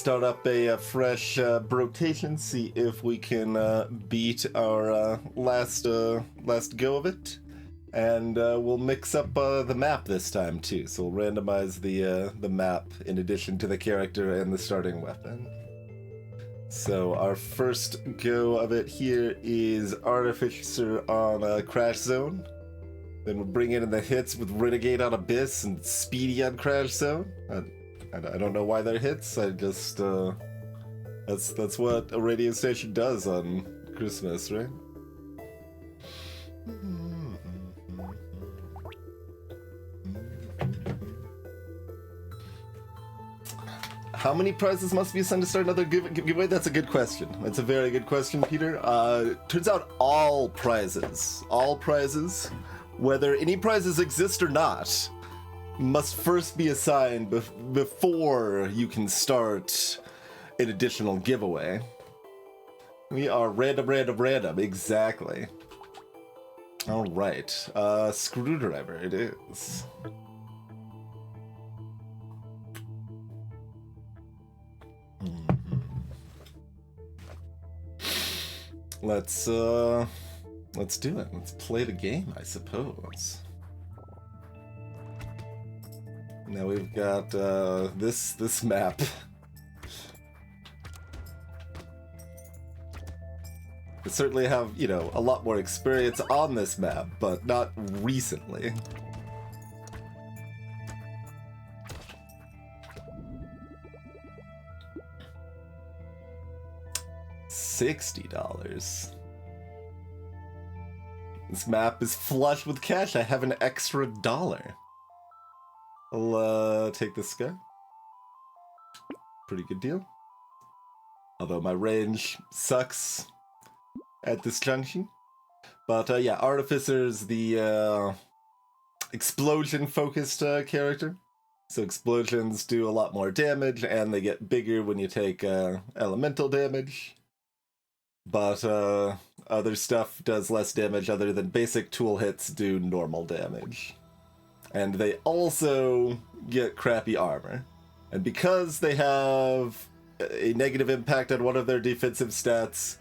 start up a fresh Brotation, see if we can beat our last go of it. And we'll mix up the map this time too, so we'll randomize the map in addition to the character and the starting weapon. So our first go of it here is Artificer on Crash Zone. Then we'll bring in the hits with Renegade on Abyss and Speedy on Crash Zone. I don't know why they're hits. I just that's what a radio station does on Christmas, right? How many prizes must be assigned to start another giveaway? That's a good question. That's a very good question, Peter. Turns out all prizes, whether any prizes exist or not, must first be assigned before you can start an additional giveaway. We are random, exactly. All right, screwdriver it is. Let's do it. Let's play the game, I suppose. Now we've got this map. We certainly have, you know, a lot more experience on this map, but not recently. $60. This map is flush with cash. I have an extra $1. I'll take this guy. Pretty good deal. Although my range sucks at this junction. But yeah, Artificer's the explosion-focused character. So explosions do a lot more damage, and they get bigger when you take elemental damage. But other stuff does less damage other than basic tool hits do normal damage. And they also get crappy armor. And because they have a negative impact on one of their defensive stats,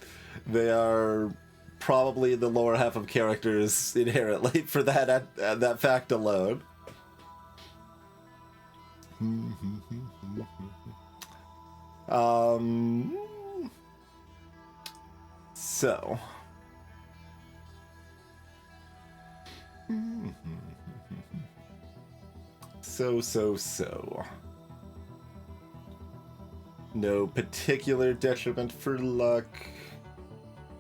they are probably in the lower half of characters inherently for that fact alone. So. So. No particular detriment for luck.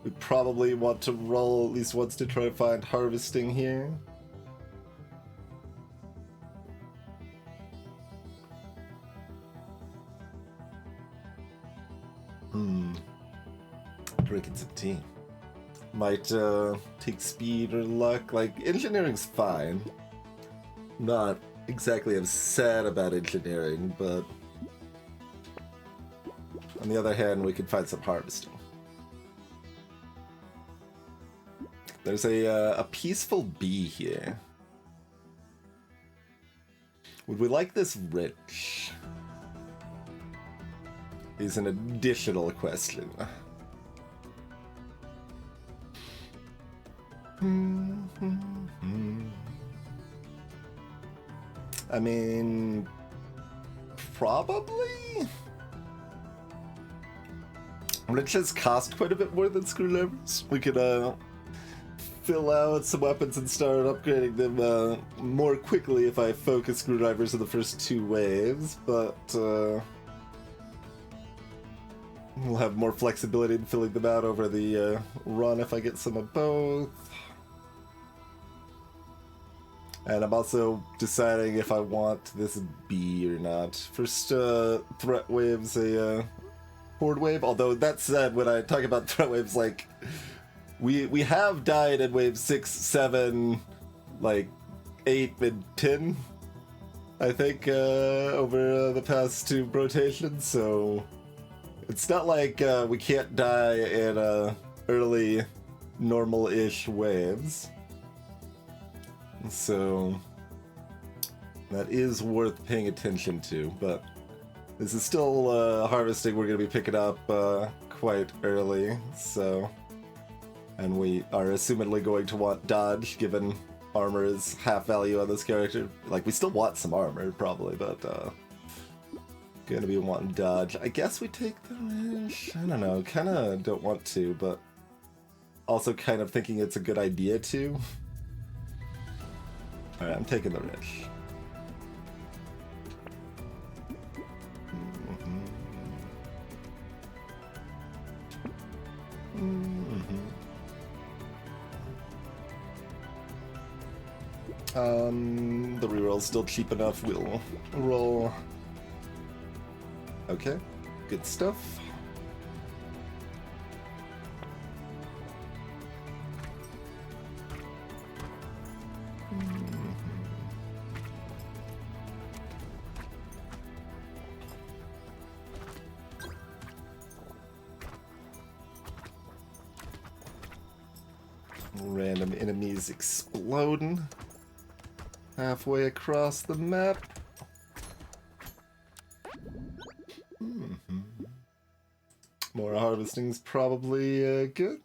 We probably want to roll at least once to try to find harvesting here. Drinking some tea. Might take speed or luck. Like, engineering's fine. Not exactly upset about engineering, but on the other hand, we could find some harvesting. There's a peaceful bee here. Would we like this rich? Is an additional question. I mean, probably? Riches cost quite a bit more than screwdrivers. We could fill out some weapons and start upgrading them more quickly if I focus screwdrivers in the first 2 waves, but we'll have more flexibility in filling them out over the run if I get some of both. And I'm also deciding if I want this bee or not. First threat wave's a horde wave, although that said, when I talk about threat waves, like, we have died in wave 6, 7, like 8, and 10, I think, over the past 2 rotations, so it's not like we can't die in early normal-ish waves. So that is worth paying attention to, but This is still harvesting. We're going to be picking up quite early, so... And we are assumedly going to want dodge, given armor is half value on this character. Like, we still want some armor, probably, but gonna be wanting dodge. I guess we take the wrench? I don't know, kinda don't want to, but also kind of thinking it's a good idea to. Alright, I'm taking the wrench. The reroll's still cheap enough. We'll roll. Okay, good stuff. Random enemies exploding halfway across the map. More harvesting's probably good.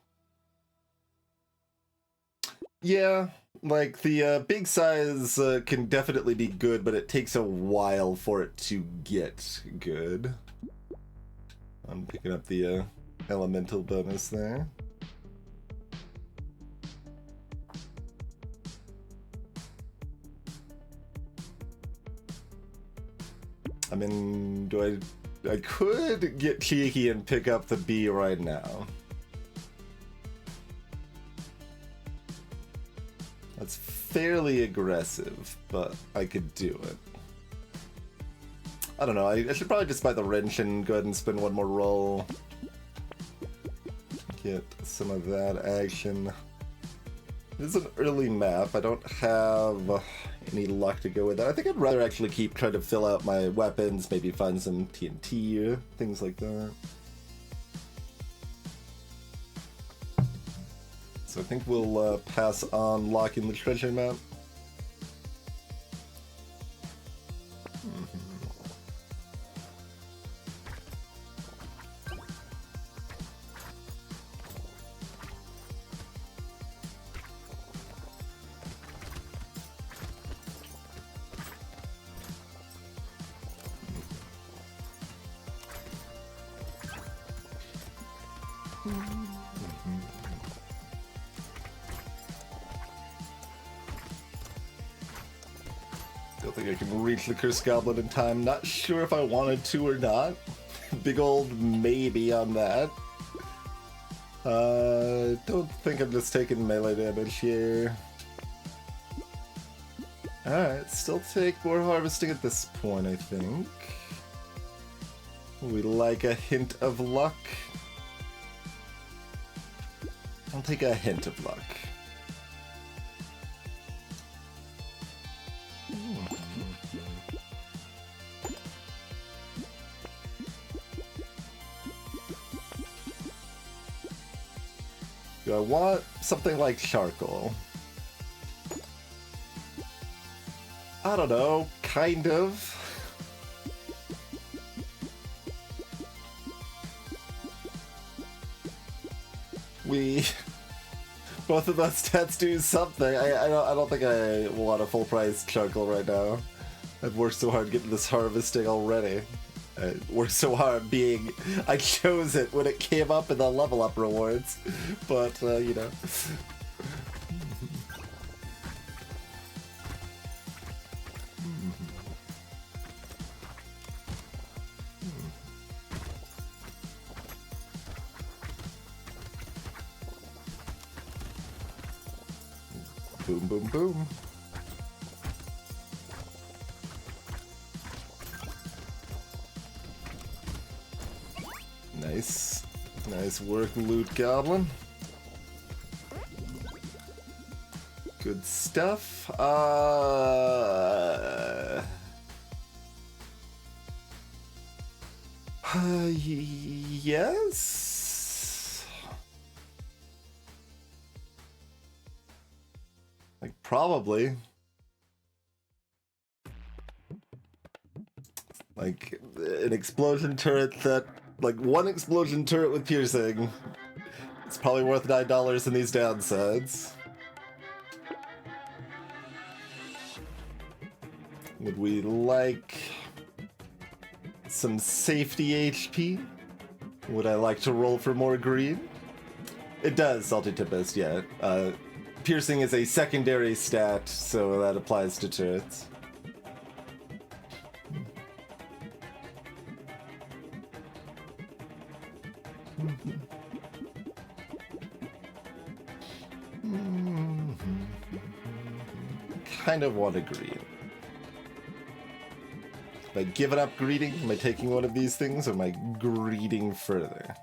Yeah, like the big size can definitely be good, but it takes a while for it to get good. I'm picking up the elemental bonus there. I mean, I could get cheeky and pick up the B right now. That's fairly aggressive, but I could do it. I don't know, I should probably just buy the wrench and go ahead and spend one more roll. Get some of that action. This is an early map. I don't have any luck to go with that. I think I'd rather actually keep trying to fill out my weapons, maybe find some TNT or things like that. So I think we'll pass on locking the treasure map. Don't think I can reach the Cursed Goblin in time. Not sure if I wanted to or not. Big old maybe on that. Don't think I'm just taking melee damage here. Alright, still take more harvesting at this point, I think. We like a hint of luck. I'll take a hint of luck. Do I want something like charcoal? I don't know, kind of. Both of those stats do something. I don't think I want a full price charcoal right now. I've worked so hard getting this harvesting already. I worked so hard I chose it when it came up in the level up rewards, but you know. Boom, boom, boom. Nice. Nice work, Loot Goblin. Good stuff. Yes? Like, probably. Like, an explosion turret that... Like, one explosion turret with piercing. It's probably worth $9 in these downsides. Would we like some safety HP? Would I like to roll for more green? It does, Salty Tempest, yeah. Piercing is a secondary stat, so that applies to turrets. Kind of want a green. Am I giving up greeting? Am I taking one of these things, or am I greeting further?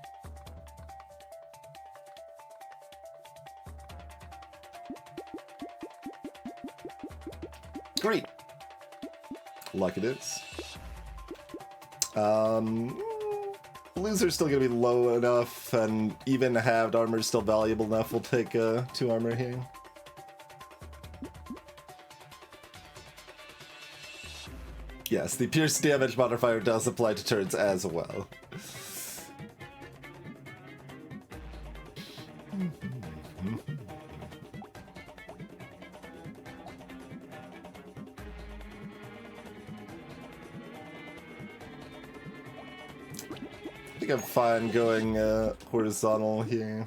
Great. Like it is. Blues are still gonna be low enough, and even halved armor is still valuable enough. We'll take 2 armor here. Yes, the pierce damage modifier does apply to turrets as well. I think I'm fine going horizontal here.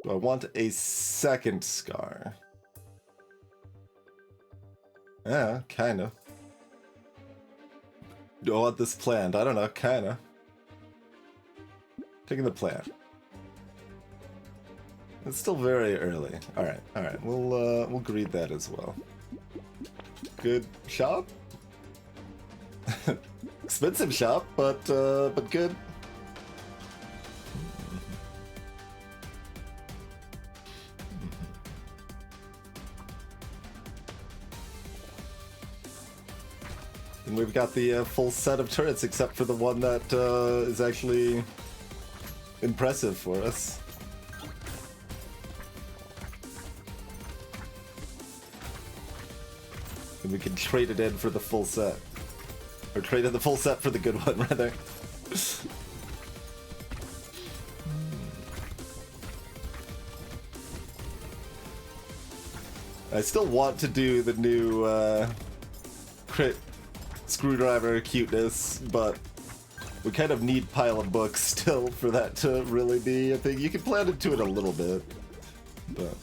Do I want a second scar? Yeah, kinda. Do I want this plant? I don't know, kinda. Taking the plant. It's still very early. Alright, we'll greet that as well. Good shop? Expensive shop, but good. And we've got the full set of turrets, except for the one that is actually impressive for us. And we can trade it in for the full set. Or trade in the full set for the good one, rather. I still want to do the new crit screwdriver cuteness, but we kind of need pile of books still for that to really be a thing. You can plan into it a little bit, but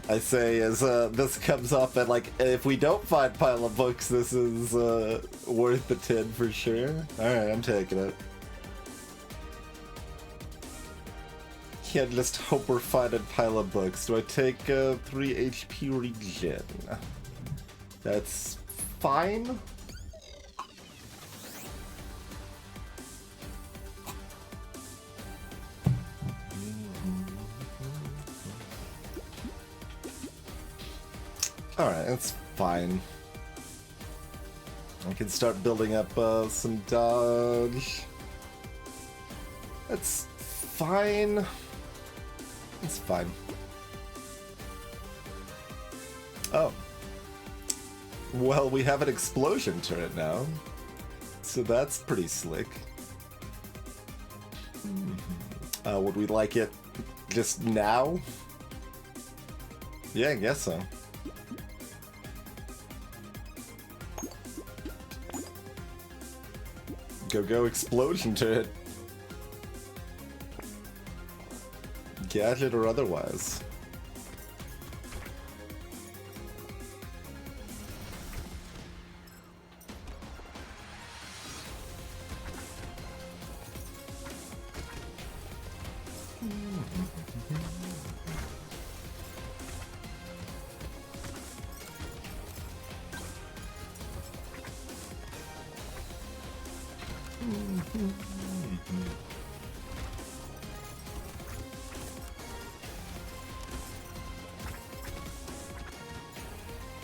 I say as this comes up, and like, if we don't find pile of books, this is worth the 10 for sure. Alright, I'm taking it. Can't just hope we're finding pile of books. Do I take 3 HP regen? That's fine. Alright, that's fine. I can start building up some dodge. That's fine. It's fine. Oh. Well, we have an explosion turret now. So that's pretty slick. Would we like it just now? Yeah, I guess so. Go explosion turret. Gadget or otherwise.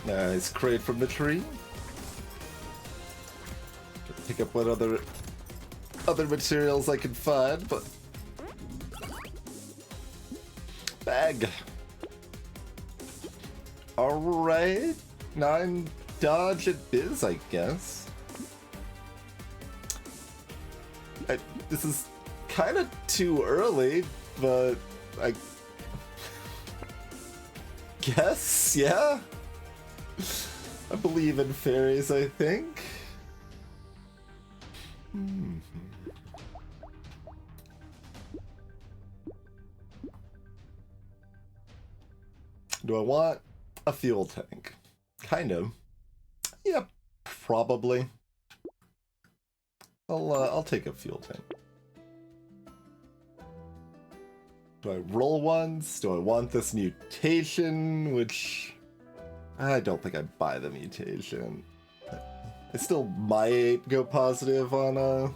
Nice crate from the tree. Pick up what other materials I can find, but bag. Alright. 9 dodge at biz, I guess. This is kind of too early, but I guess, yeah. I believe in fairies, I think. Do I want a fuel tank? Kind of. Yeah, probably. I'll take a fuel tank. Do I roll once? Do I want this mutation? Which I don't think I'd buy the mutation. I still might go positive on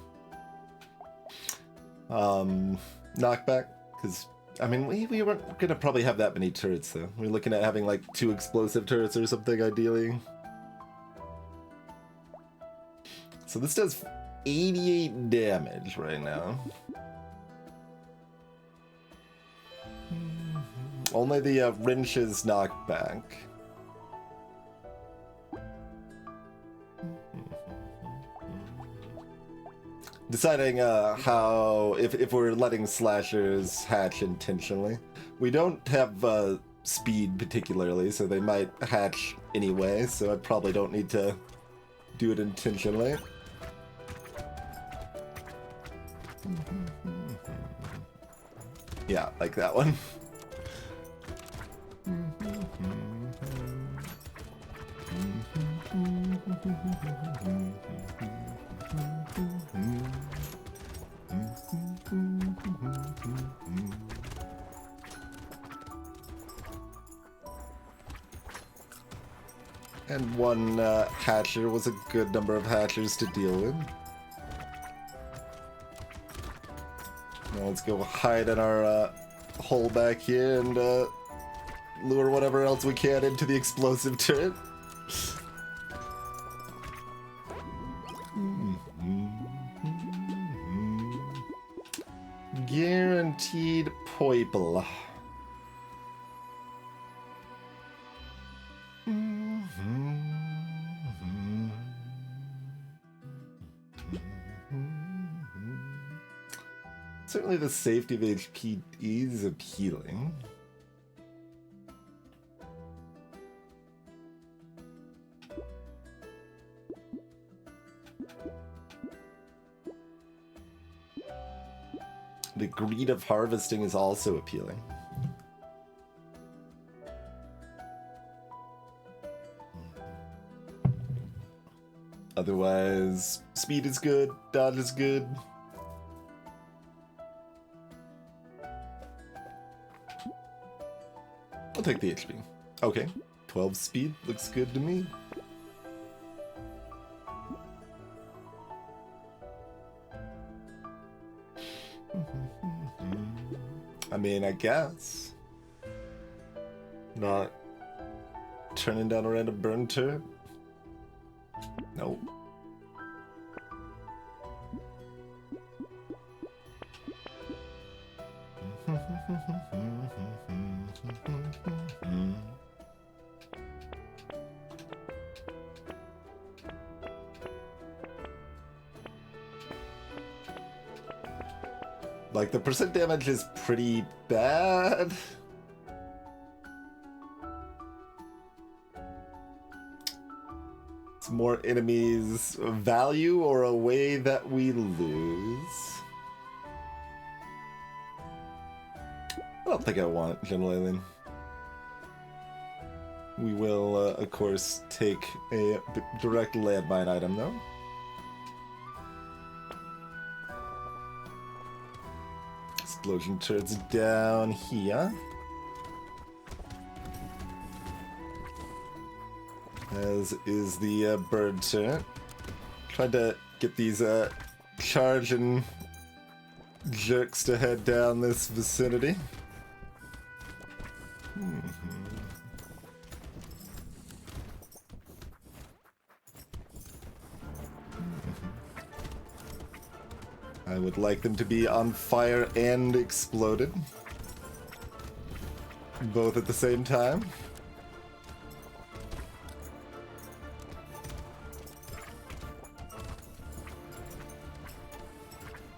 knockback, because I mean we weren't gonna probably have that many turrets though. We're looking at having like 2 explosive turrets or something ideally. So this does 88 damage right now. Only the wrenches knock back. Deciding how, if we're letting slashers hatch intentionally. We don't have speed particularly, so they might hatch anyway, so I probably don't need to do it intentionally. Yeah, like that one. And one hatcher was a good number of hatchers to deal with. Now let's go hide in our hole back here and lure whatever else we can into the explosive turret. Guaranteed purple. Certainly the safety of HP is appealing. The greed of harvesting is also appealing. Otherwise, speed is good, dodge is good. I'll take the HP. Okay, 12 speed looks good to me. I mean, I guess. Not turning down a random burn turret? Nope. Like, the percent damage is pretty bad. It's more enemies value or a way that we lose. I don't think I want General Alien. We will, of course, take a direct landmine item, though. Explosion turrets down here. As is the bird turret. Trying to get these charging jerks to head down this vicinity. I would like them to be on fire and exploded. Both at the same time.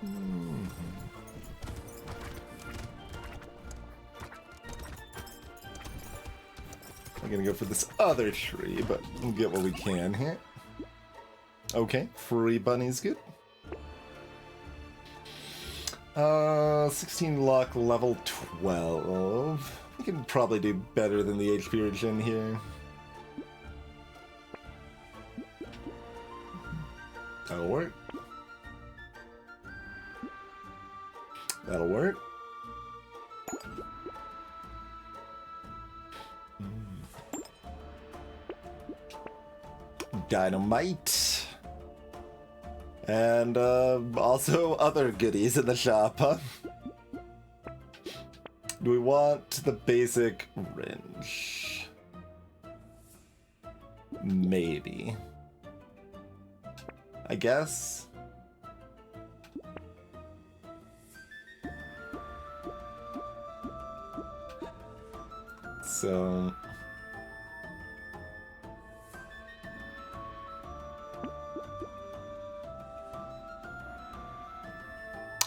I'm gonna go for this other tree, but we'll get what we can here. Okay, free bunny's good. 16 luck, level 12. We can probably do better than the HP regen here. That'll work. That'll work. Dynamite. And also other goodies in the shop, huh? Do we want the basic wrench? Maybe. I guess. So...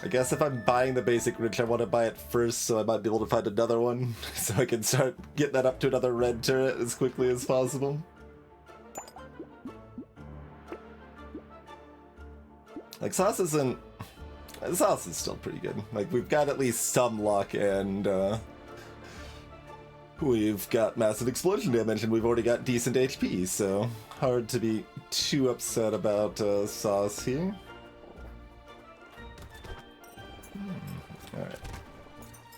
I guess if I'm buying the basic wrench, I want to buy it first, so I might be able to find another one, so I can start getting that up to another red turret as quickly as possible. Like, Sauce isn't... Sauce is still pretty good. Like, we've got at least some luck, and, we've got massive explosion damage, and we've already got decent HP, so hard to be too upset about, Sauce here. Alright.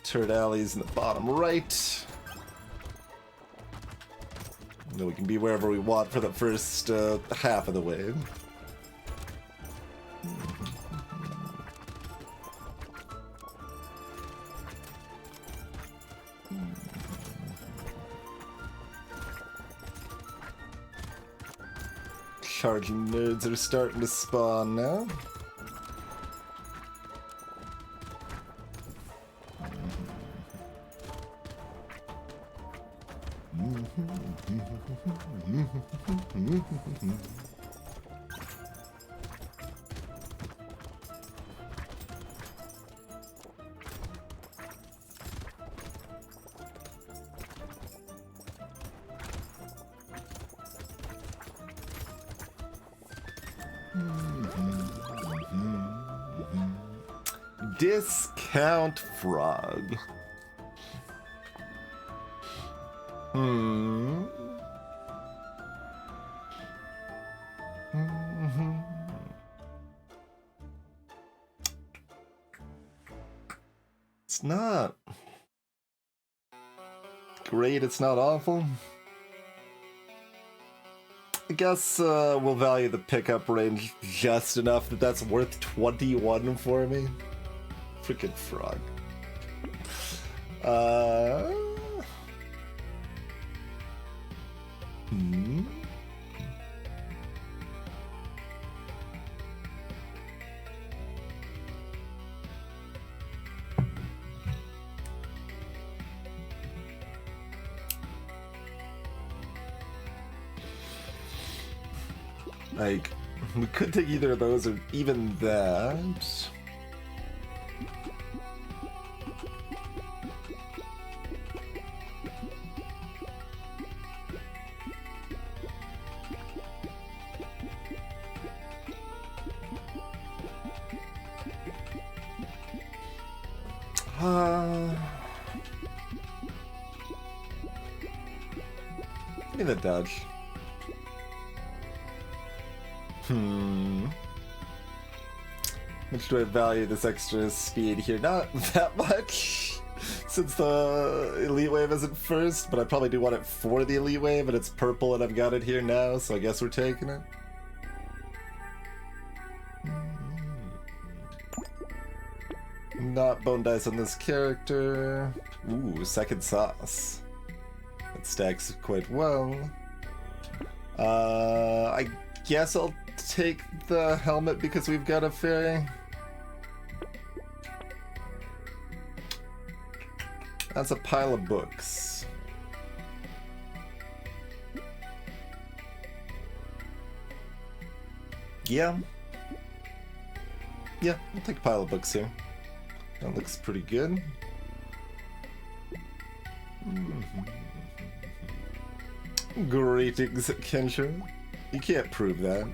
Turret Alley's in the bottom right. Then we can be wherever we want for the first half of the wave. Charging nerds are starting to spawn now. Discount frog. It's not great, it's not awful. I guess we'll value the pickup range just enough that that's worth 21 for me. Freaking frog. Like, we could take either of those or even that. Give me the dodge. How much do I value this extra speed here? Not that much, since the Elite Wave isn't first, but I probably do want it for the Elite Wave, and it's purple and I've got it here now, so I guess we're taking it. Not bone dice on this character. Ooh, second sauce. That stacks quite well. I guess I'll take the helmet because we've got a fairy. That's a pile of books. Yeah. Yeah, I'll take a pile of books here. That looks pretty good. Greetings, Kenshin. You can't prove that.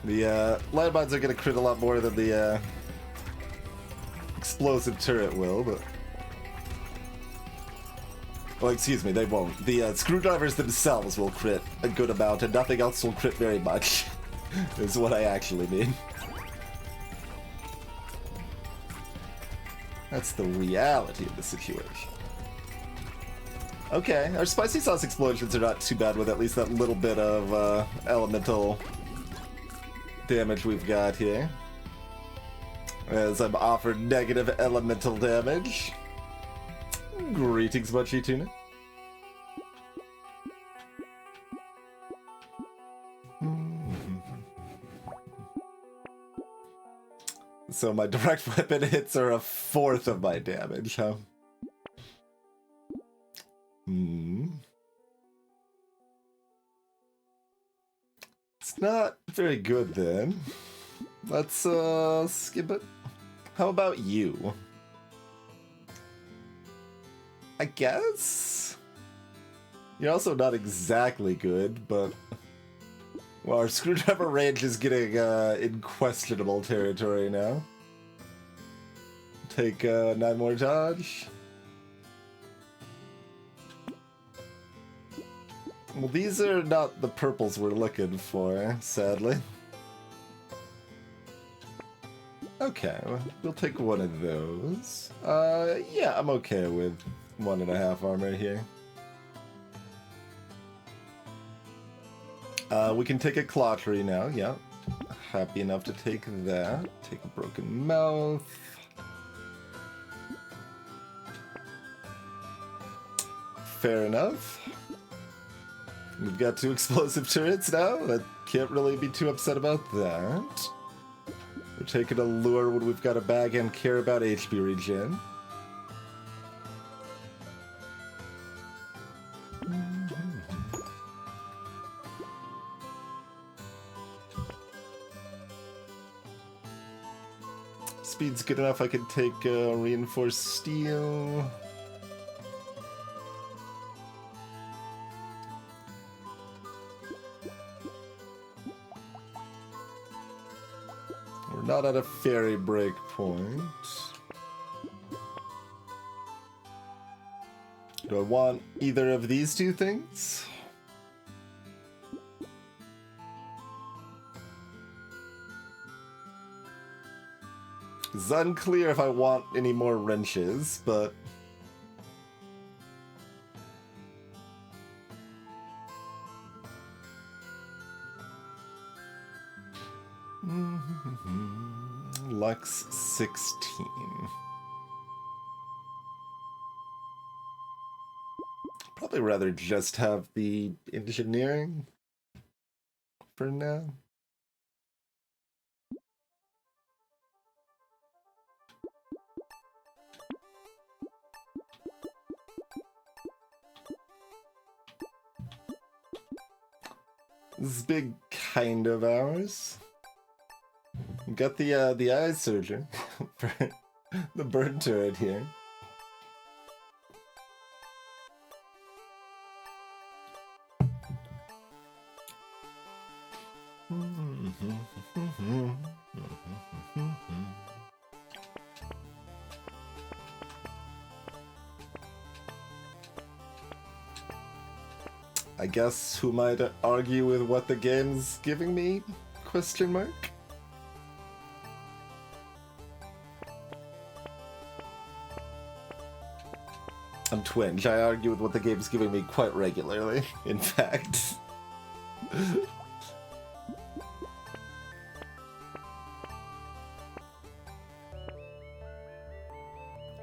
The light bombs are gonna crit a lot more than the explosive turret will, but... Well, excuse me, they won't. The screwdrivers themselves will crit a good amount, and nothing else will crit very much, is what I actually mean. That's the reality of the situation. Okay, our spicy sauce explosions are not too bad with at least that little bit of elemental damage we've got here. As I'm offered negative elemental damage. Greetings, Munchy Tuna. So my direct weapon hits are a fourth of my damage, huh? It's not very good then. Let's skip it. How about you? I guess? You're also not exactly good, but... Well, our screwdriver range is getting in questionable territory now. Take 9 more dodge. Well, these are not the purples we're looking for, sadly. Okay, we'll take one of those. Yeah, I'm okay with 1.5 armor here. We can take a claw tree now, yeah. Happy enough to take that. Take a broken mouth. Fair enough. We've got 2 explosive turrets now. I can't really be too upset about that. We're taking a lure when we've got a bag and care about HP regen. Speed's good enough. I could take reinforced steel. We're not at a fairy break point. Do I want either of these 2 things? It's unclear if I want any more wrenches, but... Lux 16. Probably rather just have the engineering for now. This is big kind of ours. We got the eye surgeon for the bird turret here. I guess who might argue with what the game's giving me? Question mark? on Twitch. I argue with what the game's giving me quite regularly, in fact.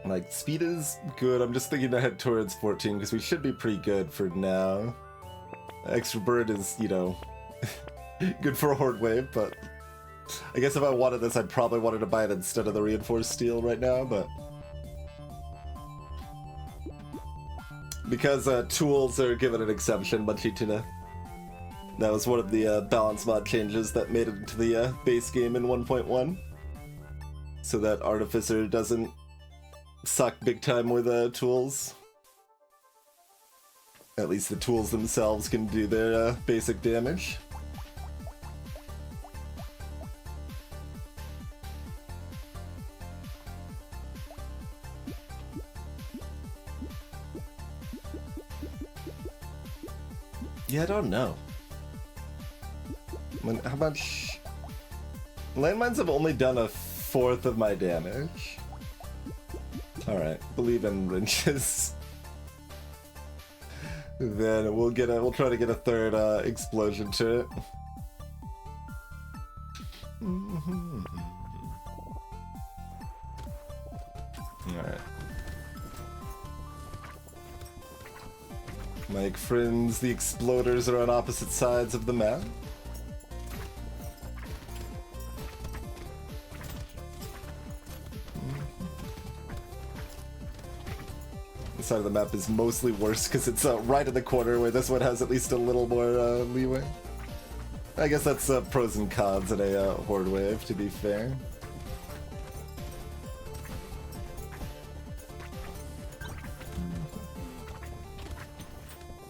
Like, speed is good. I'm just thinking to head towards 14 because we should be pretty good for now. Extra bird is, you know, good for a horde wave, but I guess if I wanted this, I'd probably wanted to buy it instead of the reinforced steel right now, but because tools are given an exemption, Munchie Tuna. That was one of the balance mod changes that made it into the base game in 1.1, so that Artificer doesn't suck big time with tools. At least the tools themselves can do their basic damage. Yeah, I don't know. How much? Landmines have only done a fourth of my damage. Alright, believe in wrenches. Then we'll try to get a third explosion to it. Alright. My friends, the exploders are on opposite sides of the map. This side of the map is mostly worse because it's right in the corner, where this one has at least a little more leeway. I guess that's pros and cons in a horde wave, to be fair.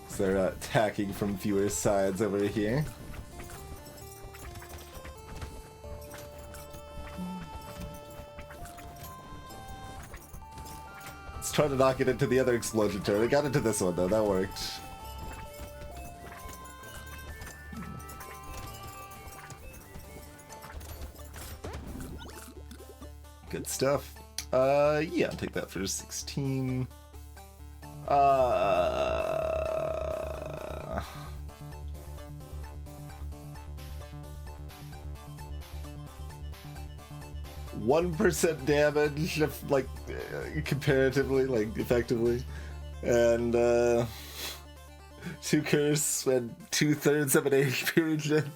So they're attacking from fewer sides over here. Let's try to knock it into the other explosion turret. I got into this one though, that worked. Good stuff. Yeah, I'll take that for 16. 1% damage, if, like, comparatively, like, effectively. And, 2 curse and 2/3 of an HP regen.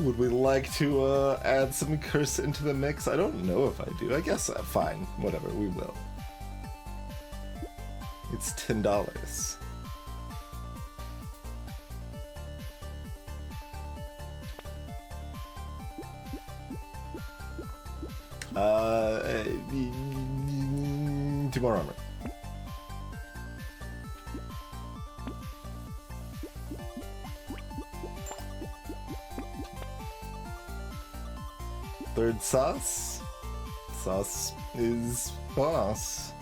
Would we like to add some curse into the mix? I don't know if I do. I guess fine. Whatever, we will. It's $10. Two more armor. Third sauce. Sauce is boss.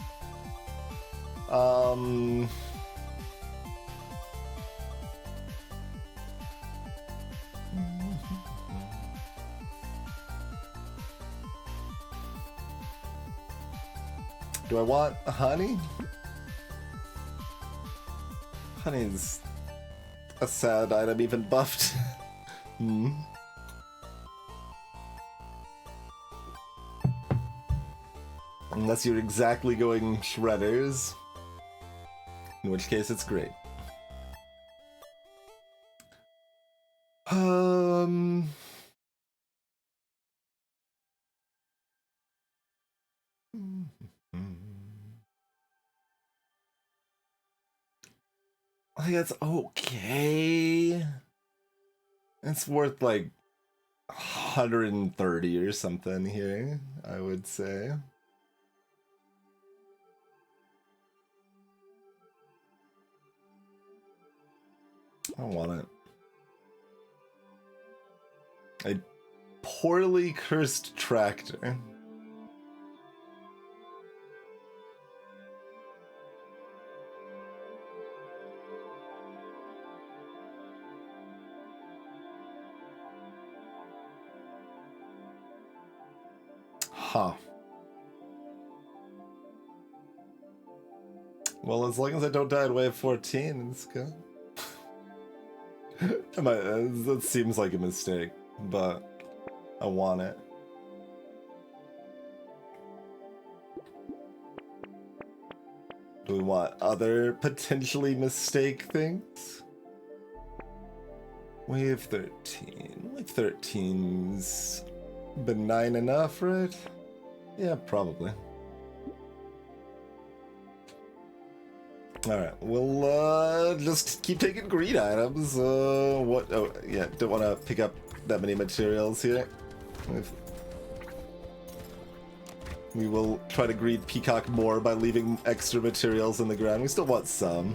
Do I want honey? Honey's a sad item, even buffed. Unless you're exactly going shredders, in which case it's great. I think that's okay. It's worth like 130 or something here, I would say. I don't want it. A poorly cursed tractor. Huh. Well, as long as I don't die at wave 14, it's good. That seems like a mistake, but I want it. Do we want other potentially mistake things? Wave 13. Wave 13's benign enough, right? Yeah, probably. Alright, we'll just keep taking greed items. What? Oh, yeah, don't want to pick up that many materials here. We will try to greed Peacock more by leaving extra materials in the ground. We still want some.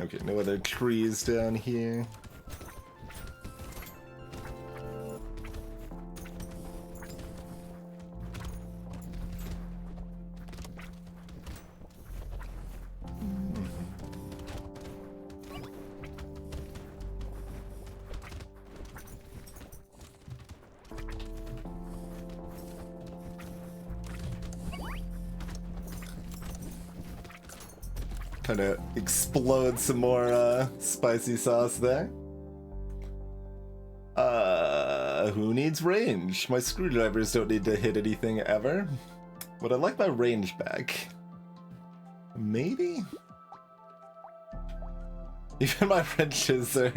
Okay, no other trees down here. Kind of explode some more spicy sauce there. Who needs range? My screwdrivers don't need to hit anything ever. Would I like my range back? Maybe? Even my wrenches are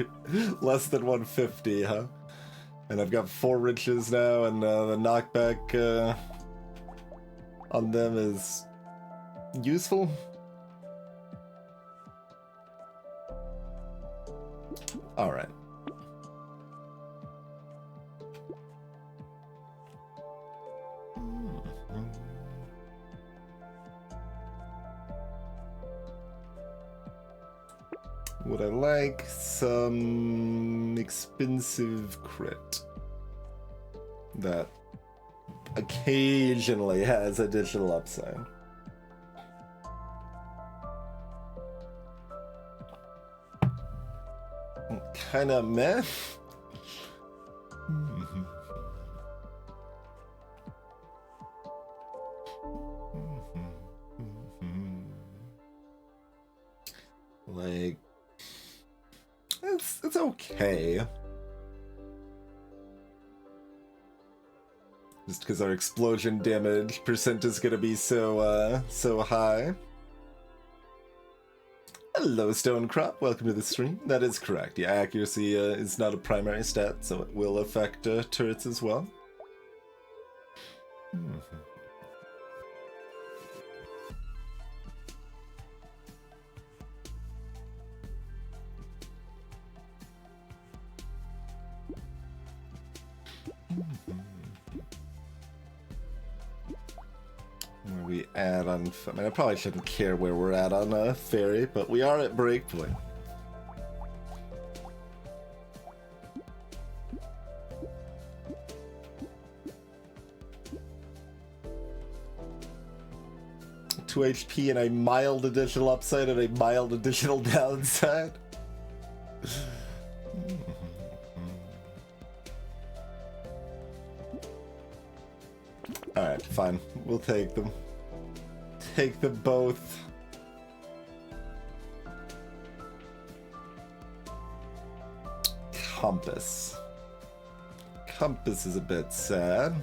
less than 150, huh? And I've got 4 wrenches now, and the knockback on them is useful. All right. Would I like some expensive crit that occasionally has additional upside? Kinda meh. Like, it's okay. Just because our explosion damage percent is gonna be so high. Hello, Stone Crop. Welcome to the stream. That is correct. Yeah, accuracy is not a primary stat, so it will affect turrets as well. Where we at on... I mean, I probably shouldn't care where we're at on Fairy, but we are at Breakpoint. Two HP and a mild additional upside and a mild additional downside. Alright, fine. We'll take them. Take them both. Compass. Compass is a bit sad.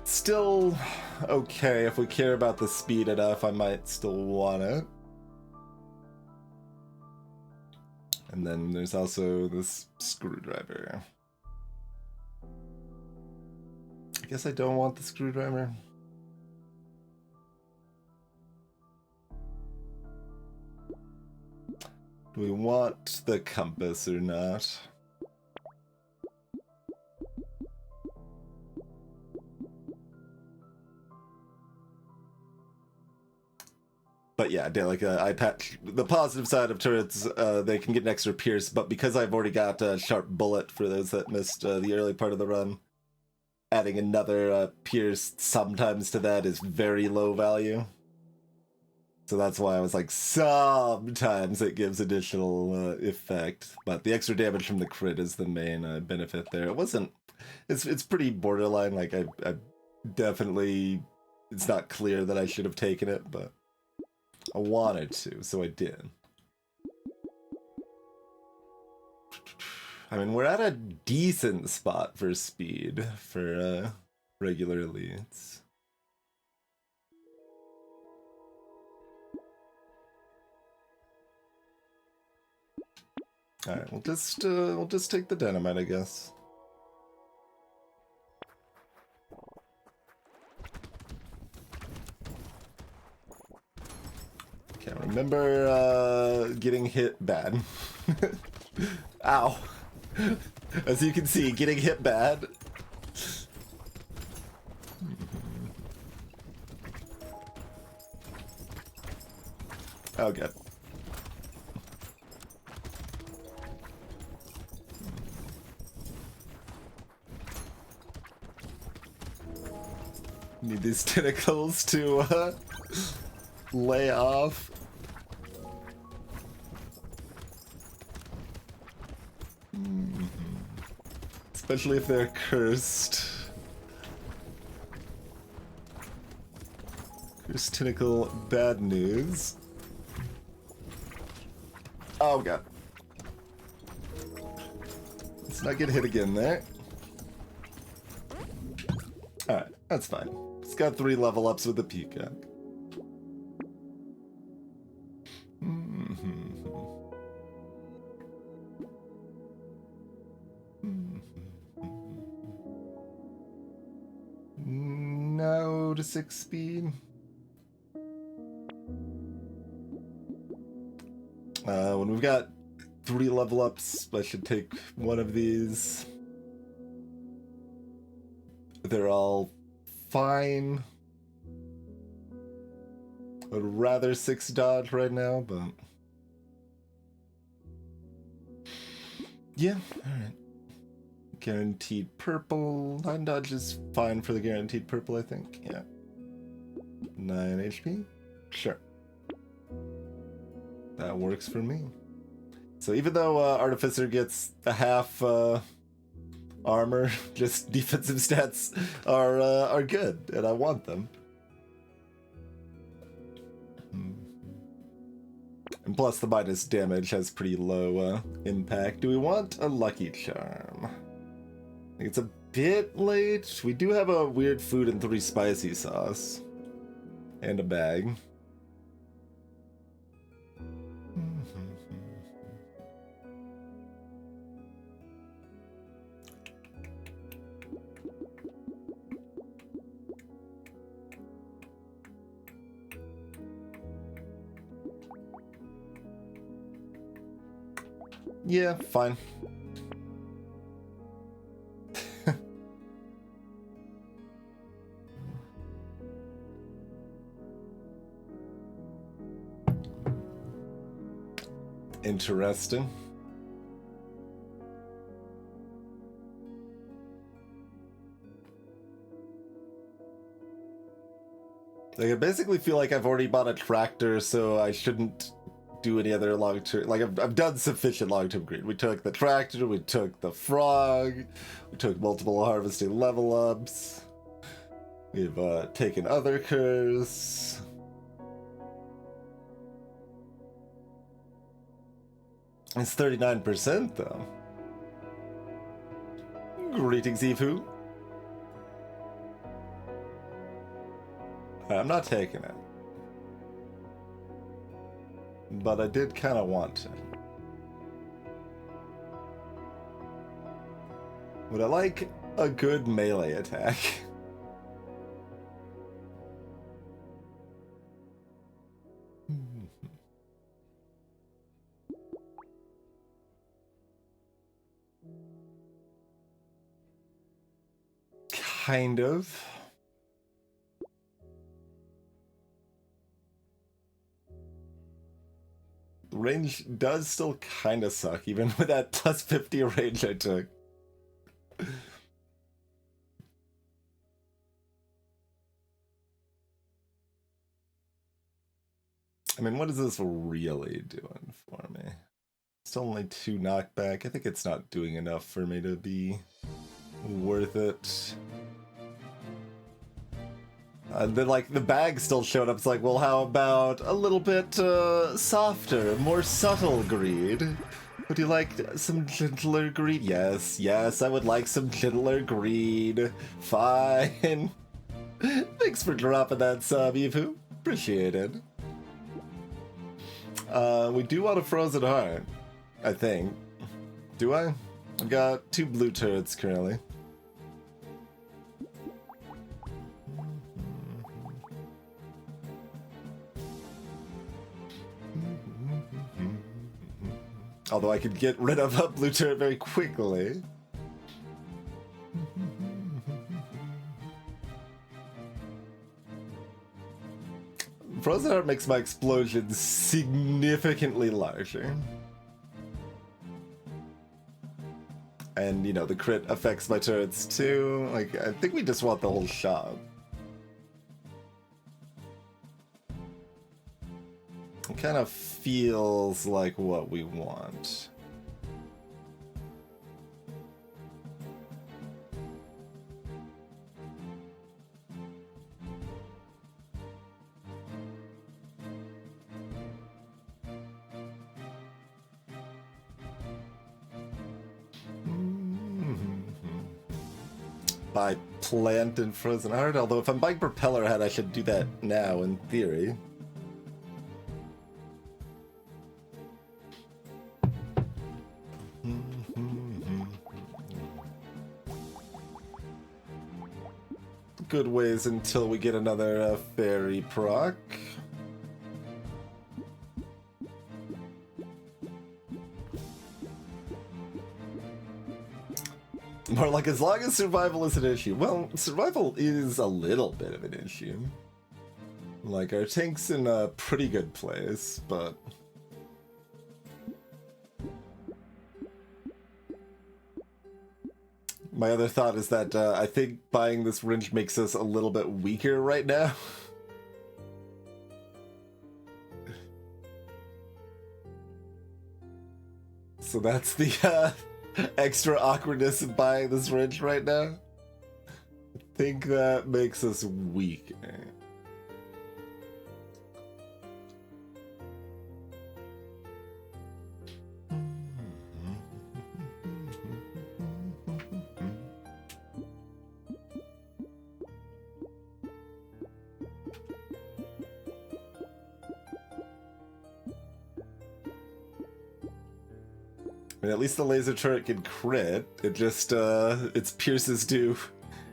Still okay. If we care about the speed enough, I might still want it. And then there's also this screwdriver. I guess I don't want the screwdriver. Do we want the compass or not? But yeah, like I patch the positive side of turrets, they can get an extra pierce, but because I've already got a sharp bullet for those that missed the early part of the run, adding another pierce sometimes to that is very low value. So that's why I was like, sometimes it gives additional effect. But the extra damage from the crit is the main benefit there. It wasn't... It's pretty borderline. Like, I definitely... It's not clear that I should have taken it, but I wanted to, so I did. I mean, we're at a decent spot for speed for regular elites. All right, we'll just take the dynamite, I guess. Can't remember getting hit bad. Ow. As you can see, getting hit bad. Oh, good. Need these tentacles to lay off. Especially if they're cursed. Cursed tentacle, bad news. Oh god. Let's not get hit again there. Alright, that's fine. It's got 3 level ups with the peacock. No to 6 speed. When we've got 3 level ups, I should take one of these. They're all fine. I'd rather 6 dodge right now, but... yeah, alright. Guaranteed purple. 9 dodge is fine for the guaranteed purple, I think. Yeah. 9 HP? Sure. That works for me. So even though Artificer gets a half armor, just defensive stats are good, and I want them. And plus the minus damage has pretty low impact. Do we want a Lucky Charm? I think it's a bit late. We do have a weird food and 3 spicy sauce. And a bag. Yeah, fine. Interesting. Like, I basically feel like I've already bought a tractor, so I shouldn't do any other long-term... Like, I've done sufficient long-term greed. We took the tractor, we took the frog, we took multiple harvesting level-ups, we've taken other curs. It's 39%, though. Greetings, Efu. I'm not taking it. But I did kind of want to. Would I like a good melee attack? Kind of. Range does still kind of suck, even with that plus 50 range I took. I mean, what is this really doing for me? Still only 2 knockback. I think it's not doing enough for me to be worth it. Then, like, the bag still showed up. It's like, well, how about a little bit softer, more subtle greed? Would you like some gentler greed? Yes, yes, I would like some gentler greed. Fine. Thanks for dropping that sub, Evu. Appreciate it. We do want a frozen heart, I think. Do I? I've got 2 blue turrets currently. Although I could get rid of a blue turret very quickly. Frozen Heart makes my explosion significantly larger. And, you know, the crit affects my turrets too. Like, I think we just want the whole shop. It kind of feels like what we want. Buy plant and frozen heart, although if I'm buying propeller head, I should do that now in theory. Good ways until we get another fairy proc. More like, as long as survival is an issue. Well, survival is a little bit of an issue. Like, our tank's in a pretty good place, but... My other thought is that I think buying this wrench makes us a little bit weaker right now. So that's the extra awkwardness of buying this wrench right now. I think that makes us weak. I mean, at least the laser turret can crit. It just, its pierces do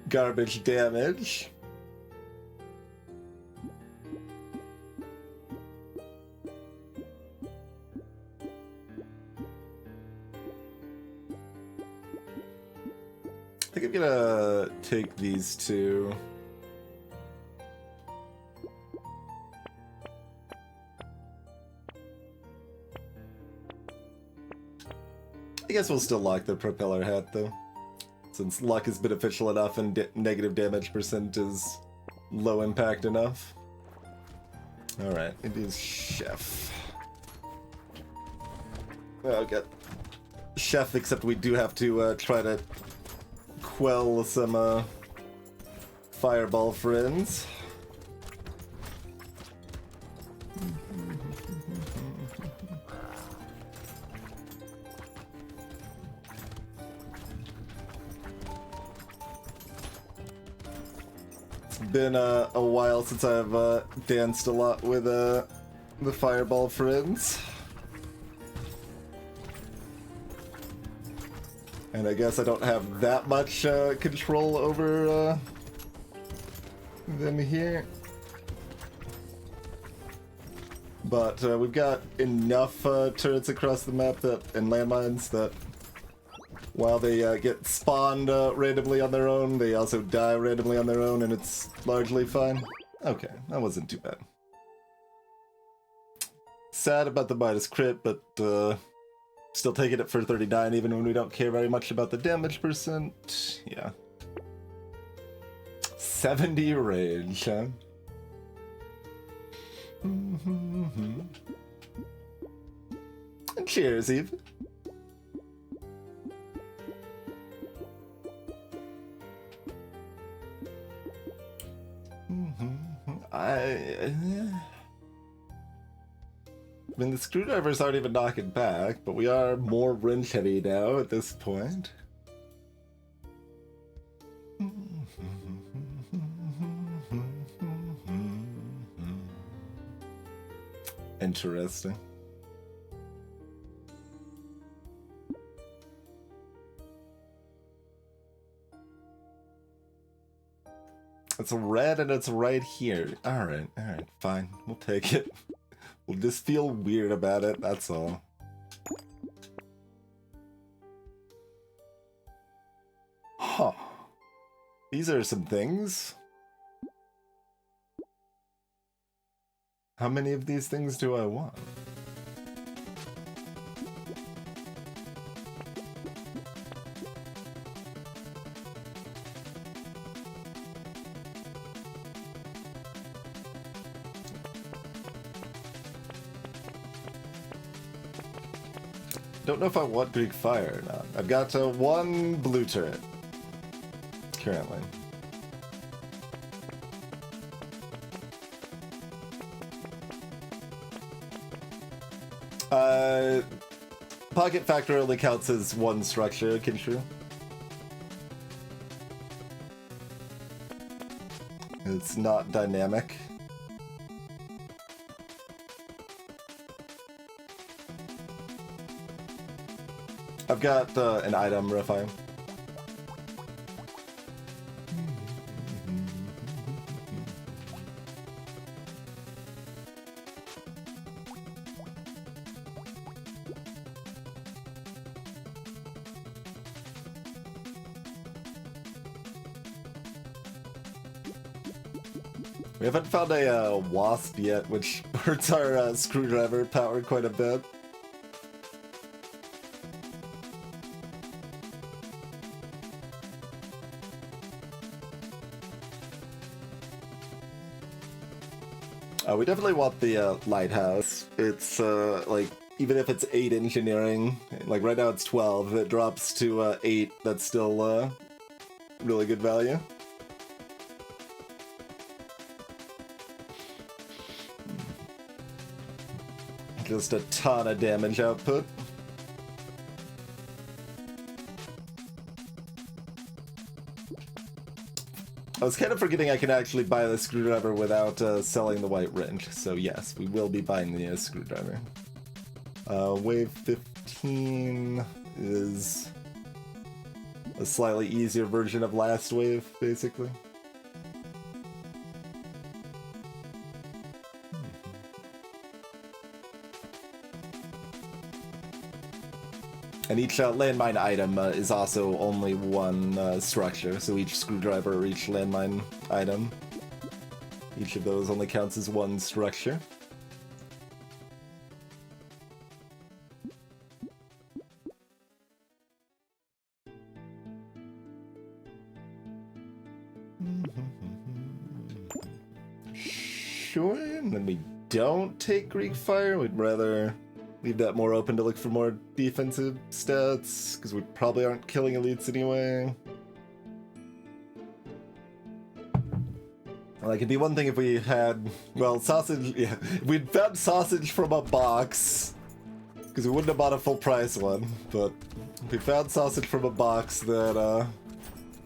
garbage damage. I think I'm gonna take these two. I guess we'll still lock the propeller hat, though. Since luck is beneficial enough and negative damage percent is low impact enough. Alright, it is Chef. Okay. Chef, except we do have to try to quell some fireball friends. Been a while since I've danced a lot with the fireball friends, and I guess I don't have that much control over them here, but we've got enough turrets across the map that and landmines that while they get spawned randomly on their own, they also die randomly on their own, and it's largely fine. Okay, that wasn't too bad. Sad about the minus crit, but still taking it for 39 even when we don't care very much about the damage percent. Yeah. 70 range, huh? And cheers, Eve. I mean, the screwdrivers aren't even knocking back, but we are more wrench heavy now at this point. Interesting. It's red and it's right here. Alright, fine. We'll take it. We'll just feel weird about it, that's all. Huh. These are some things. How many of these things do I want? Don't know if I want Greek fire or not. I've got one blue turret currently. Pocket factor only counts as one structure, Kinshru. It's not dynamic. I've got an item, Refine. We haven't found a wasp yet, which hurts our screwdriver power quite a bit. We definitely want the lighthouse. It's like, even if it's 8 engineering, like right now it's 12, if it drops to 8, that's still really good value. Just a ton of damage output. I was kind of forgetting I can actually buy the screwdriver without selling the white wrench, so yes, we will be buying the screwdriver. Wave 15 is a slightly easier version of last wave, basically. And each landmine item is also only one structure, so each screwdriver or each landmine item, each of those only counts as one structure. Sure, and then we don't take Greek fire, we'd rather leave that more open to look for more defensive stats, because we probably aren't killing elites anyway. Like, it'd be one thing if we had, well, sausage, yeah, if we'd found sausage from a box, because we wouldn't have bought a full price one, but if we found sausage from a box, then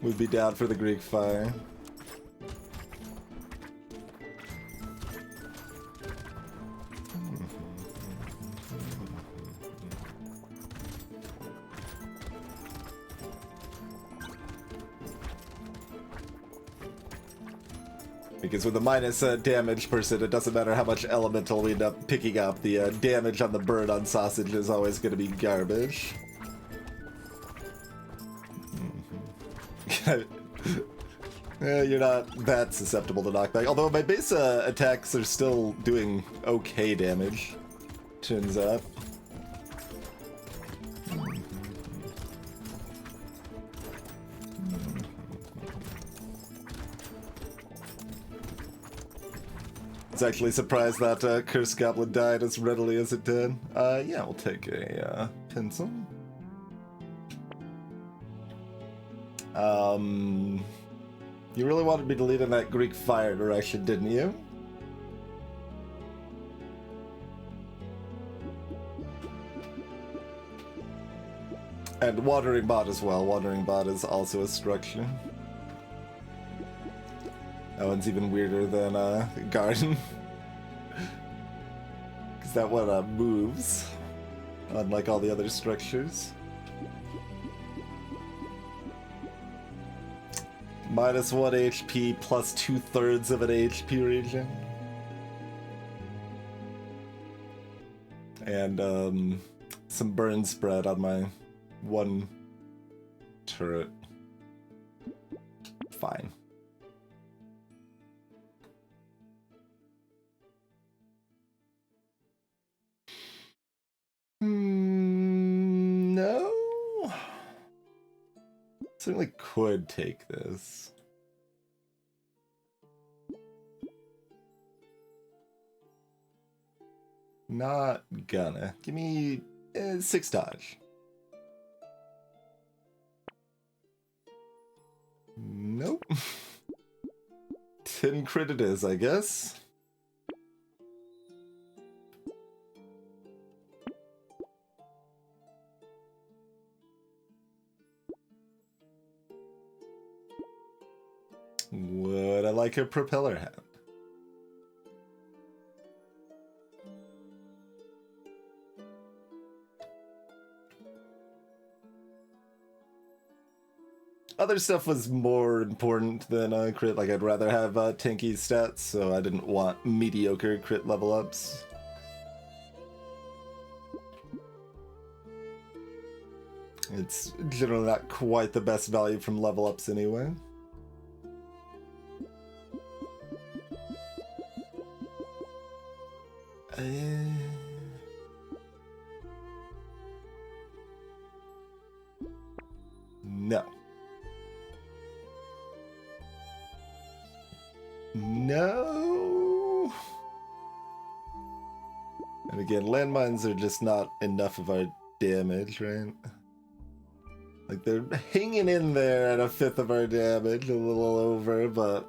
we'd be down for the Greek fire. Because with the minus damage person, it doesn't matter how much elemental we end up picking up, the damage on the bird on sausage is always going to be garbage. You're not that susceptible to knockback, although my base attacks are still doing okay damage, turns out. was actually surprised that Cursed Goblin died as readily as it did. Yeah, we'll take a pencil. You really wanted me to lead in that Greek fire direction, didn't you? And Watering Bot as well. Watering Bot is also a structure. That one's even weirder than Garden. Because that one moves, unlike all the other structures. Minus 1 HP plus 2/3 of an HP region. And some burn spread on my one turret. Fine. No. Certainly could take this. Not gonna. Give me 6 dodge. Nope. 10 crit it is, I guess. Would I like a propeller hat? Other stuff was more important than crit. Like, I'd rather have tanky stats, so I didn't want mediocre crit level ups. It's generally not quite the best value from level ups anyway. No. No. And again, landmines are just not enough of our damage, right? Like, they're hanging in there at 1/5 of our damage, a little over, but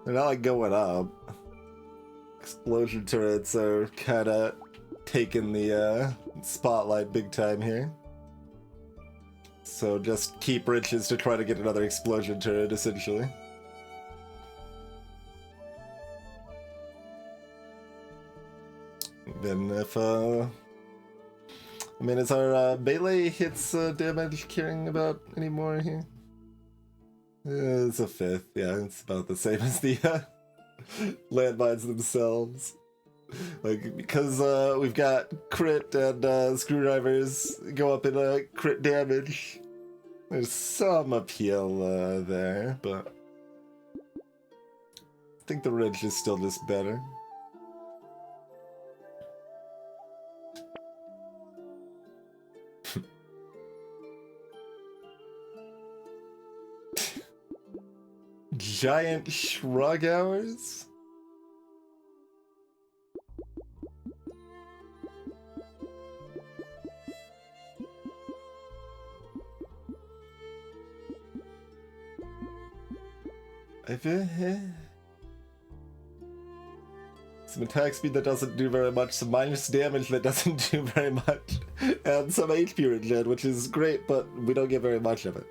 they're not like going up. Explosion turrets are kind of taking the spotlight big time here. So just keep riches to try to get another explosion turret, essentially. Then if, I mean, is our melee hits damage caring about any more here? It's a 5th, yeah, it's about the same as the landmines themselves. Like, because we've got crit and screwdrivers go up in crit damage, there's some appeal there, but I think the ridge is still just better. Giant shrug hours? Some attack speed that doesn't do very much, some minus damage that doesn't do very much, and some HP regen, which is great, but we don't get very much of it.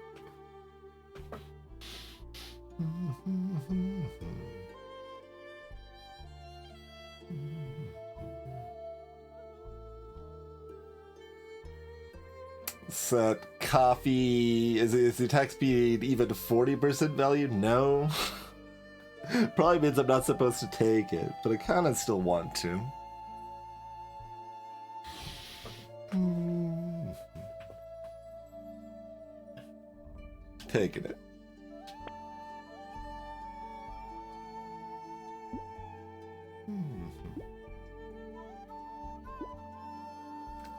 So, coffee, is the attack speed even 40% value? No. Probably means I'm not supposed to take it, but I kind of still want to. Taking it.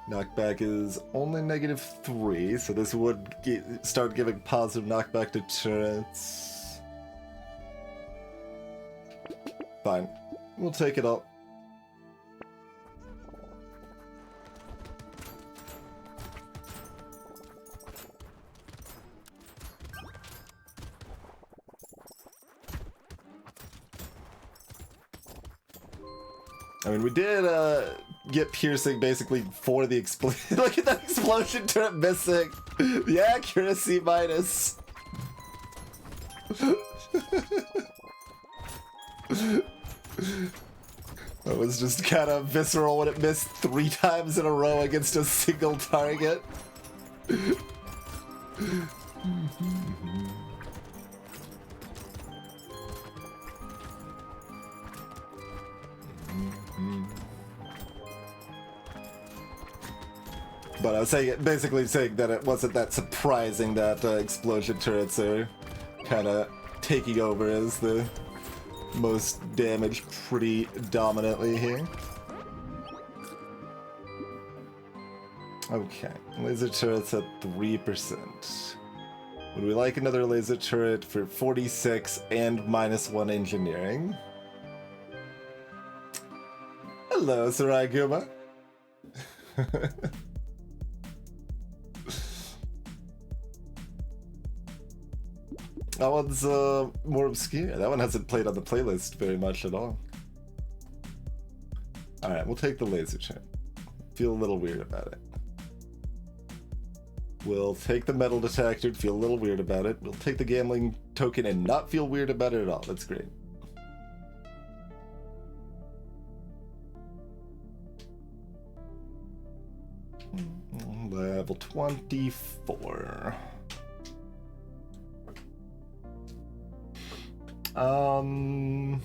Knockback is only -3, so this would start giving positive knockback to turrets. Fine. We'll take it all. I mean, we did get piercing basically for the explosion. Look at that explosion turret missing. The accuracy minus. That was just kind of visceral when it missed 3 times in a row against a single target. But I was saying, basically saying that it wasn't that surprising that explosion turrets are kind of taking over as the most damage pretty dominantly here. Okay, laser turrets at 3%. Would we like another laser turret for 46 and -1 engineering? Hello, Sarai Guma. That one's more obscure. That one hasn't played on the playlist very much at all. Alright, we'll take the laser turret. Feel a little weird about it. We'll take the metal detector, feel a little weird about it. We'll take the gambling token and not feel weird about it at all. That's great. Level 24. I mean,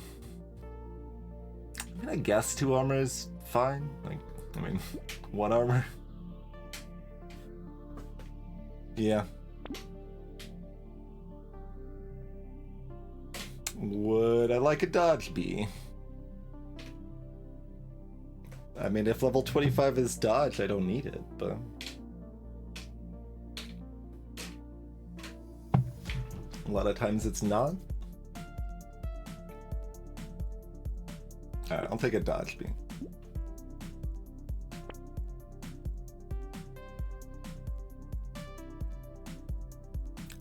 I guess 2 armor is fine. Like, I mean, 1 armor. Yeah. Would I like a dodge bee? I mean, if level 25 is dodge, I don't need it, but... a lot of times it's not. Alright, I'll take a dodge beam.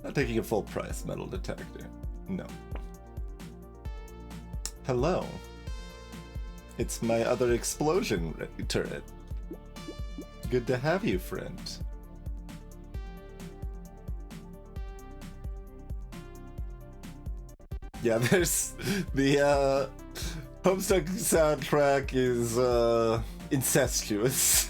Not taking a full price metal detector. No. Hello. It's my other explosion turret. Good to have you, friend. Yeah, there's the Homestuck soundtrack is incestuous.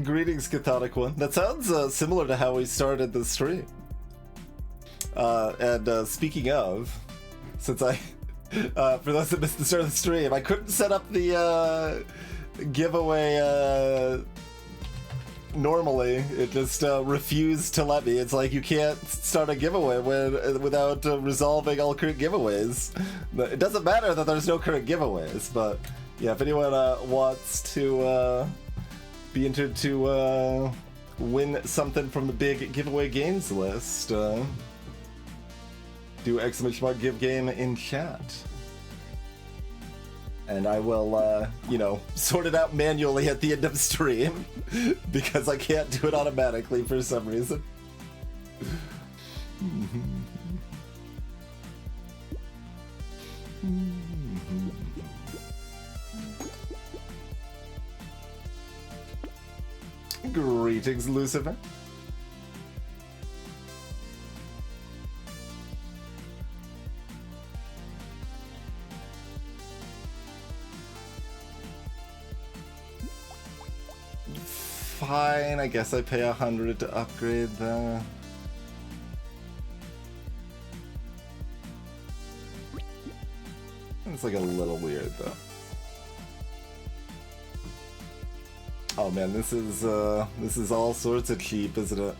Greetings, Cathodic One. That sounds similar to how we started the stream. And speaking of, since I, for those that missed the start of the stream, I couldn't set up the giveaway normally. It just refused to let me. It's like you can't start a giveaway without resolving all current giveaways. It doesn't matter that there's no current giveaways, but yeah, if anyone wants to be entered to win something from the big giveaway games list, do !! give game in chat. And I will, you know, sort it out manually at the end of stream because I can't do it automatically for some reason. Greetings, Lucifer. Fine, I guess I pay 100 to upgrade the... It's like a little weird though. Oh man, this is all sorts of cheap, isn't it?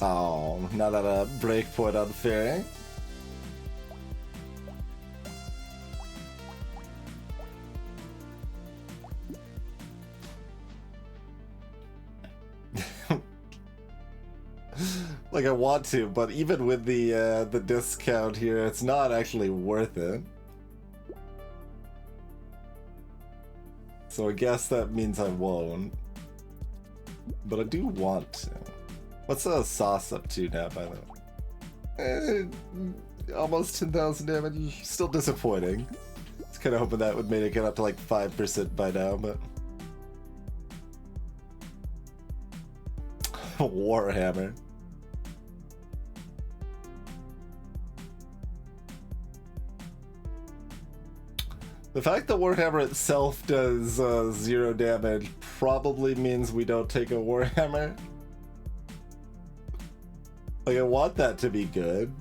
Oh, not at a breakpoint on ferry. Like, I want to, but even with the discount here, it's not actually worth it. So I guess that means I won't. But I do want to. What's the sauce up to now, by the way? Almost 10,000 damage. Still disappointing. I was kind of hoping that would make it get up to like 5% by now, but... Warhammer. The fact that Warhammer itself does 0 damage probably means we don't take a Warhammer. Like, I want that to be good.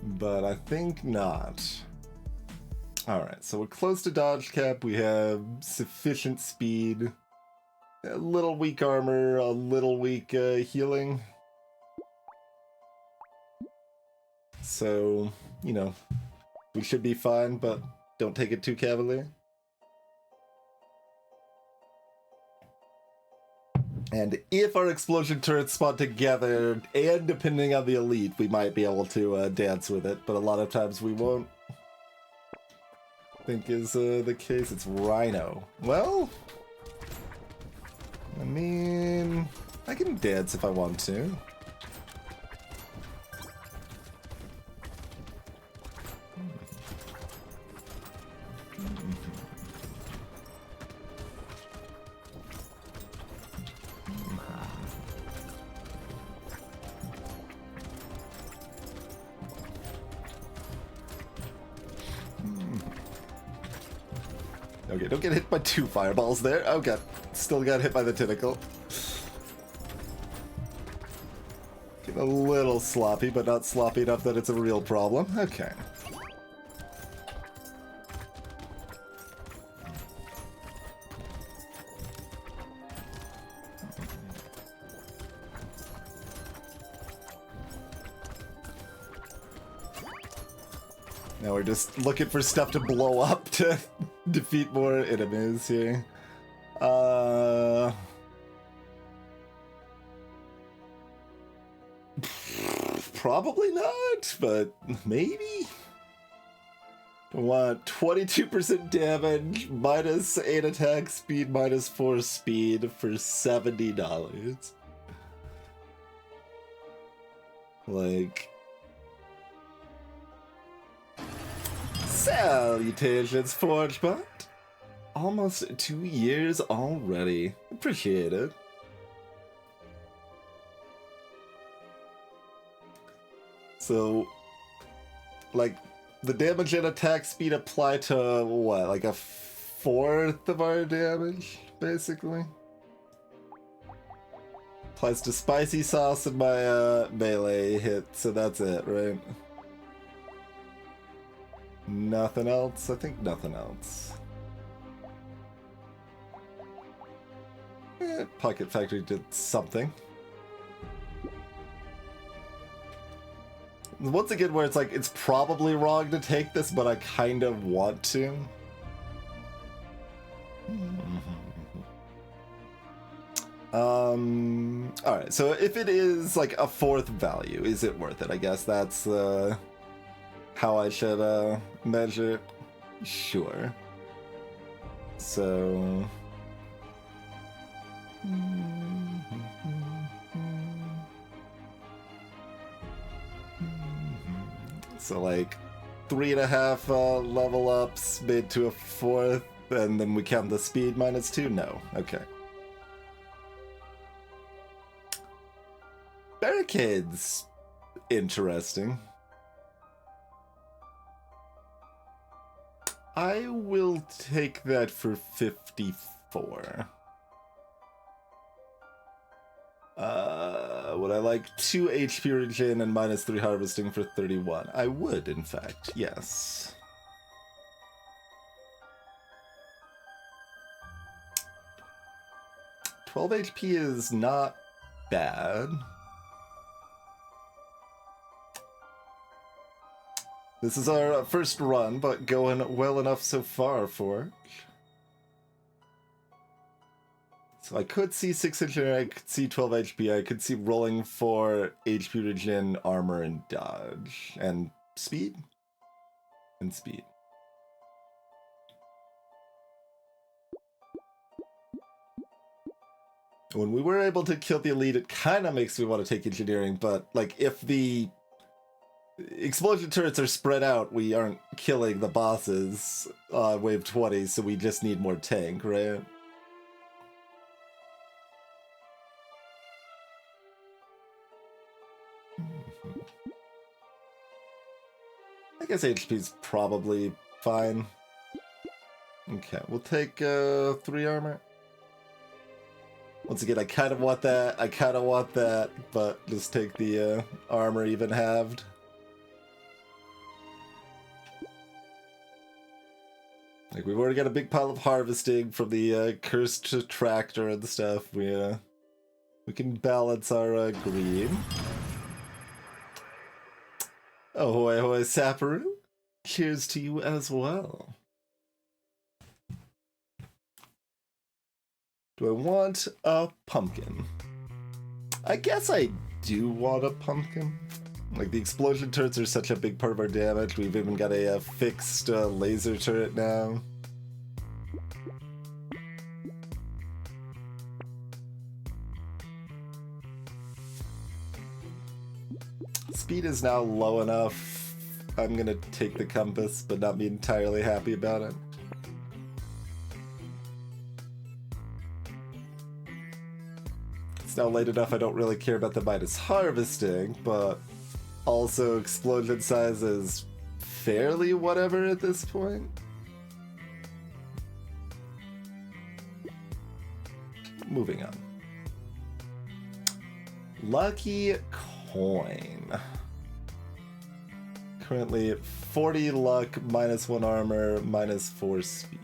But I think not. Alright, so we're close to dodge cap. We have sufficient speed. A little weak armor, a little weak healing. So, you know, we should be fine, but don't take it too cavalier. And if our explosion turrets spawn together, and depending on the elite, we might be able to dance with it, but a lot of times we won't. I think is the case. It's Rhino. Well, I mean, I can dance if I want to. Okay, don't get hit by 2 fireballs there. Oh god, still got hit by the tentacle. Getting a little sloppy, but not sloppy enough that it's a real problem. Okay. Now we're just looking for stuff to blow up to defeat more enemies here. Probably not, but maybe. I want 22% damage, minus 8 attack speed, minus 4 speed for $70. Like... Salutations, ForgeBot! Almost 2 years already. Appreciate it. So, like, the damage and attack speed apply to, what, like a 1/4 of our damage, basically? Applies to spicy sauce and my melee hit, so that's it, right? Nothing else? I think nothing else. Pocket Factory did something. Once again, where it's like, it's probably wrong to take this, but I kind of want to. Alright, so if it is like a 4th value, is it worth it? I guess that's how I should measure it. Sure. So... So like 3.5 level ups made to a 4th, and then we count the speed minus 2? No. Okay. Barricades. Interesting. I will take that for 54. Would I like 2 HP regen and minus 3 harvesting for 31? I would, in fact, yes. $12 HP is not bad. This is our first run, but going well enough so far for it. So I could see 6 engineering, I could see 12 HP, I could see rolling for HP regen, armor, and dodge. And speed? And speed. When we were able to kill the elite, it kind of makes me want to take engineering, but like if the explosion turrets are spread out, we aren't killing the bosses on wave 20, so we just need more tank, right? I guess HP's probably fine. Okay, we'll take 3 armor. Once again, I kind of want that, but just take the armor even halved. Like, we've already got a big pile of harvesting from the cursed tractor and stuff. We can balance our green. Ahoy, ahoy, Saparu. Cheers to you as well. Do I want a pumpkin? I guess I do want a pumpkin. Like, the explosion turrets are such a big part of our damage. We've even got a fixed laser turret now. Speed is now low enough. I'm gonna take the compass, but not be entirely happy about it. It's now late enough I don't really care about the minus harvesting, but also explosion size is fairly whatever at this point. Moving on. Lucky coin. Currently 40 luck, -1 armor, -4 speed.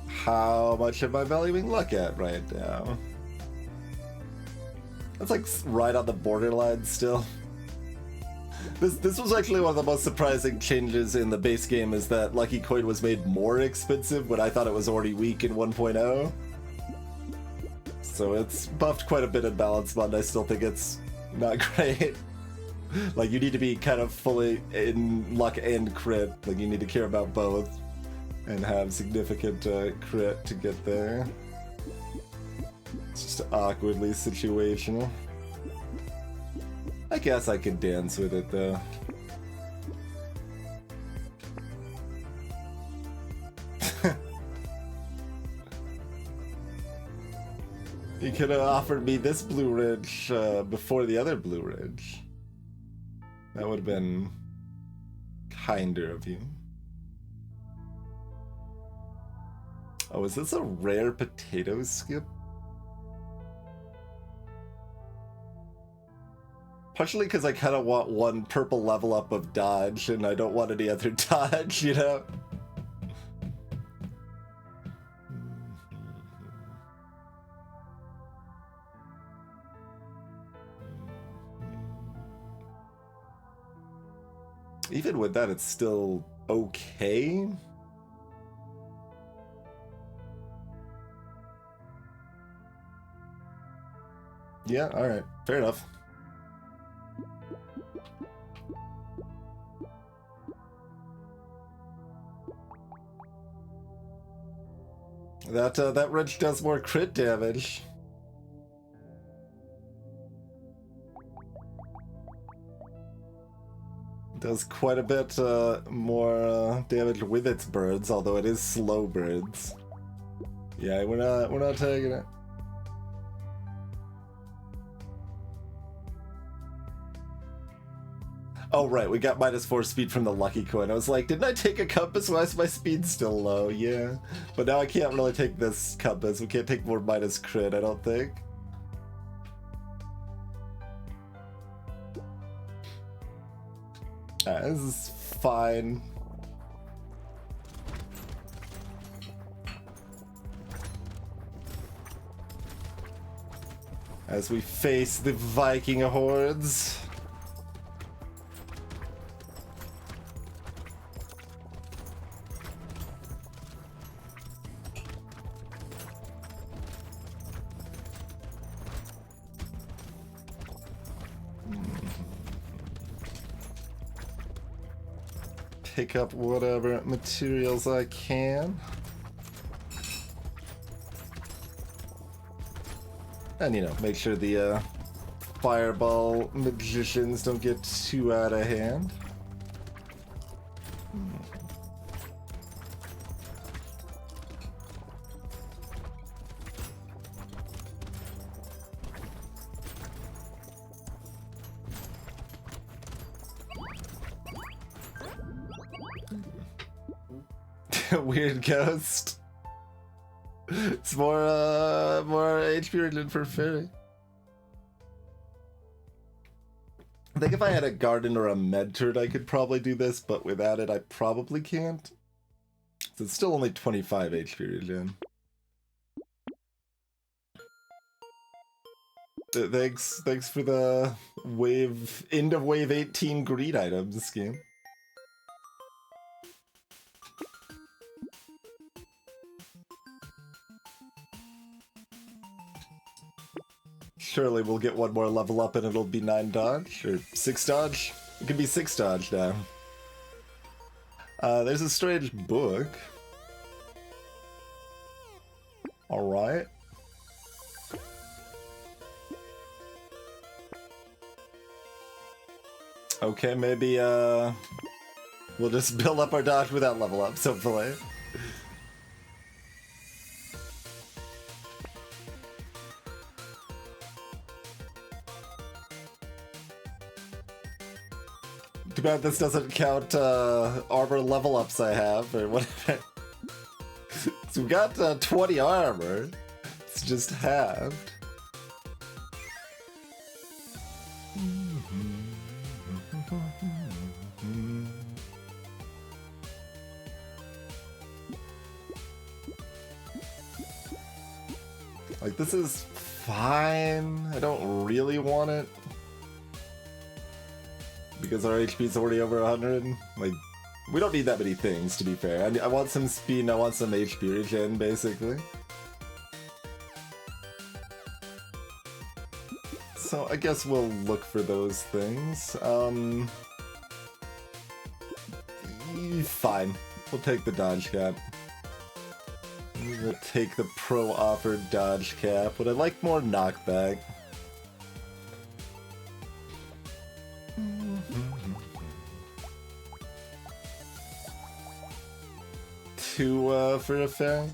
How much am I valuing luck at right now? That's like right on the borderline still. This was actually one of the most surprising changes in the base game, is that Lucky Coin was made more expensive when I thought it was already weak in 1.0. So it's buffed quite a bit in balance mode. I still think it's not great. Like, you need to be kind of fully in luck and crit. Like, you need to care about both and have significant crit to get there. It's just awkwardly situational. I guess I could dance with it, though. You could have offered me this Blue Ridge before the other Blue Ridge. That would have been kinder of you. Oh, is this a rare potato skip? Partially because I kind of want one purple level up of dodge, and I don't want any other dodge, you know? Even with that, it's still okay. Yeah, alright. Fair enough. That wrench does more crit damage. Does quite a bit more damage with its birds, although it is slow birds. Yeah, we're not taking it. Oh, right, we got -4 speed from the lucky coin. I was like, didn't I take a compass? Why is my speed still low? Yeah. But now I can't really take this compass. We can't take more minus crit, I don't think. This is fine. As we face the Viking hordes. Pick up whatever materials I can. And, you know, make sure the fireball magicians don't get too out of hand. Weird ghost. It's more HP regen for fairy. I think if I had a garden or a med turret, I could probably do this, but without it, I probably can't. So it's still only 25 HP regen. Thanks for the end of wave 18 greed items scheme. Surely we'll get one more level up and it'll be 9 dodge, or 6 dodge. It could be 6 dodge now. There's a strange book. Alright. Okay, maybe we'll just build up our dodge without level ups, hopefully. Too bad this doesn't count armor level ups I have, or whatever. So we got 20 armor. It's just halved. Like, this is fine. I don't really want it. Because our HP is already over 100. Like, we don't need that many things, to be fair. I want some speed and I want some HP regen, basically. So I guess we'll look for those things. Fine. We'll take the dodge cap. We'll take the pro offered dodge cap. Would I like more knockback? Two for a fairy?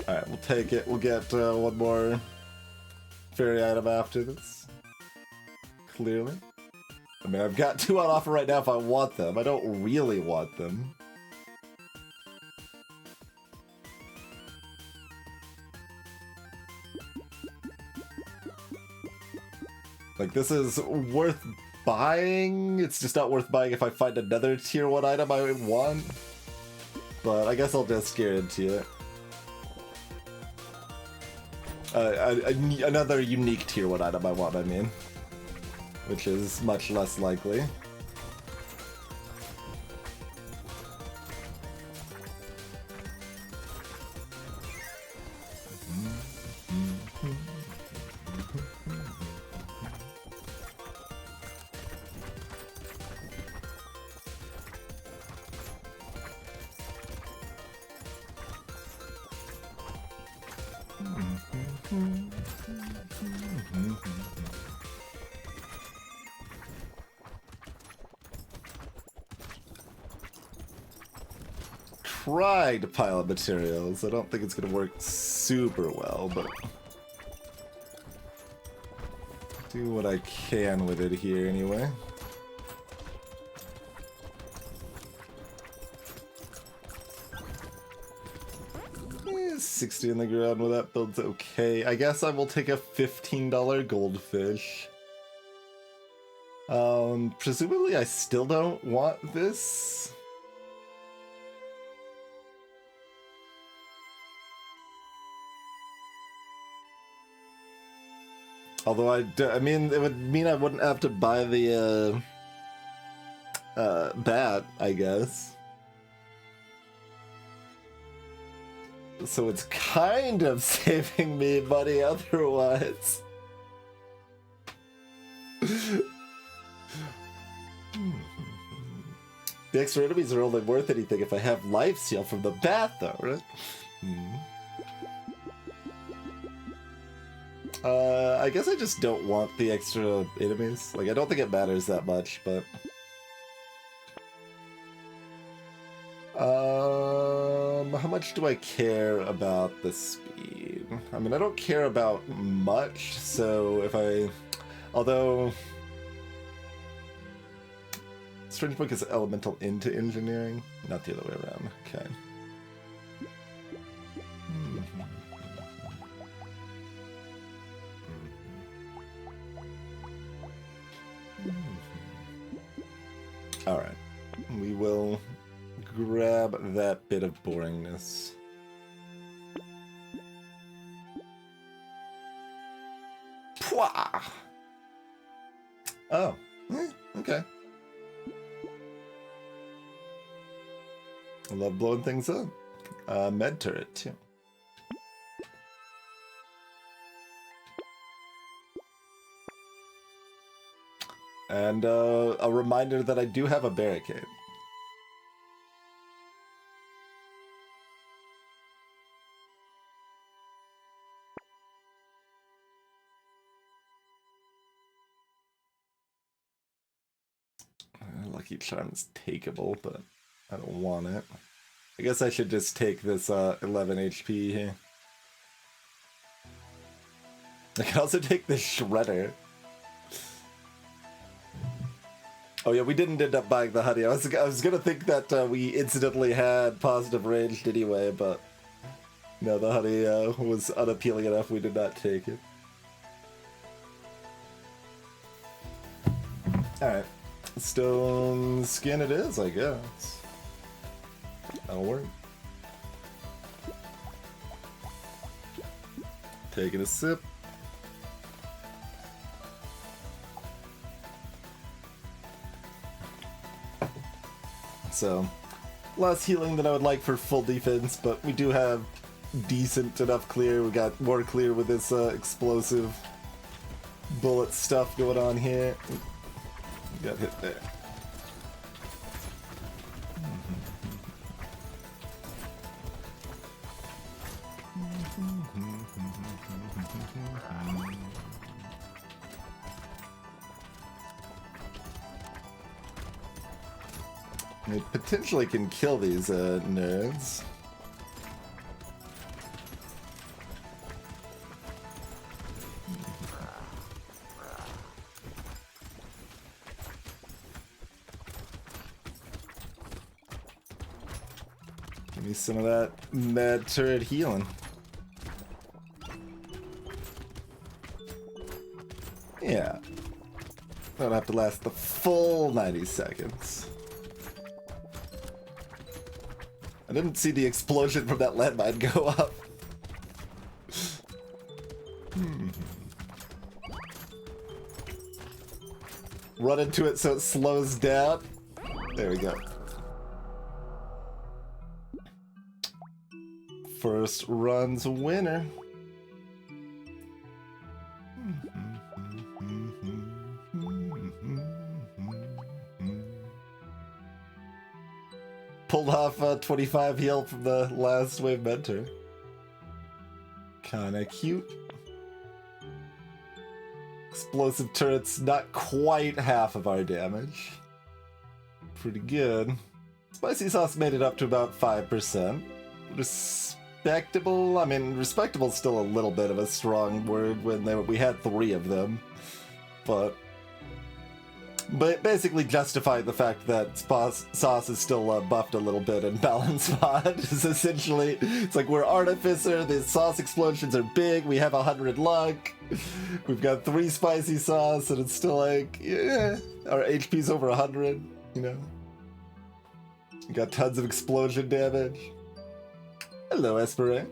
Alright, we'll take it. We'll get one more fairy item after this. Clearly. I mean, I've got 2 on offer right now if I want them. I don't really want them. Like, this is worth buying. It's just not worth buying if I find another tier 1 item I would want. But I guess I'll just guarantee it. Another unique tier 1 item I want, I mean. Which is much less likely. Try to pile up materials. I don't think it's gonna work super well, but Do what I can with it here anyway. 60 in the ground, well that build's okay. I guess I will take a $15 goldfish. Presumably I still don't want this. Although I mean, it would mean I wouldn't have to buy the bat, I guess. So it's kind of saving me money otherwise. The extra enemies are only worth anything if I have lifesteal from the bat, though, right? I guess I just don't want the extra enemies. Like, I don't think it matters that much, but... how much do I care about the speed? I mean, I don't care about much, so if I... Although... Strange Book is elemental into engineering, not the other way around. Okay. Alright. We will grab that bit of boringness. Pwah! Oh. Okay. I love blowing things up. Med turret, too. And a reminder that I do have a barricade. Lucky Charm's takeable, but I don't want it. I guess I should just take this 11 HP here. I can also take this Shredder. Oh yeah, we didn't end up buying the honey. I was gonna think that we incidentally had positive ranged anyway, but no, the honey was unappealing enough. We did not take it. All right, stone skin it is, I guess. That'll work. Taking a sip. So, less healing than I would like for full defense, but we do have decent enough clear. We got more clear with this explosive bullet stuff going on here. Got hit there. It potentially can kill these nerds. Give me some of that med turret healing. Yeah. Don't have to last the full 90 seconds. I didn't see the explosion from that landmine go up. Run into it so it slows down. There we go. First run's a winner. Pulled off a 25 heal from the last wave mentor. Kinda cute. Explosive turrets, not quite half of our damage. Pretty good. Spicy sauce made it up to about 5%. Respectable? I mean, respectable is still a little bit of a strong word when we had 3 of them. but basically justify the fact that sauce is still buffed a little bit in balance mod is essentially, it's like we're Artificer, the sauce explosions are big, we have 100 luck, we've got 3 spicy sauce, and it's still like, yeah, our HP's over 100, you know? We got tons of explosion damage. Hello, Espere.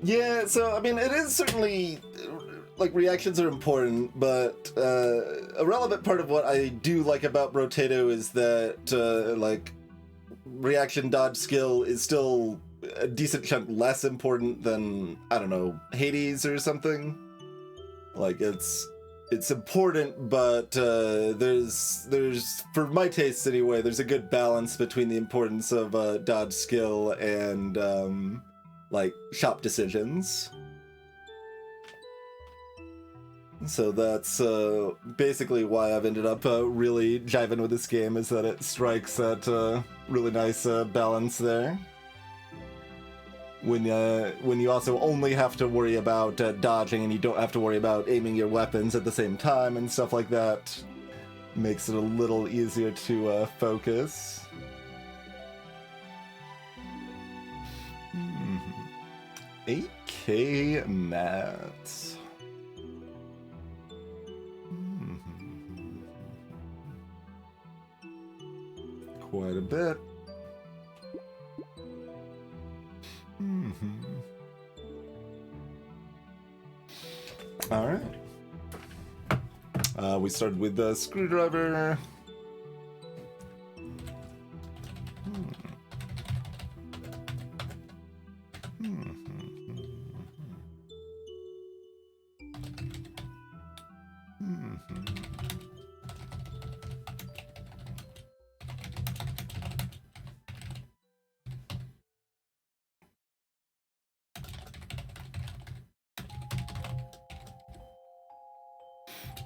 Yeah, so, I mean, it is certainly, like, reactions are important, but a relevant part of what I do like about Brotato is that, like, reaction dodge skill is still a decent chunk less important than, I don't know, Hades or something. Like, it's important, but there's, for my tastes anyway, there's a good balance between the importance of dodge skill and, like, shop decisions. So that's basically why I've ended up really jiving with this game, is that it strikes at a really nice balance there. When you also only have to worry about dodging, and you don't have to worry about aiming your weapons at the same time and stuff like that, makes it a little easier to focus. Mm-hmm. 8K mats. Mm-hmm. Quite a bit. Mm-hmm. All right. We started with the screwdriver.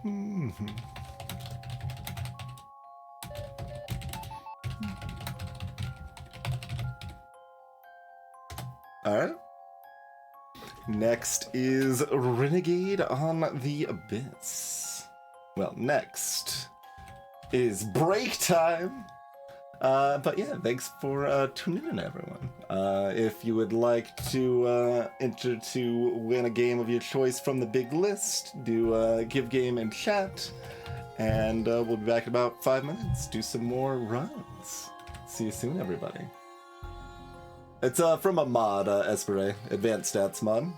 Mm-hmm. All right. Next is Renegade on the Abyss. Well, next is break time. But yeah, thanks for tuning in, everyone. If you would like to enter to win a game of your choice from the big list, do give game in chat, and we'll be back in about 5 minutes. Do some more runs. See you soon, everybody. It's from a mod, Espere, Advanced Stats mod.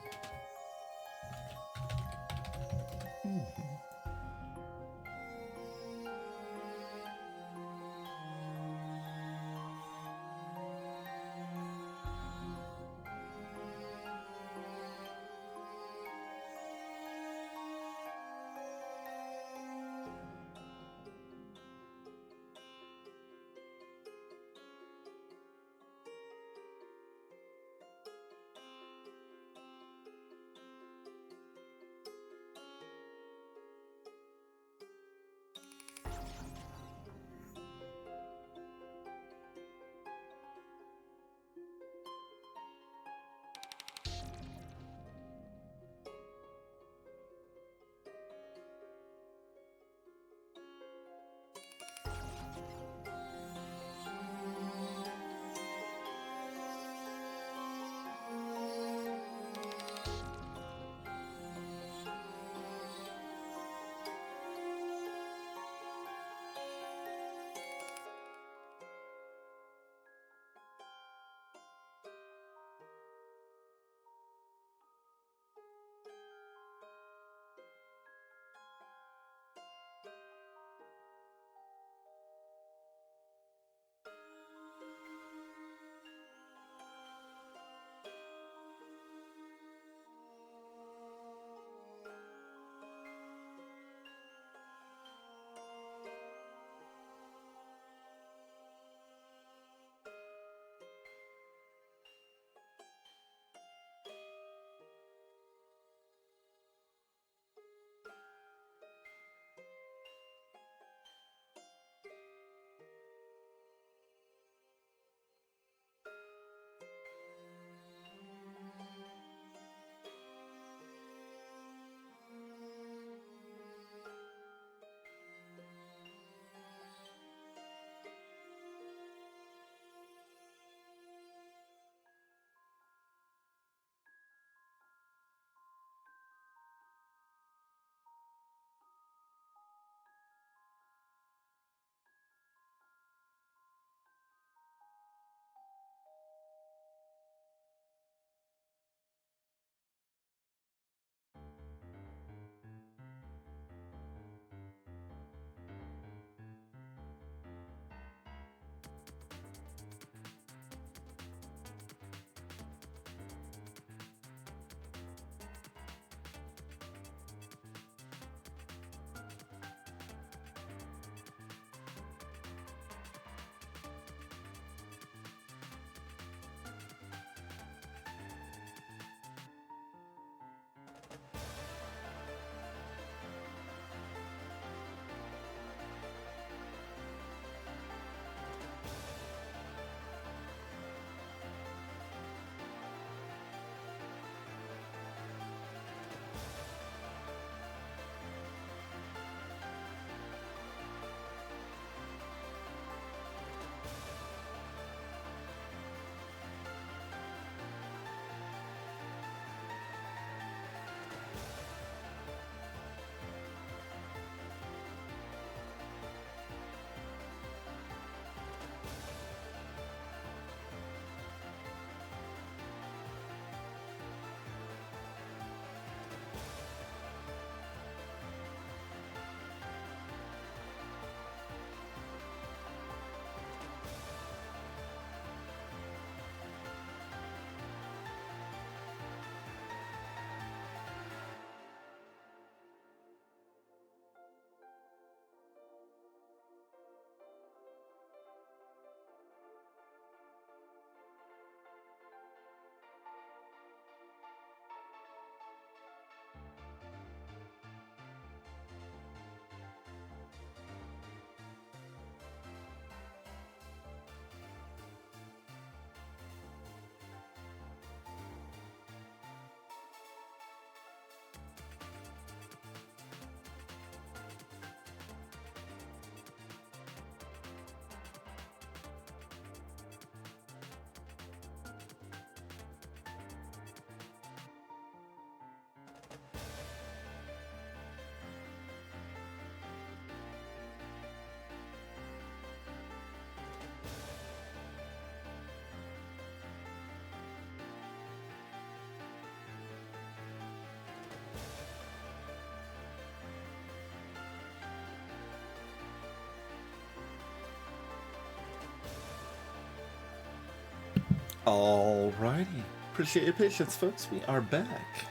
Alrighty. Appreciate your patience, folks. We are back.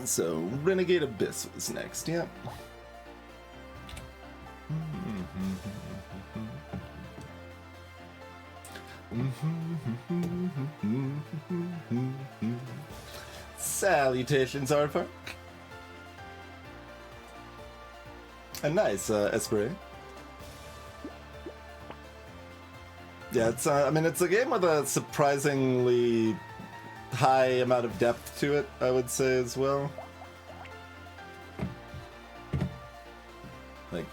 So, Renegade Abyss was next, yep. Salutations, Aardvark. A nice, Esprit. Yeah, it's, I mean, it's a game with a surprisingly high amount of depth to it, I would say, as well. Like,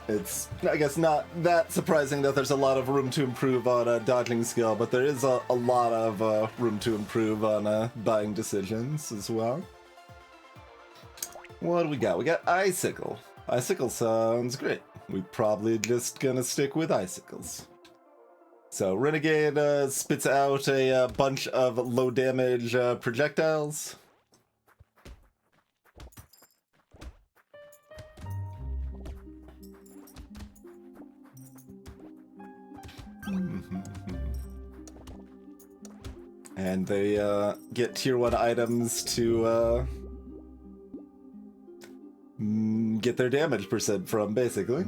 it's, I guess, not that surprising that there's a lot of room to improve on dodging skill, but there is a lot of room to improve on buying decisions as well. What do we got? We got Icicle. Icicle sounds great. We're probably just gonna stick with Icicles. So Renegade spits out a bunch of low damage projectiles. And they get tier 1 items to get their damage percent from, basically.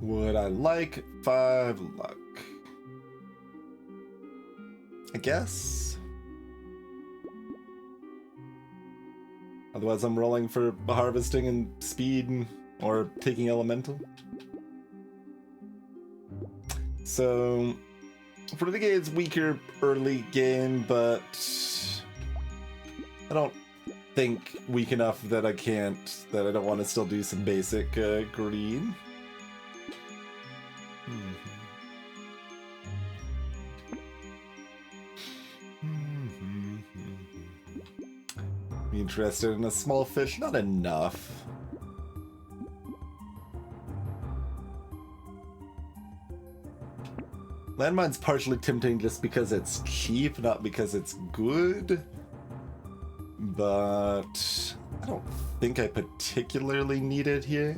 Would I like 5 luck? I guess. Otherwise I'm rolling for harvesting and speed or taking elemental. So, Renegade's weaker early game, but I don't think weak enough that I don't want to still do some basic green. Be interested in a small fish, not enough. Landmine's partially tempting just because it's cheap, not because it's good. But I don't think I particularly need it here.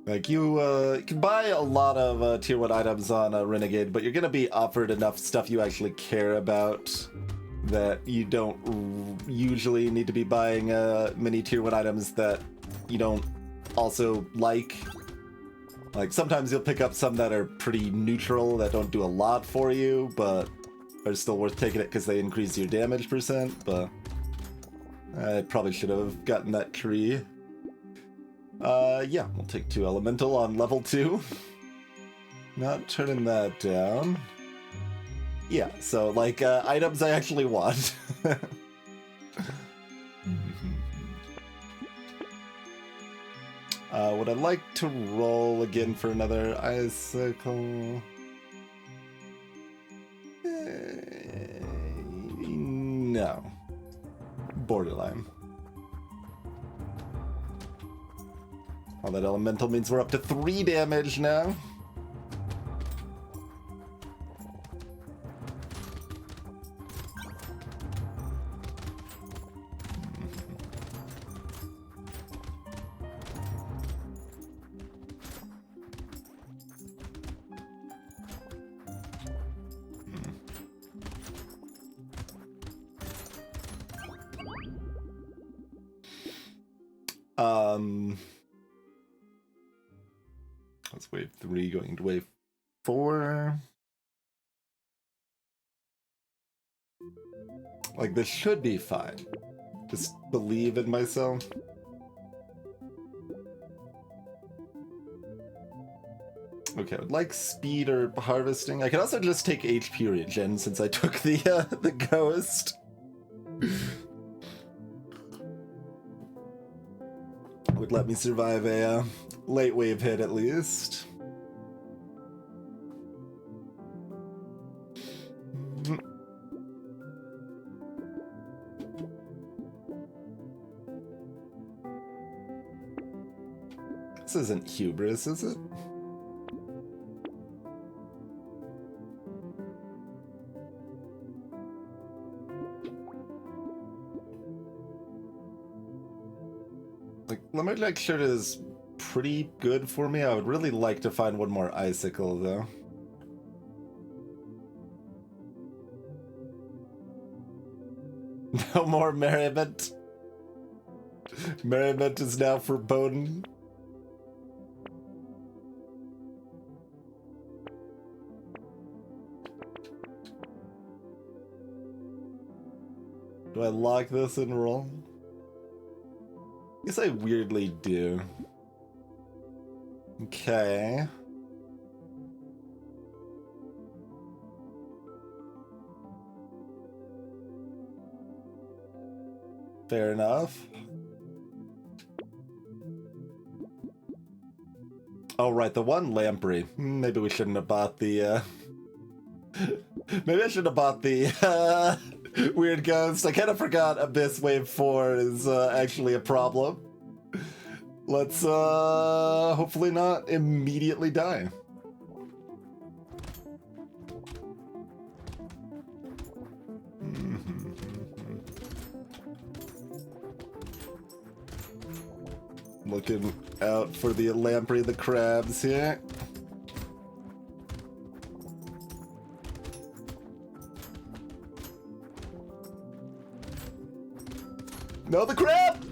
Like, you can buy a lot of tier 1 items on Renegade, but you're going to be offered enough stuff you actually care about that you don't usually need to be buying many tier 1 items that you don't also like. Like, sometimes you'll pick up some that are pretty neutral, that don't do a lot for you, but are still worth taking it because they increase your damage percent, but I probably should have gotten that tree. Yeah, we'll take 2 elemental on level 2. Not turning that down. Yeah, so, like, items I actually want. Would I like to roll again for another icicle? No. Borderline. All that elemental means we're up to 3 damage now. That's wave 3 going to wave 4. Like, this should be fine. Just believe in myself. Okay, I would like speed or harvesting. I could also just take HP regen since I took the ghost. Would let me survive a late wave hit at least. This isn't hubris, is it? Like, lumberjack shirt is pretty good for me. I would really like to find one more icicle, though. No more merriment. Merriment is now forbidden. Do I lock this and roll? Guess I weirdly do. Okay. Fair enough. Oh, right, the one lamprey. Maybe we shouldn't have bought the, Maybe I should have bought the, Weird Ghost. I kind of forgot Abyss Wave 4 is, actually a problem. Let's, hopefully not immediately die. Looking out for the lamprey, the crabs here. No, the crab!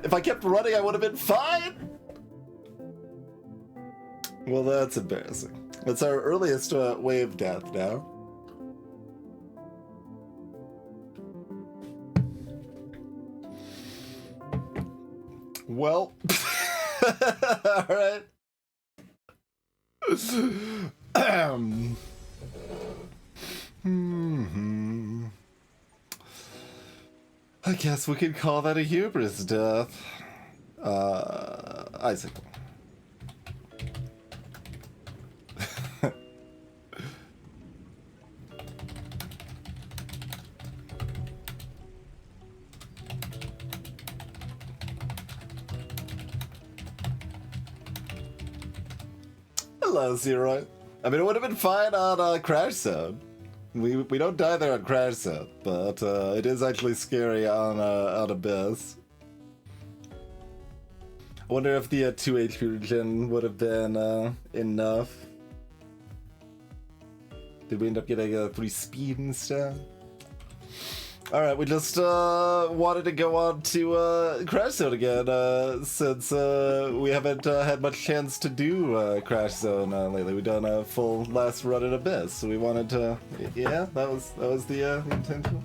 If I kept running, I would have been fine! Well, that's embarrassing. That's our earliest wave death now. Well, alright. I guess we could call that a hubris death. Icicle. Hello, Zero. I mean, it would have been fine on Crash Zone. We don't die there on Crash Zone, but it is actually scary on Abyss. I wonder if the 2 HP regen would have been enough. Did we end up getting 3 speed instead? Alright, we just wanted to go on to Crash Zone again, since we haven't had much chance to do Crash Zone lately. We've done a full last run at Abyss, so we wanted to... Yeah, that was the intention.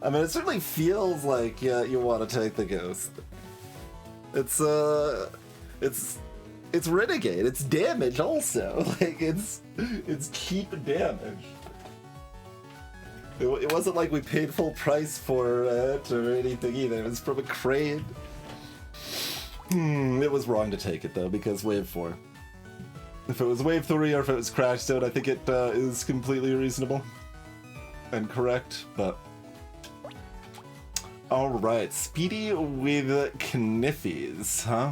I mean, it certainly feels like you want to take the ghost. It's Renegade, it's damage also. Like, it's cheap damage. It wasn't like we paid full price for it or anything either. It was from a crane. It was wrong to take it though, because Wave 4. If it was Wave 3 or if it was Crash Zone, I think it is completely reasonable and correct, but... Alright, Speedy with Kniffies, huh?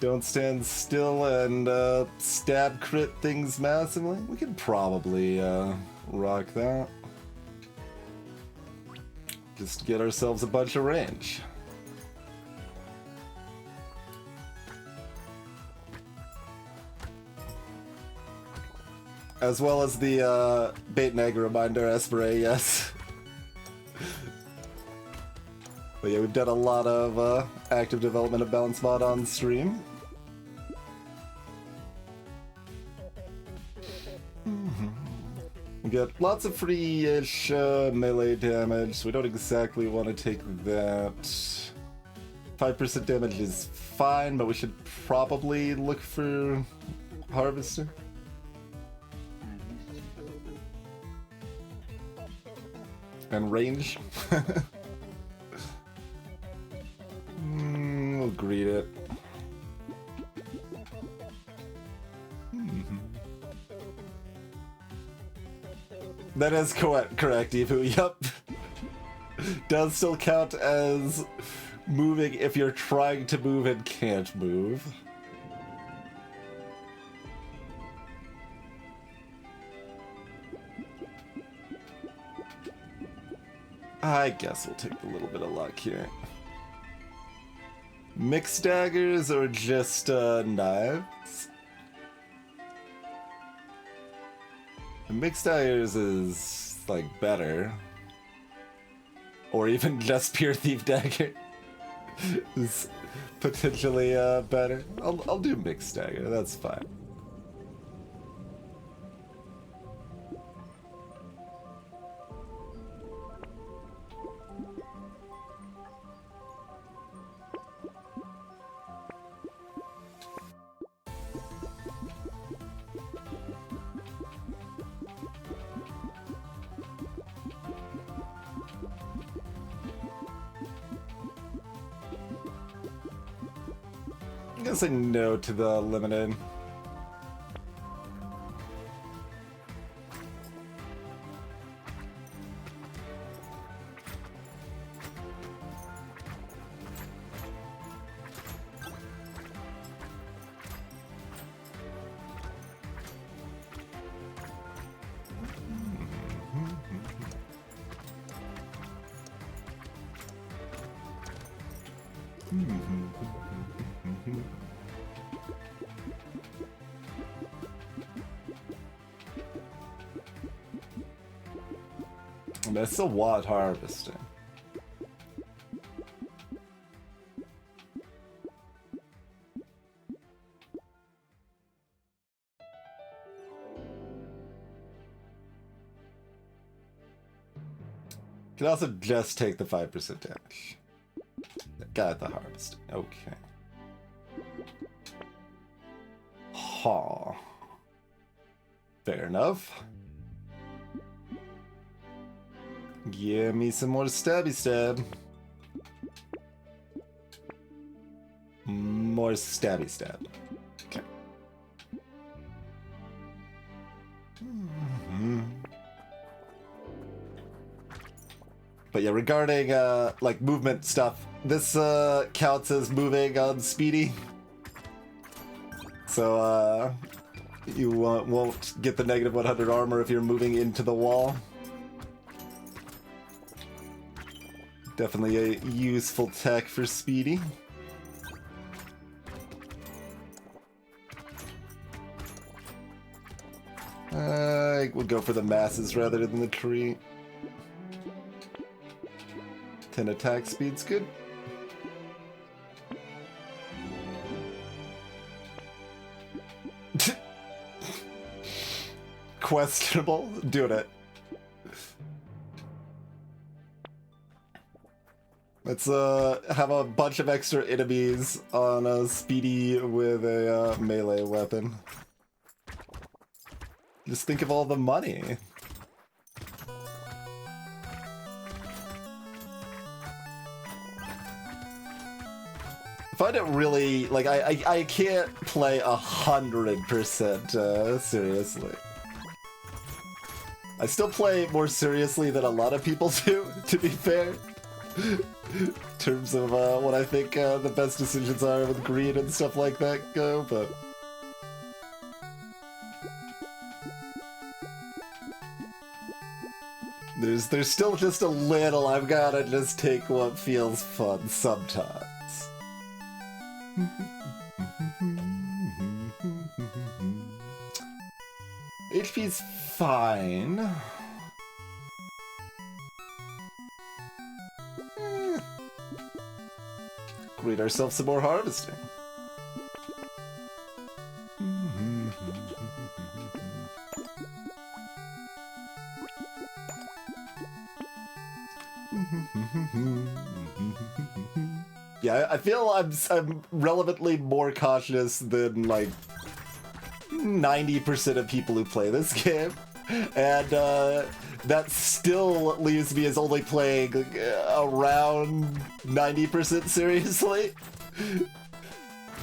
Don't stand still and stab crit things massively? We could probably rock that. Just get ourselves a bunch of range. As well as the bait and egg reminder Espray, yes. But yeah, we've done a lot of active development of Balance Mod on stream. We got lots of free-ish melee damage, so we don't exactly want to take that. 5% damage is fine, but we should probably look for Harvester. And range. We'll greet it. That is correct, Evu. Yup. Does still count as moving if you're trying to move and can't move. I guess we'll take a little bit of luck here. Mixed daggers or just knives? Mixed daggers is like better. Or even just pure thief dagger is potentially better. I'll do mixed dagger, that's fine. I'm gonna say no to the limited. That's a lot harvesting. Can also just take the 5% damage. Got the harvesting. Okay. Ha. Fair enough. Give me some more stabby stab. More stabby stab. Okay. But yeah, regarding like movement stuff, this counts as moving on speedy. So you won't get the negative 100 armor if you're moving into the wall. Definitely a useful tech for speedy. We'll go for the masses rather than the tree. 10 attack speed's good. Questionable. Doing it. Let's have a bunch of extra enemies on a speedy with a melee weapon. Just think of all the money. I find it really, like, I can't play 100% seriously. I still play more seriously than a lot of people do, to be fair. In terms of what I think the best decisions are with greed and stuff like that go, but... There's still just a little, I've gotta just take what feels fun sometimes. HP's fine. Create ourselves some more harvesting. Yeah, I feel I'm relevantly more cautious than like 90% of people who play this game, and that still leaves me as only playing around 90% seriously,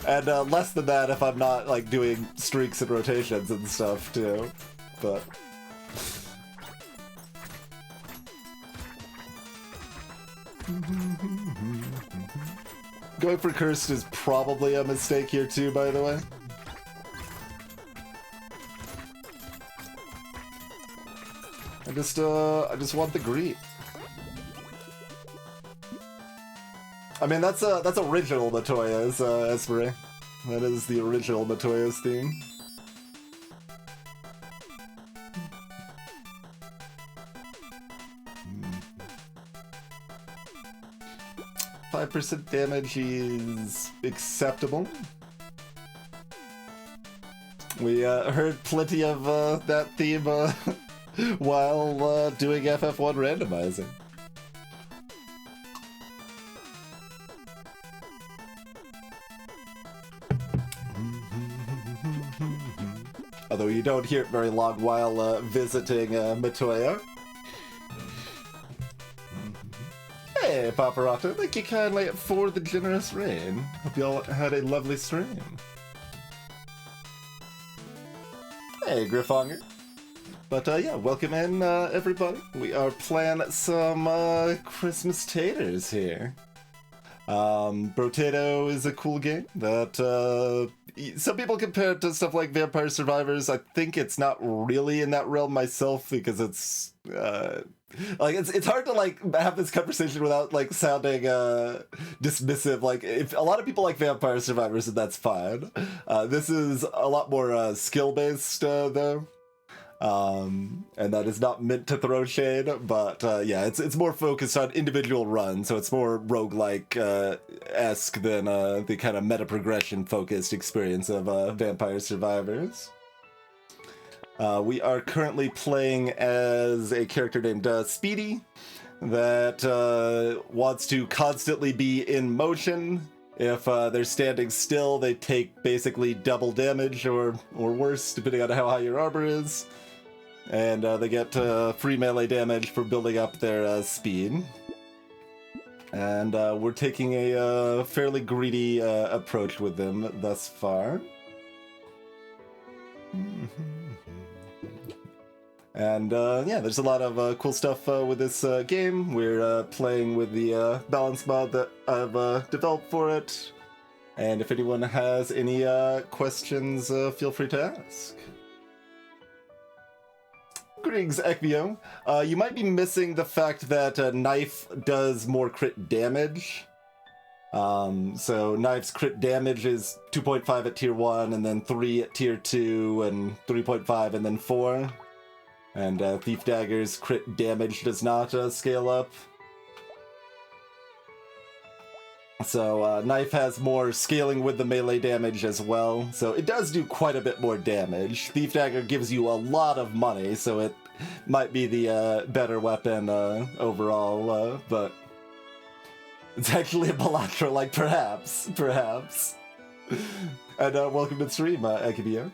and less than that if I'm not like doing streaks and rotations and stuff too. But going for cursed is probably a mistake here too, by the way. I just want the greed. I mean, that's original Matoya's, Esprit. That is the original Matoya's theme. 5% damage is acceptable. We heard plenty of that theme while doing FF1 randomizing. Although you don't hear it very long while visiting Matoya. Hey, Paparazzo, thank you kindly for the generous rain. Hope you all had a lovely stream. Hey, Griffonger. But yeah, welcome in, everybody. We are playing some Christmas taters here. Brotato is a cool game that some people compare it to stuff like Vampire Survivors. I think it's not really in that realm myself because it's like it's hard to like have this conversation without like sounding dismissive. Like if a lot of people like Vampire Survivors, and that's fine. This is a lot more skill based though. And that is not meant to throw shade, but yeah, it's more focused on individual runs, so it's more roguelike esque than the kind of meta progression focused experience of Vampire Survivors. We are currently playing as a character named Speedy that wants to constantly be in motion. If they're standing still, they take basically double damage or worse, depending on how high your armor is. And they get free melee damage for building up their speed. And we're taking a fairly greedy approach with them thus far. And yeah, there's a lot of cool stuff with this game. We're playing with the balance mod that I've developed for it. And if anyone has any questions, feel free to ask. Greetings, Ekvio. You might be missing the fact that Knife does more crit damage. So Knife's crit damage is 2.5 at tier 1, and then 3 at tier 2, and 3.5, and then 4. And Thief Dagger's crit damage does not scale up. So Knife has more scaling with the melee damage as well, so it does do quite a bit more damage. Thief Dagger gives you a lot of money, so it might be the better weapon overall, but it's actually a Balatro, like perhaps. And welcome to the stream, Ekibio.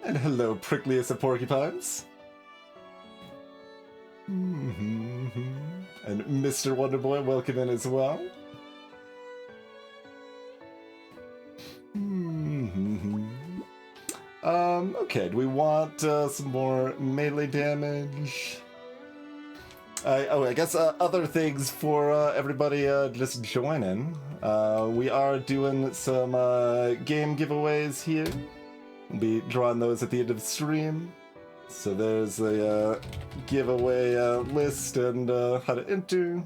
And hello, Prickliest of Porcupines. And Mr. Wonderboy, welcome in as well. Okay, do we want some more melee damage? I guess other things for everybody just joining. We are doing some game giveaways here. We'll be drawing those at the end of the stream. So there's a giveaway list and how to enter.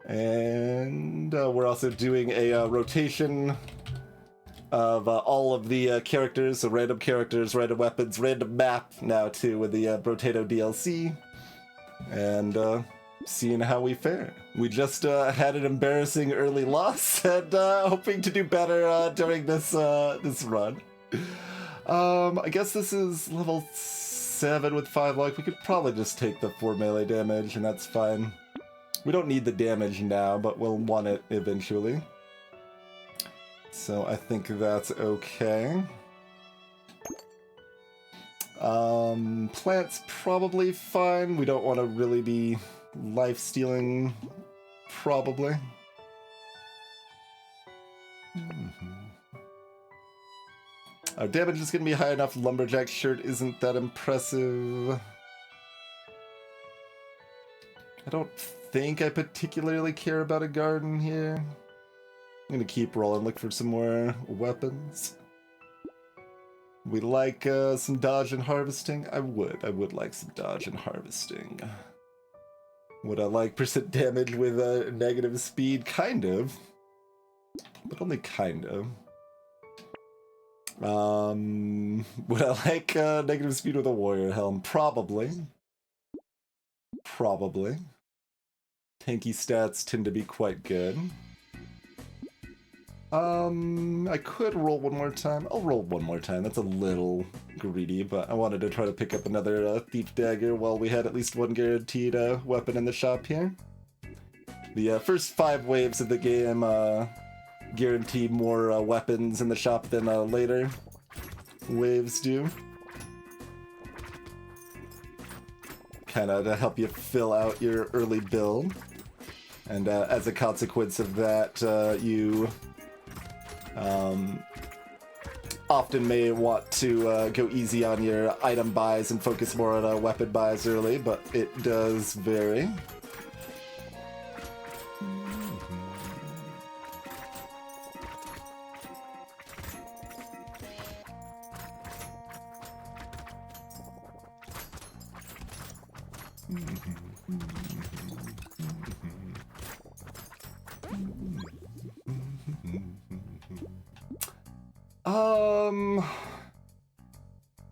And we're also doing a rotation of all of the characters, so random characters, random weapons, random map now too with the Brotato DLC. And seeing how we fare. We just had an embarrassing early loss and hoping to do better during this run. I guess this is level 7 with 5 luck. We could probably just take the 4 melee damage, and that's fine. We don't need the damage now, but we'll want it eventually. So I think that's okay. Plant's probably fine. We don't want to really be life-stealing, probably. Our damage is going to be high enough. Lumberjack shirt isn't that impressive. I don't think I particularly care about a garden here. I'm going to keep rolling, look for some more weapons. We like some dodge and harvesting. I would like some dodge and harvesting. Would I like percent damage with a negative speed? Kind of. But only kind of. Would I like negative speed with a warrior helm? Probably. Probably. Tanky stats tend to be quite good. I could roll one more time. I'll roll one more time. That's a little greedy, but I wanted to try to pick up another Thief Dagger while we had at least one guaranteed weapon in the shop here. The first 5 waves of the game guarantee more weapons in the shop than later waves do. Kind of to help you fill out your early build. And as a consequence of that, you often may want to go easy on your item buys and focus more on weapon buys early, but it does vary.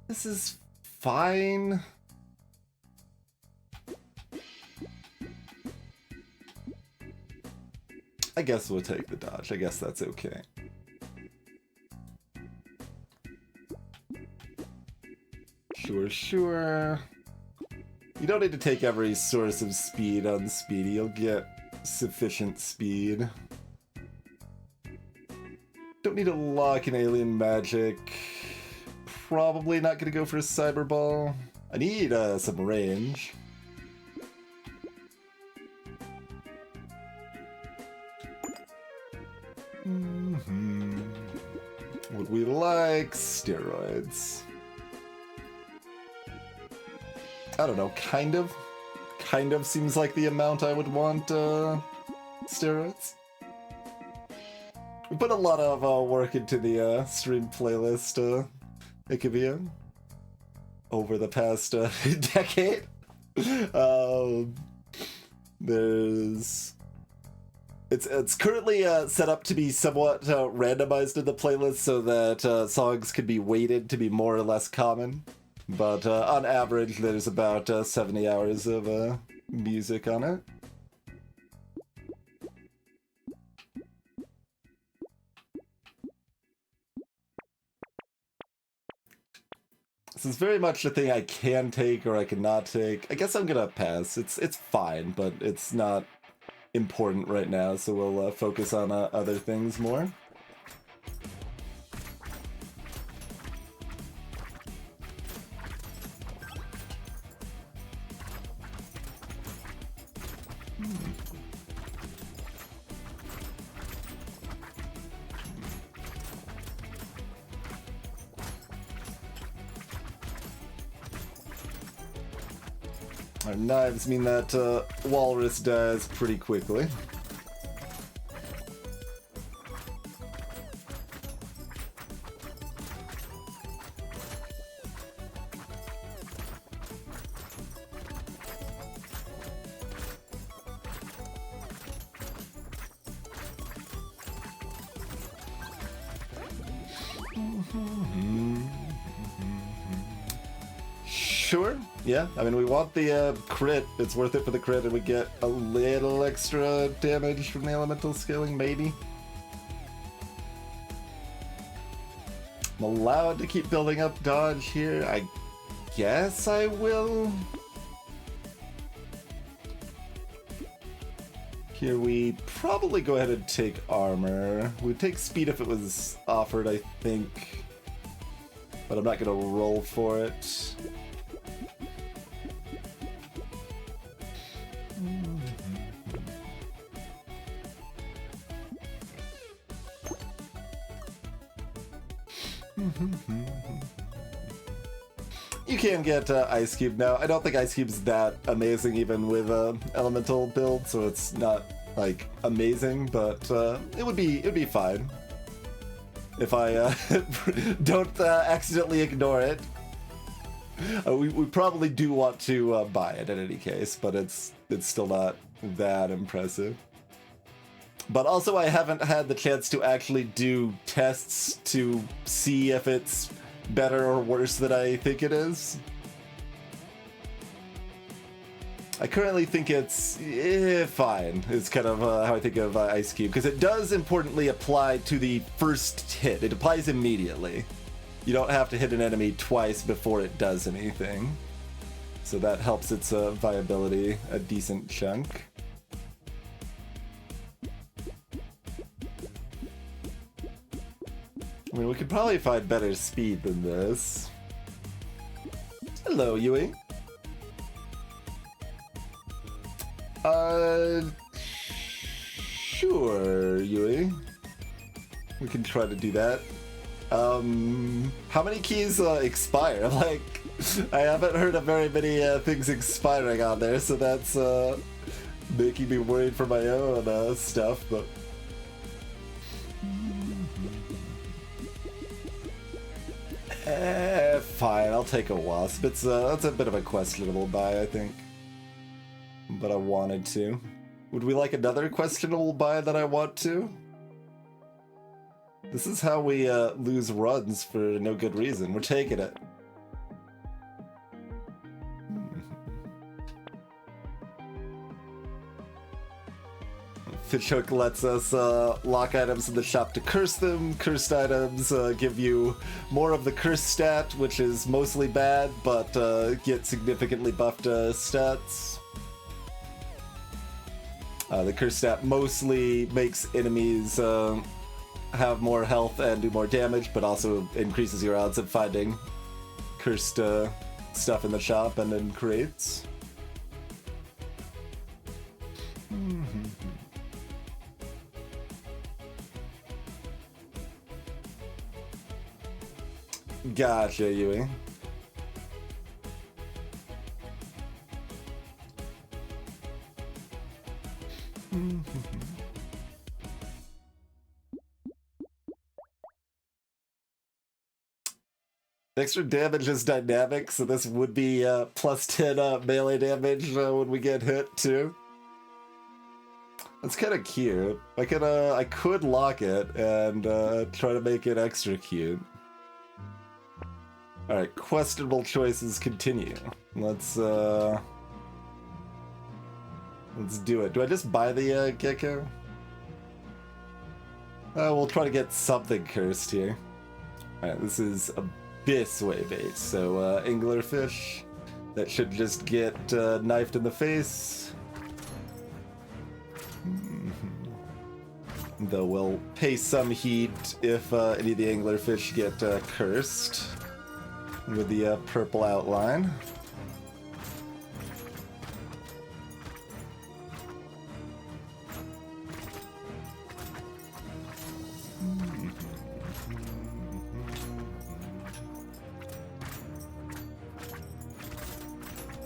This is fine. I guess we'll take the dodge. I guess that's okay. Sure. You don't need to take every source of speed on Speedy. You'll get sufficient speed. Don't need to lock in alien magic. Probably not gonna go for a cyber ball. I need some range. Would we like steroids? I don't know, kind of. Kind of seems like the amount I would want steroids. We put a lot of work into the stream playlist, Ikavia, over the past decade. It's currently set up to be somewhat randomized in the playlist so that songs could be weighted to be more or less common. But on average, there's about 70 hours of music on it. This is very much a thing I can take or I cannot take. I guess I'm gonna pass. It's fine, but it's not important right now, so we'll focus on other things more. Our knives mean that Walrus dies pretty quickly. Sure. Yeah, I mean, we want the crit. It's worth it for the crit, and we get a little extra damage from the elemental scaling, maybe. I'm allowed to keep building up dodge here. I guess I will. Here we probably go ahead and take armor. We'd take speed if it was offered, I think. But I'm not going to roll for it. You can get Ice Cube now. I don't think Ice Cube's that amazing even with elemental build, so it's not like amazing, but it would be fine if I don't accidentally ignore it. We probably do want to buy it in any case, but it's still not that impressive. But also I haven't had the chance to actually do tests to see if it's better or worse than I think it is. I currently think it's fine, is kind of how I think of Ice Cube, because it does importantly apply to the first hit. It applies immediately. You don't have to hit an enemy twice before it does anything. So that helps its viability a decent chunk. I mean, we could probably find better speed than this. Hello, Yui. Sure, Yui. We can try to do that. How many keys expire? Like, I haven't heard of very many things expiring on there, so that's making me worried for my own stuff, but... fine, I'll take a wasp. It's that's a bit of a questionable buy, I think. But I wanted to. Would we like another questionable buy that I want to? This is how we lose runs for no good reason. We're taking it. Fishhook lets us lock items in the shop to curse them. Cursed items give you more of the curse stat, which is mostly bad, but get significantly buffed stats. The curse stat mostly makes enemies have more health and do more damage, but also increases your odds of finding cursed stuff in the shop and in crates. Gotcha, Yui. Extra damage is dynamic, so this would be plus 10 melee damage when we get hit too. That's kind of cute. I could lock it and try to make it extra cute. All right, questionable choices continue. Let's do it. Do I just buy the gecko? We'll try to get something cursed here. All right, this is Abyss Wave bait, so anglerfish. That should just get knifed in the face. Though we'll pay some heat if any of the anglerfish get cursed with the purple outline.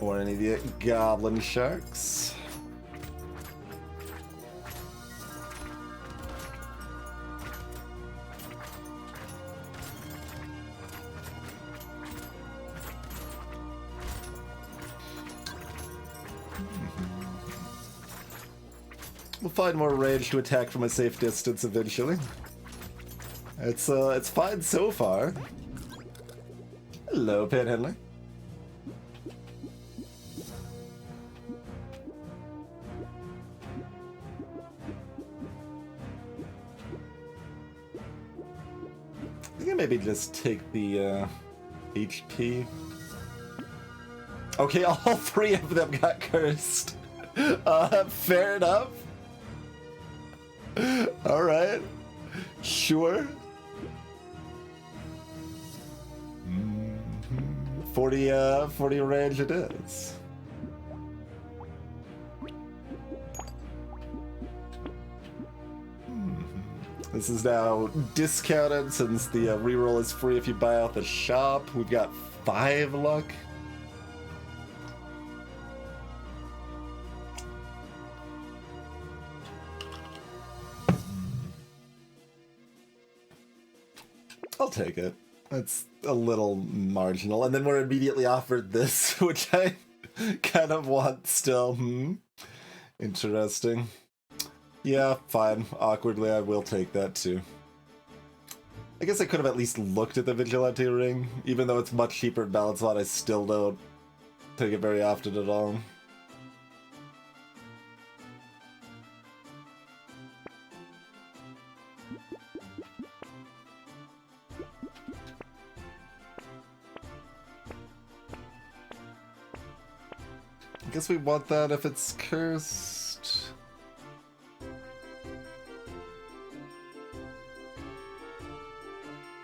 Or any of the goblin sharks. We'll find more range to attack from a safe distance eventually. It's fine so far. Hello, Panhandler. I think I maybe just take the HP. Okay, all three of them got cursed. Fair enough. All right, sure. 40 range it is. This is now discounted since the reroll is free if you buy out the shop. We've got 5 luck. I'll take it. That's a little marginal. And then we're immediately offered this, which I kind of want still. Interesting. Yeah, fine. Awkwardly, I will take that too. I guess I could have at least looked at the Vigilante ring. Even though it's much cheaper in balance slot, I still don't take it very often at all. I guess we want that if it's cursed.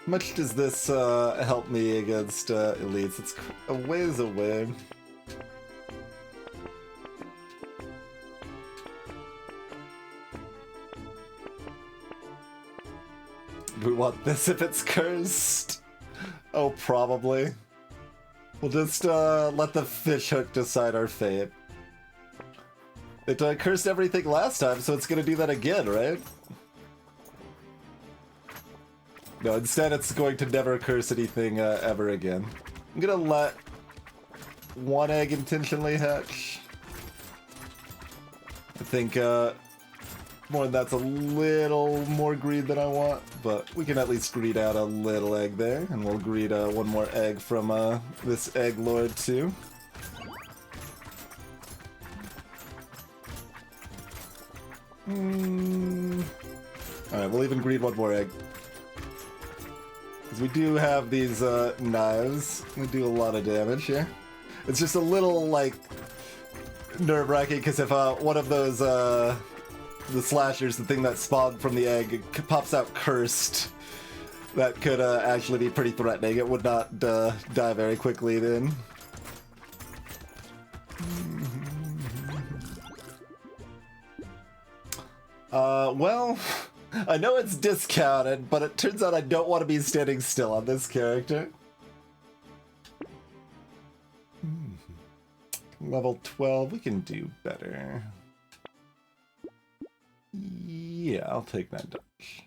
How much does this help me against elites? It's a ways away. We want this if it's cursed? Oh, probably. We'll just let the fishhook decide our fate. It cursed everything last time, so it's gonna do that again, right? No, instead it's going to never curse anything ever again. I'm gonna let one egg intentionally hatch. I think more than that's a little more greed than I want, but we can at least greed out a little egg there, and we'll greed one more egg from this egg lord too. Alright, we'll even greed one more egg. Because we do have these knives. We do a lot of damage here. It's just a little, like, nerve-wracking, because if one of those, the slashers, the thing that spawned from the egg, pops out cursed, that could actually be pretty threatening. It would not die very quickly then. Well, I know it's discounted, but it turns out I don't want to be standing still on this character. Level 12, we can do better. Yeah, I'll take 9 dodge.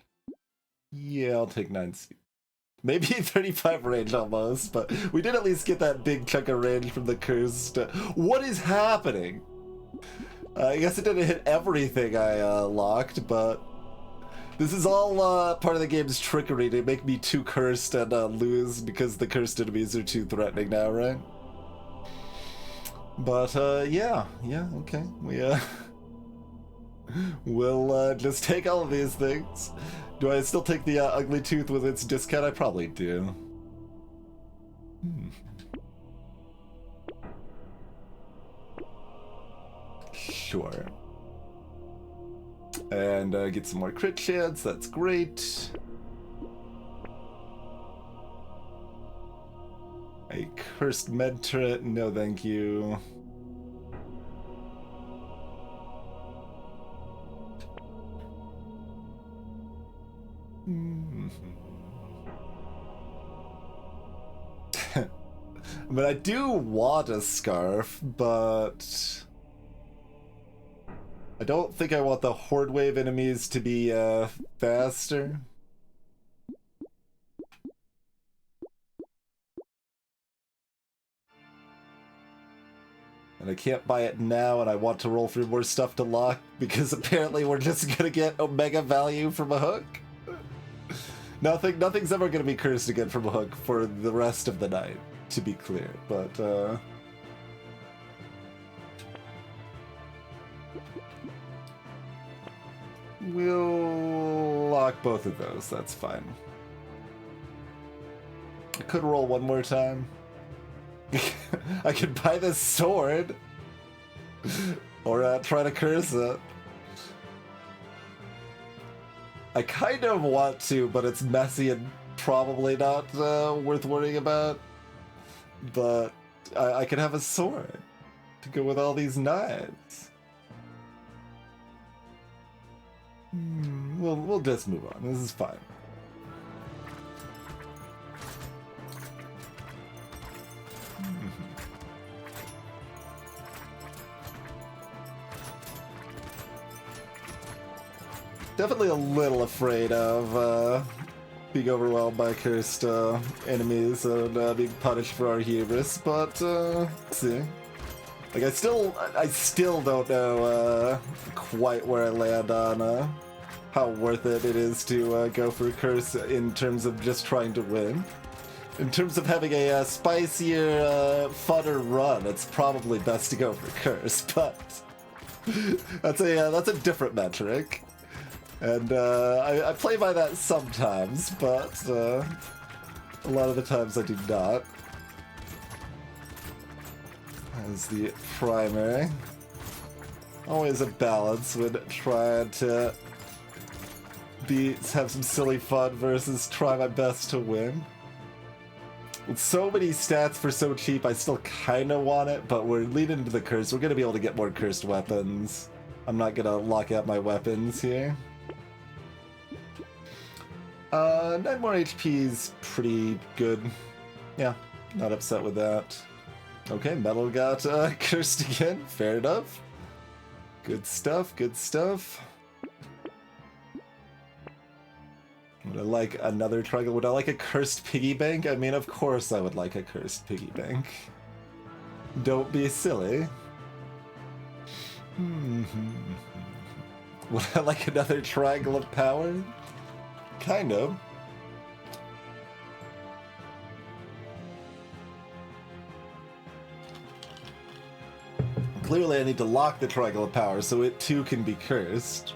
Yeah, I'll take 9 speed. Maybe 35 range almost, but we did at least get that big chunk of range from the cursed. What is happening? I guess it didn't hit everything I locked, but this is all part of the game's trickery to make me too cursed and lose because the cursed enemies are too threatening now, right? But yeah, okay. We'll just take all of these things. Do I still take the ugly tooth with its discount? I probably do. Sure. And get some more crit chance, that's great. A cursed med turret, no thank you. I mean, I do want a scarf, but I don't think I want the horde wave enemies to be faster. And I can't buy it now, and I want to roll through more stuff to lock, because apparently we're just gonna get Omega value from a hook. Nothing's ever gonna be cursed again from a hook for the rest of the night, to be clear, but we'll lock both of those, that's fine. I could roll one more time. I could buy this sword, or try to curse it. I kind of want to, but it's messy and probably not worth worrying about. But I could have a sword to go with all these knives. We'll just move on. This is fine. Definitely a little afraid of being overwhelmed by cursed enemies and being punished for our hubris, but let's see. Like I still don't know quite where I land on how worth it is to go for a curse in terms of just trying to win. In terms of having a spicier, funner run, it's probably best to go for curse, but that's a different metric. And I play by that sometimes, but a lot of the times I do not. As the primary. Always a balance when trying to have some silly fun versus try my best to win. With so many stats for so cheap, I still kind of want it, but we're leading into the curse. We're going to be able to get more cursed weapons. I'm not going to lock out my weapons here. 9 more HP is pretty good. Yeah, not upset with that. Okay, metal got cursed again. Fair enough. Good stuff, good stuff. Would I like another triangle? Would I like a cursed piggy bank? I mean, of course I would like a cursed piggy bank. Don't be silly. Would I like another triangle of power? Kind of. Clearly I need to lock the triangle of power so it too can be cursed.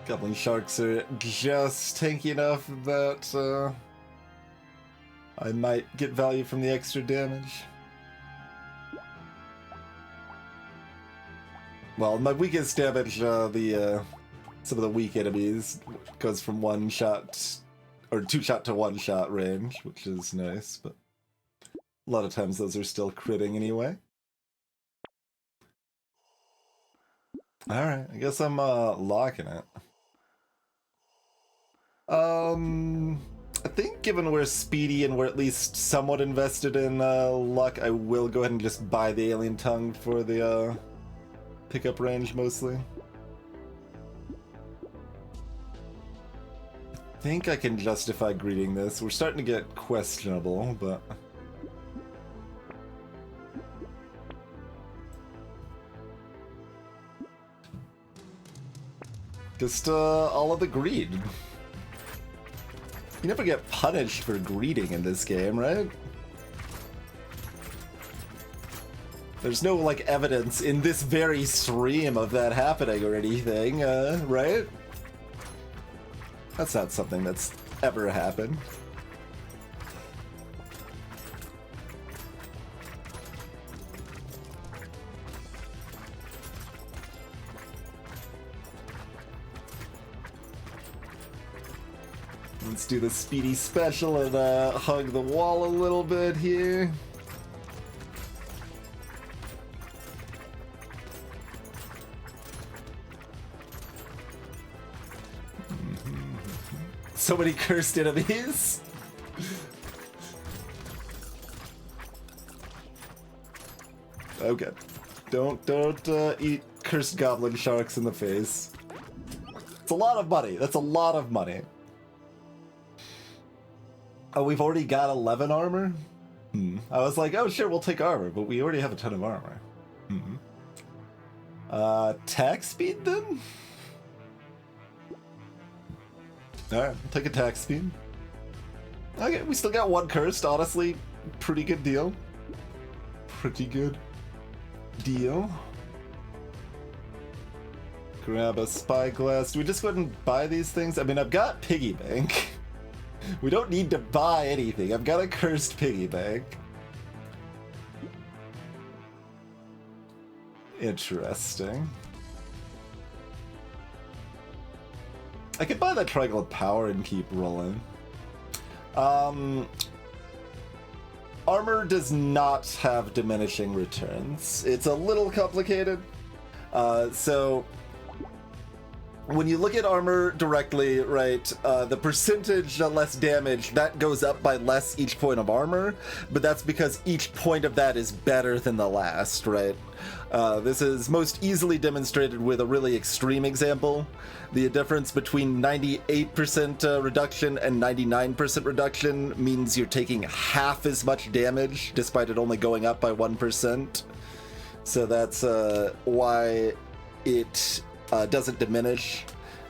Goblin sharks are just tanky enough that I might get value from the extra damage. Well, my weakest damage, some of the weak enemies goes from 1 shot or 2 shot to 1 shot range, which is nice, but a lot of times those are still critting anyway. Alright, I guess I'm locking it. I think given we're speedy and we're at least somewhat invested in luck, I will go ahead and just buy the alien tongue for the pickup range mostly. I think I can justify greeting this. We're starting to get questionable, but just all of the greed. You never get punished for greeting in this game, right? There's no, like, evidence in this very stream of that happening or anything, right? That's not something that's ever happened. Let's do the speedy special and hug the wall a little bit here. So many cursed enemies. Okay. Don't eat cursed goblin sharks in the face. It's a lot of money. That's a lot of money. Oh, we've already got 11 armor? I was like, oh sure, we'll take armor, but we already have a ton of armor. Attack speed then? Alright, we'll take attack speed. Okay, we still got 1 cursed, honestly. Pretty good deal. Pretty good deal. Grab a spyglass. Do we just go ahead and buy these things? I mean, I've got piggy bank. We don't need to buy anything. I've got a cursed piggy bank. Interesting. I could buy that triangle of power and keep rolling. Armor does not have diminishing returns. It's a little complicated. So when you look at armor directly, right, the percentage less damage, that goes up by less each point of armor, but that's because each point of that is better than the last, right? This is most easily demonstrated with a really extreme example. The difference between 98% reduction and 99% reduction means you're taking half as much damage, despite it only going up by 1%. So that's why it doesn't diminish.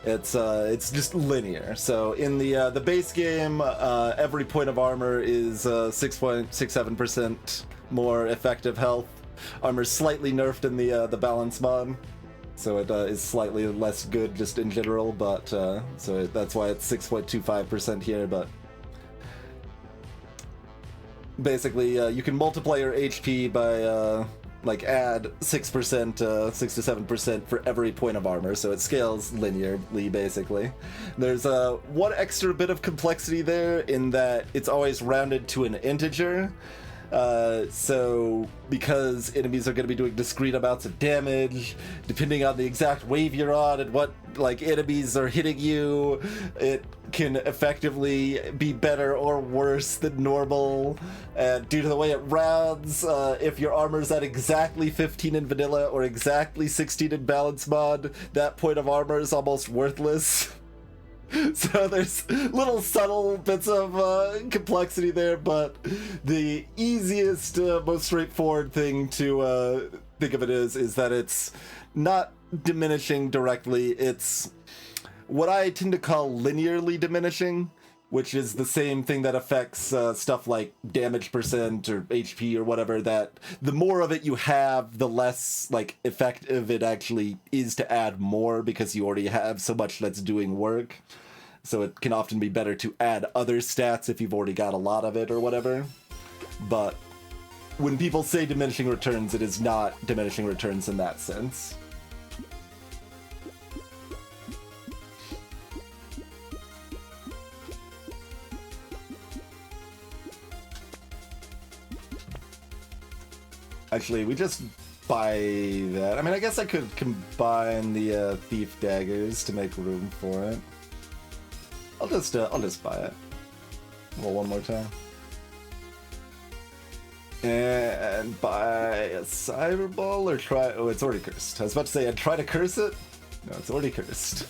It's just linear. So in the base game, every point of armor is 6.67% more effective health. Armor's slightly nerfed in the balance mod, so it is slightly less good just in general. But that's why it's 6.25% here. But basically, you can multiply your HP by like add 6%, 6 to 7% for every point of armor, so it scales linearly, basically. There's one extra bit of complexity there in that it's always rounded to an integer. So because enemies are going to be doing discrete amounts of damage, depending on the exact wave you're on and what like enemies are hitting you, it can effectively be better or worse than normal. And due to the way it rounds, if your armor's at exactly 15 in vanilla or exactly 16 in balance mod, that point of armor is almost worthless. So there's little subtle bits of complexity there, but the easiest, most straightforward thing to think of it is that it's not diminishing directly. It's what I tend to call linearly diminishing, which is the same thing that affects stuff like damage percent or HP or whatever, that the more of it you have, the less like effective it actually is to add more, because you already have so much that's doing work. So it can often be better to add other stats if you've already got a lot of it or whatever. But when people say diminishing returns, it is not diminishing returns in that sense. Actually, we just buy that. I mean, I guess I could combine the thief daggers to make room for it. I'll just buy it. Well, one more time. And buy a cyberball or try. Oh, it's already cursed. I was about to say I'd try to curse it. No, it's already cursed.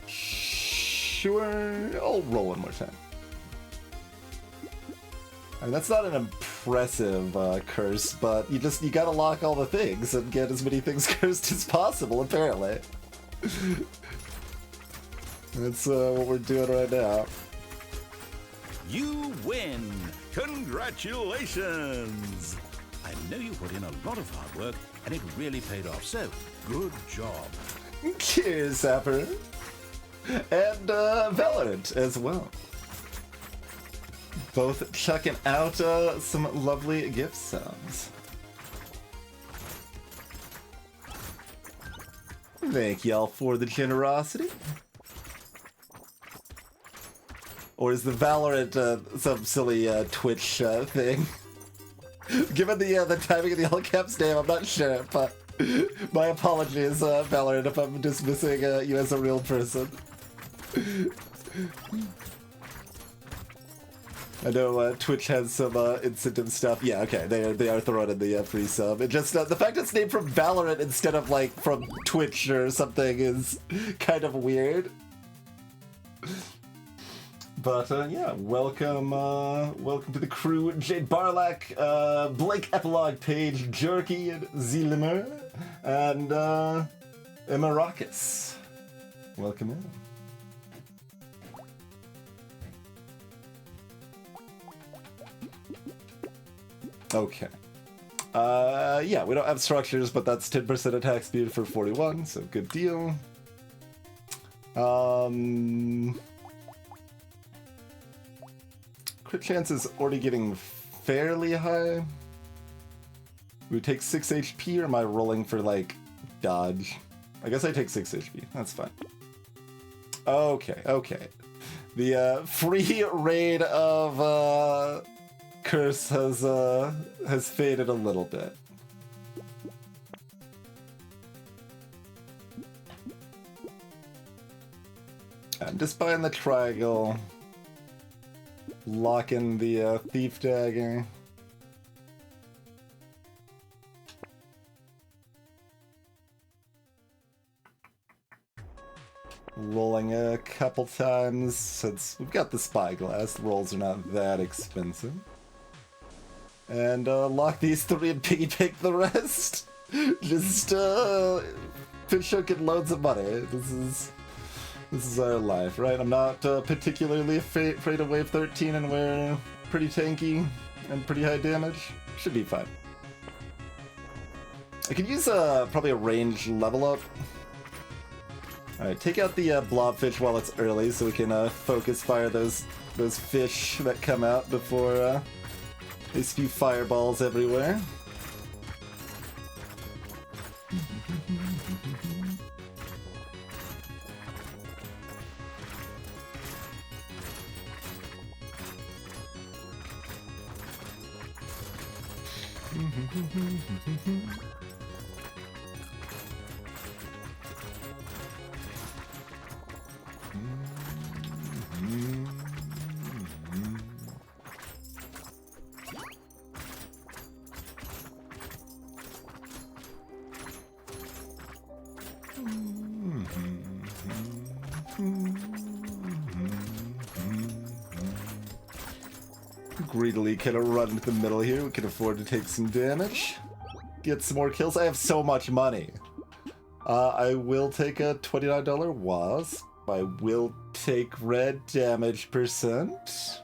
Sure, I'll roll one more time. I mean, that's not an impressive curse, but you gotta lock all the things and get as many things cursed as possible, apparently. That's what we're doing right now. You win! Congratulations! I know you put in a lot of hard work, and it really paid off, so good job. Cheers, Sapper. And Valorant as well. Both checking out some lovely gift subs. Thank y'all for the generosity. Or is the Valorant some silly Twitch thing? Given the timing of the all caps name, I'm not sure, but my apologies, Valorant, if I'm dismissing you as a real person. I know Twitch has some incentive stuff. Yeah, okay, they are throwing in the free sub. It just the fact it's named from Valorant instead of like from Twitch or something is kind of weird. But yeah, welcome to the crew. Jade Barlack, Blake Epilogue Page, Jerky, and Zilimer, and Emma Rockus. Welcome in. Okay. Yeah, we don't have structures, but that's 10% attack speed for 41, so good deal. Crit chance is already getting fairly high. We take 6 HP, or am I rolling for, like, dodge? I guess I take 6 HP. That's fine. Okay, okay. The free raid of curse has faded a little bit. I'm just buying the triangle. Lock in the thief dagger. Rolling a couple times since we've got the spyglass. The rolls are not that expensive. And lock these three and piggy pick the rest. Just fish hooking loads of money. This is our life, right? I'm not particularly afraid of wave 13, and we're pretty tanky and pretty high damage. Should be fine. I could use probably a range level up. Alright, take out the blobfish while it's early so we can focus fire those fish that come out before they spew fireballs everywhere. Greedily kind of run to the middle here. We can afford to take some damage. Get some more kills. I have so much money. I will take a $29 wasp. I will take red damage percent.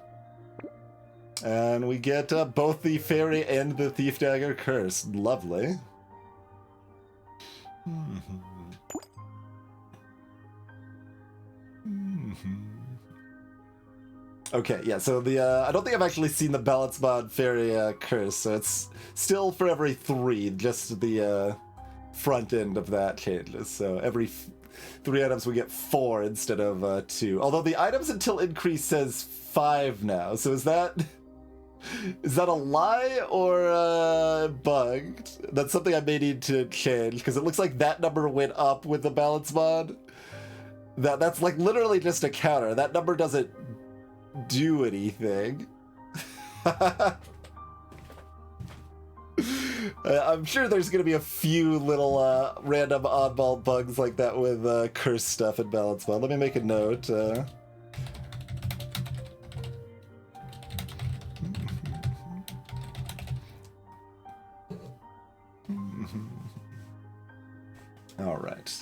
And we get both the fairy and the thief dagger cursed. Lovely. Okay, yeah, so the I don't think I've actually seen the balance mod fairy curse, so it's still for every 3, just the front end of that changes. So every 3 items we get 4 instead of 2. Although the items until increase says 5 now, so is that a lie or bugged? That's something I may need to change, because it looks like that number went up with the balance mod. That's like literally just a counter. That number doesn't do anything. I'm sure there's gonna be a few little random oddball bugs like that with curse stuff and balance mod. Let me make a note. All right.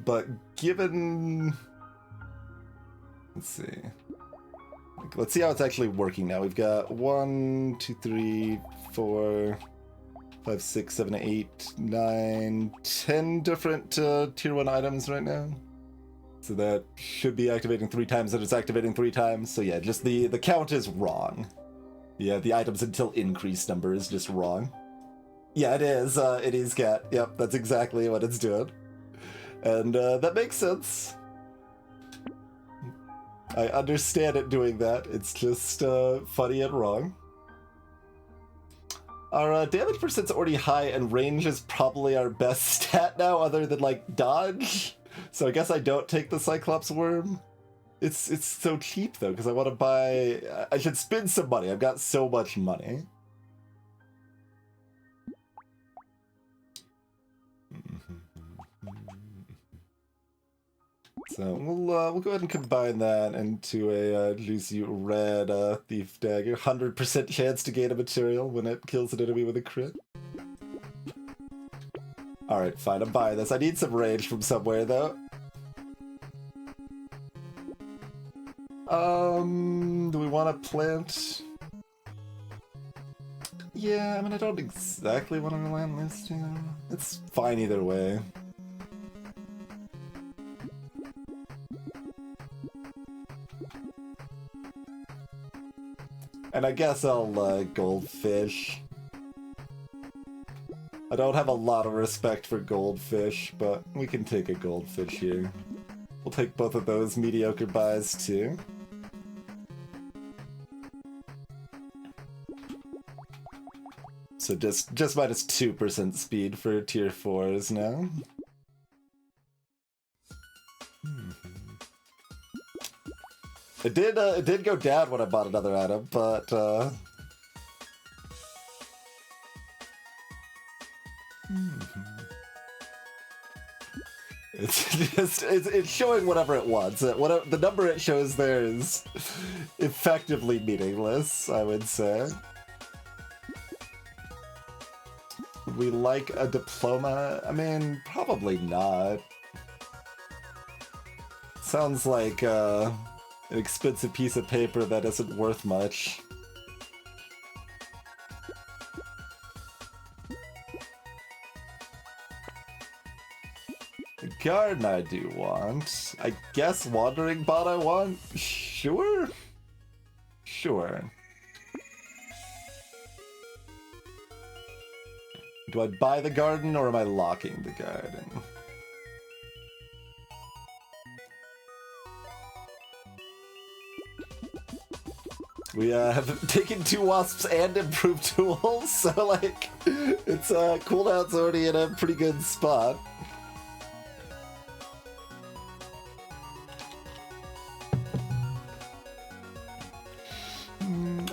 But given, let's see. Let's see how it's actually working now. We've got 1, 2, 3, 4, 5, 6, 7, 8, 9, 10 different tier 1 items right now. So that should be activating 3 times, that it's activating 3 times. So yeah, just the count is wrong. Yeah, the items until increase number is just wrong. Yeah, it is cat. Yep, that's exactly what it's doing. And that makes sense. I understand it doing that. It's just funny and wrong. Our damage percent's already high, and range is probably our best stat now, other than like dodge. So I guess I don't take the Cyclops worm. It's so cheap though, because I want to buy. I should spend some money. I've got so much money. So we'll go ahead and combine that into a juicy red thief dagger. 100% chance to gain a material when it kills an enemy with a crit. Alright, fine, I'm buying this. I need some range from somewhere though. Do we want to plant? Yeah, I mean, I don't exactly want to land this, you know. It's fine either way. And I guess I'll goldfish. I don't have a lot of respect for goldfish, but we can take a goldfish here. We'll take both of those mediocre buys too. So just minus 2% speed for tier 4s now. It did go down when I bought another item, but it's showing whatever it wants. Whatever the number it shows there is effectively meaningless, I would say. Would we like a diploma? I mean, probably not. Sounds like an expensive piece of paper that isn't worth much. The garden I do want. I guess wandering bot I want? Sure? Sure. Do I buy the garden or am I locking the garden? We have taken 2 wasps and improved tools, so like, it's cooldown's already in a pretty good spot.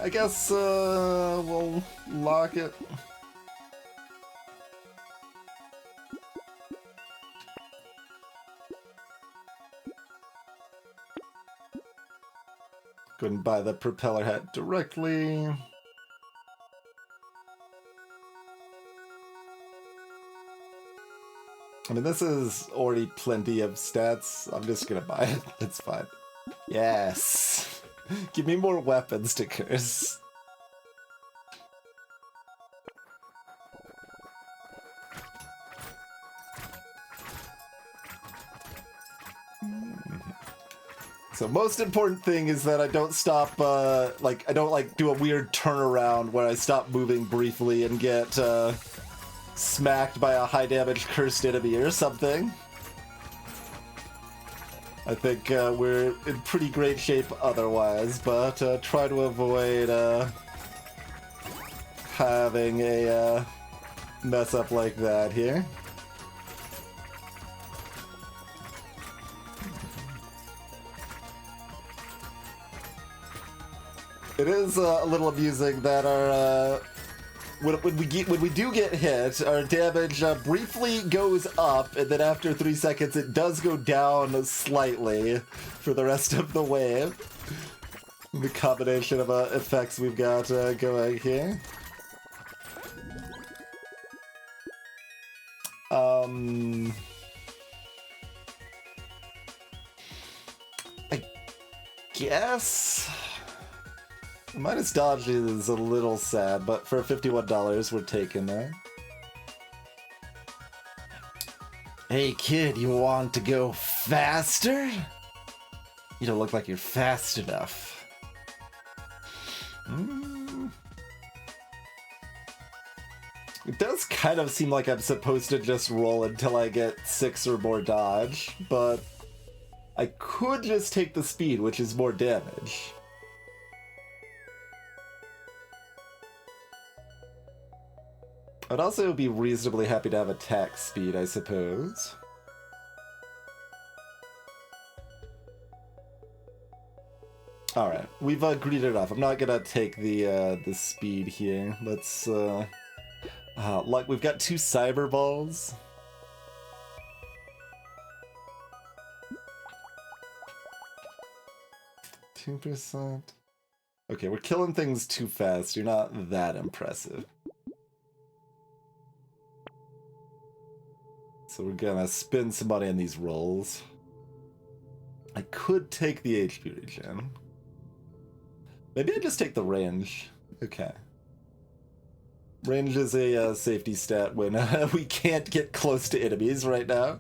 I guess we'll lock it. Go ahead and buy the propeller hat directly. I mean, this is already plenty of stats. I'm just gonna buy it. It's fine. Yes! Give me more weapons to curse. So most important thing is that I don't stop, I don't do a weird turnaround where I stop moving briefly and get smacked by a high damage cursed enemy or something. I think we're in pretty great shape otherwise, but try to avoid having a mess up like that here. It is a little amusing that our when we do get hit, our damage briefly goes up, and then after 3 seconds, it does go down slightly for the rest of the wave. The combination of effects we've got going here. I guess. Minus dodge is a little sad, but for $51, we're taking that. Hey kid, you want to go faster? You don't look like you're fast enough. It does kind of seem like I'm supposed to just roll until I get 6 or more dodge, but I could just take the speed, which is more damage. I'd also be reasonably happy to have attack speed, I suppose. Alright, we've greeted it off. I'm not gonna take the speed here. Let's, like, we've got 2 cyber balls. %. Okay, we're killing things too fast. You're not that impressive. So we're gonna spend some money on these rolls. I could take the HP regen. Maybe I just take the range. Okay. Range is a safety stat when we can't get close to enemies right now.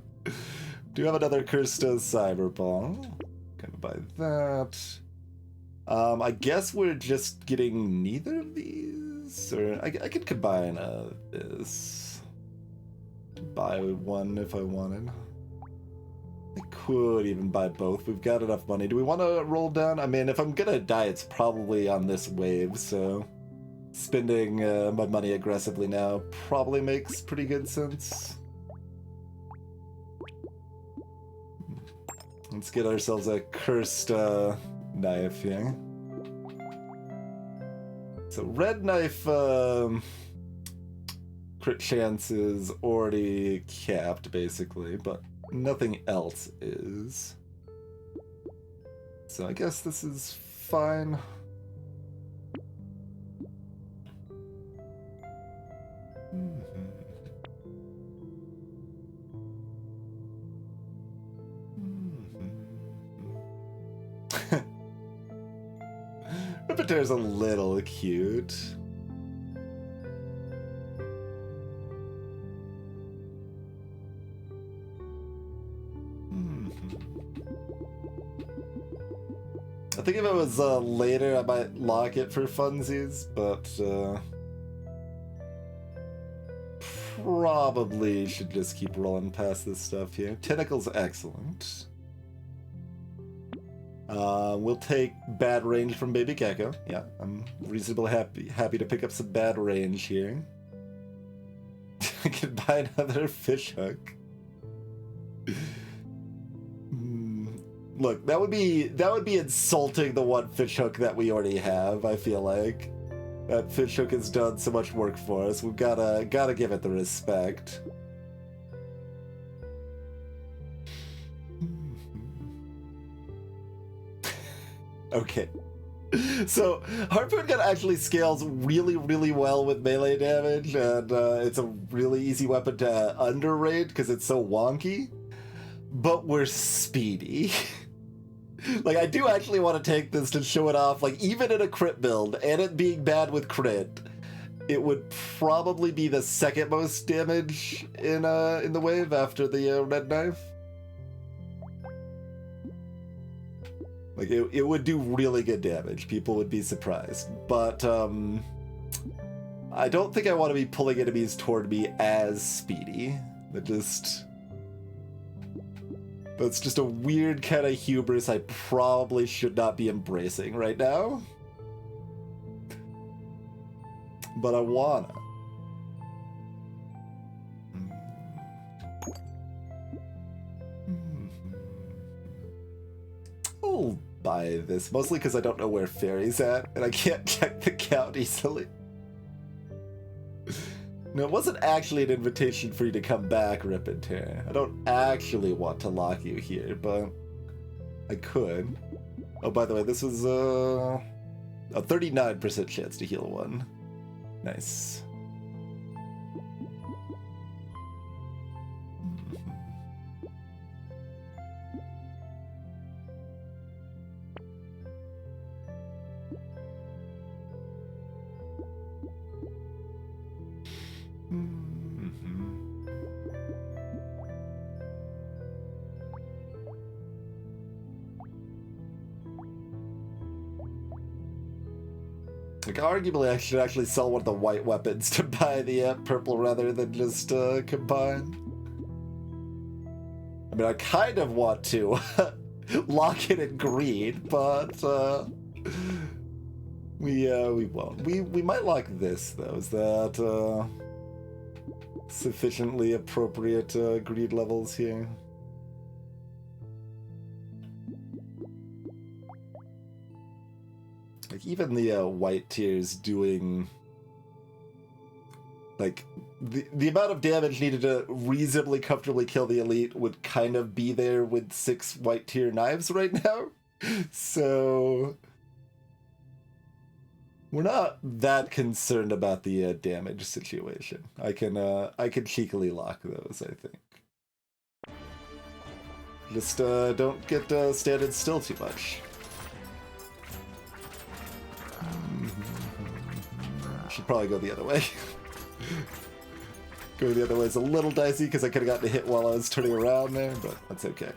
Do have another Cursed Cyber Ball. Gonna buy that. I guess we're just getting neither of these? Or I could combine this. Buy one if I wanted. I could even buy both. We've got enough money. Do we want to roll down? I mean, if I'm gonna die, it's probably on this wave, so spending my money aggressively now probably makes pretty good sense. Let's get ourselves a cursed knife here. So red knife crit chance is already capped, basically, but nothing else is. So I guess this is fine. Repetier's a little cute. I think if it was later, I might lock it for funsies, but probably should just keep rolling past this stuff here. Tentacle's excellent. We'll take bad range from Baby Gecko. Yeah, I'm reasonably happy to pick up some bad range here. I can buy another fish hook. Look, that would be insulting the one fish hook that we already have. I feel like that fish hook has done so much work for us. We've gotta give it the respect. Okay. So, Harpoon Gun actually scales really, really well with melee damage, and it's a really easy weapon to underrate because it's so wonky. But we're speedy. Like, I do actually want to take this to show it off, like, even in a crit build, and it being bad with crit, it would probably be the second most damage in the wave after the red knife. Like, it would do really good damage. People would be surprised. But, I don't think I want to be pulling enemies toward me as speedy. That's just a weird kind of hubris I probably should not be embracing right now. But I wanna. I'll buy this, mostly because I don't know where Fairy's at, and I can't check the count easily. No, it wasn't actually an invitation for you to come back, Rip and Tear. I don't actually want to lock you here, but I could. Oh, by the way, this was a 39% chance to heal one. Nice. Like, arguably, I should actually sell one of the white weapons to buy the purple rather than just combine. I mean, I kind of want to lock it in green, but we won't. We might lock this though. Is that sufficiently appropriate greed levels here? Like, even the white tiers doing, like, the amount of damage needed to reasonably comfortably kill the elite would kind of be there with 6 white tier knives right now. So we're not that concerned about the damage situation. I can cheekily lock those, I think. Just don't get standing still too much. Should probably go the other way. Going the other way is a little dicey because I could have gotten a hit while I was turning around there, but that's okay.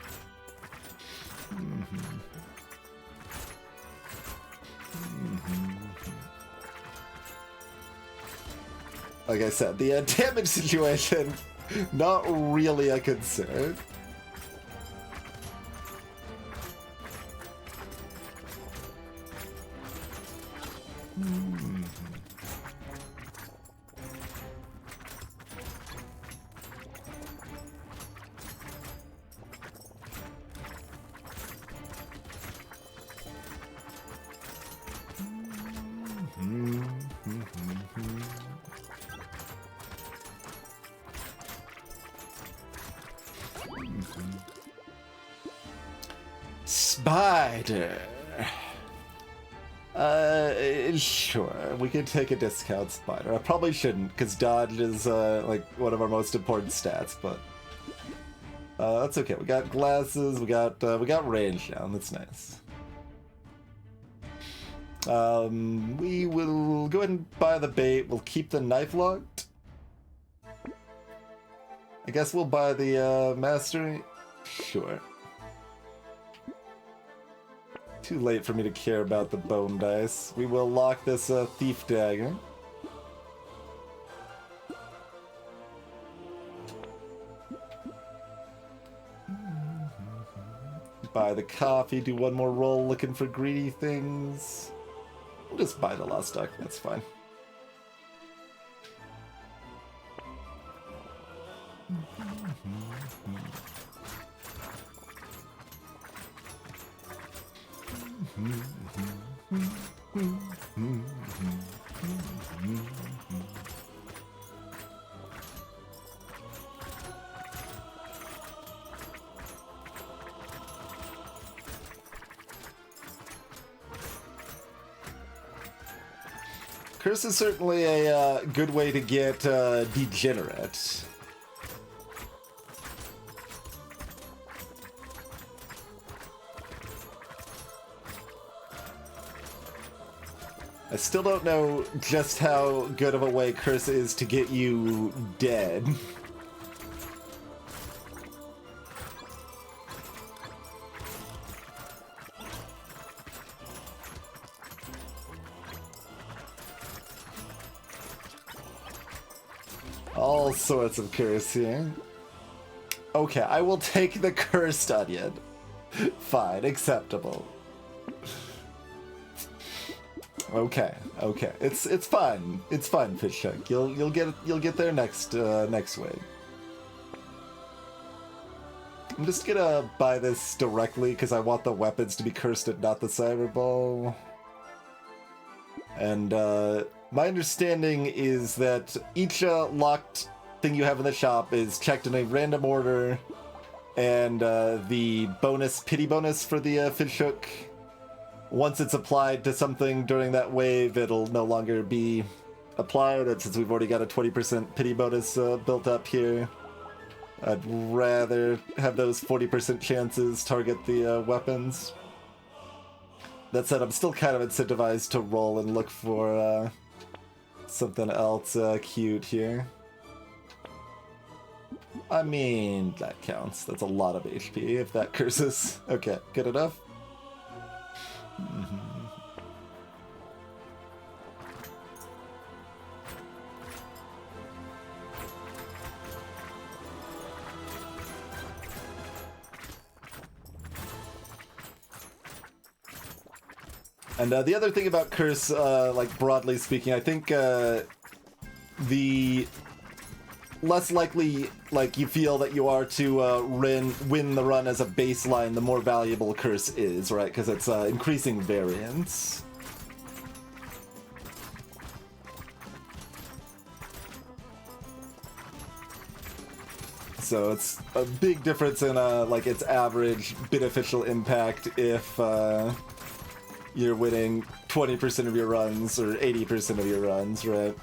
Like I said, the damage situation, not really a concern. Spider. Sure. We could take a discount spider. I probably shouldn't, because dodge is, like, one of our most important stats, but... that's okay. We got glasses, we got range down. That's nice. We will go ahead and buy the bait. We'll keep the knife locked. I guess we'll buy the, mastery. Sure. Too late for me to care about the bone dice. We will lock this thief dagger. Buy the coffee, do one more roll looking for greedy things. We'll just buy the lost duck, that's fine. Curse is certainly a good way to get degenerate. I still don't know just how good of a way Curse is to get you dead. All sorts of curse here. Okay, I will take the cursed onion. Fine, acceptable. Okay, okay, it's fine. It's fine, Fish Chunk. You'll get there next week. I'm just gonna buy this directly because I want the weapons to be cursed and not the cyber ball. And my understanding is that each locked thing you have in the shop is checked in a random order, and the pity bonus for the fish hook, once it's applied to something during that wave, it'll no longer be applied. And since we've already got a 20% pity bonus built up here, I'd rather have those 40% chances target the weapons. That said, I'm still kind of incentivized to roll and look for something else cute here. I mean, that counts. That's a lot of HP if that curses. Okay, good enough. And the other thing about curse, like broadly speaking, I think the less likely like you feel that you are to win the run as a baseline, the more valuable curse is, right? Because it's increasing variance. So it's a big difference in like its average beneficial impact if you're winning 20% of your runs or 80% of your runs, right?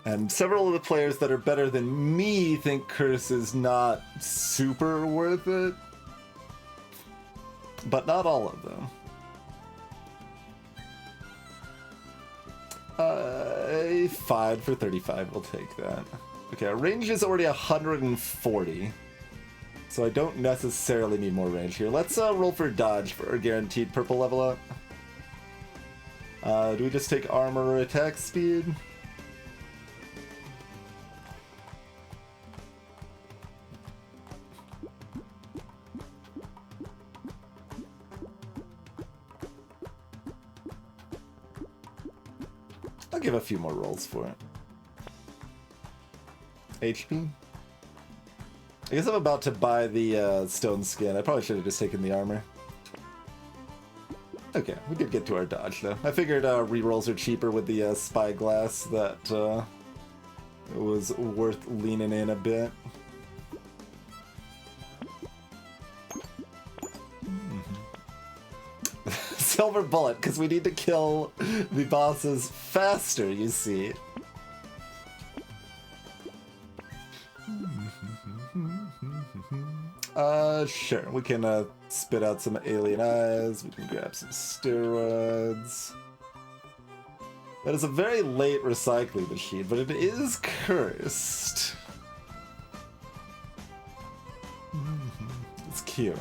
And several of the players that are better than me think Curse is not super worth it, but not all of them. Fine, for 35, we'll take that. Okay, our range is already 140, so I don't necessarily need more range here. Let's roll for dodge for our guaranteed purple level up. Do we just take armor or attack speed? I'll give a few more rolls for it. HP? I guess I'm about to buy the stone skin. I probably should have just taken the armor. Okay, we did get to our dodge though. I figured rerolls are cheaper with the spyglass, that it was worth leaning in a bit. Silver bullet, because we need to kill the bosses faster, you see. Sure, we can spit out some alien eyes, we can grab some steroids. That is a very late recycling machine, but it is cursed. It's cute.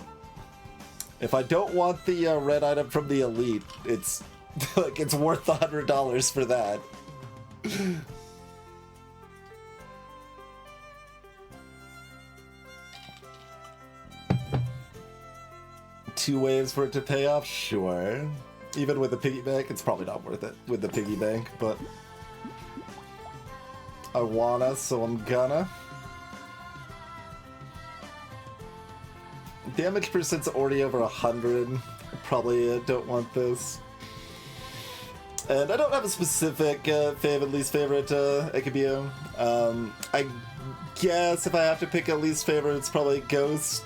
If I don't want the red item from the elite, it's like it's worth $100 for that. 2 waves for it to pay off? Sure. Even with the piggy bank, it's probably not worth it with the piggy bank, but I wanna, so I'm gonna. Damage percent's already over 100. I probably don't want this. And I don't have a specific favorite, least favorite Ekibio. I guess if I have to pick a least favorite, it's probably Ghost.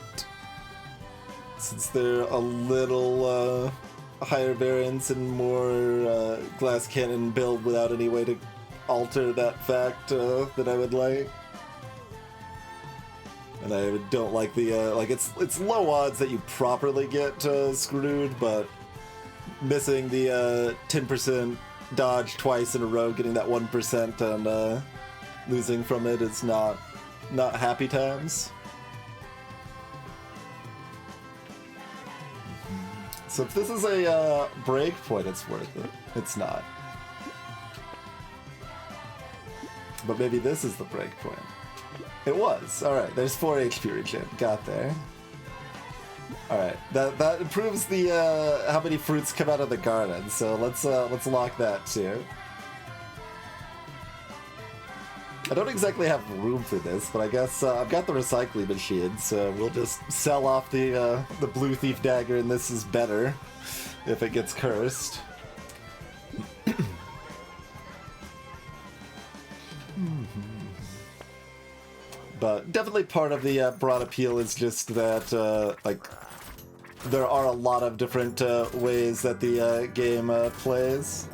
Since they're a little higher variance and more glass cannon build without any way to alter that fact that I would like. And I don't like the, like, it's low odds that you properly get screwed, but missing the 10% dodge twice in a row, getting that 1% and losing from it is not happy times. So if this is a break point, it's worth it. It's not. But maybe this is the break point. It was. Alright, there's 4 HP regen. Got there. Alright, that improves the how many fruits come out of the garden, so let's lock that too. I don't exactly have room for this, but I guess I've got the recycling machine, so we'll just sell off the blue thief dagger, and this is better if it gets cursed. But definitely part of the broad appeal is just that like there are a lot of different ways that the game plays.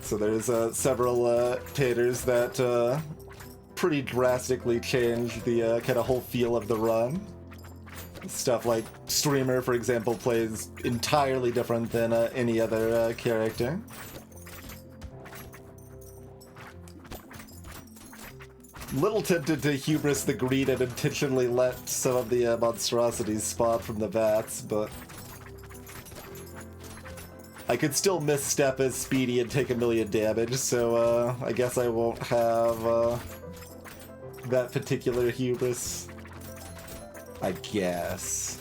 So there's several taters that pretty drastically change the kind of whole feel of the run. Stuff like Streamer, for example, plays entirely different than any other character. Little tempted to hubris the greed and intentionally let some of the monstrosities spawn from the vats, but I could still misstep as Speedy and take 1,000,000 damage, so I guess I won't have that particular hubris. I guess.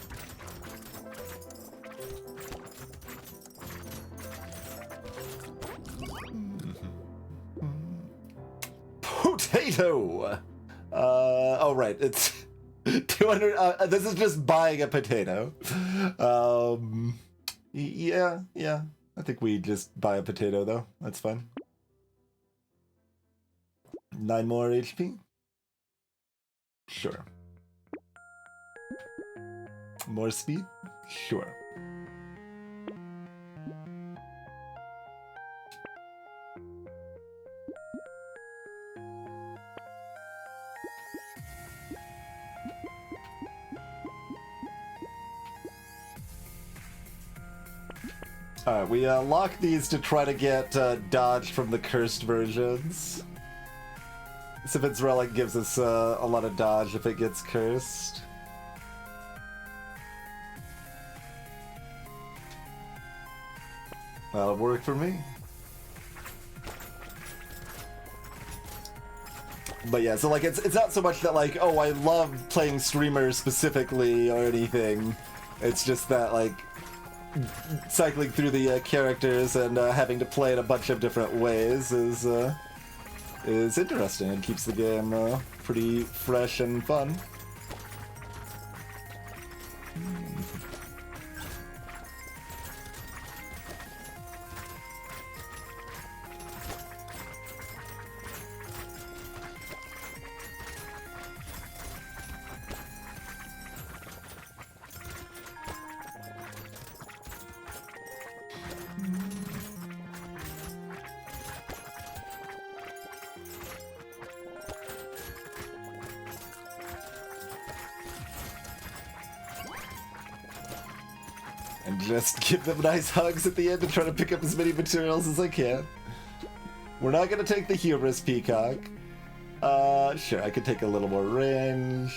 Potato! Oh right, it's 200, this is just buying a potato. Yeah, I think we just buy a potato though, that's fine. 9 more HP? Sure. More speed? Sure. Alright, we lock these to try to get dodge from the cursed versions. Siphon's Relic gives us a lot of dodge if it gets cursed. That'll work for me. But yeah, so like it's not so much that like, oh, I love playing Streamer specifically or anything. It's just that like cycling through the characters and having to play in a bunch of different ways is interesting and keeps the game pretty fresh and fun. and just give them nice hugs at the end and try to pick up as many materials as I can. We're not gonna take the Hubris Peacock. Sure, I could take a little more range.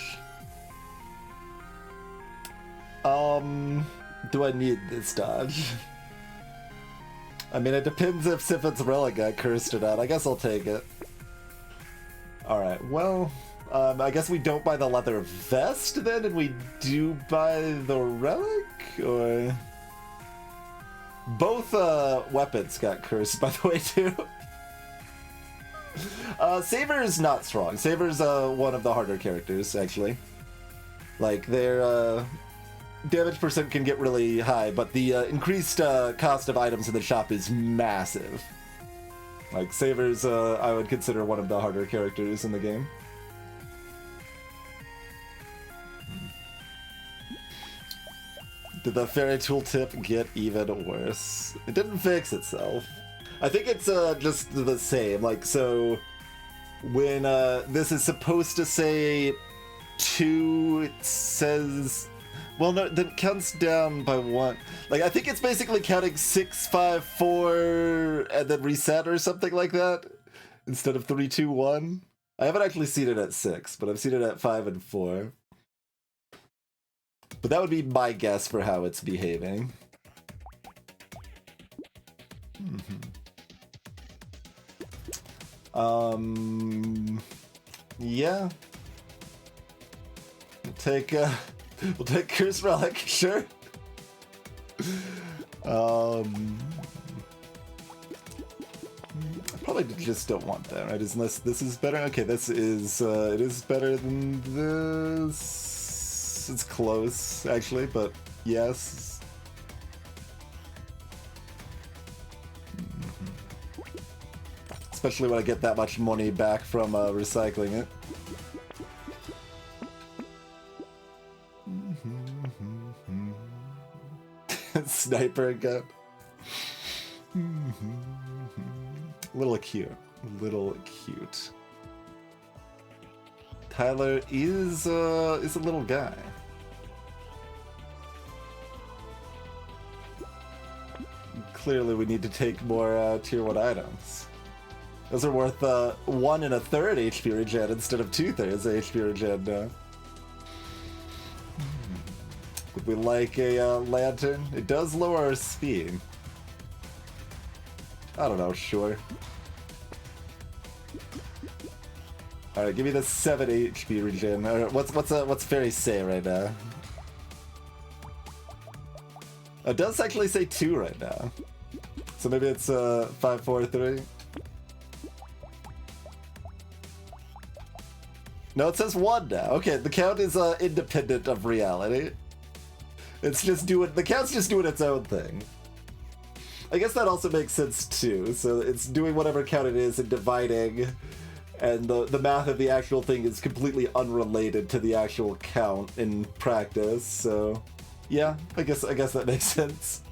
Do I need this dodge? I mean, it depends if Sifet's Relic got cursed or not. I guess I'll take it. Alright, well, I guess we don't buy the leather vest then, and we do buy the relic? Or... Both weapons got cursed, by the way, too. Saber's not strong. Saber's one of the harder characters, actually. Like, their damage percent can get really high, but the increased cost of items in the shop is massive. Like, Saber's, I would consider one of the harder characters in the game. Did the fairy tooltip get even worse? It didn't fix itself. I think it's just the same. Like, so when this is supposed to say 2, it says... Well, no, then it counts down by 1. Like, I think it's basically counting 6, 5, 4, and then reset or something like that, instead of 3, 2, 1. I haven't actually seen it at 6, but I've seen it at 5 and 4. But that would be my guess for how it's behaving. Yeah. We'll take Curse Relic, sure. I probably just don't want that, right? Unless this is better. Okay, this is it is better than this. It's close, actually, but yes. Especially when I get that much money back from recycling it. Sniper gun. Little cute. Little cute. Tyler is a little guy. Clearly we need to take more tier 1 items. Those are worth 1 1/3 HP regen instead of 2/3 HP regen now. Would we like a lantern? It does lower our speed. I don't know, sure. Alright, give me the 7 HP regen. Alright, what's Fairy say right now? It does actually say 2 right now. So maybe it's 5, 4, 3. No, it says 1 now. Okay, the count is independent of reality. It's just the count's just doing its own thing. I guess that also makes sense too. So it's doing whatever count it is and dividing, and the math of the actual thing is completely unrelated to the actual count in practice. So yeah, I guess that makes sense.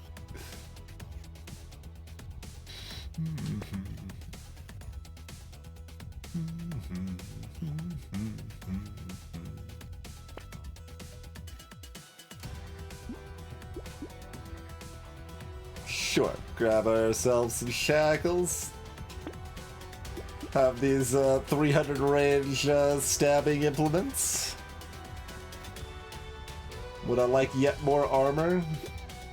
Sure, grab ourselves some shackles. Have these 300 range stabbing implements. Would I like yet more armor?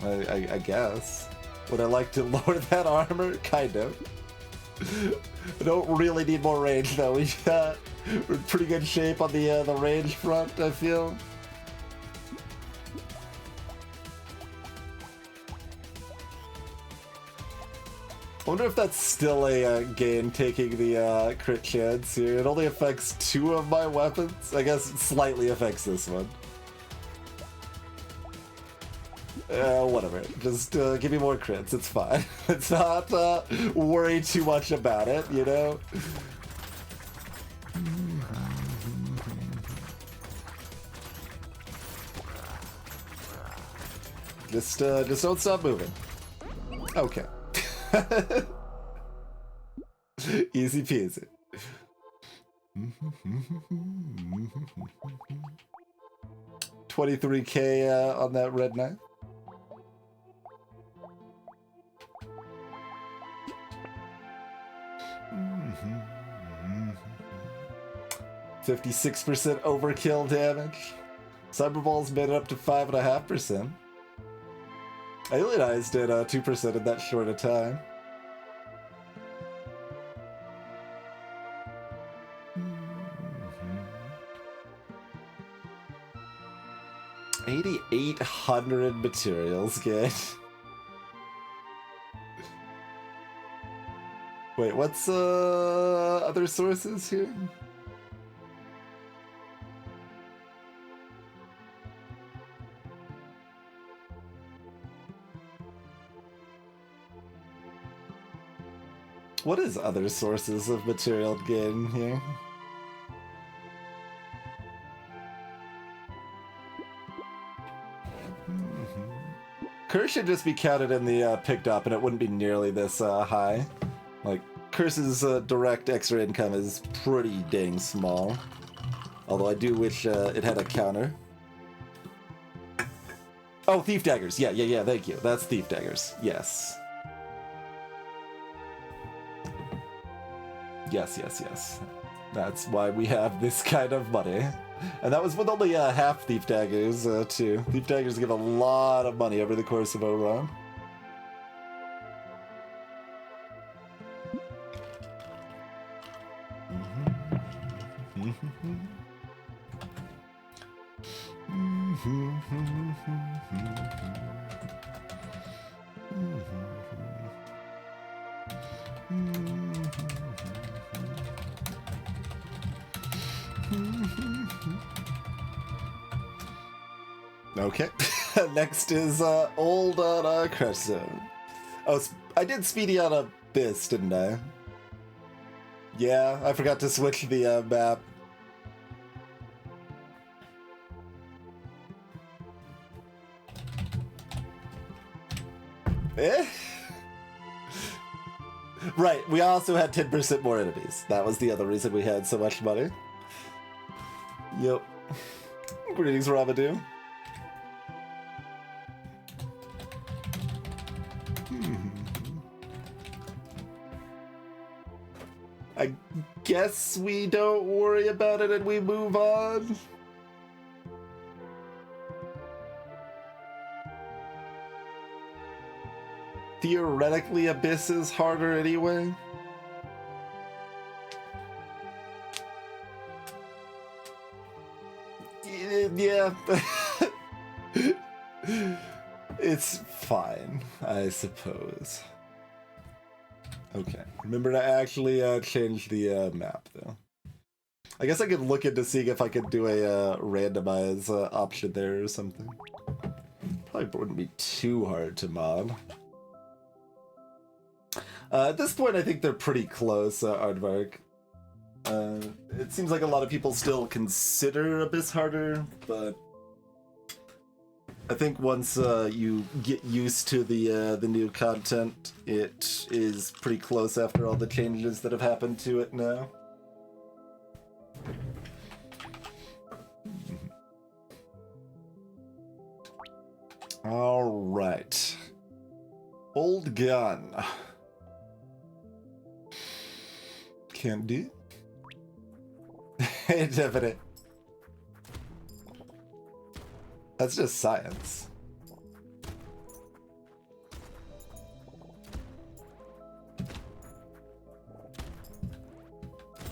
I guess. Would I like to lower that armor? Kind of. I don't really need more range though. We're in pretty good shape on the range front, I feel. I wonder if that's still a gain, taking the crit chance here. It only affects 2 of my weapons. I guess it slightly affects this one. Whatever. Just give me more crits. It's fine. It's not worry too much about it, you know? Just don't stop moving. Okay. Easy peasy. 23k on that red knife. 56% overkill damage. Cyberball's made it up to 5.5%. Alienized did 2% in that short a time. $8,800 materials gained. Wait, what's other sources here? What is other sources of material gain here? Curse should just be counted in the picked up, and it wouldn't be nearly this high. Like, Curse's direct extra income is pretty dang small. Although I do wish it had a counter. Oh, Thief Daggers. Yeah, thank you. That's Thief Daggers. Yes. Yes. That's why we have this kind of money. And that was with only half Thief Daggers, too. Thief Daggers give a lot of money over the course of a run. Okay, next is old on Crush Zone. Oh, I did Speedy on Abyss, didn't I? Yeah, I forgot to switch the map. Eh? Right, we also had 10% more enemies. That was the other reason we had so much money. Yep. Greetings, Rabadoo. I guess we don't worry about it and we move on. Theoretically, Abyss is harder anyway. Yeah. It's fine, I suppose. Okay, remember to actually change the map, though. I guess I could look into seeing if I could do a randomize option there or something. Probably wouldn't be too hard to mod. At this point, I think they're pretty close, Aardvark. It seems like a lot of people still consider Abyss harder, but I think once you get used to the new content, it is pretty close after all the changes that have happened to it now. All right. Old gun. Can't do. Indefinite. That's just science.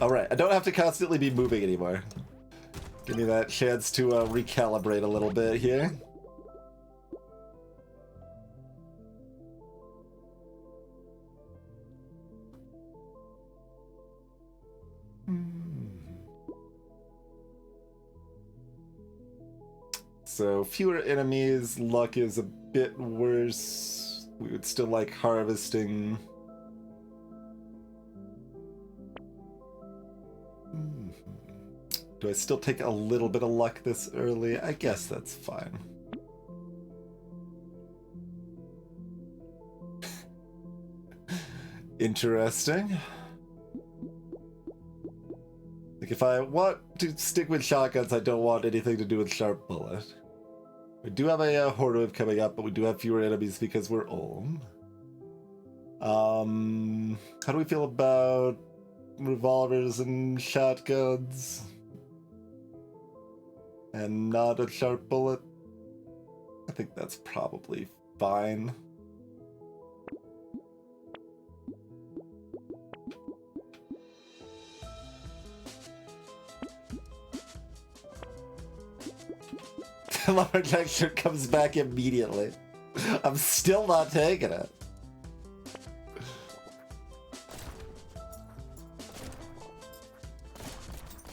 Alright, I don't have to constantly be moving anymore. Give me that chance to recalibrate a little bit here. So, fewer enemies, luck is a bit worse. We would still like harvesting. Do I still take a little bit of luck this early? I guess that's fine. Interesting. Like, if I want to stick with shotguns, I don't want anything to do with sharp bullet. We do have a horde wave coming up, but we do have fewer enemies because we're old. How do we feel about revolvers and shotguns. And not a sharp bullet. I think that's probably fine. The lumberjack shirt comes back immediately. I'm still not taking it.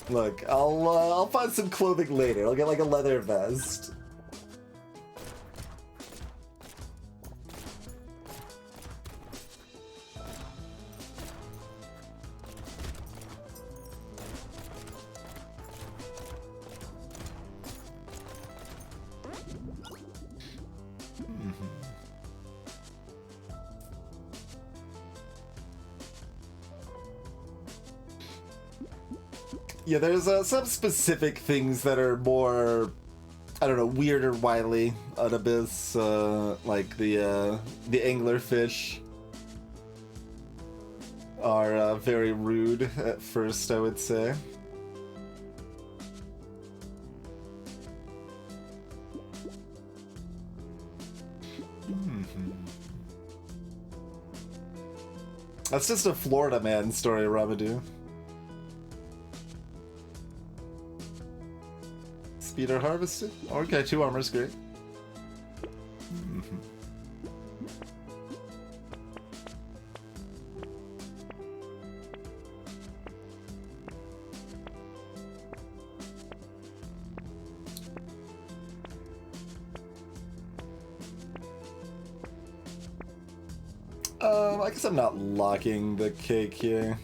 Look, I'll find some clothing later. I'll get like a leather vest. Yeah, there's some specific things that are more, I don't know, weird or wily on Abyss, like the anglerfish are very rude at first, I would say. That's just a Florida man story, Ramadou. Speeder harvested? Okay, 2 armor's great. I guess I'm not locking the cake here.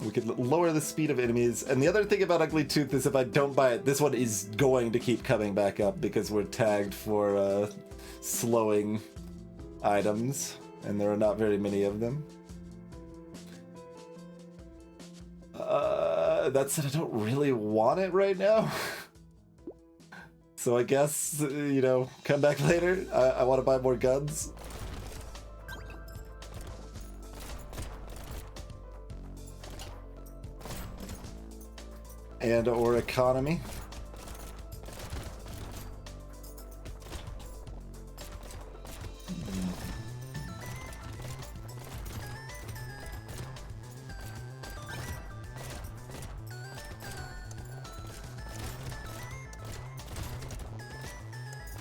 We could lower the speed of enemies. And the other thing about Ugly Tooth is if I don't buy it, this one is going to keep coming back up because we're tagged for slowing items, and there are not very many of them. That said, I don't really want it right now. So I guess, you know, come back later. I want to buy more guns. And or economy.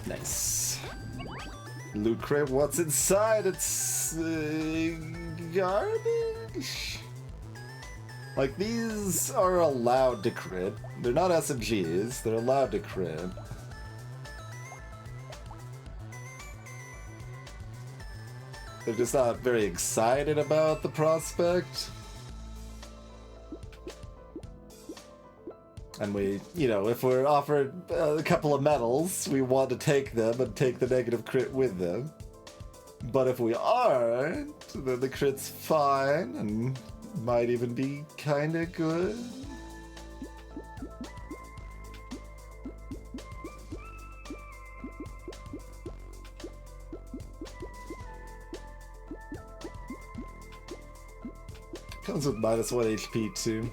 Nice. Loot crate, what's inside? It's garbage? Like, these are allowed to crit. They're not SMGs, they're allowed to crit. They're just not very excited about the prospect. And we, you know, if we're offered a couple of medals, we want to take them and take the negative crit with them. But if we aren't, then the crit's fine and might even be kinda good. Comes with -1 HP too.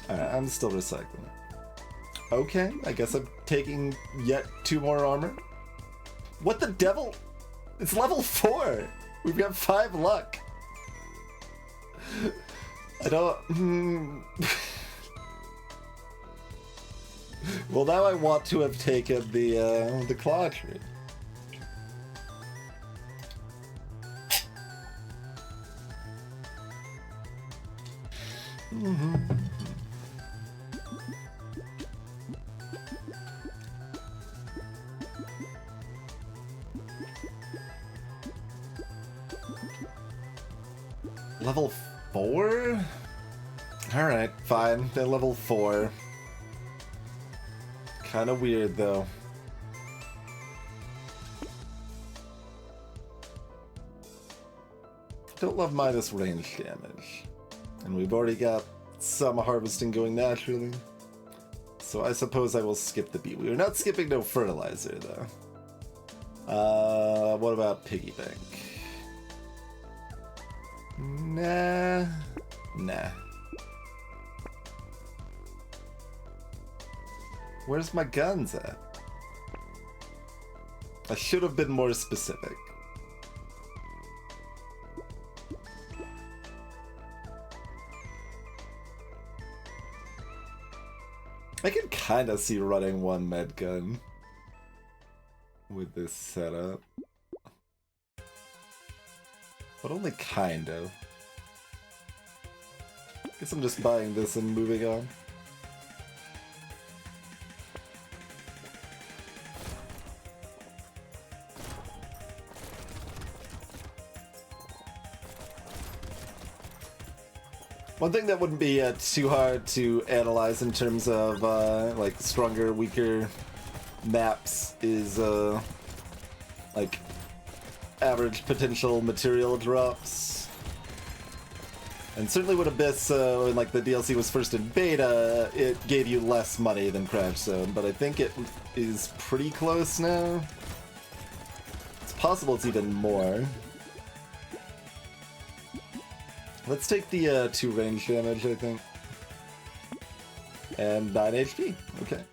Alright, I'm still recycling it. Okay, I guess I'm taking yet 2 more armor. What the devil? It's level 4! We've got 5 luck. I don't... Well, now I want to have taken the claw tree. Level 4? Alright, fine. They're level 4. Kinda weird, though. Don't love minus range damage. And we've already got some harvesting going naturally. So I suppose I will skip the bee. We are not skipping no fertilizer, though. What about piggy bank? Nah. Nah. Where's my guns at? I should have been more specific. I can kind of see running one med gun with this setup. But only kind of. Guess I'm just buying this and moving on. One thing that wouldn't be too hard to analyze in terms of like stronger, weaker maps is like average potential material drops. And certainly with Abyss, when like the DLC was first in beta, it gave you less money than Crash Zone, but I think it is pretty close now. It's possible it's even more. Let's take the 2 range damage, I think. And 9 HP. Okay.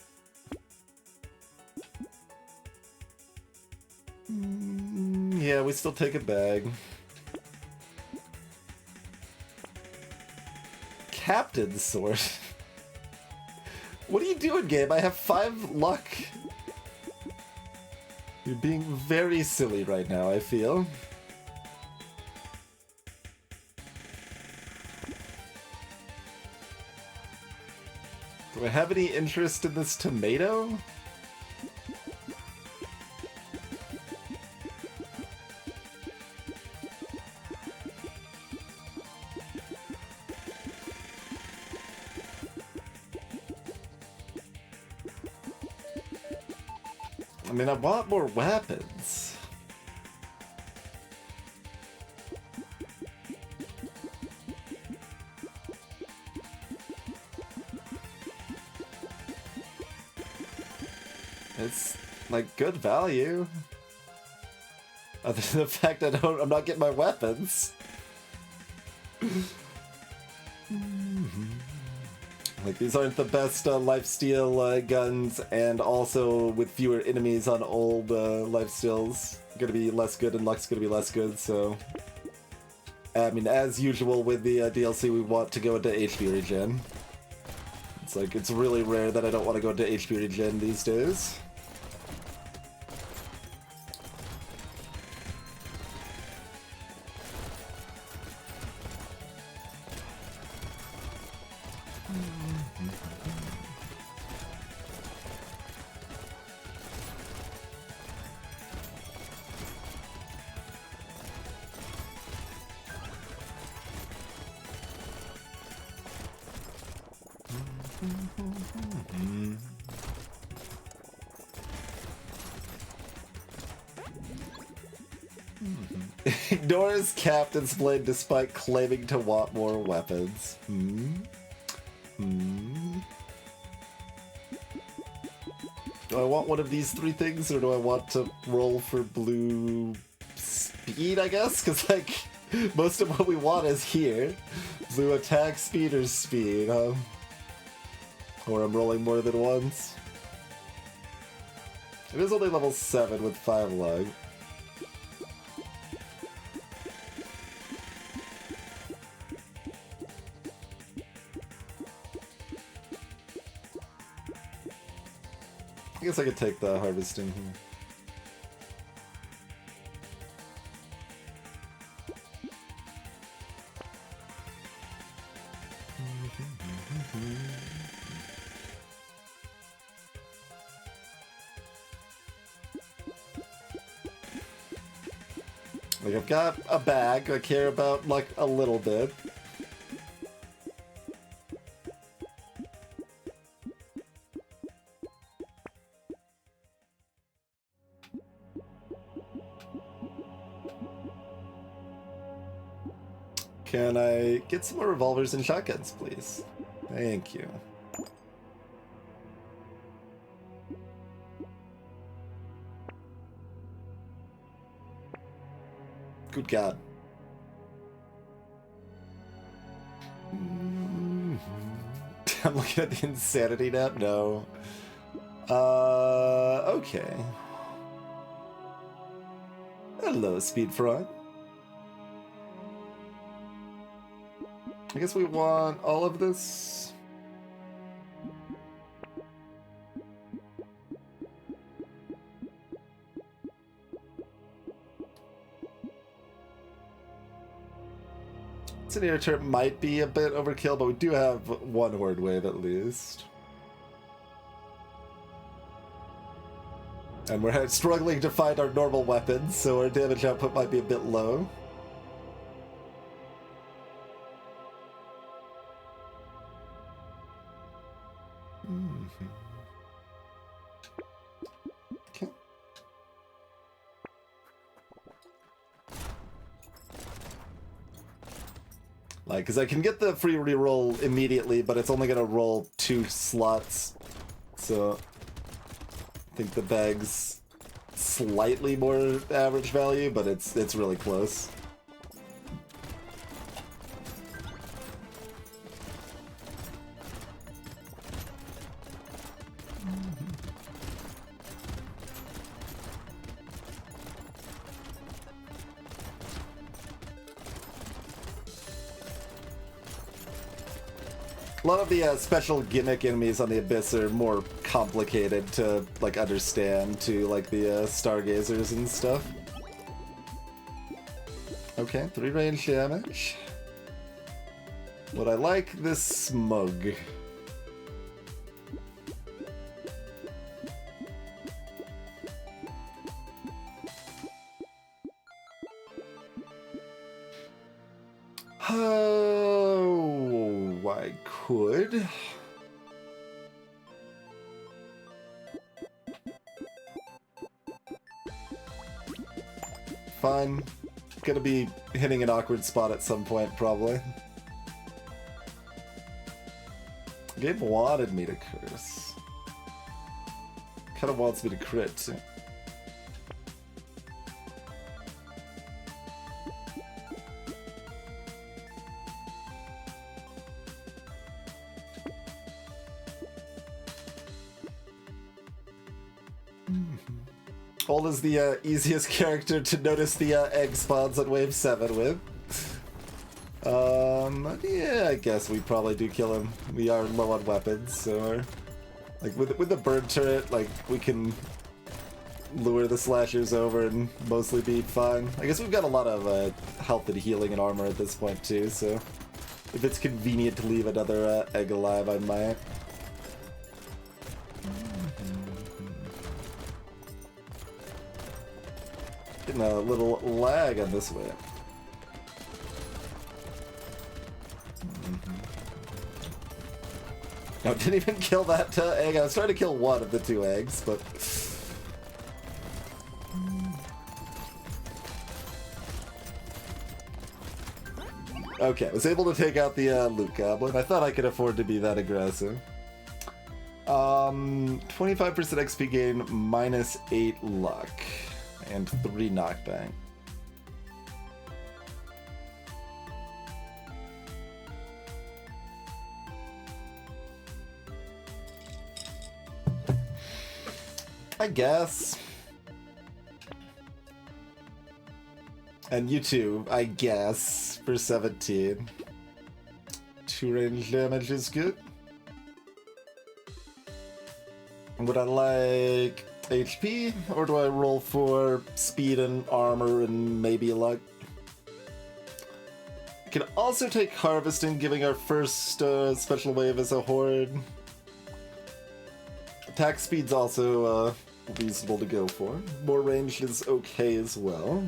Yeah, we still take a bag. Captain's Sword. What are you doing, game? I have 5 luck. You're being very silly right now, I feel. Do I have any interest in this tomato? I mean, I want more weapons. It's like good value. Other than the fact I'm not getting my weapons. Like, these aren't the best lifesteal guns, and also with fewer enemies on old lifesteals, gonna be less good and luck's gonna be less good, so... I mean, as usual with the DLC, we want to go into HP regen. It's like, it's really rare that I don't want to go into HP regen these days. Ignores Captain's Blade despite claiming to want more weapons. Do I want one of these 3 things, or do I want to roll for blue speed, I guess? Because, like, most of what we want is here. Blue attack speed or speed, huh? Or I'm rolling more than once. It is only level 7 with 5 luck. I guess I could take the harvesting here. Like, I've got a bag, I care about, like, a little bit. Can I get some more revolvers and shotguns, please? Thank you. Good God. I'm looking at the insanity now. No. Okay. Hello, Speed Frog. I guess we want all of this. Incendiary turret might be a bit overkill, but we do have one horde wave at least. And we're struggling to find our normal weapons, so our damage output might be a bit low. Okay. Like, because I can get the free reroll immediately, but it's only going to roll 2 slots. So I think the bag's slightly more average value, but it's really close. A lot of the special gimmick enemies on the Abyss are more complicated to, like, understand to, like, the Stargazers and stuff. Okay, 3 range damage. Would I like this smug? Oh, I could. Fine. Gonna be hitting an awkward spot at some point, probably. Game wanted me to curse. Kinda wants me to crit, too. Hold is the easiest character to notice the egg spawns on wave 7 with. Yeah, I guess we probably do kill him. We are low on weapons, so like with the bird turret, like we can lure the slashers over and mostly be fine. I guess we've got a lot of health and healing and armor at this point too, so if it's convenient to leave another egg alive, I might. Getting a little lag on this way. No, didn't even kill that egg. I was trying to kill one of the 2 eggs, but... Okay, I was able to take out the loot goblin. I thought I could afford to be that aggressive. 25% XP gain, -8 luck. And 3 knockback. I guess. And you too, I guess, for 17. 2 range damage is good. Would I like HP, or do I roll for speed and armor and maybe luck? I can also take harvesting, giving our first special wave as a horde. Attack speed's also reasonable to go for. More range is okay as well.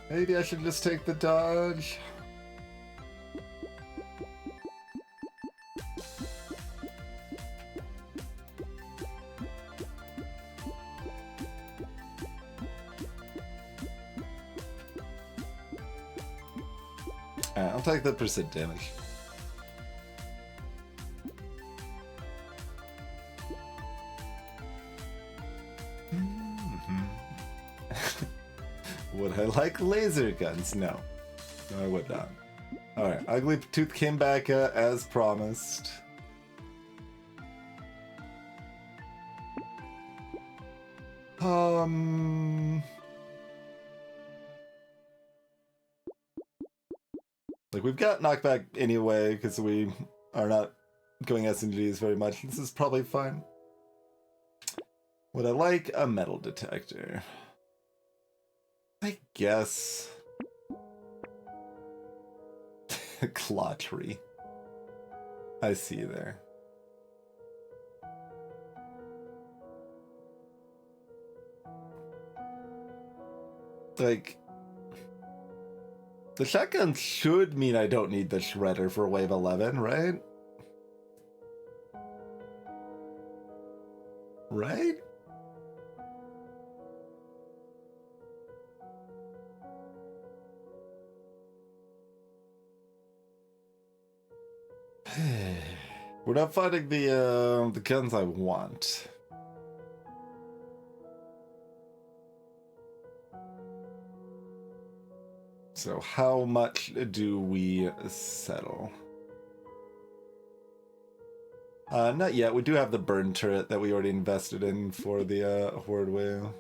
Maybe I should just take the dodge. I'll take the percent damage. Would I like laser guns? No. No, I would not. Alright, Ugly Tooth came back as promised. Like, we've got knockback anyway, because we are not going S&Gs very much. This is probably fine. Would I like a metal detector? I guess. Claw tree. I see you there. Like, the shotgun should mean I don't need the shredder for wave 11, right? Right? We're not finding the guns I want. So how much do we settle? Not yet. We do have the burn turret that we already invested in for the Horde Whale.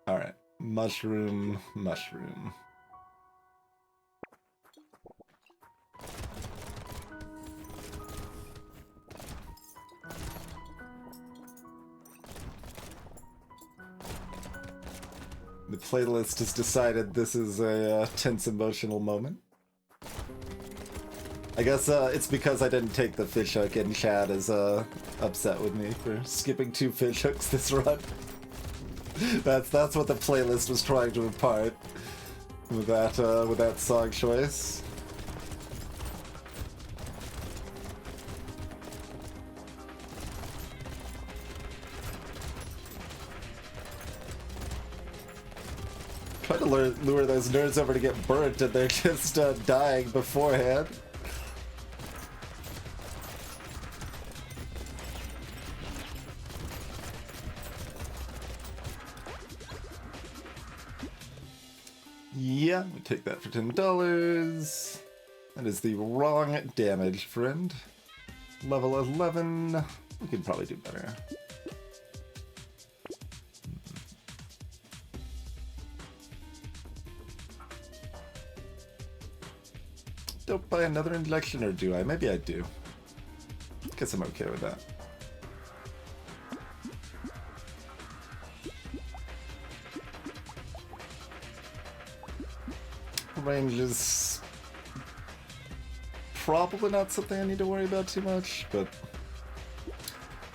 Alright. Mushroom, mushroom. The playlist has decided this is a tense emotional moment. I guess it's because I didn't take the fish hook and Chad is upset with me for skipping 2 fish hooks this run. That's what the playlist was trying to impart with that song choice. Try to lure those nerds over to get burnt and they're just dying beforehand. Yeah, we take that for $10. That is the wrong damage, friend. Level 11. We could probably do better. Don't buy another injection, or do I? Maybe I do. Guess I'm okay with that. Range is probably not something I need to worry about too much, but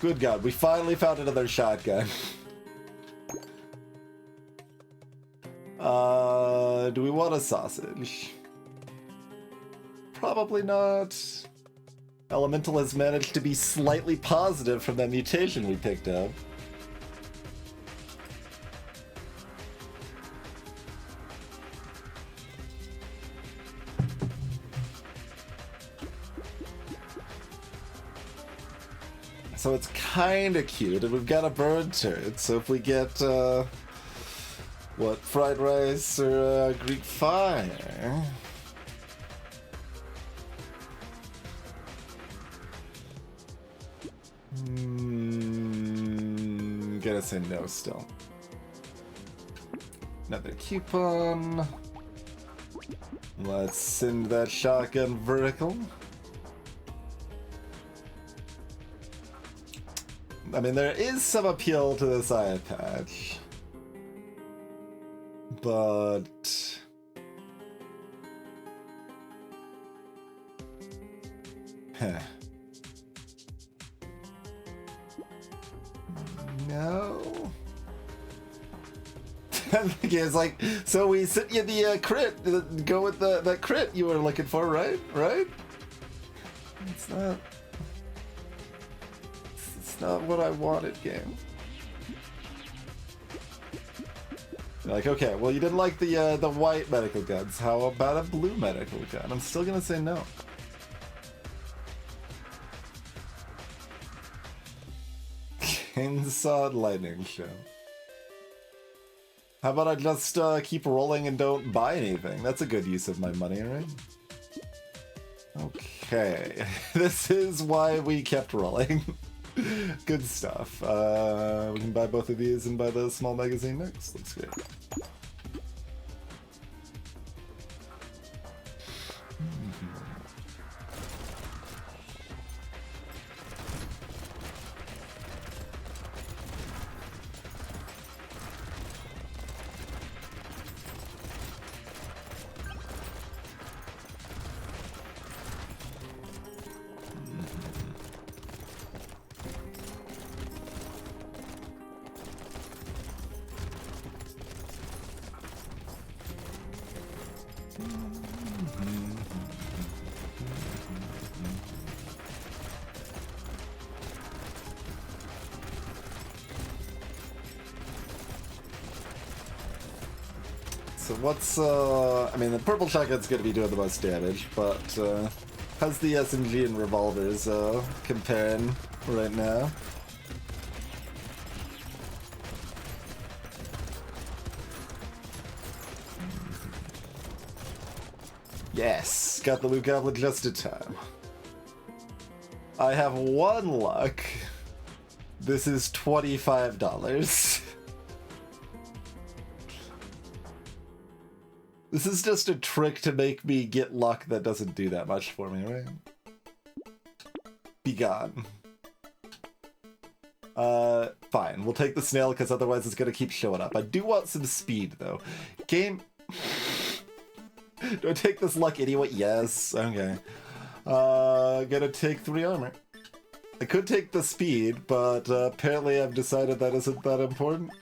good God, we finally found another shotgun. Do we want a sausage? Probably not. Elemental has managed to be slightly positive from that mutation we picked up. So it's kind of cute, and we've got a burn turret, so if we get, what, fried rice or Greek fire? Gonna say no still. Another coupon. Let's send that shotgun vertical. I mean, there is some appeal to this eye patch, but no. It's like, so we sent you the crit. Go with that crit you were looking for, right? Right? It's not what I wanted, game. You're like, okay, well, you didn't like the white medical guns. How about a blue medical gun? I'm still gonna say no. Inside lightning show. How about I just keep rolling and don't buy anything? That's a good use of my money, right? Okay, this is why we kept rolling. Good stuff. We can buy both of these and buy the small magazine next. Looks good. So what's, I mean, the purple shotgun's gonna be doing the most damage, but, how's the SMG and revolvers, comparing right now? Yes, got the loot goblet just in time. I have one luck. This is $25. This is just a trick to make me get luck that doesn't do that much for me, right? Be gone. Fine. We'll take the snail because otherwise it's gonna keep showing up. I do want some speed though. Game. Do I take this luck anyway? Yes. Okay. Gonna take 3 armor. I could take the speed, but apparently I've decided that isn't that important.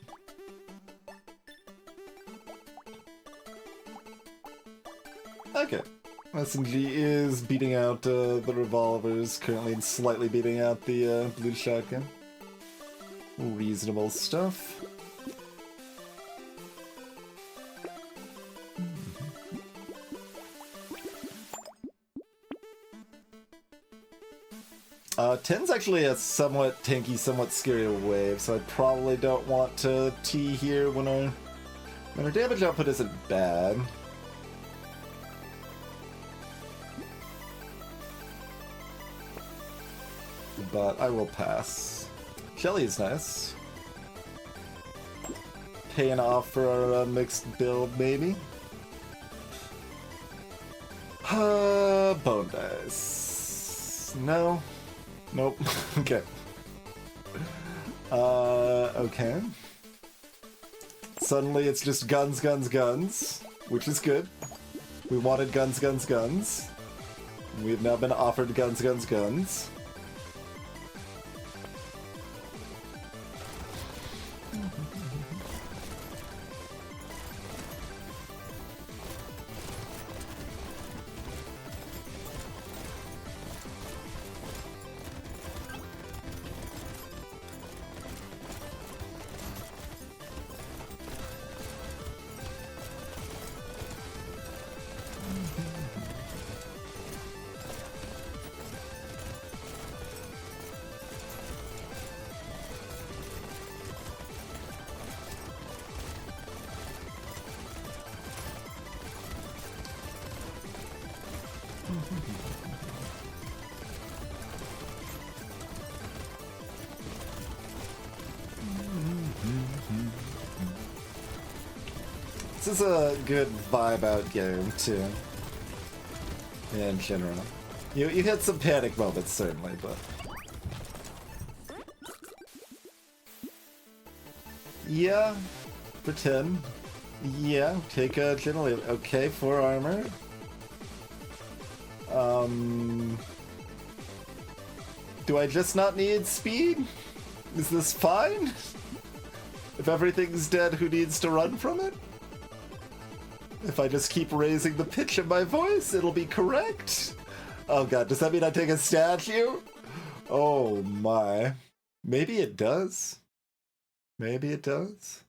Okay. SMG is beating out the revolvers, currently slightly beating out the blue shotgun. Reasonable stuff. Ten's actually a somewhat tanky, somewhat scary wave, so I probably don't want to T here when our damage output isn't bad. But I will pass. Shelly is nice. Paying off for our mixed build, maybe. Bone dice. No. Nope. Okay. Okay. Suddenly it's just guns, guns, guns, which is good. We wanted guns, guns, guns. We've now been offered guns, guns, guns. This is a good vibe out game too. Yeah, in general. You had some panic moments certainly, but yeah, pretend. Yeah, take a generally okay 4 armor. Do I just not need speed? Is this fine? If everything's dead, who needs to run from it? If I just keep raising the pitch of my voice, it'll be correct. Oh god, does that mean I take a statue? Oh my. Maybe it does. Maybe it does.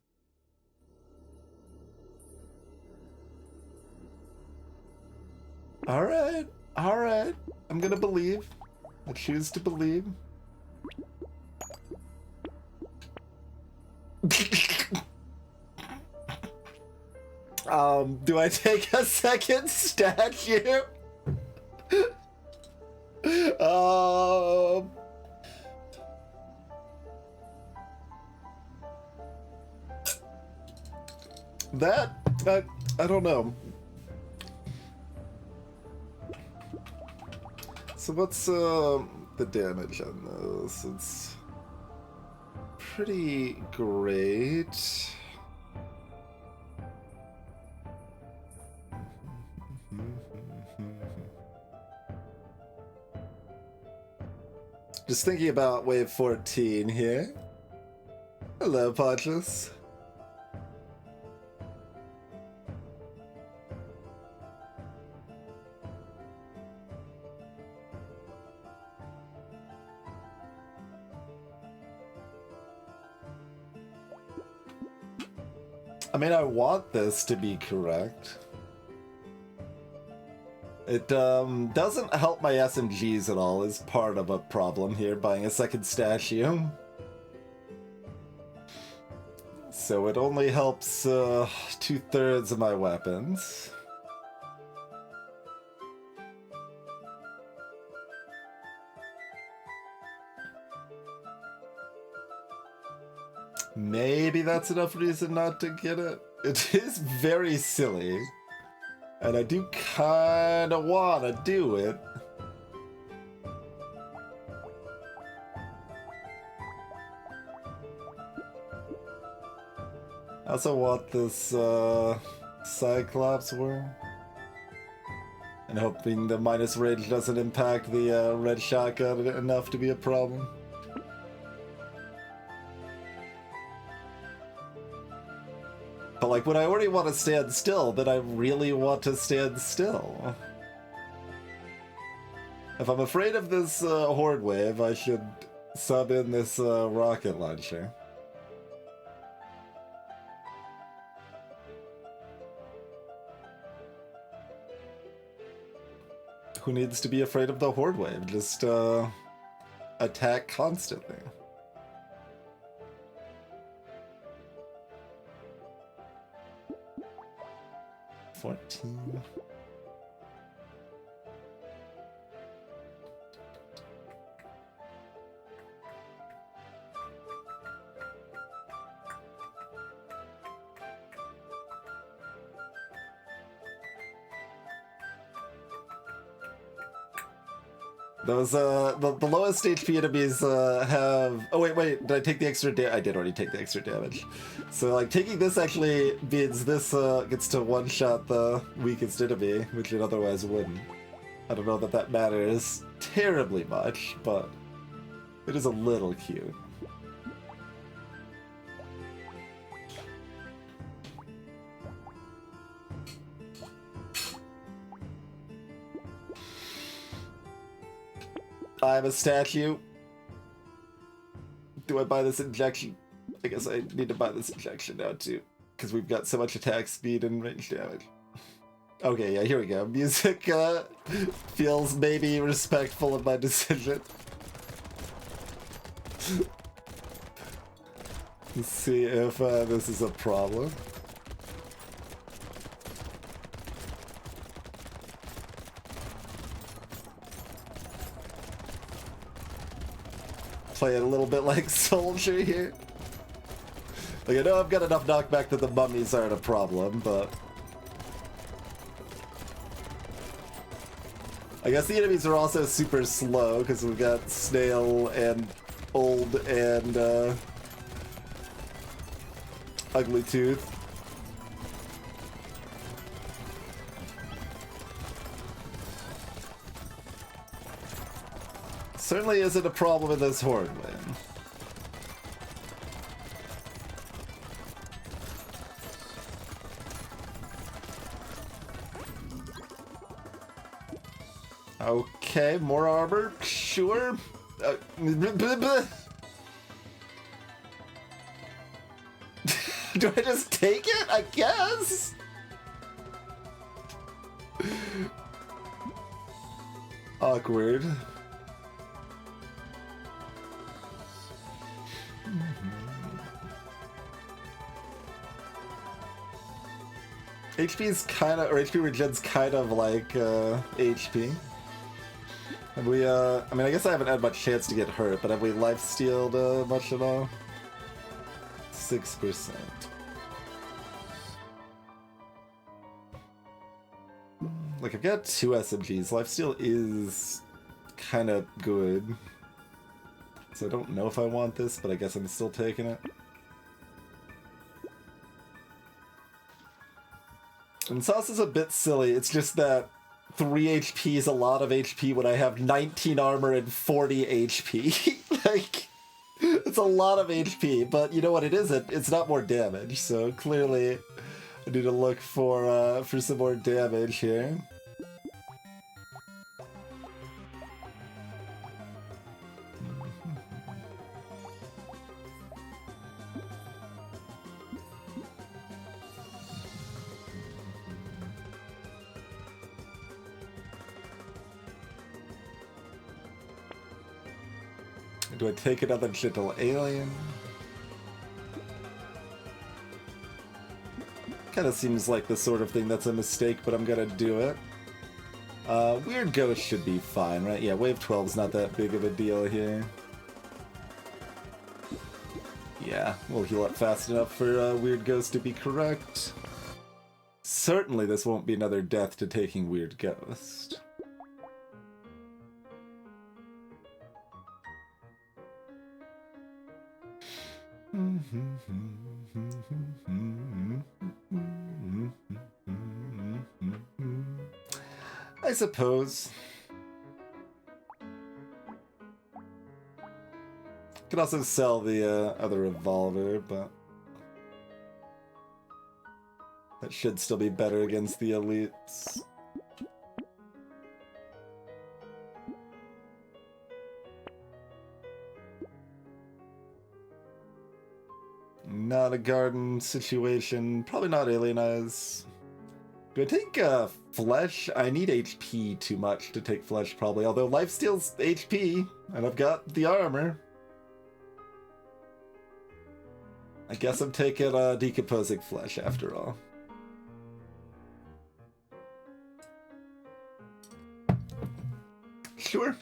Alright, alright. I'm gonna believe. I choose to believe. Do I take a second statue? That I don't know. So what's the damage on this? It's pretty great. Just thinking about wave 14 here. Hello, Podgeless. I mean, I want this to be correct. It doesn't help my SMGs at all, is part of a problem here, buying a second statue. So it only helps 2/3 of my weapons. Maybe that's enough reason not to get it. It is very silly. And I do kinda wanna do it. I also want this Cyclops worm. And hoping the minus range doesn't impact the red shotgun enough to be a problem. But like, when I already want to stand still, then I really want to stand still. If I'm afraid of this horde wave, I should sub in this rocket launcher. Who needs to be afraid of the horde wave? Just attack constantly. $14. Those the lowest HP enemies have. Oh wait, did I take the extra damage? I did already take the extra damage. So like taking this actually means this gets to one-shot the weakest enemy, which it otherwise wouldn't. I don't know that matters terribly much, but it is a little cute. I have a statue. Do I buy this injection? I guess I need to buy this injection now too, because we've got so much attack speed and range damage. Okay, yeah, here we go. Music feels maybe respectful of my decision. Let's see if this is a problem. Play it a little bit like Soldier here. Like, I know I've got enough knockback that the mummies aren't a problem, but I guess the enemies are also super slow because we've got Snail and Old and Ugly Tooth. Certainly isn't a problem in this horde win. Okay, more armor, sure. Do I just take it? I guess. Awkward. HP is kind of, or HP regen's kind of like HP. Have we, I mean, I guess I haven't had much chance to get hurt, but have we life-stealed much at all? 6%. Like, I've got 2 SMGs. Lifesteal is kind of good. So I don't know if I want this, but I guess I'm still taking it. And Sauce is a bit silly. It's just that 3 HP is a lot of HP when I have 19 armor and 40 HP. Like, it's a lot of HP, but you know what it isn't? It's not more damage, so clearly I need to look for some more damage here. Do I take another gentle alien? Kind of seems like the sort of thing that's a mistake, but I'm gonna do it. Weird Ghost should be fine, right? Yeah, wave 12 is not that big of a deal here. Yeah, we'll heal up fast enough for Weird Ghost to be correct. Certainly this won't be another death to taking Weird Ghost. I suppose. Could also sell the other revolver, but that should still be better against the elites. Not a garden situation. Probably not alienize. Do I take flesh? I need HP too much to take flesh, probably. Although life steals HP, and I've got the armor. I guess I'm taking decomposing flesh after all. Sure.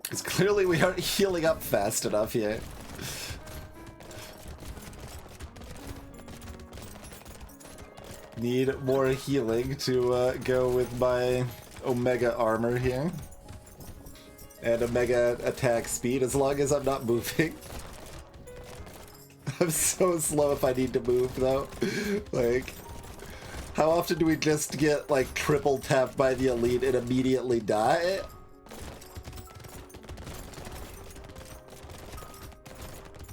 Because clearly we aren't healing up fast enough yet. Need more healing to go with my Omega armor here. And Omega attack speed, as long as I'm not moving. I'm so slow if I need to move, though. Like, how often do we just get, like, triple tapped by the elite and immediately die?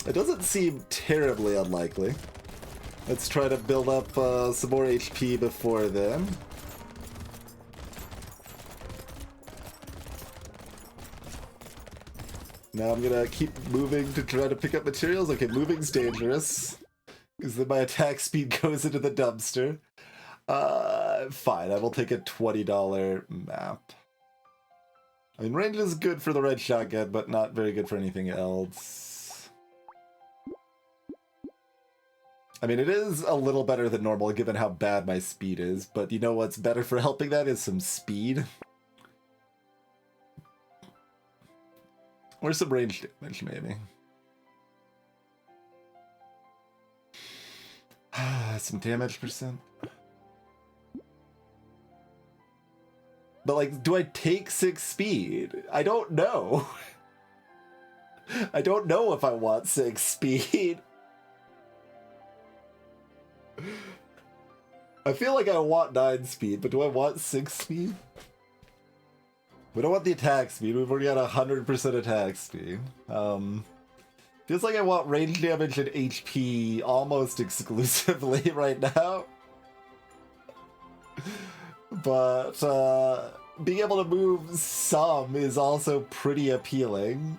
It doesn't seem terribly unlikely. Let's try to build up some more HP before then. Now I'm gonna keep moving to try to pick up materials. Okay, moving's dangerous, because then my attack speed goes into the dumpster. Fine, I will take a $20 map. I mean, range is good for the red shotgun, but not very good for anything else. I mean, it is a little better than normal given how bad my speed is, but you know what's better for helping that is some speed. Or some range damage, maybe. Some damage percent. But, like, do I take 6 speed? I don't know. I don't know if I want 6 speed. I feel like I want 9 speed, but do I want 6 speed? We don't want the attack speed. We've already got 100% attack speed. Feels like I want range damage and HP almost exclusively right now. But being able to move some is also pretty appealing.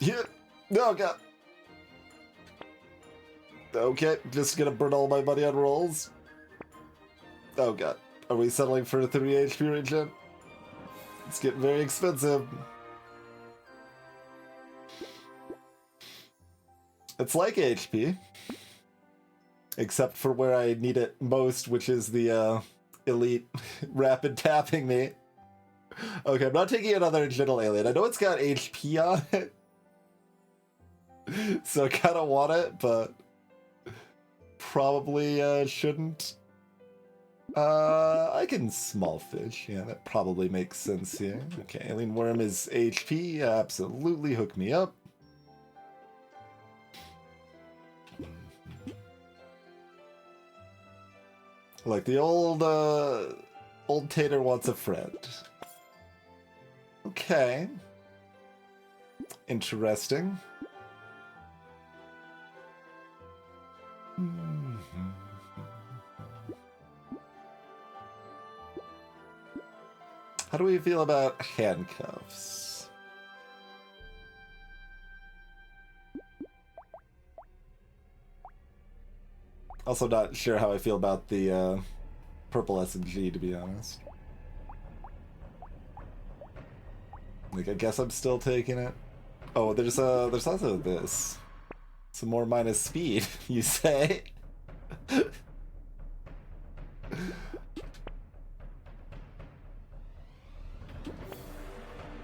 Yeah. Oh god. Okay, just gonna burn all my money on rolls. Oh god. Are we settling for a 3 HP regen? It's getting very expensive. It's like HP. Except for where I need it most, which is the elite rapid tapping me. Okay, I'm not taking another gentle alien. I know it's got HP on it. So I kind of want it, but probably shouldn't. I can small fish. Yeah, that probably makes sense here. Okay, alien worm is HP. Absolutely, hook me up. Like the old tater wants a friend. Okay. Interesting. How do we feel about handcuffs? Also not sure how I feel about the purple SMG, to be honest. Like, I guess I'm still taking it. Oh, there's also this. Some more minus speed, you say?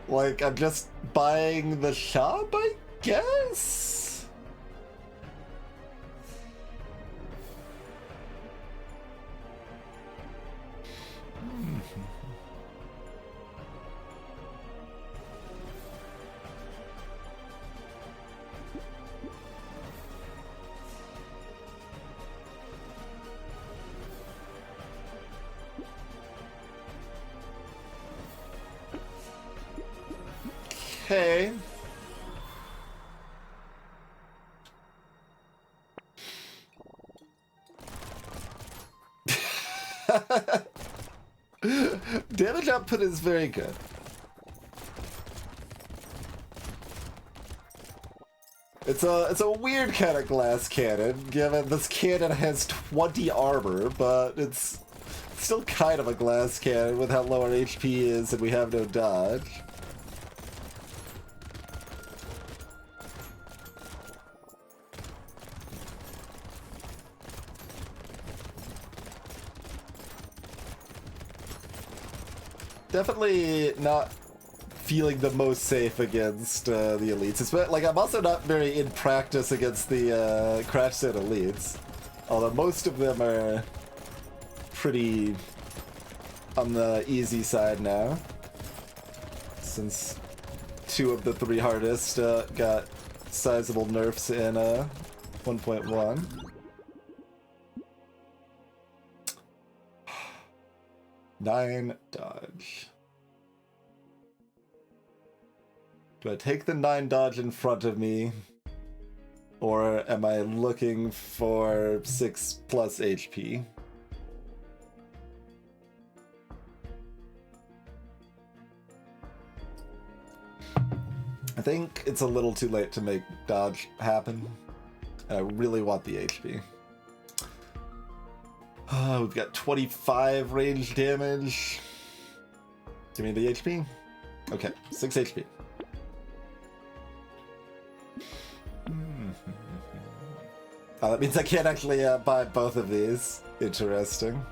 Like, I'm just buying the shop, I guess? Okay. Damage output is very good. It's a weird kind of glass cannon, given this cannon has 20 armor, but it's still kind of a glass cannon with how low our HP is and we have no dodge. Definitely not feeling the most safe against the elites. It's like, I'm also not very in practice against the crash set elites, although most of them are pretty on the easy side now, since 2 of the 3 hardest got sizable nerfs in 1.1. Nine dodge. Do I take the 9 dodge in front of me, or am I looking for 6 plus HP? I think it's a little too late to make dodge happen. I really want the HP. We've got 25 range damage. Give me the HP. Okay, 6 HP. Oh, that means I can't actually buy both of these. Interesting.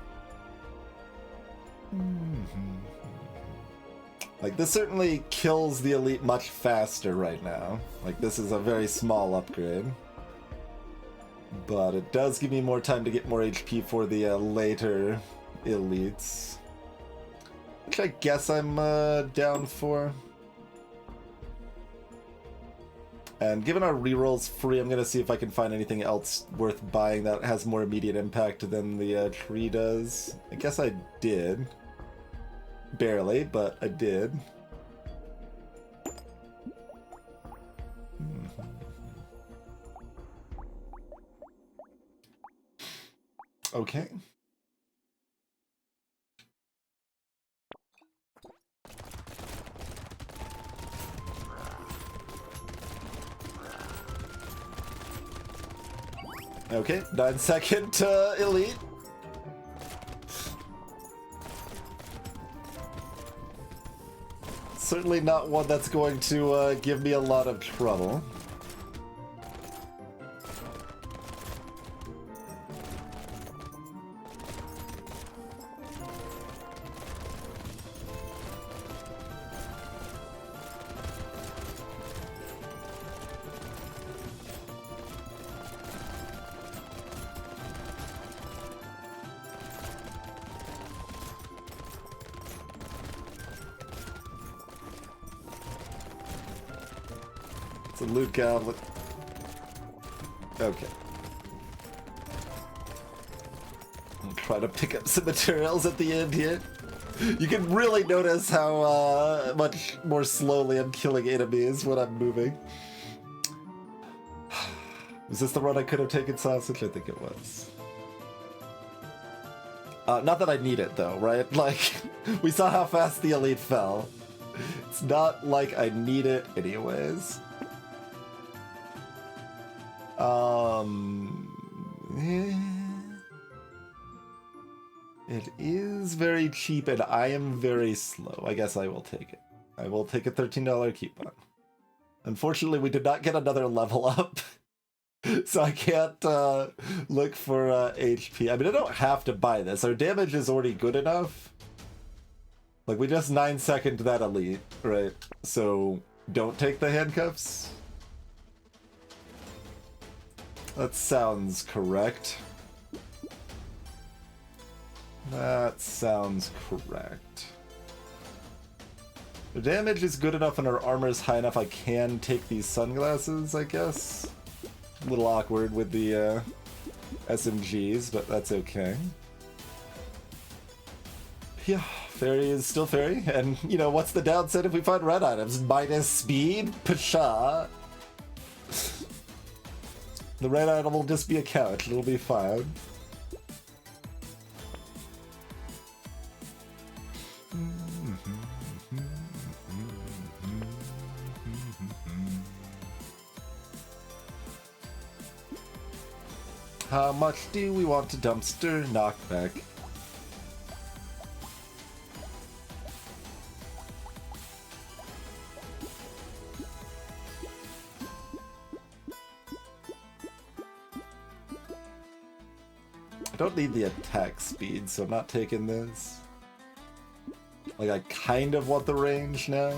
Like, this certainly kills the elite much faster right now. Like, this is a very small upgrade. But it does give me more time to get more HP for the later elites. Which I guess I'm down for. And given our reroll's free, I'm gonna see if I can find anything else worth buying that has more immediate impact than the tree does. I guess I did. Barely, but I did. Okay. Okay, 9-second elite. Certainly not one that's going to give me a lot of trouble. It's a loot goblet. Okay. I'll try to pick up some materials at the end here. You can really notice how much more slowly I'm killing enemies when I'm moving. Was this the run I could have taken sausage? I think it was. Not that I need it though, right? Like, we saw how fast the elite fell. It's not like I need it anyways. It is very cheap and I am very slow. I guess I will take it. I will take a $13 coupon. Unfortunately, we did not get another level up. So I can't look for HP. I mean, I don't have to buy this. Our damage is already good enough. Like, we just 9-second that elite, right? So don't take the handcuffs. That sounds correct. That sounds correct. The damage is good enough and our armor is high enough I can take these sunglasses, I guess. A little awkward with the SMGs, but that's okay. Yeah, fairy is still fairy, and you know, what's the downside if we find red items? Minus speed? Pshaw. The red item will just be a couch, it'll be fine. How much do we want to dumpster knockback? I don't need the attack speed, so I'm not taking this. Like, I kind of want the range now.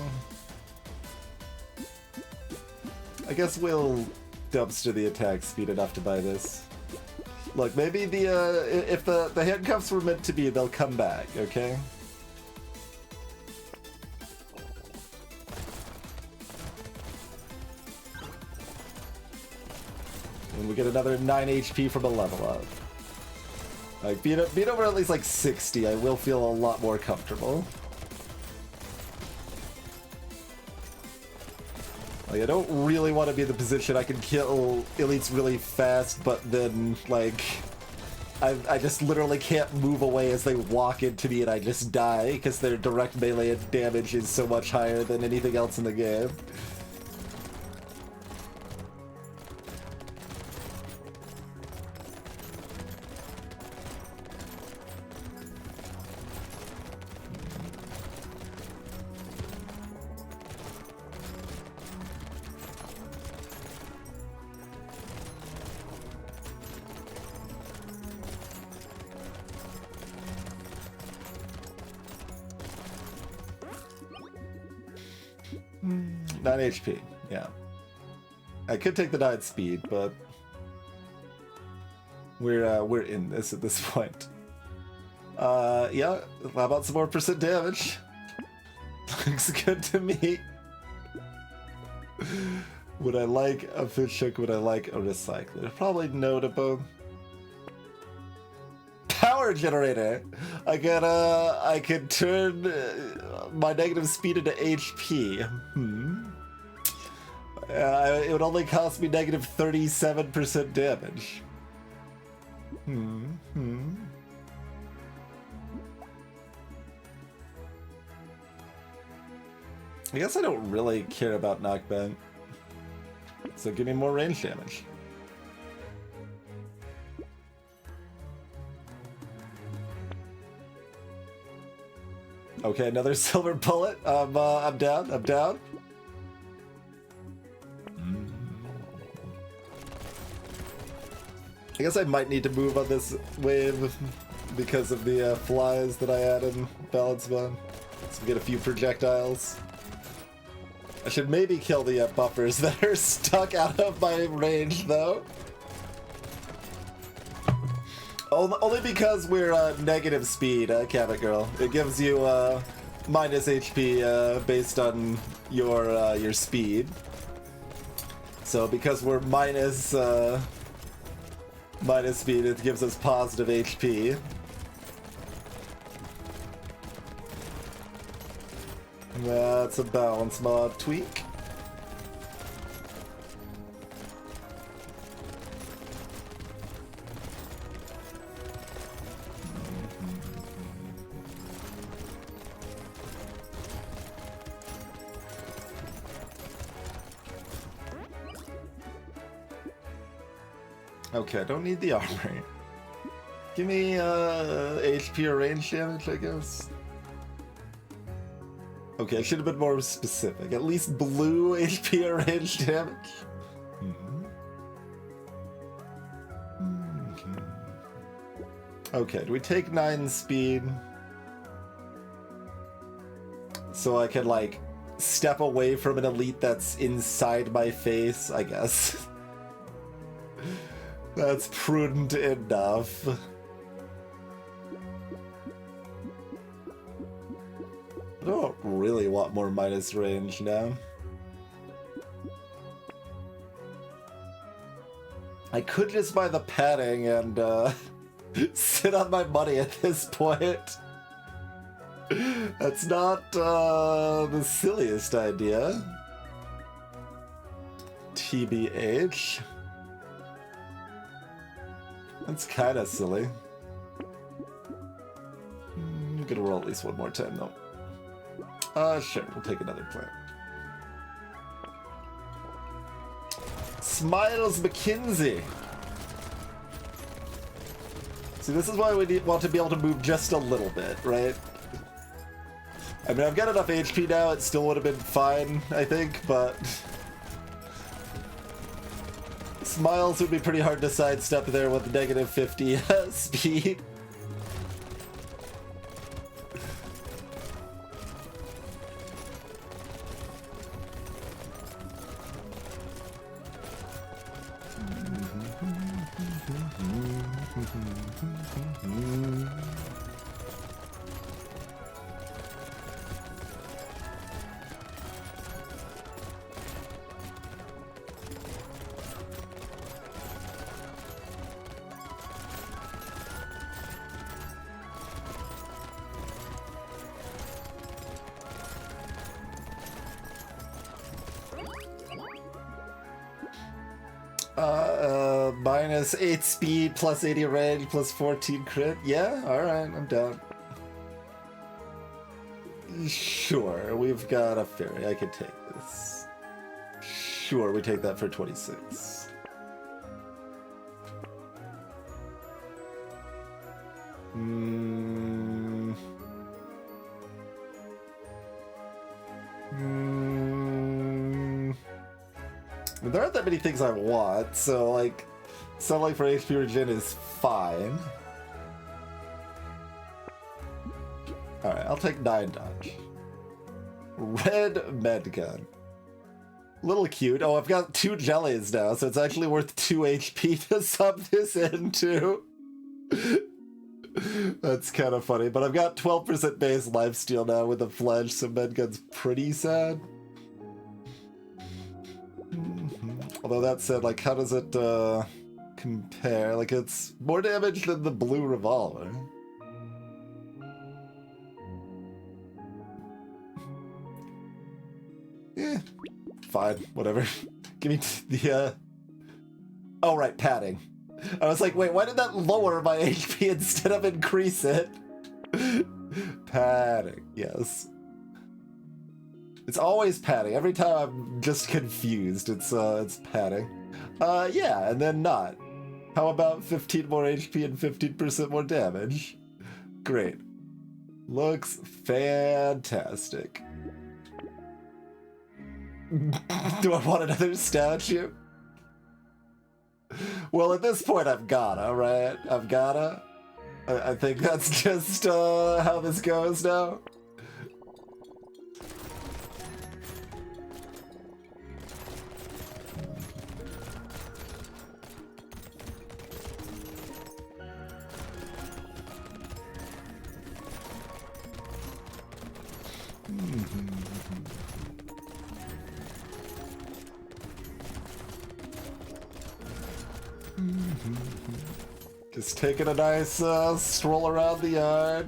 I guess we'll dumpster the attack speed enough to buy this. Look, maybe if the handcuffs were meant to be, they'll come back, okay? And we get another 9 HP from a level up. Like, being over at least like 60, I will feel a lot more comfortable. Like, I don't really want to be in the position I can kill elites really fast, but then, like, I just literally can't move away as they walk into me and I just die, because their direct melee damage is so much higher than anything else in the game. HP, yeah. I could take the 9 speed, but we're in this at this point. Yeah, how about some more percent damage? Looks good to me. Would I like a fish hook? Would I like a recycler? Probably no to both. Power generator. I could turn my negative speed into HP. It would only cost me negative 37% damage. I guess I don't really care about knockback. So give me more range damage. Okay, another silver bullet. I'm down. I'm down. I guess I might need to move on this wave because of the flies that I add in Balance Bond. So we get a few projectiles. I should maybe kill the buffers that are stuck out of my range, though. Only because we're negative speed, Cabot Girl. It gives you minus HP based on your speed. So because we're minus speed, it gives us positive HP. That's a balance mod tweak. Okay, I don't need the armor. Give me HP or range damage, I guess. Okay, I should have been more specific. At least blue HP or range damage. Okay, do we take 9 speed? So I can, like, step away from an elite that's inside my face, I guess. That's prudent enough. I don't really want more minus range now. I could just buy the padding and sit on my money at this point. That's not the silliest idea. TBH. That's kind of silly. I'm gonna roll at least one more time though. Sure, we'll take another plant. Smiles McKinsey. See, this is why we want to be able to move just a little bit, right? I mean, I've got enough HP now, it still would have been fine, I think, but... Smiles would be pretty hard to sidestep there with negative 50 speed. Minus 8 speed, plus 80 range, plus 14 crit. Yeah, alright, I'm down. Sure, we've got a fairy. I can take this. Sure, we take that for 26. There aren't that many things I want, so like, Sunlight for HP regen is fine. Alright, I'll take 9 dodge. Red med gun. Little cute. Oh, I've got 2 jellies now, so it's actually worth 2 HP to sub this into. That's kind of funny, but I've got 12% base lifesteal now with a fledge, so med gun's pretty sad. Although that said, like, how does it compare? Like, it's more damage than the blue revolver. Yeah, fine, whatever. Give me the, oh, right, padding. I was like, wait, why did that lower my HP instead of increase it? Padding, yes. It's always padding. Every time I'm just confused, it's padding. Yeah, and then not. How about 15 more HP and 15% more damage? Great. Looks fantastic. Do I want another statue? Well, at this point, I've gotta, right? I've gotta. I think that's just how this goes now. Just taking a nice stroll around the yard.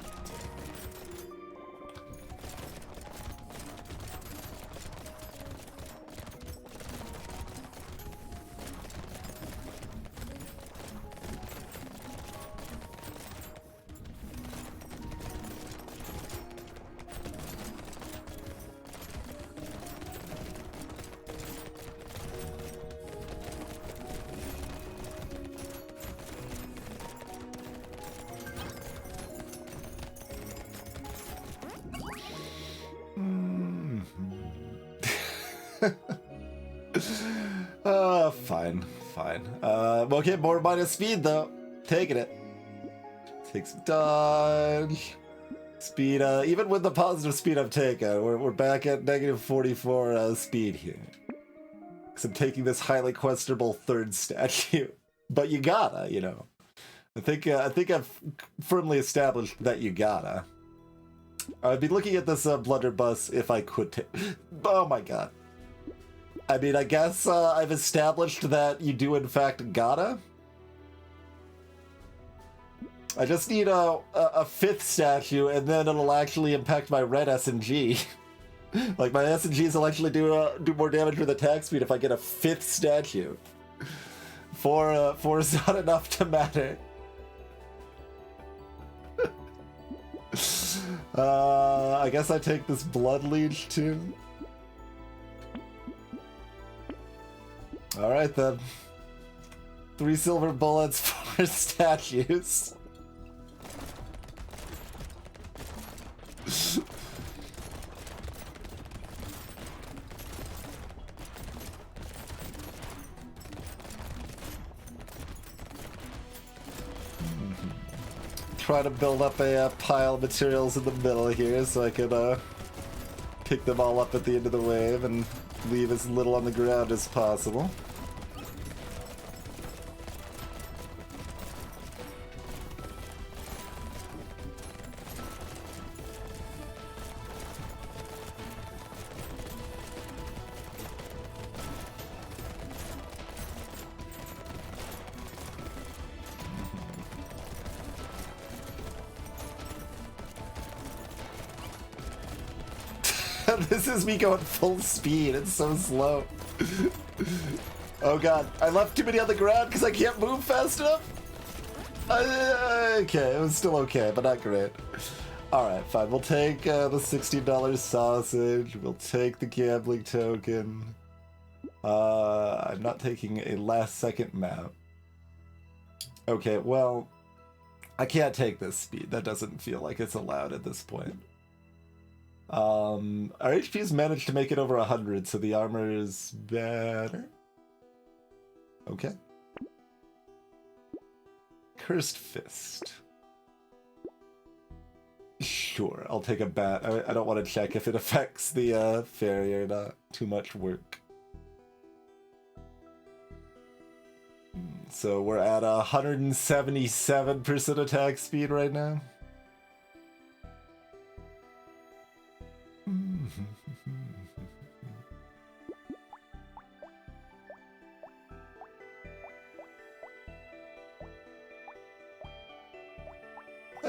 Fine, fine. Okay, more minus speed though. Taking it. Take some dodge. Speed, even with the positive speed I'm taking, we're back at negative 44 speed here. Because I'm taking this highly questionable third statue. But you gotta, you know. I think I've firmly established that you gotta. I'd be looking at this blunderbuss if I could take. Oh my god. I mean, I guess I've established that you do in fact gotta. I just need a fifth statue, and then it'll actually impact my red SNG. Like, my SNGs will actually do more damage with attack speed if I get a fifth statue. Four is not enough to matter. I guess I take this Blood Leech too. Alright then. 3 silver bullets, 4 statues. Try to build up a pile of materials in the middle here so I can pick them all up at the end of the wave and leave as little on the ground as possible. This is me going full speed. It's so slow. Oh god, I left too many on the ground because I can't move fast enough? Okay, it was still okay, but not great. Alright, fine. We'll take the $60 sausage. We'll take the gambling token. I'm not taking a last second map. Okay, well, I can't take this speed. That doesn't feel like it's allowed at this point. Our HP's managed to make it over 100, so the armor is better. Okay. Cursed Fist. Sure, I'll take a bat. I don't want to check if it affects the fairy or not. Too much work. So we're at 177% attack speed right now.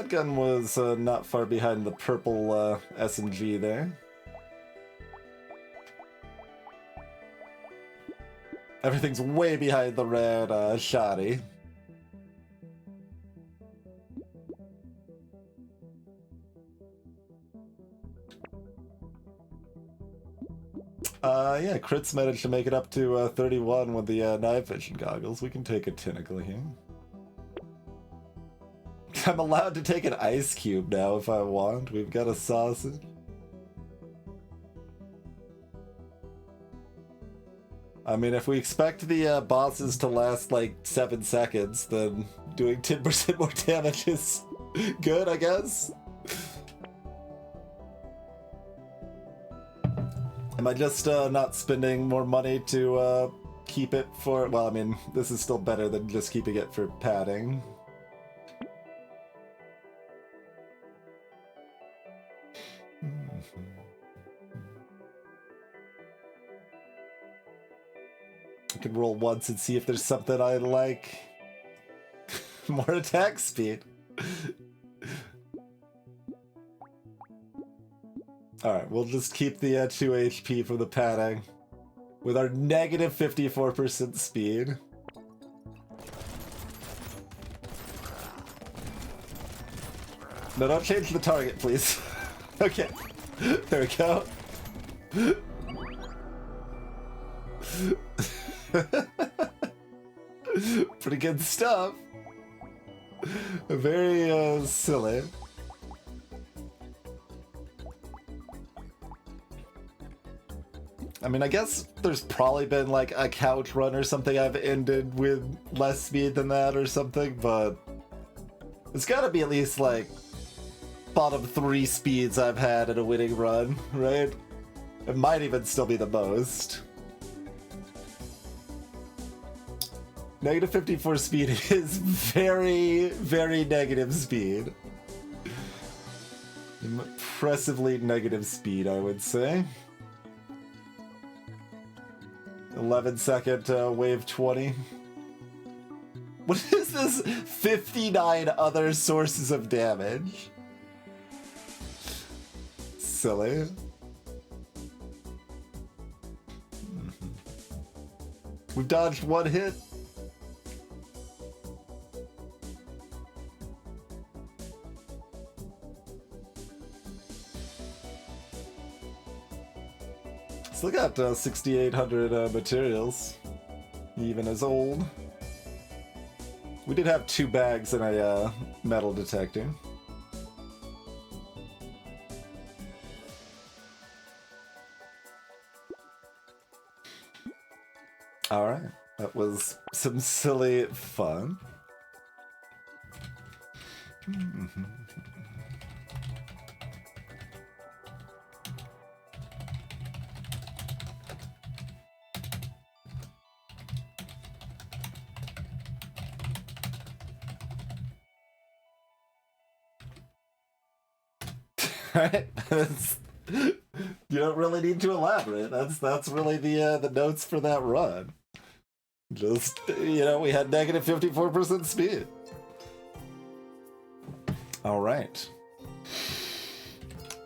That gun was not far behind the purple SMG there. Everything's way behind the red shoddy. Yeah, Crits managed to make it up to 31 with the night vision goggles. We can take a tentacle here. I'm allowed to take an ice cube now if I want. We've got a sausage. I mean, if we expect the bosses to last like 7 seconds, then doing 10% more damage is good, I guess. Am I just not spending more money to keep it for... Well, I mean, this is still better than just keeping it for padding. I can roll once and see if there's something I like. More attack speed. Alright, we'll just keep the 2 HP from the padding. With our negative 54% speed. No, don't change the target, please. Okay. There we go. Pretty good stuff. Very silly. I mean, I guess there's probably been like a couch run or something I've ended with less speed than that or something, but it's gotta be at least like bottom 3 speeds I've had in a winning run, right? It might even still be the most. Negative 54 speed is very, very negative speed. Impressively negative speed, I would say. 11-second wave 20. What is this? 59 other sources of damage. Silly. We've dodged 1 hit. Still got 6,800 materials, even as old. We did have 2 bags and a metal detector. Alright, that was some silly fun. Right? You don't really need to elaborate. That's really the notes for that run. Just, you know, we had negative 54% speed. All right.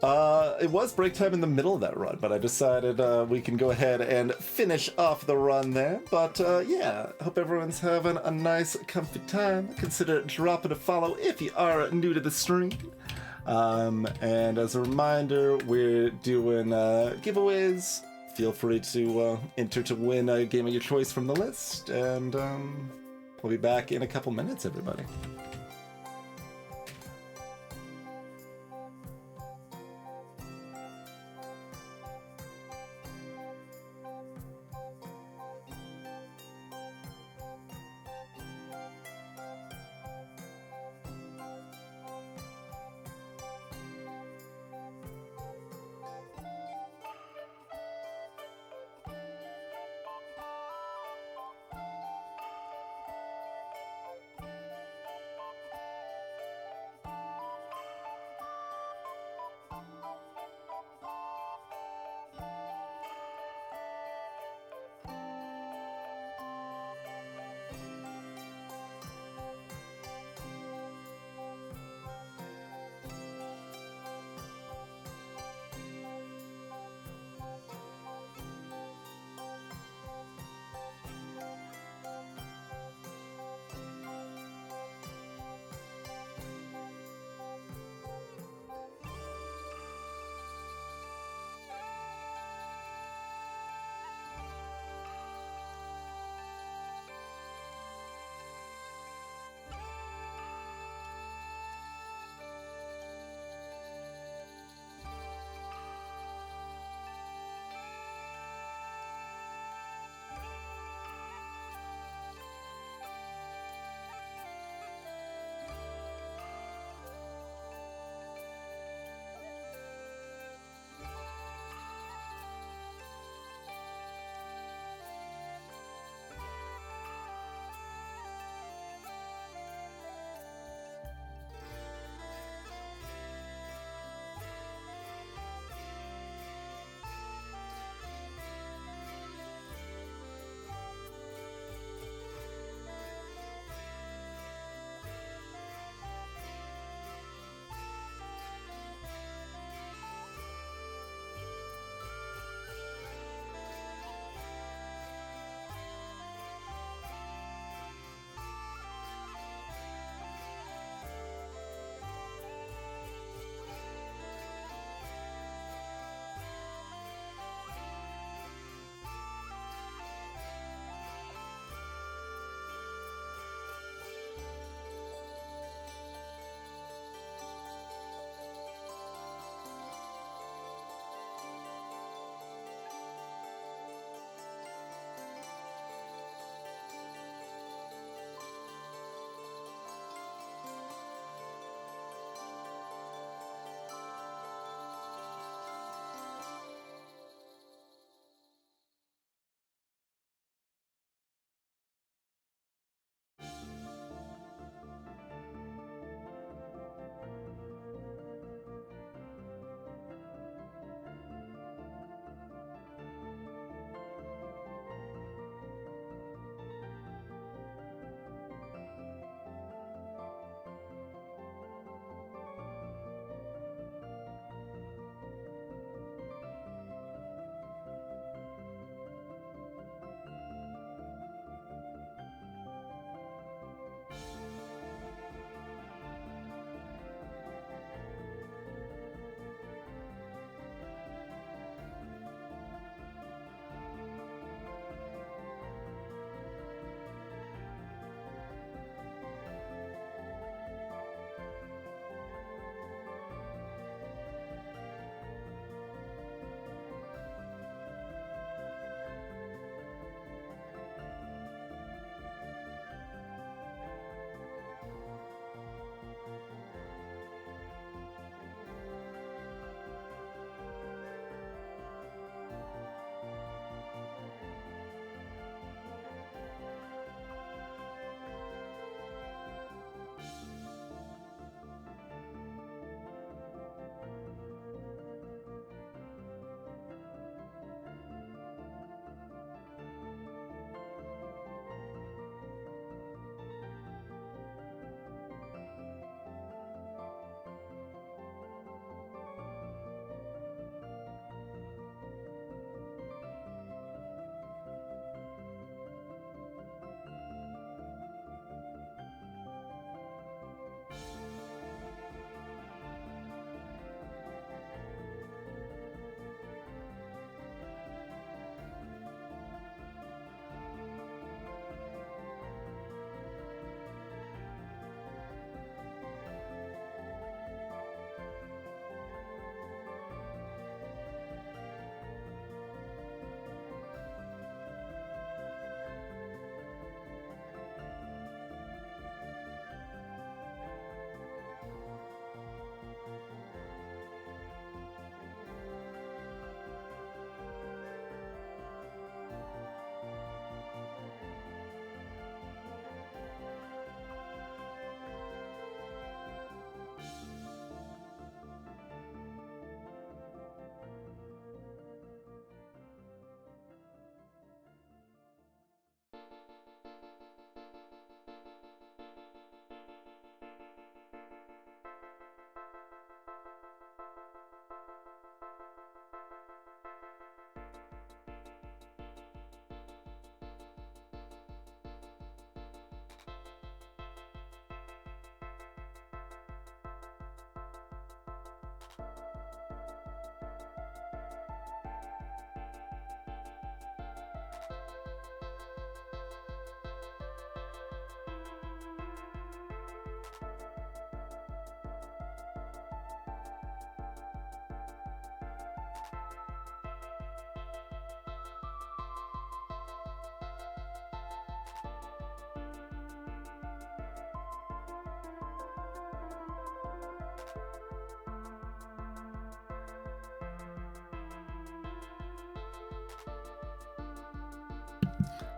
It was break time in the middle of that run, but I decided we can go ahead and finish off the run there. But yeah, hope everyone's having a nice, comfy time. Consider dropping a follow if you are new to the stream. And as a reminder, we're doing giveaways. Feel free to enter to win a game of your choice from the list. And we'll be back in a couple minutes, everybody.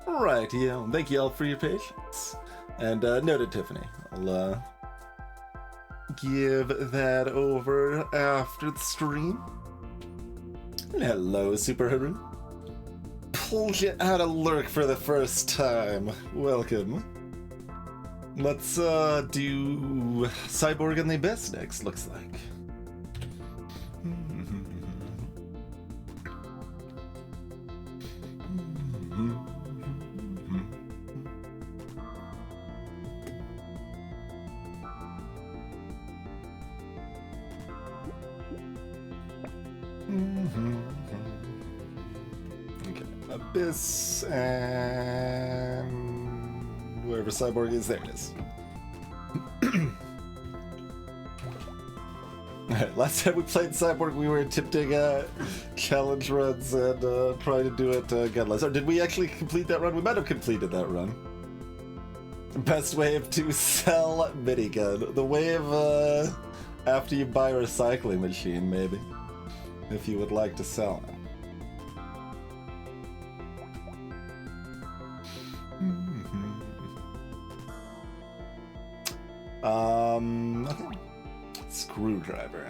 Right, yeah. Thank you all for your patience. And noted, Tiffany. I'll give that over after the stream. And hello, Super Haru. Pulled you out of lurk for the first time. Welcome. Let's do Cyborg and the Abyss next, looks like. Okay, Abyss and wherever Cyborg is, there it is. Alright, last time we played Cyborg, we were attempting challenge runs and trying to do it again. Or did we actually complete that run? We might have completed that run. Best wave to sell minigun. The wave after you buy a recycling machine, maybe. If you would like to sell it. Okay. Screwdriver.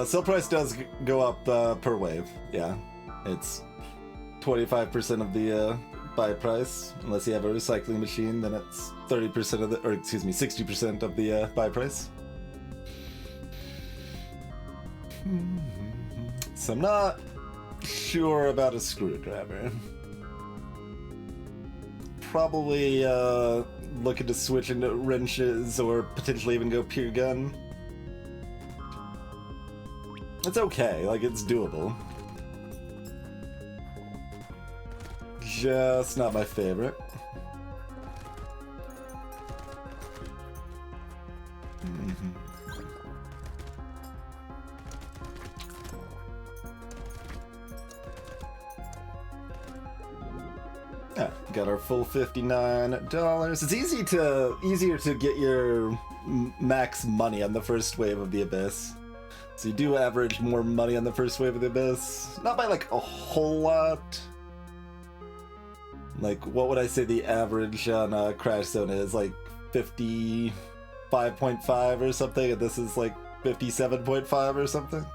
Sell price does go up per wave. Yeah, it's 25% of the buy price. Unless you have a recycling machine, then it's 30% of the, or excuse me, 60% of the buy price. So I'm not sure about a screwdriver. Probably looking to switch into wrenches or potentially even go pure gun. It's okay, like it's doable. Just not my favorite. Yeah, got our full $59. It's easier to get your max money on the first wave of the Abyss. So you do average more money on the first wave of the Abyss. Not by like a whole lot. Like, what would I say the average on Crash Zone is? Like 55.5 or something, and this is like 57.5 or something?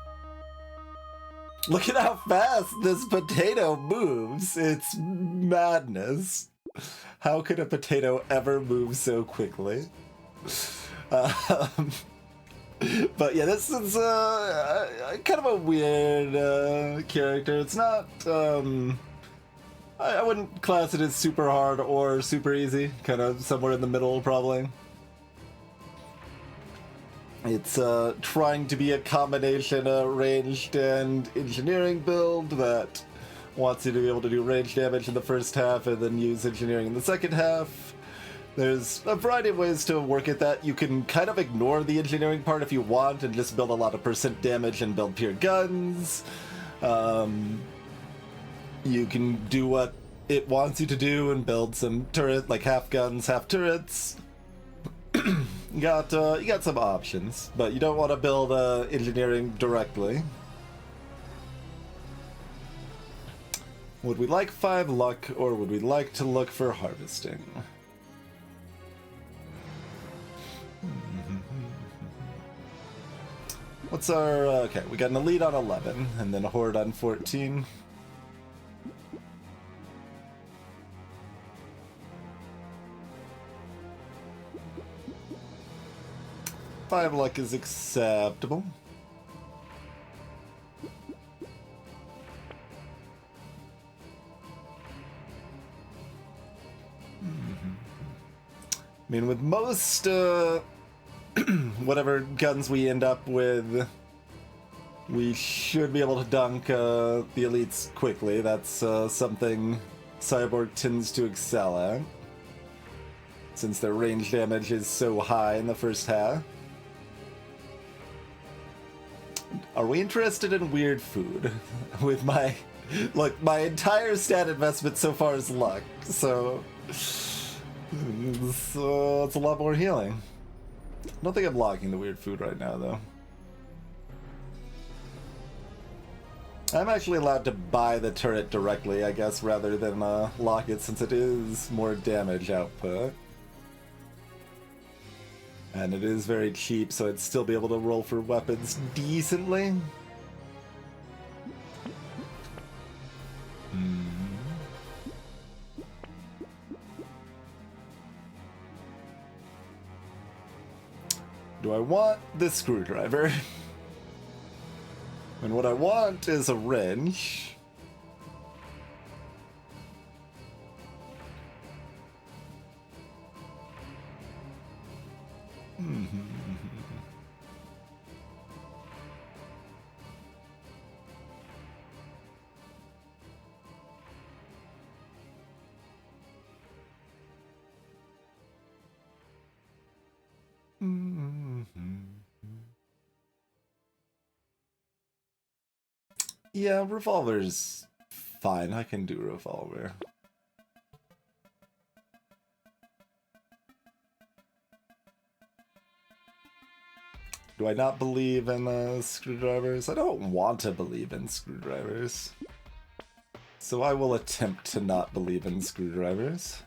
Look at how fast this potato moves. It's madness. How could a potato ever move so quickly? But yeah, this is kind of a weird character. It's not... I wouldn't class it as super hard or super easy. Kind of somewhere in the middle, probably. It's trying to be a combination ranged and engineering build that wants you to be able to do range damage in the first half and then use engineering in the second half. There's a variety of ways to work at that. You can kind of ignore the engineering part if you want and just build a lot of percent damage and build pure guns. You can do what it wants you to do and build some turret, like half guns, half turrets. You got some options, but you don't want to build engineering directly. Would we like 5 luck, or would we like to look for harvesting? What's our... okay, we got an elite on 11, and then a horde on 14. Five luck is acceptable. mean, with most, whatever guns we end up with, we should be able to dunk the elites quickly. That's something Cyborg tends to excel at, since their range damage is so high in the first half. Are we interested in weird food? With my... Look, my entire stat investment so far is luck, so it's a lot more healing. I don't think I'm locking the weird food right now, though. I'm actually allowed to buy the turret directly, I guess, rather than lock it, since it is more damage output. And it is very cheap, so I'd still be able to roll for weapons decently. Do I want this screwdriver? And what I want is a wrench. Yeah, revolver's fine. I can do revolver. Do I not believe in screwdrivers? I don't want to believe in screwdrivers. So I will attempt to not believe in screwdrivers.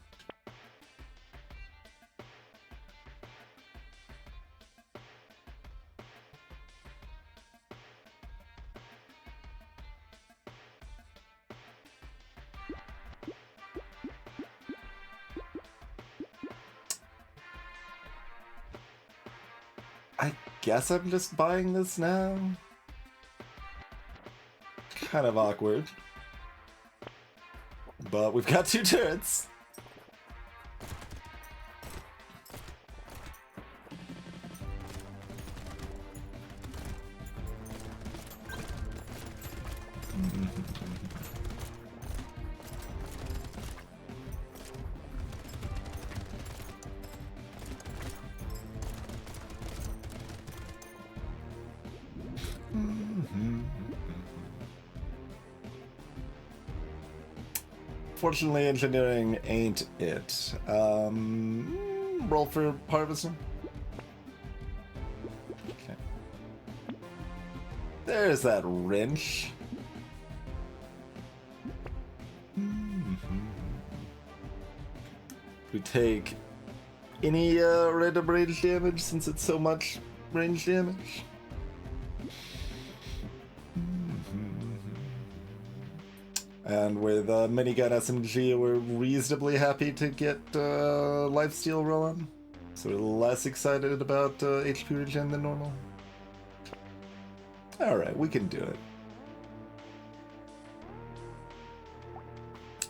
I guess I'm just buying this now. Kind of awkward. But we've got 2 turrets. Fortunately, engineering ain't it. Roll for harvesting. Okay. There's that wrench. We take any random range damage since it's so much range damage. And with minigun SMG, we're reasonably happy to get lifesteal rolling. So we're less excited about HP regen than normal. Alright, we can do it.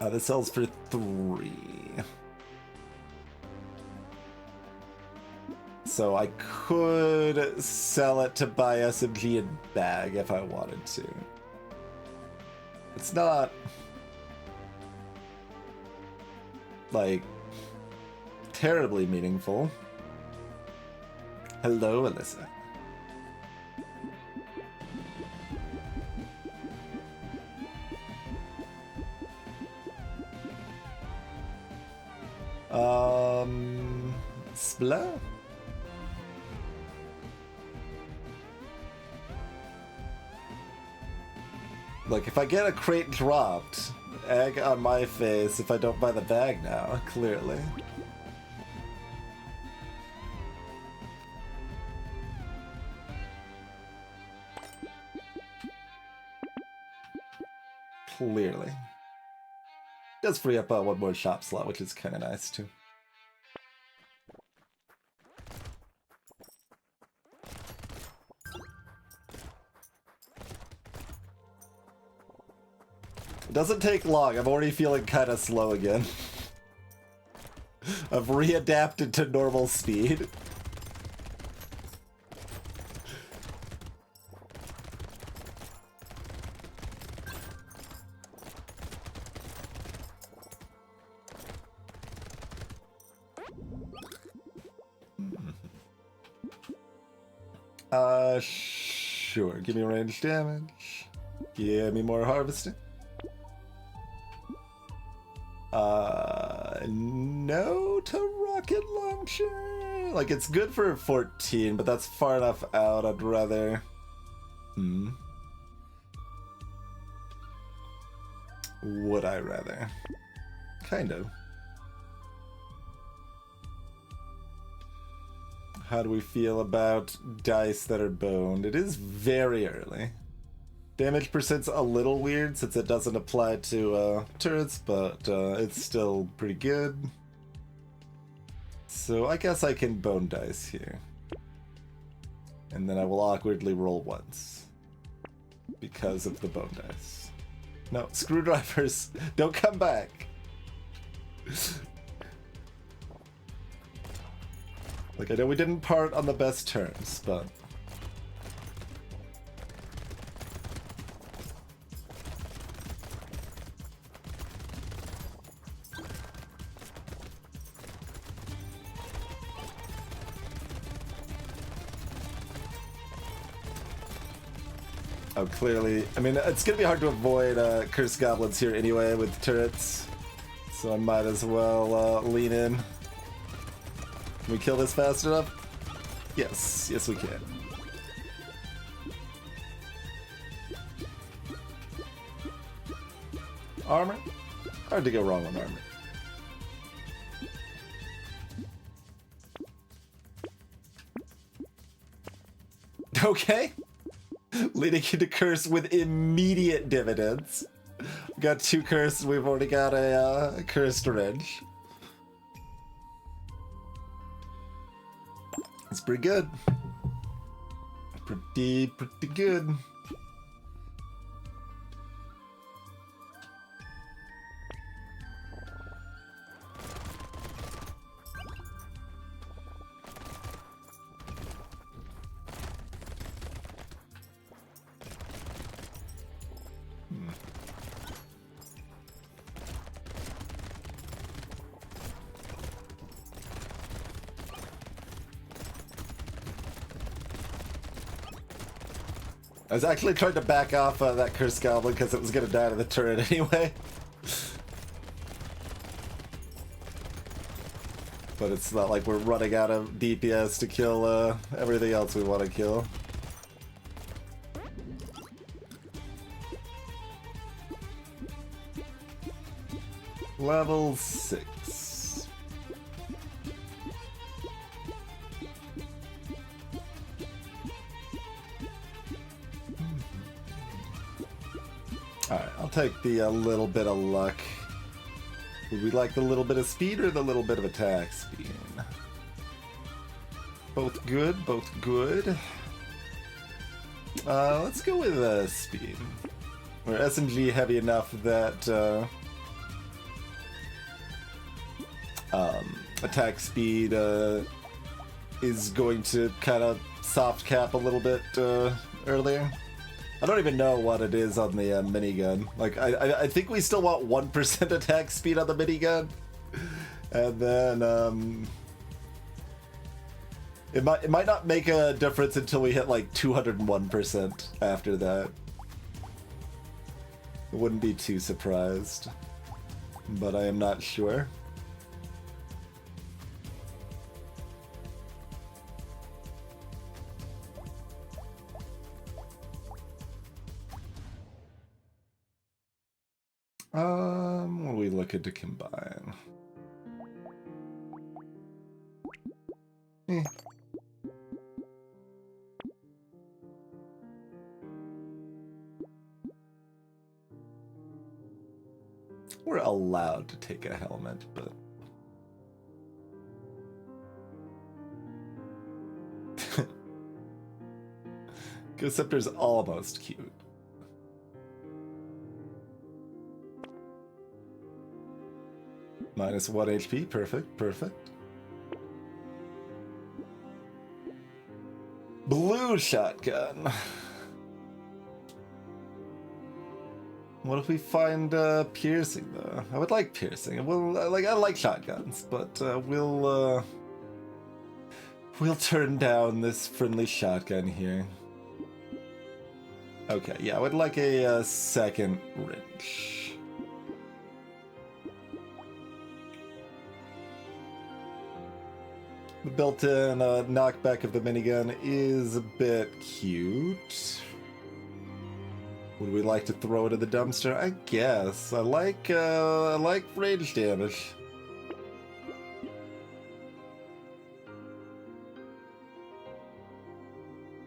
This sells for 3. So I could sell it to buy SMG and bag if I wanted to. It's not, like, terribly meaningful. Hello, Alyssa. Splat? Look, if I get a crate dropped, egg on my face if I don't buy the bag now, clearly. Clearly. Does free up one more shop slot, which is kind of nice too. It doesn't take long. I'm already feeling kind of slow again. I've readapted to normal speed. Sure. Give me range damage. Give me more harvesting. No to rocket launcher. Like, it's good for 14, but that's far enough out. I'd rather... Would I rather? Kind of. How do we feel about dice that are boned? It is very early. Damage percent's a little weird since it doesn't apply to turrets, but it's still pretty good. So I guess I can bone dice here. And then I will awkwardly roll once. Because of the bone dice. No, screwdrivers, don't come back! Like, I know we didn't part on the best terms, but... Oh, clearly. I mean, it's gonna be hard to avoid cursed goblins here anyway with turrets. So I might as well lean in. Can we kill this fast enough? Yes, yes we can. Armor? Hard to go wrong with armor. Okay. Leading into curse with immediate dividends. We've got 2 cursed, we've already got a cursed wrench. It's pretty good. Pretty good. I was actually trying to back off that cursed goblin because it was going to die to the turret anyway. But it's not like we're running out of DPS to kill everything else we want to kill. Level 6. Alright, I'll take the little bit of luck. Would we like the little bit of speed or the little bit of attack speed? Both good, both good. Let's go with speed. We're SMG heavy enough that attack speed is going to kind of soft cap a little bit earlier. I don't even know what it is on the minigun. Like, I think we still want 1% attack speed on the minigun. And then, it might not make a difference until we hit like 201% after that. I wouldn't be too surprised. But I am not sure. What are we looking to combine? We're allowed to take a helmet, but... Ghost Scepter's almost cute. Minus 1 HP, perfect, perfect. Blue shotgun. What if we find piercing though? I would like piercing. Well, I like shotguns, but we'll turn down this friendly shotgun here. Okay, yeah, I would like a second wrench. The built-in knockback of the minigun is a bit cute. Would we like to throw it in the dumpster? I guess. I like range damage.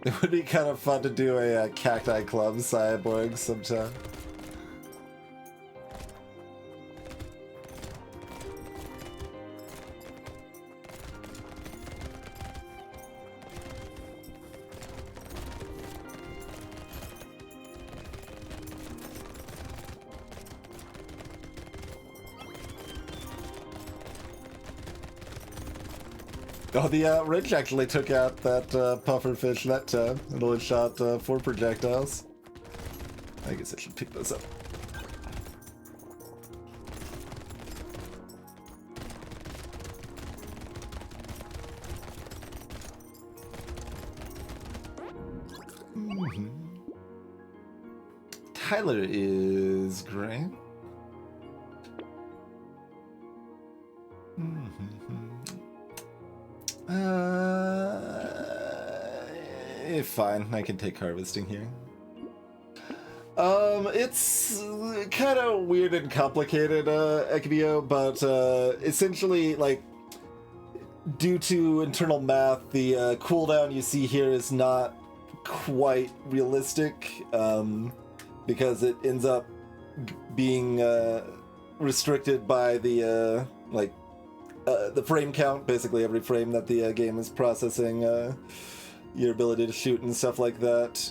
It would be kind of fun to do a Cacti Club cyborg sometime. Oh, the wrench actually took out that pufferfish that time. It only shot 4 projectiles. I guess I should pick those up. Tyler is great. Fine, I can take harvesting here. It's kind of weird and complicated, Ekibio, but essentially, like, due to internal math, the cooldown you see here is not quite realistic, because it ends up being restricted by the frame count. Basically, every frame that the game is processing your ability to shoot and stuff like that.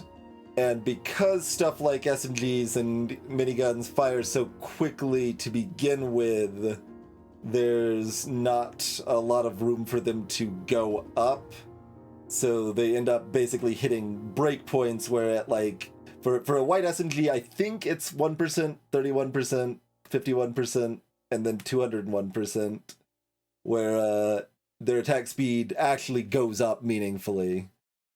And because stuff like SMGs and miniguns fire so quickly to begin with, there's not a lot of room for them to go up. So they end up basically hitting breakpoints where at like, for a white SMG, I think it's 1%, 31%, 51%, and then 201%, where their attack speed actually goes up meaningfully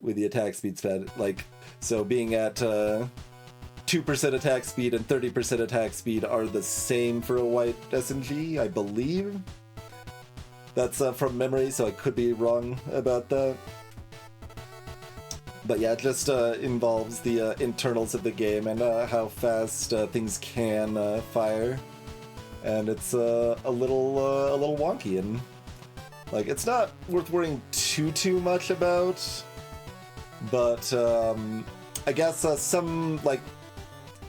with the attack speed fed. Like, so being at 2% attack speed and 30% attack speed are the same for a white SMG, I believe. That's from memory, so I could be wrong about that. But yeah, it just involves the internals of the game and how fast things can fire. And it's a little wonky, and like it's not worth worrying too much about. But I guess some like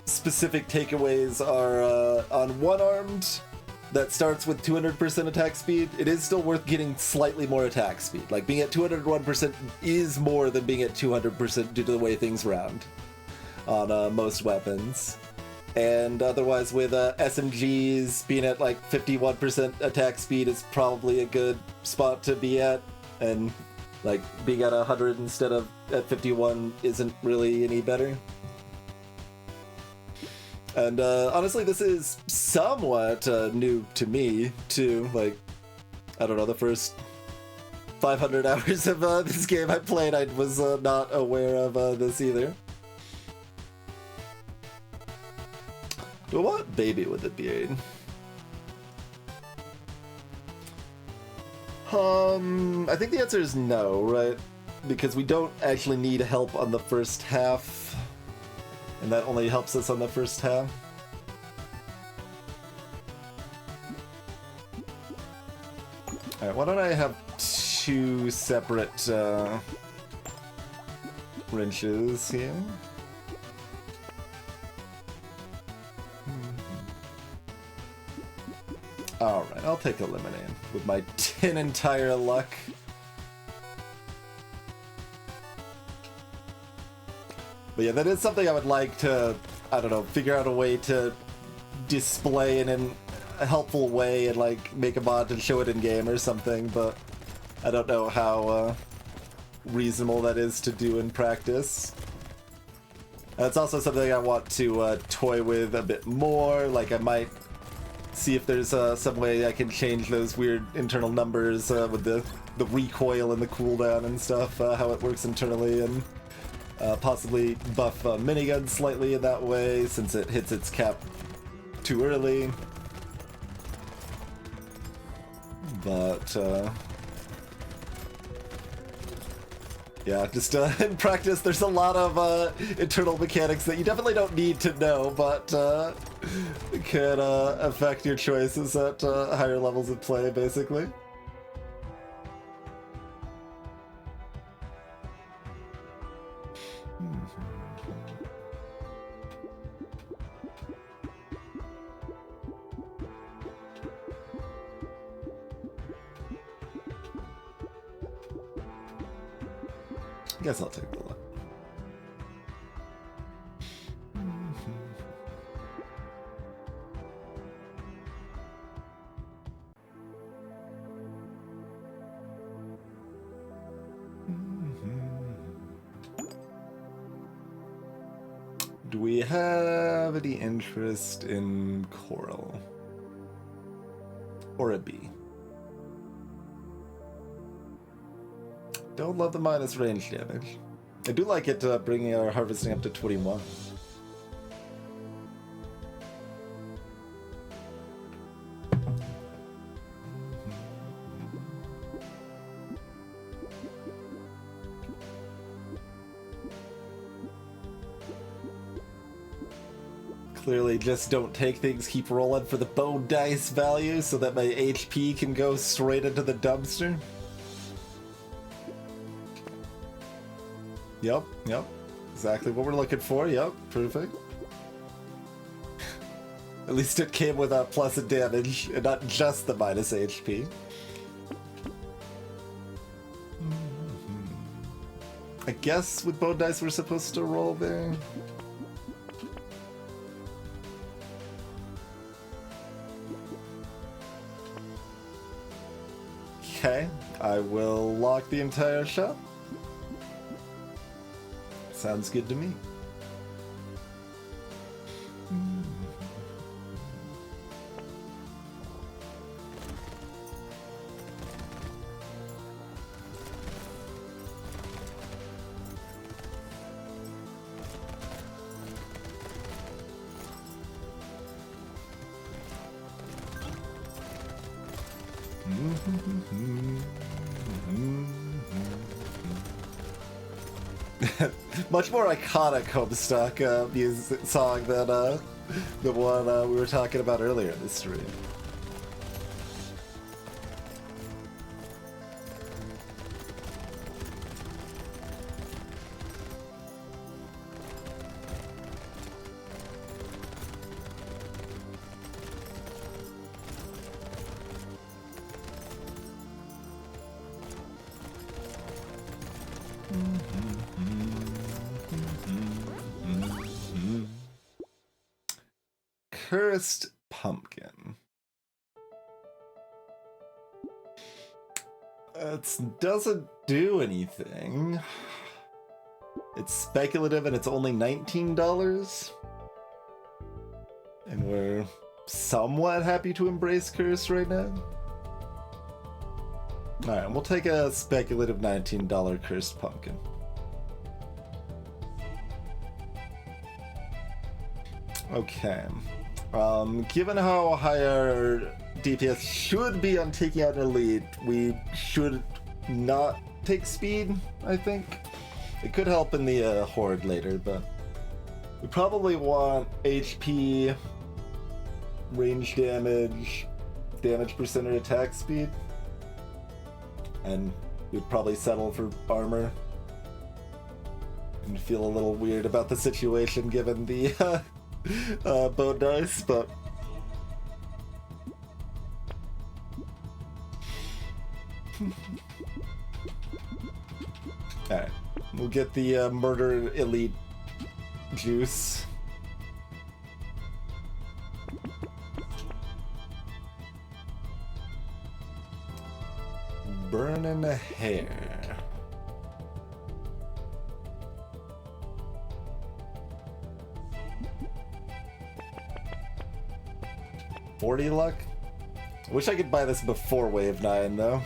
specific takeaways are on one-armed that starts with 200% attack speed. It is still worth getting slightly more attack speed. Like being at 201% is more than being at 200% due to the way things round on most weapons. And otherwise with SMGs being at like 51% attack speed is probably a good spot to be at, and like being at 100 instead of at 51 isn't really any better. And honestly, this is somewhat new to me too. Like, I don't know, the first 500 hours of this game I played, I was not aware of this either. Do I want baby with a beard? I think the answer is no, right? Because we don't actually need help on the first half, and that only helps us on the first half. Alright, why don't I have 2 separate wrenches here? Alright, I'll take a lemonade with my 10 entire luck. But yeah, that is something I would like to, I don't know, figure out a way to display in an a helpful way and like make a mod to show it in game or something, but I don't know how reasonable that is to do in practice. It's also something I want to toy with a bit more. Like I might see if there's some way I can change those weird internal numbers with the recoil and the cooldown and stuff, how it works internally, and possibly buff minigun slightly in that way since it hits its cap too early. But yeah, just in practice there's a lot of internal mechanics that you definitely don't need to know, but can affect your choices at higher levels of play, basically. I guess I'll take the look. Do we have any interest in Coral? Or a bee? Don't love the minus range damage. I do like it bringing our harvesting up to 21. Clearly just don't take things, keep rolling for the bone dice value so that my HP can go straight into the dumpster. Yep. Exactly what we're looking for. Yep, perfect. At least it came with a plus of damage and not just the minus HP. I guess with bone dice we're supposed to roll there. Okay, I will lock the entire shop. Sounds good to me. Much more iconic Homestuck music song than the one we were talking about earlier in the stream. Cursed pumpkin. It doesn't do anything. It's speculative and it's only $19. And we're somewhat happy to embrace curse right now. Alright, we'll take a speculative $19 cursed pumpkin. Okay. Given how high our DPS should be on taking out an elite, we should not take speed, I think. It could help in the horde later, but we probably want HP, range damage, damage percent or attack speed, and we'd probably settle for armor. And feel a little weird about the situation given the bone dice, but alright, we'll get the murder elite juice. Burning a hair. $40 luck? I wish I could buy this before Wave 9, though.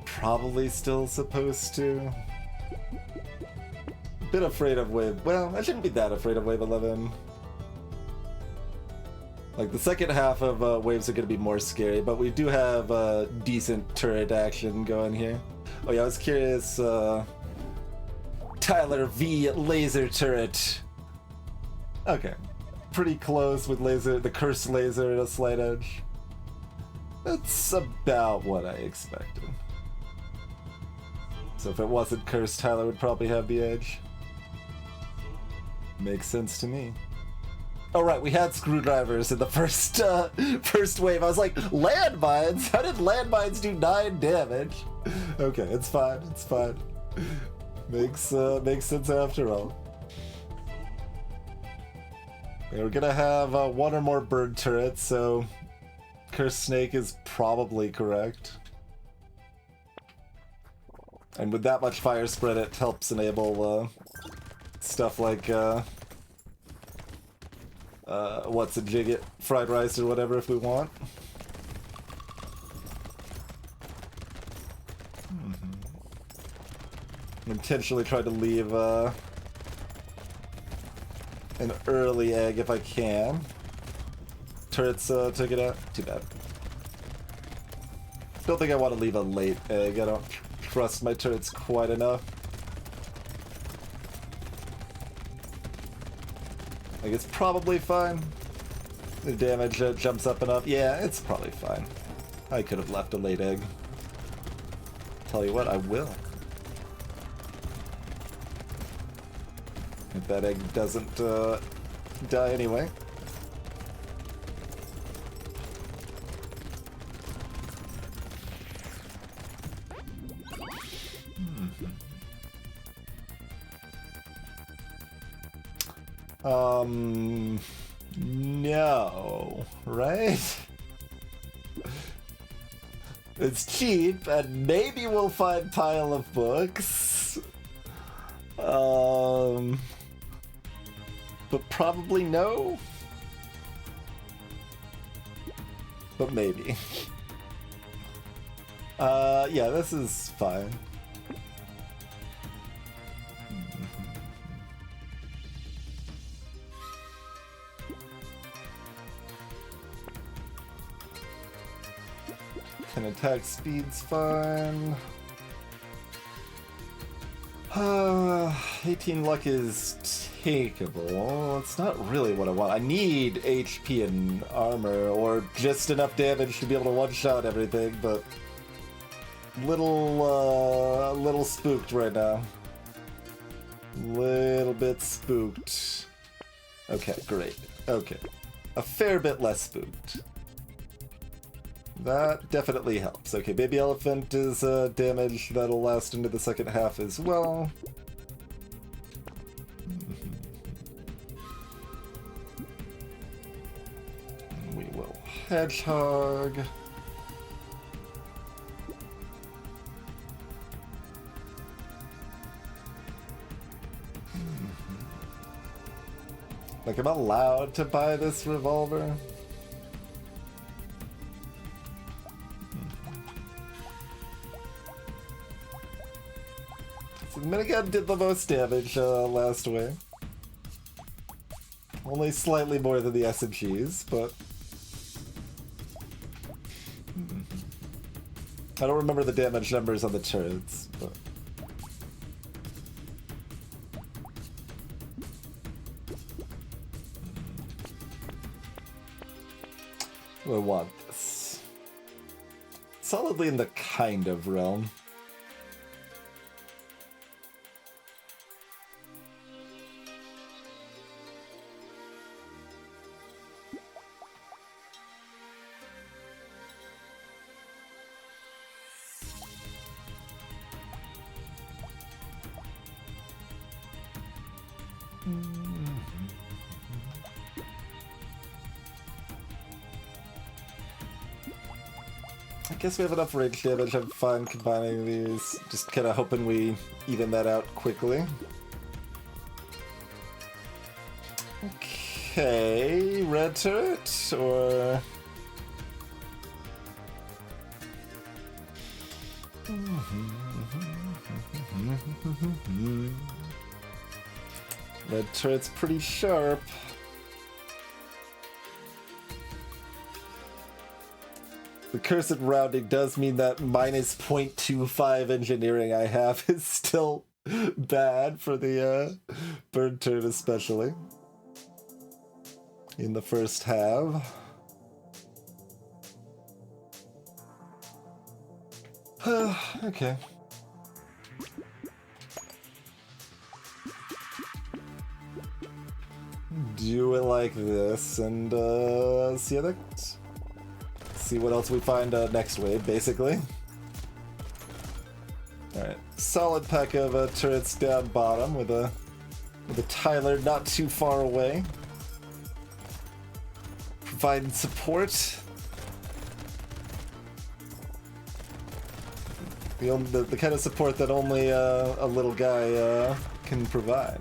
Probably still supposed to. Bit afraid of Wave... Well, I shouldn't be that afraid of Wave 11. Like, the second half of waves are going to be more scary, but we do have decent turret action going here. Oh yeah, I was curious, Tyler V laser turret. Okay. Pretty close with the cursed laser at a slight edge. That's about what I expected. So if it wasn't cursed, Tyler would probably have the edge. Makes sense to me. Oh right, we had screwdrivers in the first wave. I was like, landmines? How did landmines do 9 damage? Okay, it's fine. It's fine. Makes sense after all. Okay, we're gonna have one or more bird turrets, so Cursed Snake is probably correct. And with that much fire spread, it helps enable stuff like what's a jigget? Fried rice or whatever if we want. Intentionally tried to leave an early egg if I can. Turrets took it out. Too bad. Don't think I want to leave a late egg. I don't trust my turrets quite enough. Like, it's probably fine. The damage jumps up enough. Yeah, it's probably fine. I could have left a late egg. Tell you what, I will. If that egg doesn't die anyway. No, right? It's cheap, and maybe we'll find pile of books. But probably no. But maybe. Yeah, this is fine. And attack speed's fine. 18 luck is takeable. It's not really what I want. I need HP and armor, or just enough damage to be able to one-shot everything, but little spooked right now. Little bit spooked. Okay, great. Okay. A fair bit less spooked. That definitely helps. Okay, Baby Elephant is damage that'll last into the second half as well. We will Hedgehog. Like, I'm allowed to buy this revolver? So the minigun did the most damage last wave. Only slightly more than the SMGs, but... I don't remember the damage numbers on the turrets, but... I want this. Solidly in the kind of realm. guess we have enough range damage. I'm fine combining these. Just kind of hoping we even that out quickly. Okay, red turret, or... Red turret's pretty sharp. The cursed rounding does mean that minus 0.25 engineering I have is still bad for the bird turret, especially in the first half. Okay. Do it like this, and see that. See what else we find next wave, basically. Alright, solid pack of turrets down bottom with a Tyler not too far away. Providing support. The kind of support that only a little guy can provide.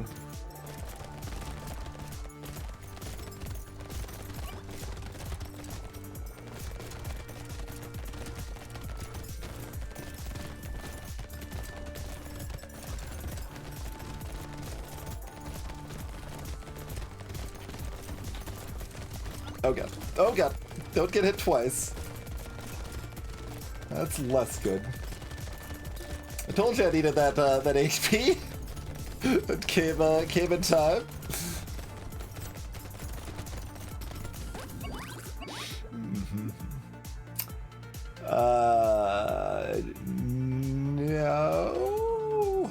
Oh god. Oh god. Don't get hit twice. That's less good. I told you I needed that that HP. It came in time. No.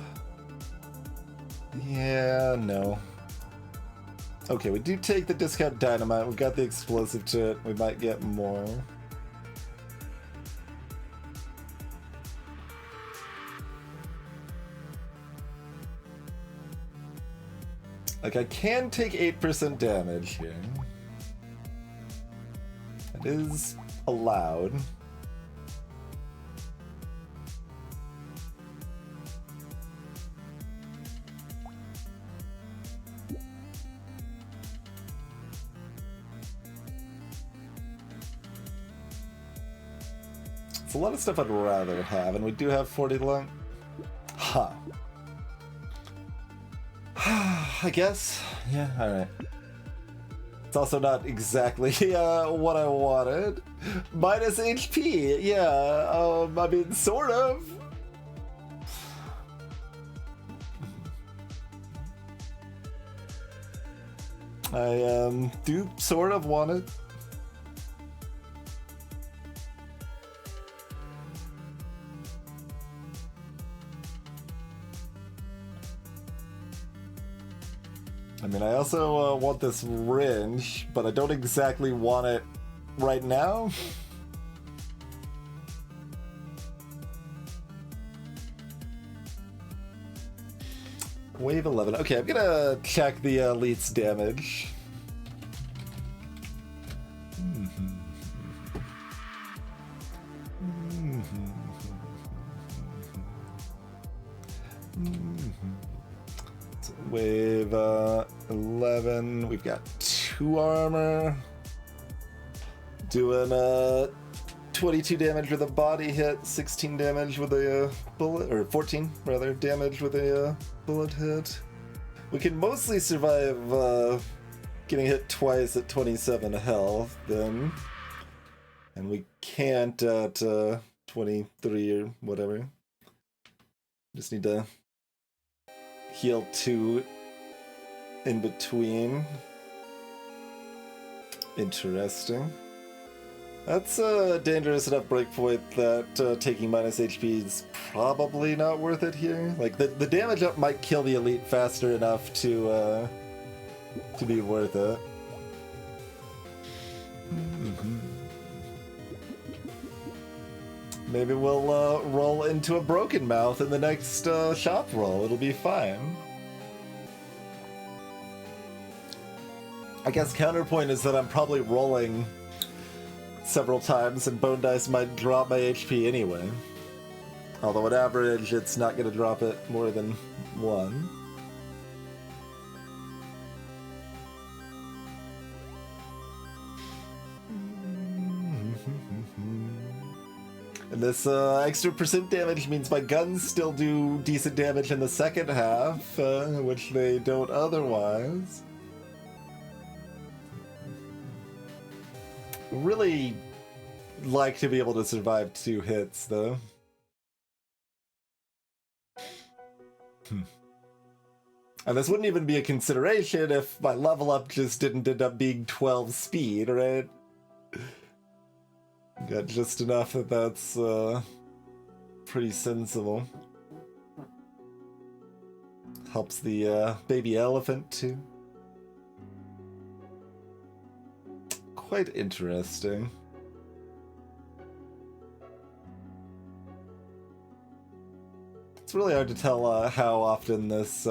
Yeah, no. Okay, we do take the discount dynamite. We got the explosive to it. We might get more. Like, I can take 8% damage here. It is allowed. It's a lot of stuff I'd rather have, and we do have 40 lung. Huh. I guess. Yeah, alright. It's also not exactly what I wanted. Minus HP, yeah, I mean, sort of. I do sort of want it. I mean, I also want this range, but I don't exactly want it right now. Wave 11. Okay, I'm gonna check the elite's damage. Wave 11, we've got 2 armor. Doing 22 damage with a body hit, 16 damage with a bullet, or 14 rather, damage with a bullet hit. We can mostly survive getting hit twice at 27 health then. And we can't at 23 or whatever. Just need to heal 2 in between. Interesting. That's a dangerous enough breakpoint that taking minus HP is probably not worth it here. Like, the damage up might kill the elite faster enough to be worth it. Maybe we'll roll into a broken mouth in the next shop roll. It'll be fine. I guess counterpoint is that I'm probably rolling several times, and Bone Dice might drop my HP anyway. Although on average, it's not going to drop it more than 1. And this extra % damage means my guns still do decent damage in the second half, which they don't otherwise. Really like to be able to survive 2 hits, though. And this wouldn't even be a consideration if my level up just didn't end up being 12 speed, right? Got just enough that that's pretty sensible. Helps the baby elephant too. Quite interesting. It's really hard to tell how often this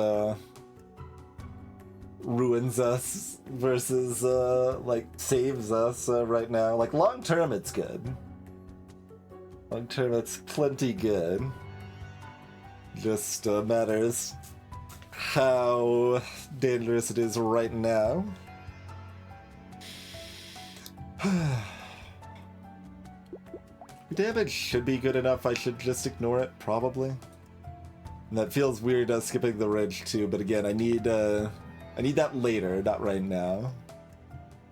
ruins us versus like saves us right now. Like long term it's good. Long term it's plenty good. Just matters how dangerous it is right now. Damage should be good enough. I should just ignore it, probably. And that feels weird skipping the ridge too, but again, I need that later, not right now.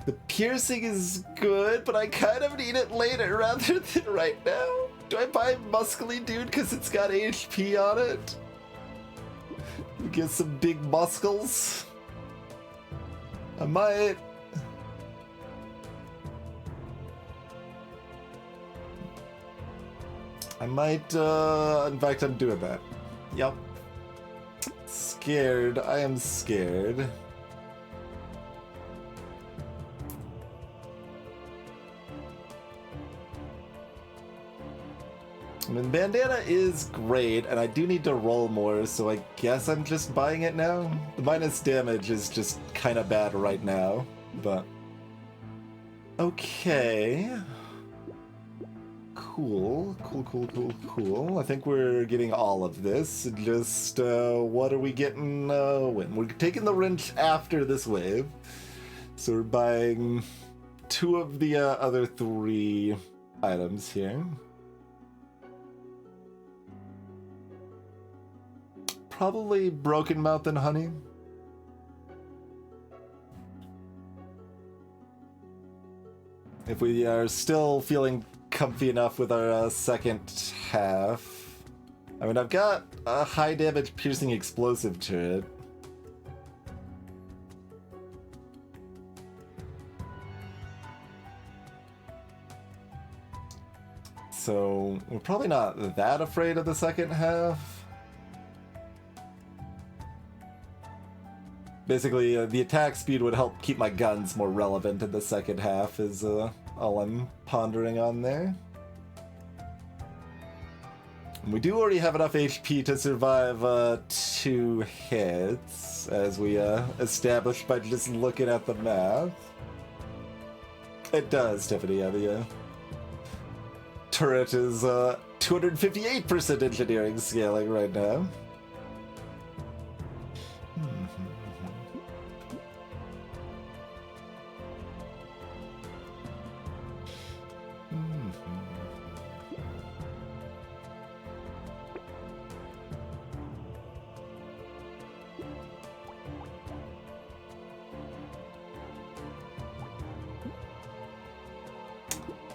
The piercing is good, but I kind of need it later rather than right now. Do I buy Muscly Dude because it's got HP on it? Get some big muscles? I might. In fact, I'm doing that. Yep. Scared. I am scared. I mean, Bandana is great, and I do need to roll more, so I guess I'm just buying it now. The minus damage is just kind of bad right now, but... Okay. Cool. I think we're getting all of this. Just, what are we getting when? We're taking the wrench after this wave. So we're buying 2 of the other 3 items here. Probably Broken Mouth and Honey. If we are still feeling comfy enough with our second half. I mean, I've got a high damage piercing explosive turret. So we're probably not that afraid of the second half. Basically, the attack speed would help keep my guns more relevant in the second half is all I'm pondering on there. And we do already have enough HP to survive 2 hits, as we established by just looking at the math. It does, Tiffany. Yeah, the turret is 258% engineering scaling right now.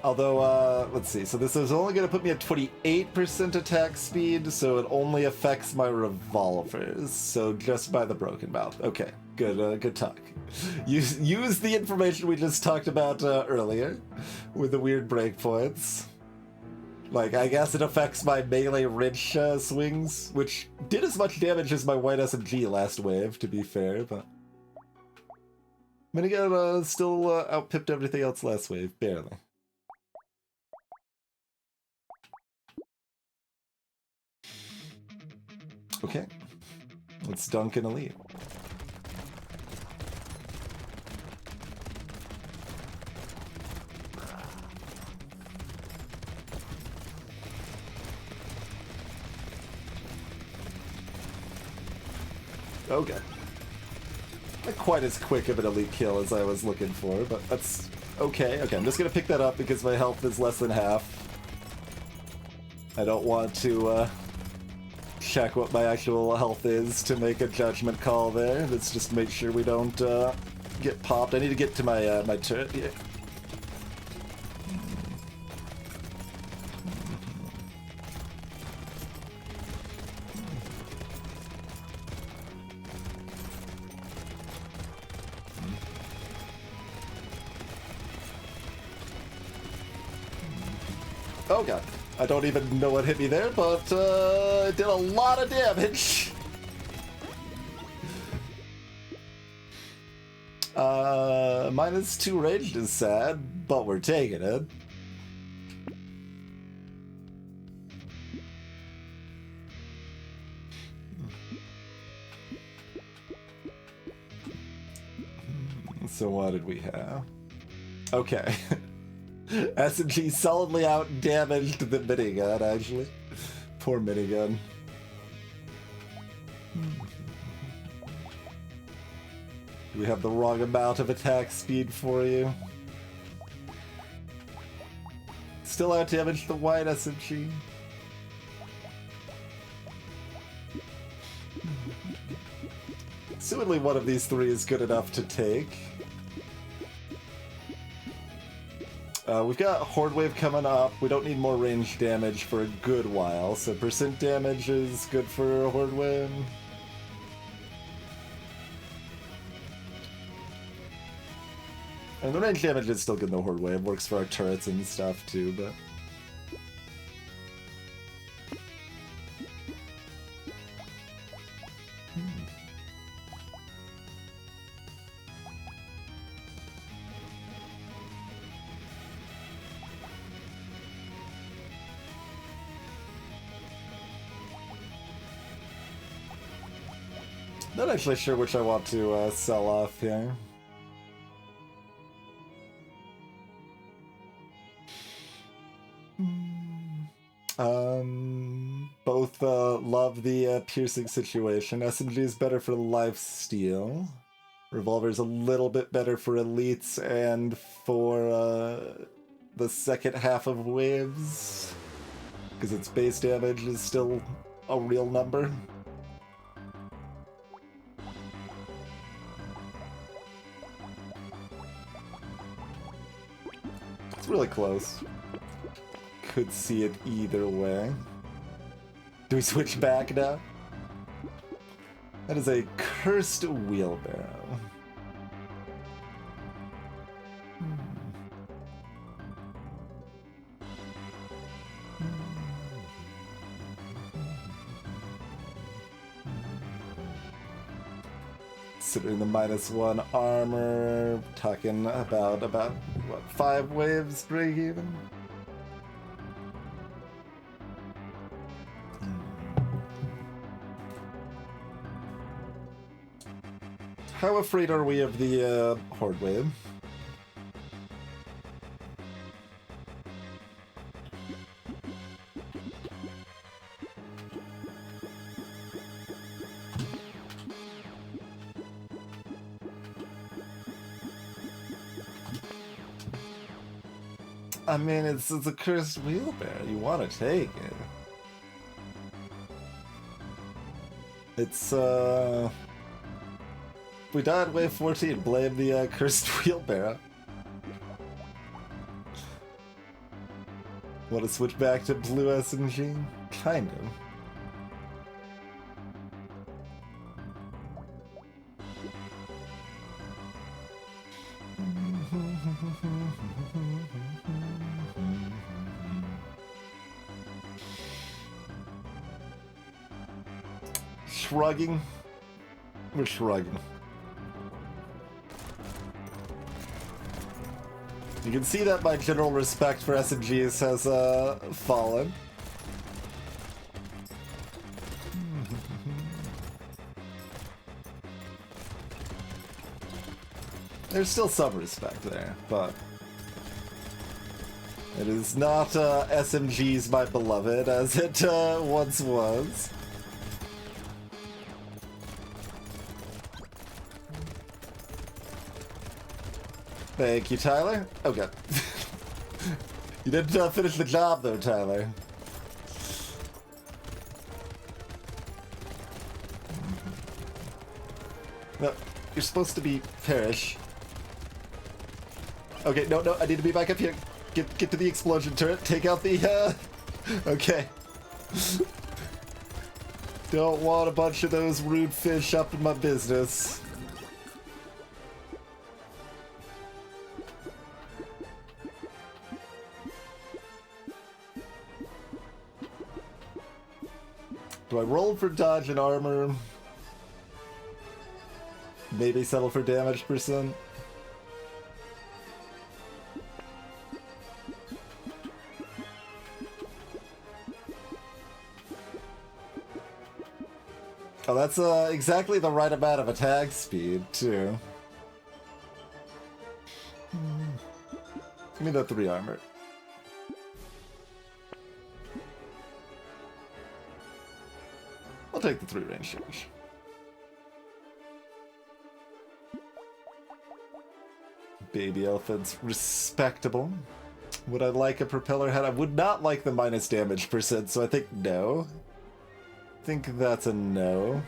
Although, let's see, so this is only going to put me at 28% attack speed, so it only affects my revolvers, so just by the Broken Mouth. Okay, good talk. Use the information we just talked about earlier, with the weird breakpoints. Like, I guess it affects my melee wrench swings, which did as much damage as my white SMG last wave, to be fair, but... Minigun still outpipped everything else last wave, barely. Okay, let's dunk an elite. Okay. Not quite as quick of an elite kill as I was looking for, but that's okay. Okay, I'm just gonna pick that up because my health is less than half. I don't want to check what my actual health is to make a judgment call there. Let's just make sure we don't get popped. I need to get to my my turret here. Oh god. I don't even know what hit me there, but it did a lot of damage. -2 ranged is sad, but we're taking it. So what did we have? Okay. S&G solidly out-damaged the minigun, actually. Poor minigun. Do we have the wrong amount of attack speed for you? Still out-damaged the white S&G. Assumedly one of these three is good enough to take. We've got Horde Wave coming up. We don't need more range damage for a good while, so percent damage is good for Horde Wave. And the range damage is still good in the Horde Wave. Works for our turrets and stuff too, but... Not actually sure which I want to sell off here. Both love the piercing situation. SMG is better for lifesteal. Revolver's a little bit better for elites and for the second half of waves, because its base damage is still a real number. It's really close. Could see it either way. Do we switch back now? That is a cursed wheelbarrow. Considering the -1 armor, talking about what, 5 waves break even? How afraid are we of the Horde Wave? I mean, it's a cursed wheelbarrow. You want to take it. It's, we died at wave 14. Blame the cursed wheelbarrow. Want to switch back to blue SMG? Kind of. Shrugging. We're shrugging. You can see that my general respect for SMGs has fallen. There's still some respect there, but it is not SMGs my beloved as it once was. Thank you, Tyler. Okay. You didn't finish the job, though, Tyler. No, you're supposed to be Parrish. Okay, no, I need to be back up here. Get to the explosion turret. Take out the, Okay. Don't want a bunch of those rude fish up in my business. Do I roll for dodge and armor? Maybe settle for damage percent? Oh, that's exactly the right amount of attack speed, too. Give me the 3 armor. I'll take the 3 range change. Baby elephants, respectable. Would I like a propeller head? I would not like the minus damage percent, so I think no. I think that's a no.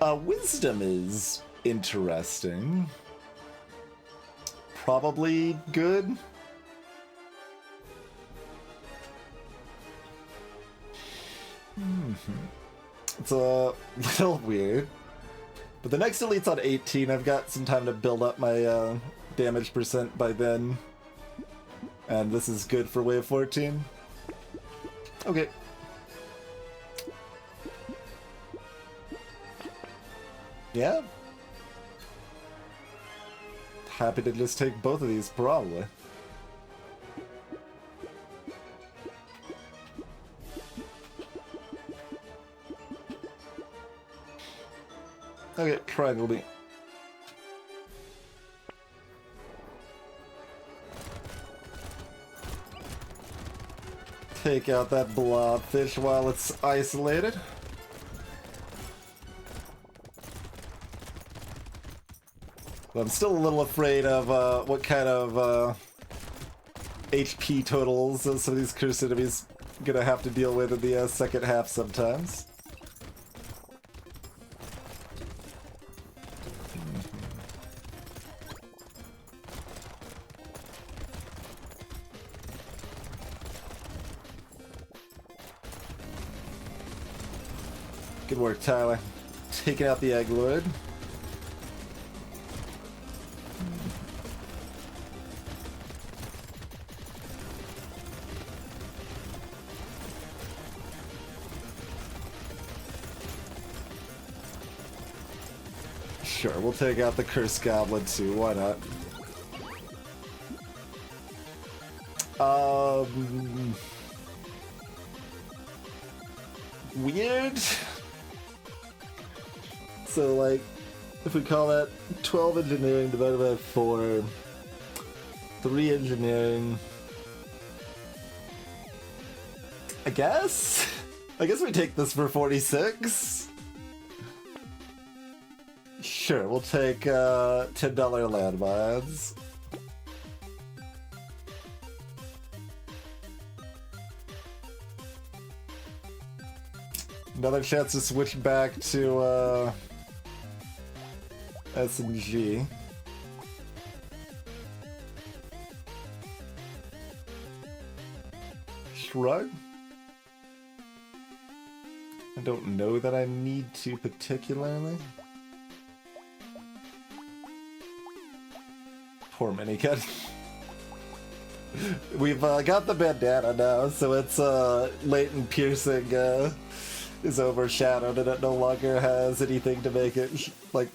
Wisdom is interesting. Probably good. It's a little weird. But the next elite's on 18. I've got some time to build up my damage percent by then. And this is good for wave 14. Okay. Yeah. Happy to just take both of these, probably. Okay, triangle me. Take out that blobfish while it's isolated. But I'm still a little afraid of what kind of HP totals some of these cursed enemies gonna have to deal with in the second half sometimes. Good work, Tyler. Taking out the Egg Lord. Sure, we'll take out the Cursed Goblin too, why not? Weird? So, like, if we call that 12 engineering divided by 4, 3 engineering... I guess? I guess we take this for 46? Sure, we'll take $10 landmines. Another chance to switch back to S&G. Shrug? I don't know that I need to particularly. Poor Minicut. We've got the bandana now, so it's latent piercing is overshadowed and it no longer has anything to make it like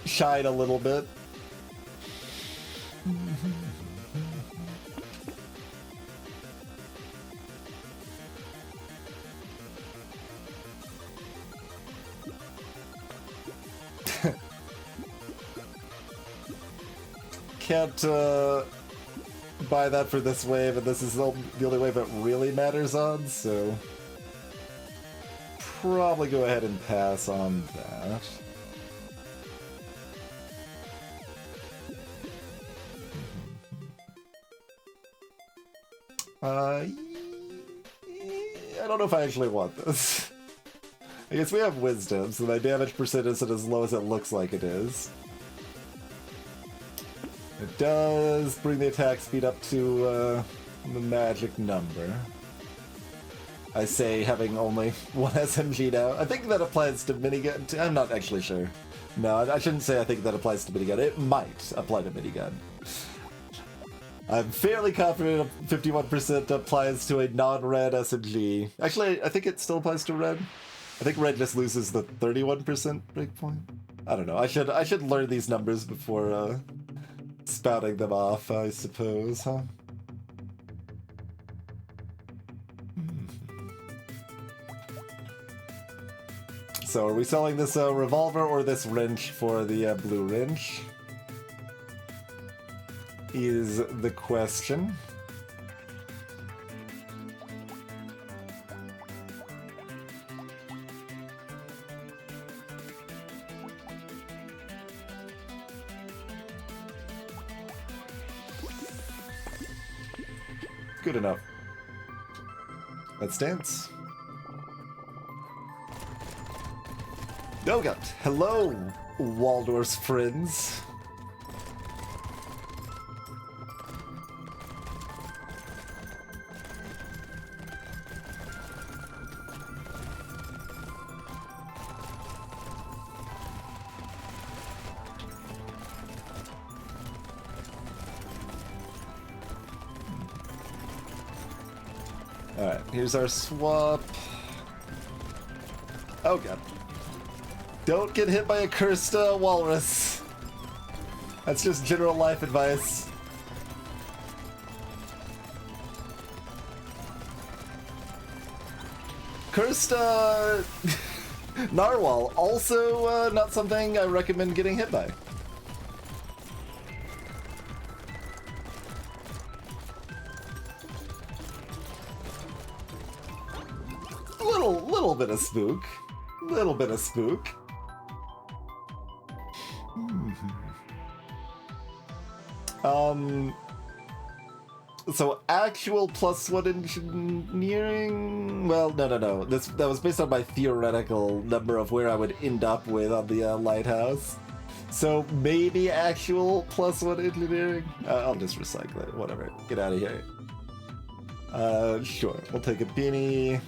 shine a little bit. Can't buy that for this wave, and this is the only wave it really matters on, so probably go ahead and pass on that. I don't know if I actually want this. I guess we have wisdom, so my damage percent isn't as low as it looks like it is. It does bring the attack speed up to the magic number. I say having only one SMG now. I think that applies to minigun. I'm not actually sure. No, I shouldn't say I think that applies to minigun. It might apply to minigun. I'm fairly confident 51% applies to a non-red SMG. Actually, I think it still applies to red. I think red just loses the 31% breakpoint. I don't know. I should learn these numbers before spouting them off, I suppose, huh? So are we selling this revolver or this wrench for the blue wrench? Is the question. Good enough. Let's dance. Oh god. Hello, Waldorf's friends. Alright, here's our swap. Oh god. Don't get hit by a cursed walrus. That's just general life advice. Cursed narwhal, also not something I recommend getting hit by. Little bit of spook. Little bit of spook. So actual +1 engineering? Well, no. That was based on my theoretical number of where I would end up with on the lighthouse. So maybe actual +1 engineering? I'll just recycle it. Whatever. Get out of here. Sure. We'll take a beanie.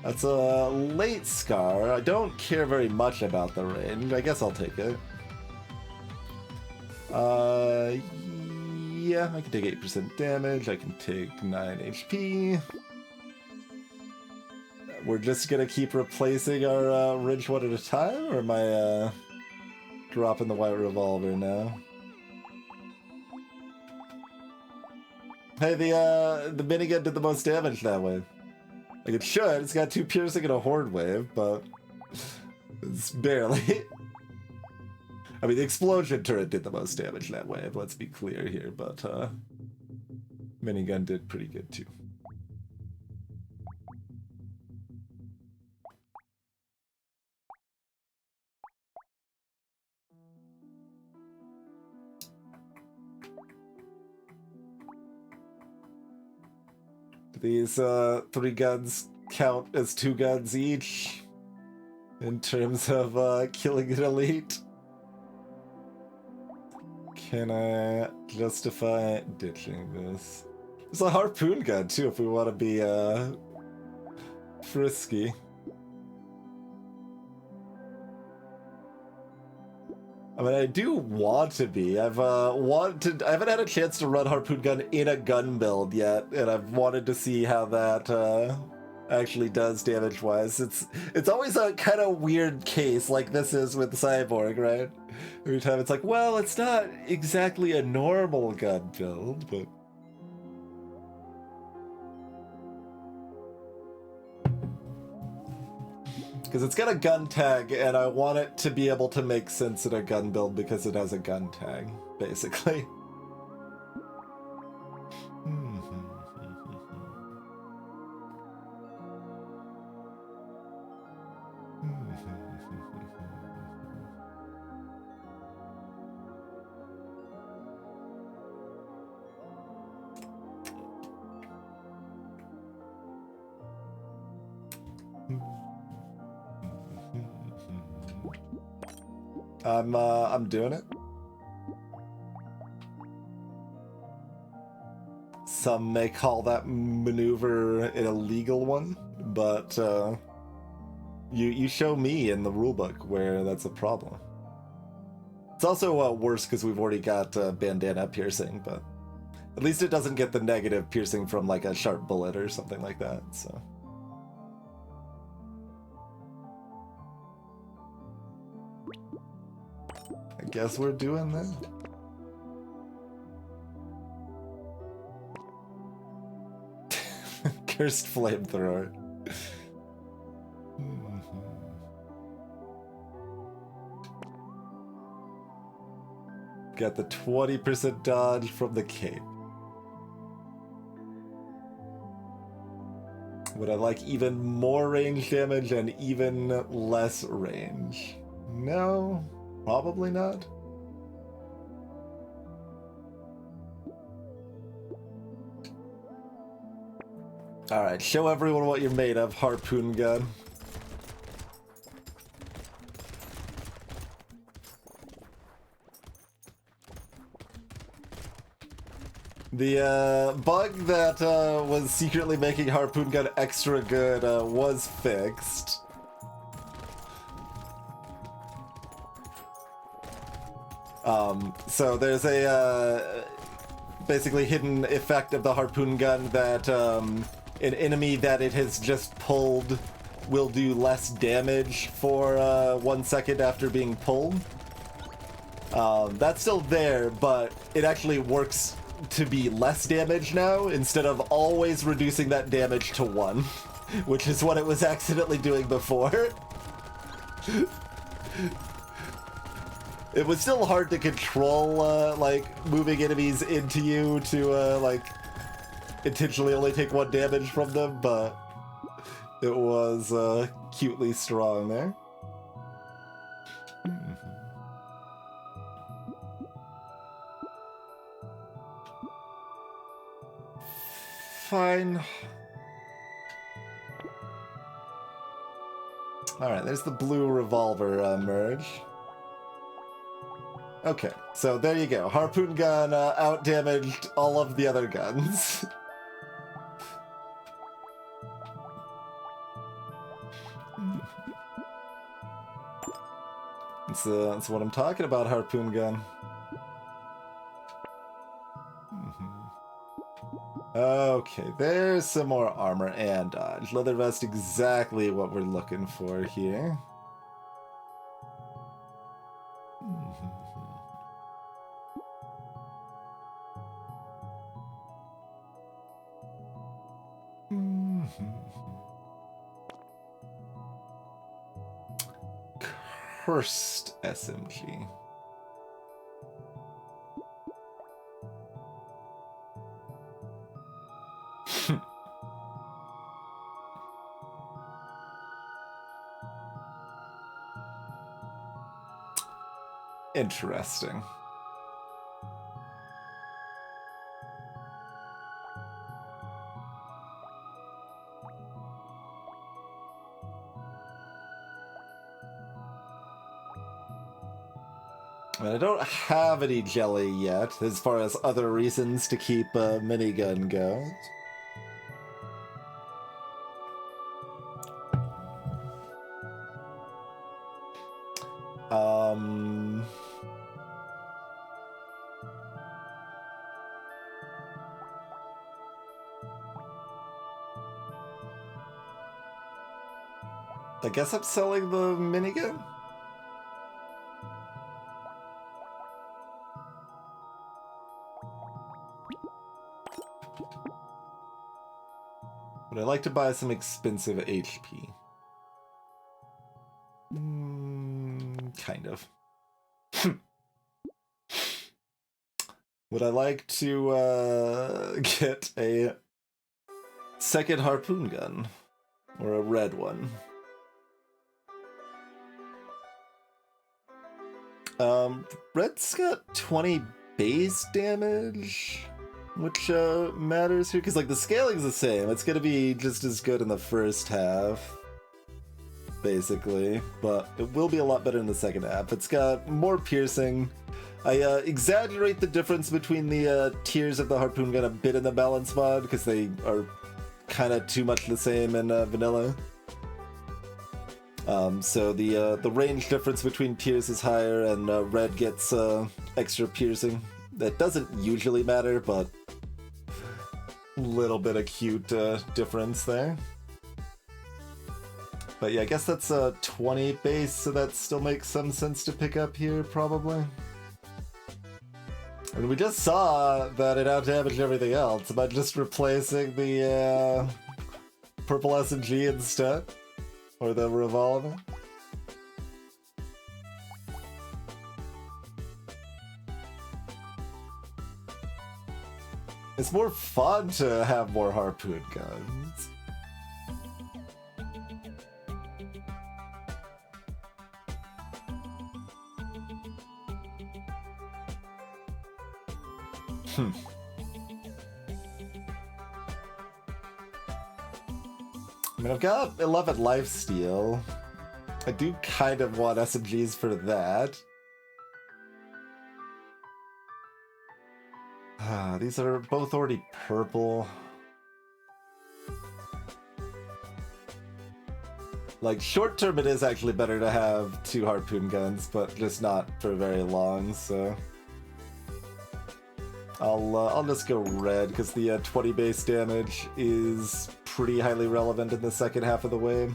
That's a late scar. I don't care very much about the range. I guess I'll take it. Yeah, I can take 8% damage. I can take 9 HP. We're just gonna keep replacing our ridge one at a time, or am I dropping the white revolver now? Hey, the minigun did the most damage that way. Like it should. It's got 2 piercing and a horde wave, but it's barely. I mean, the explosion turret did the most damage that way, let's be clear here, but minigun did pretty good too. These 3 guns count as 2 guns each in terms of killing an elite. Can I justify ditching this? There's a harpoon gun too if we want to be frisky. I mean, I do want to be. I haven't had a chance to run harpoon gun in a gun build yet, and I've wanted to see how that actually does damage-wise. It's always a kind of weird case, like this is with Cyborg, right? Every time it's like, well, it's not exactly a normal gun build, but... Because it's got a gun tag, and I want it to be able to make sense in a gun build because it has a gun tag, basically. I'm doing it. Some may call that maneuver an illegal one, but you show me in the rulebook where that's a problem. It's also worse because we've already got bandana piercing, but at least it doesn't get the negative piercing from like a sharp bullet or something like that, so. I guess we're doing that. Cursed flamethrower. Got the 20% dodge from the cape. Would I like even more range damage and even less range? No, probably not. Alright, show everyone what you're made of, harpoon gun. The bug that was secretly making harpoon gun extra good was fixed. So there's a basically hidden effect of the harpoon gun that an enemy that it has just pulled will do less damage for 1 second after being pulled. That's still there, but it actually works to be less damage now instead of always reducing that damage to 1, which is what it was accidentally doing before. It was still hard to control, like, moving enemies into you to, like, intentionally only take 1 damage from them, but it was, cutely strong there. Fine. Alright, there's the blue revolver merge. Okay, so there you go. Harpoon gun out-damaged all of the other guns. That's what I'm talking about, harpoon gun. Okay, there's some more armor and dodge. Leather vest, exactly what we're looking for here. Cursed SMG. Interesting. And I don't have any jelly yet, as far as other reasons to keep a minigun goes. I guess I'm selling the minigun? But I'd like to buy some expensive HP. Kind of. Would I like to get a second harpoon gun? Or a red one? Red's got 20 base damage, which matters here, because like the scaling's the same. It's gonna be just as good in the first half. basically, but it will be a lot better in the second half. It's got more piercing. I exaggerate the difference between the tiers of the harpoon gun a bit in the balance mod, because they are kind of too much the same in vanilla. So the range difference between tiers is higher, and red gets extra piercing. That doesn't usually matter, but a little bit of cute difference there. But yeah, I guess that's 20 base, so that still makes some sense to pick up here, probably. And we just saw that it out-damaged everything else by just replacing the purple SMG instead. Or the revolver. It's more fun to have more harpoon guns. I mean, I've got 11 lifesteal. I do kind of want SMGs for that. These are both already purple. Like, short term it is actually better to have 2 harpoon guns, but just not for very long, so... I'll just go red, because the 20 base damage is pretty highly relevant in the second half of the wave.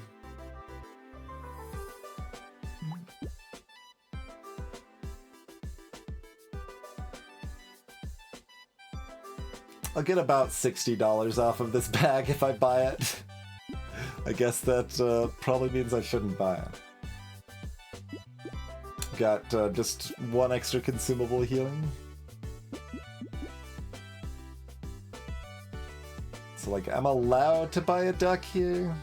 I'll get about $60 off of this bag if I buy it. I guess that probably means I shouldn't buy it. Got just 1 extra consumable healing. So, like, I'm allowed to buy a duck here?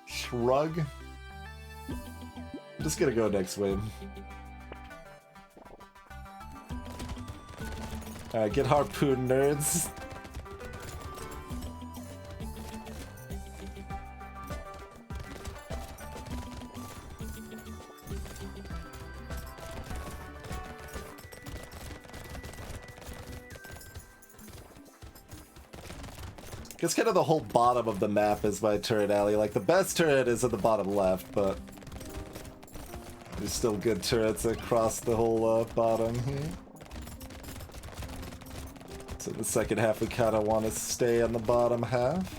Shrug? I'm just gonna go next wave. Alright, get harpoon, nerds. Guess kind of the whole bottom of the map is my turret alley. Like, the best turret is at the bottom left, but there's still good turrets across the whole bottom here. So the second half we kind of want to stay on the bottom half.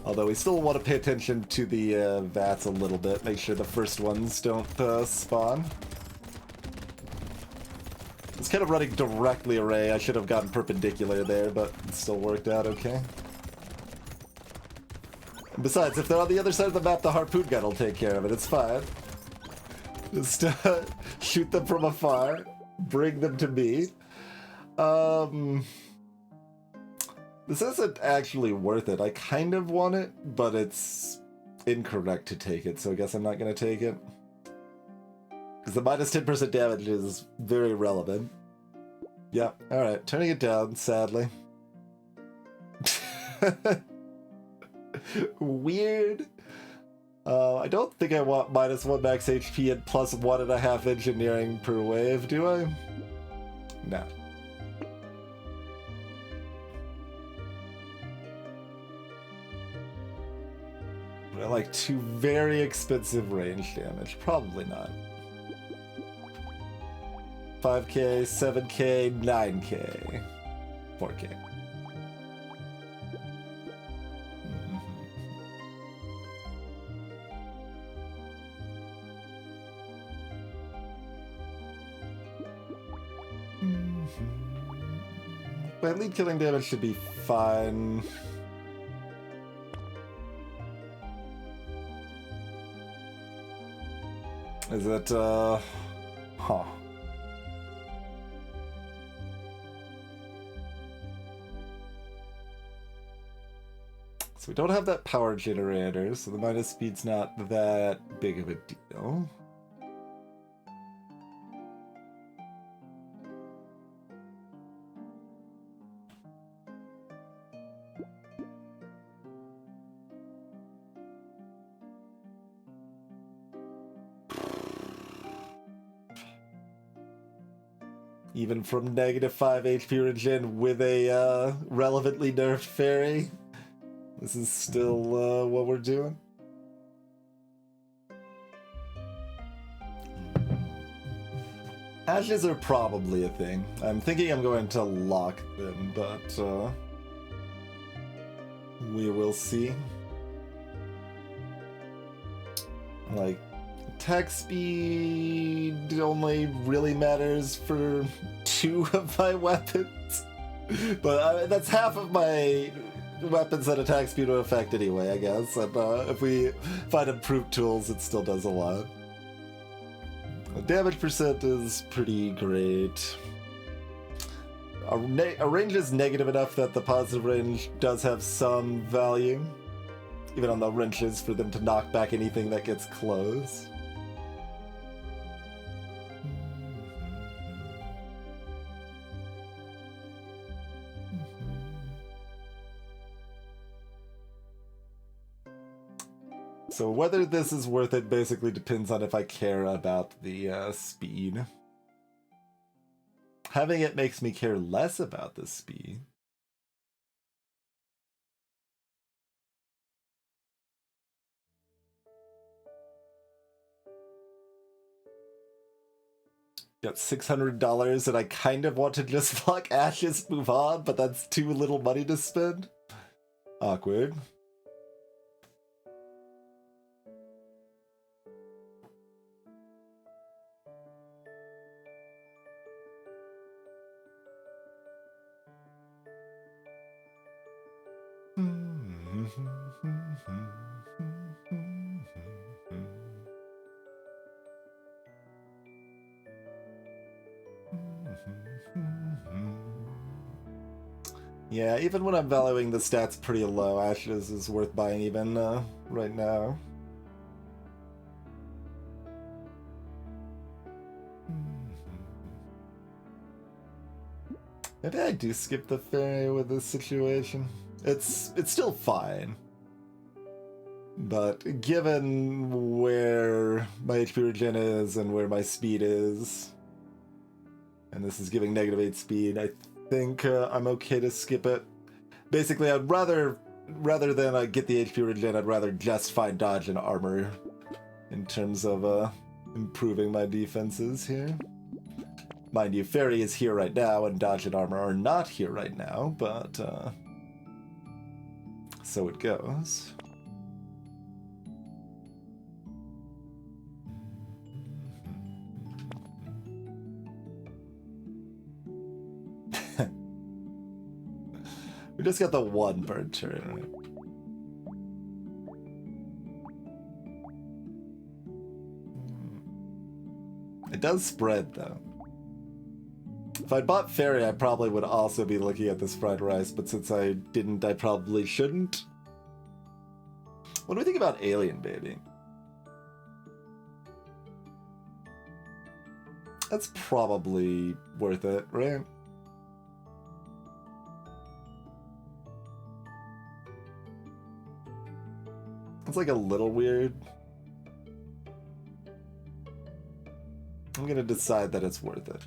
Although we still want to pay attention to the vats a little bit. Make sure the first ones don't spawn. It's kind of running directly array. I should have gotten perpendicular there, but it still worked out okay. Besides, if they're on the other side of the map, the harpoon gun will take care of it. It's fine. Just shoot them from afar. Bring them to me. This isn't actually worth it. I kind of want it, but it's incorrect to take it, so I guess I'm not going to take it. Because the minus 10% damage is very relevant. Yep, alright. Turning it down, sadly. Weird. I don't think I want -1 max HP and +1.5 engineering per wave, do I? No. But I like 2 very expensive range damage. Probably not. 5k, 7k, 9k, 4k. My lead killing damage should be fine. Is it, huh. So we don't have that power generator, so the minus speed's not that big of a deal. Even from -5 HP regen with a relevantly nerfed fairy, this is still what we're doing. Ashes are probably a thing. I'm thinking I'm going to lock them, but we will see. Like, attack speed only really matters for 2 of my weapons. But that's half of my weapons that attack speed would affect anyway, I guess. And if we find improved tools, it still does a lot. The damage percent is pretty great. Our range is negative enough that the positive range does have some value, even on the wrenches, for them to knock back anything that gets close. So whether this is worth it basically depends on if I care about the speed. Having it makes me care less about the speed. Got $600 and I kind of want to just fuck Ashes, move on, but that's too little money to spend. Awkward. Yeah, even when I'm valuing the stats pretty low, Ashes is worth buying even right now. Maybe I do skip the fairy with this situation. It's still fine. But given where my HP regen is and where my speed is, and this is giving -8 speed, I think I'm okay to skip it. Basically, I'd rather than get the HP regen, I'd rather just find dodge and armor in terms of improving my defenses here. Mind you, fairy is here right now, and dodge and armor are not here right now, but so it goes. We just got the one bird turret, right? It does spread, though. If I'd bought fairy, I probably would also be looking at this fried rice, but since I didn't, I probably shouldn't. What do we think about Alien Baby? That's probably worth it, right? It's like a little weird. I'm gonna decide that it's worth it.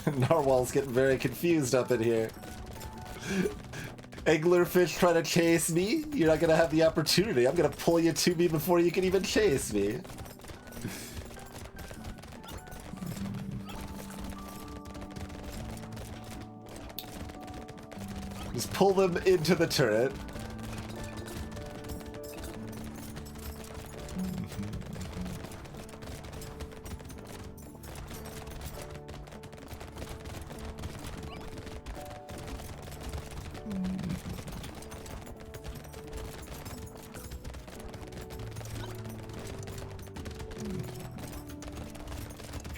Narwhal's getting very confused up in here. Anglerfish trying to chase me? You're not gonna have the opportunity. I'm gonna pull you to me before you can even chase me. Just pull them into the turret.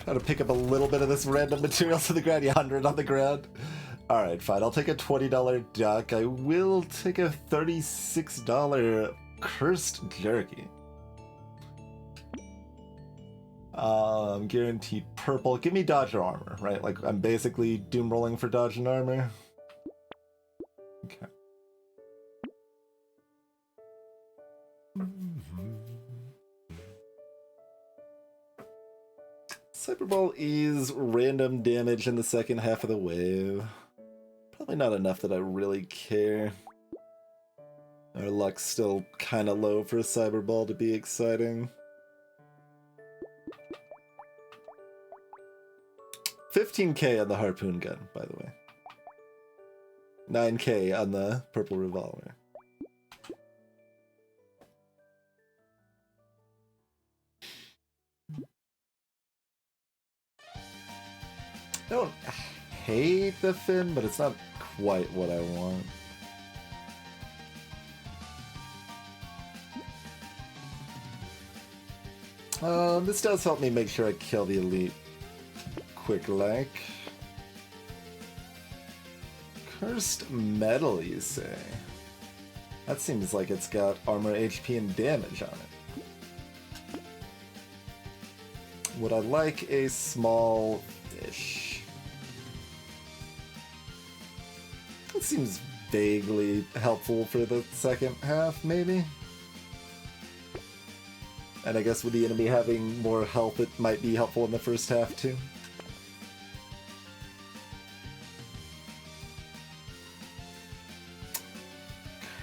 Try to pick up a little bit of this random material to the ground. Yeah, 100 on the ground. Alright, fine. I'll take a $20 duck. I will take a $36 cursed jerky. Guaranteed purple. Give me dodge or armor, right? Like, I'm basically doom rolling for dodge and armor. Okay. Cyberball is random damage in the second half of the wave. Probably not enough that I really care. Our luck's still kind of low for a Cyberball to be exciting. 15k on the harpoon gun, by the way. 9k on the purple revolver. I don't hate the fin, but it's not quite what I want. This does help me make sure I kill the elite quick like. Cursed metal, you say? That seems like it's got armor, HP, and damage on it. Would I like a small fish? It seems vaguely helpful for the second half, maybe? And I guess with the enemy having more health, it might be helpful in the first half, too.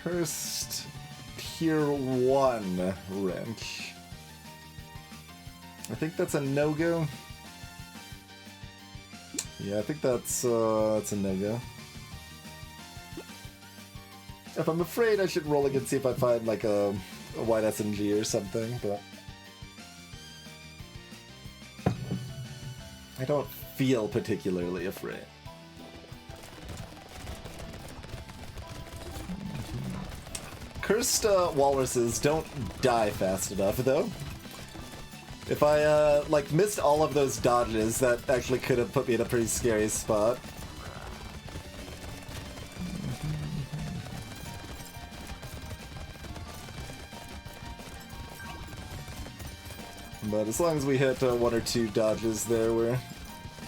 Cursed Tier 1 wrench. I think that's a no-go. Yeah, I think that's a no-go. If I'm afraid, I should roll again, see if I find like a white SMG or something, but I don't feel particularly afraid. Cursed walruses don't die fast enough, though. If I, like, missed all of those dodges, that actually could have put me in a pretty scary spot. But as long as we hit one or two dodges there, we're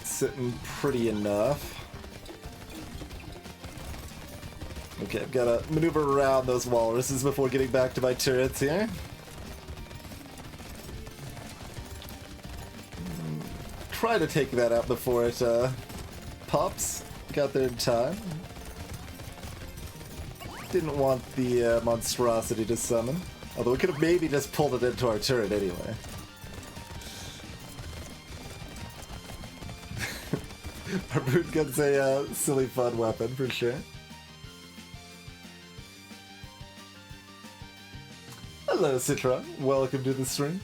sitting pretty enough. Okay, I've got to maneuver around those walruses before getting back to my turrets here. Try to take that out before it pops. Got there in time. Didn't want the monstrosity to summon. Although we could have maybe just pulled it into our turret anyway. Our boot gun's a silly fun weapon for sure. Hello, Citra. Welcome to the stream.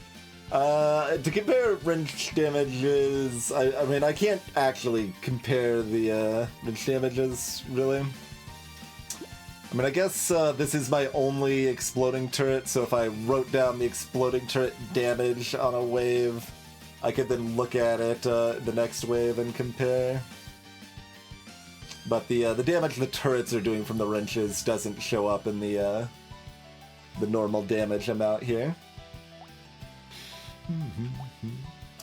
To compare wrench damages, I mean, I can't actually compare the wrench damages, really. I mean, I guess this is my only exploding turret, so if I wrote down the exploding turret damage on a wave, I could then look at it the next wave and compare. But the damage the turrets are doing from the wrenches doesn't show up in the normal damage amount here.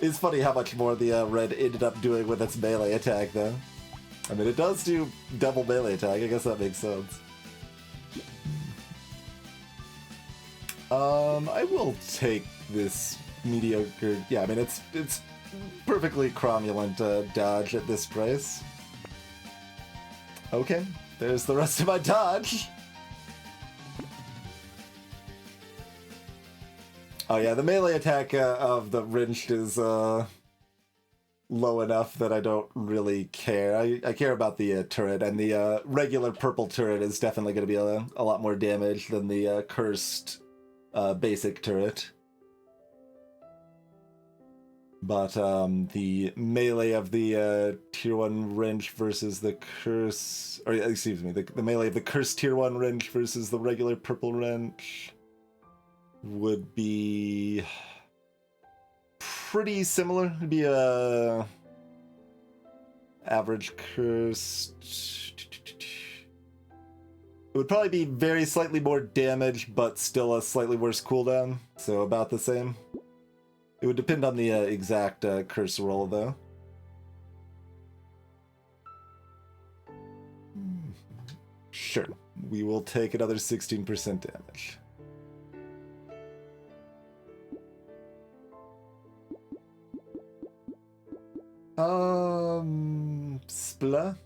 It's funny how much more the red ended up doing with its melee attack, though. I mean, it does do double melee attack. I guess that makes sense. I will take this mediocre. Yeah, I mean, it's perfectly cromulent dodge at this price. Okay, there's the rest of my dodge. Oh yeah, the melee attack of the wrenched is low enough that I don't really care. I care about the turret, and the regular purple turret is definitely going to be a lot more damage than the cursed basic turret. But the melee of the tier 1 wrench versus the curse, or excuse me, the melee of the cursed tier 1 wrench versus the regular purple wrench would be pretty similar. It'd be a average curse. It would probably be very slightly more damage, but still a slightly worse cooldown, so about the same. It would depend on the exact curse roll, though. Sure. We will take another 16% damage. Spla?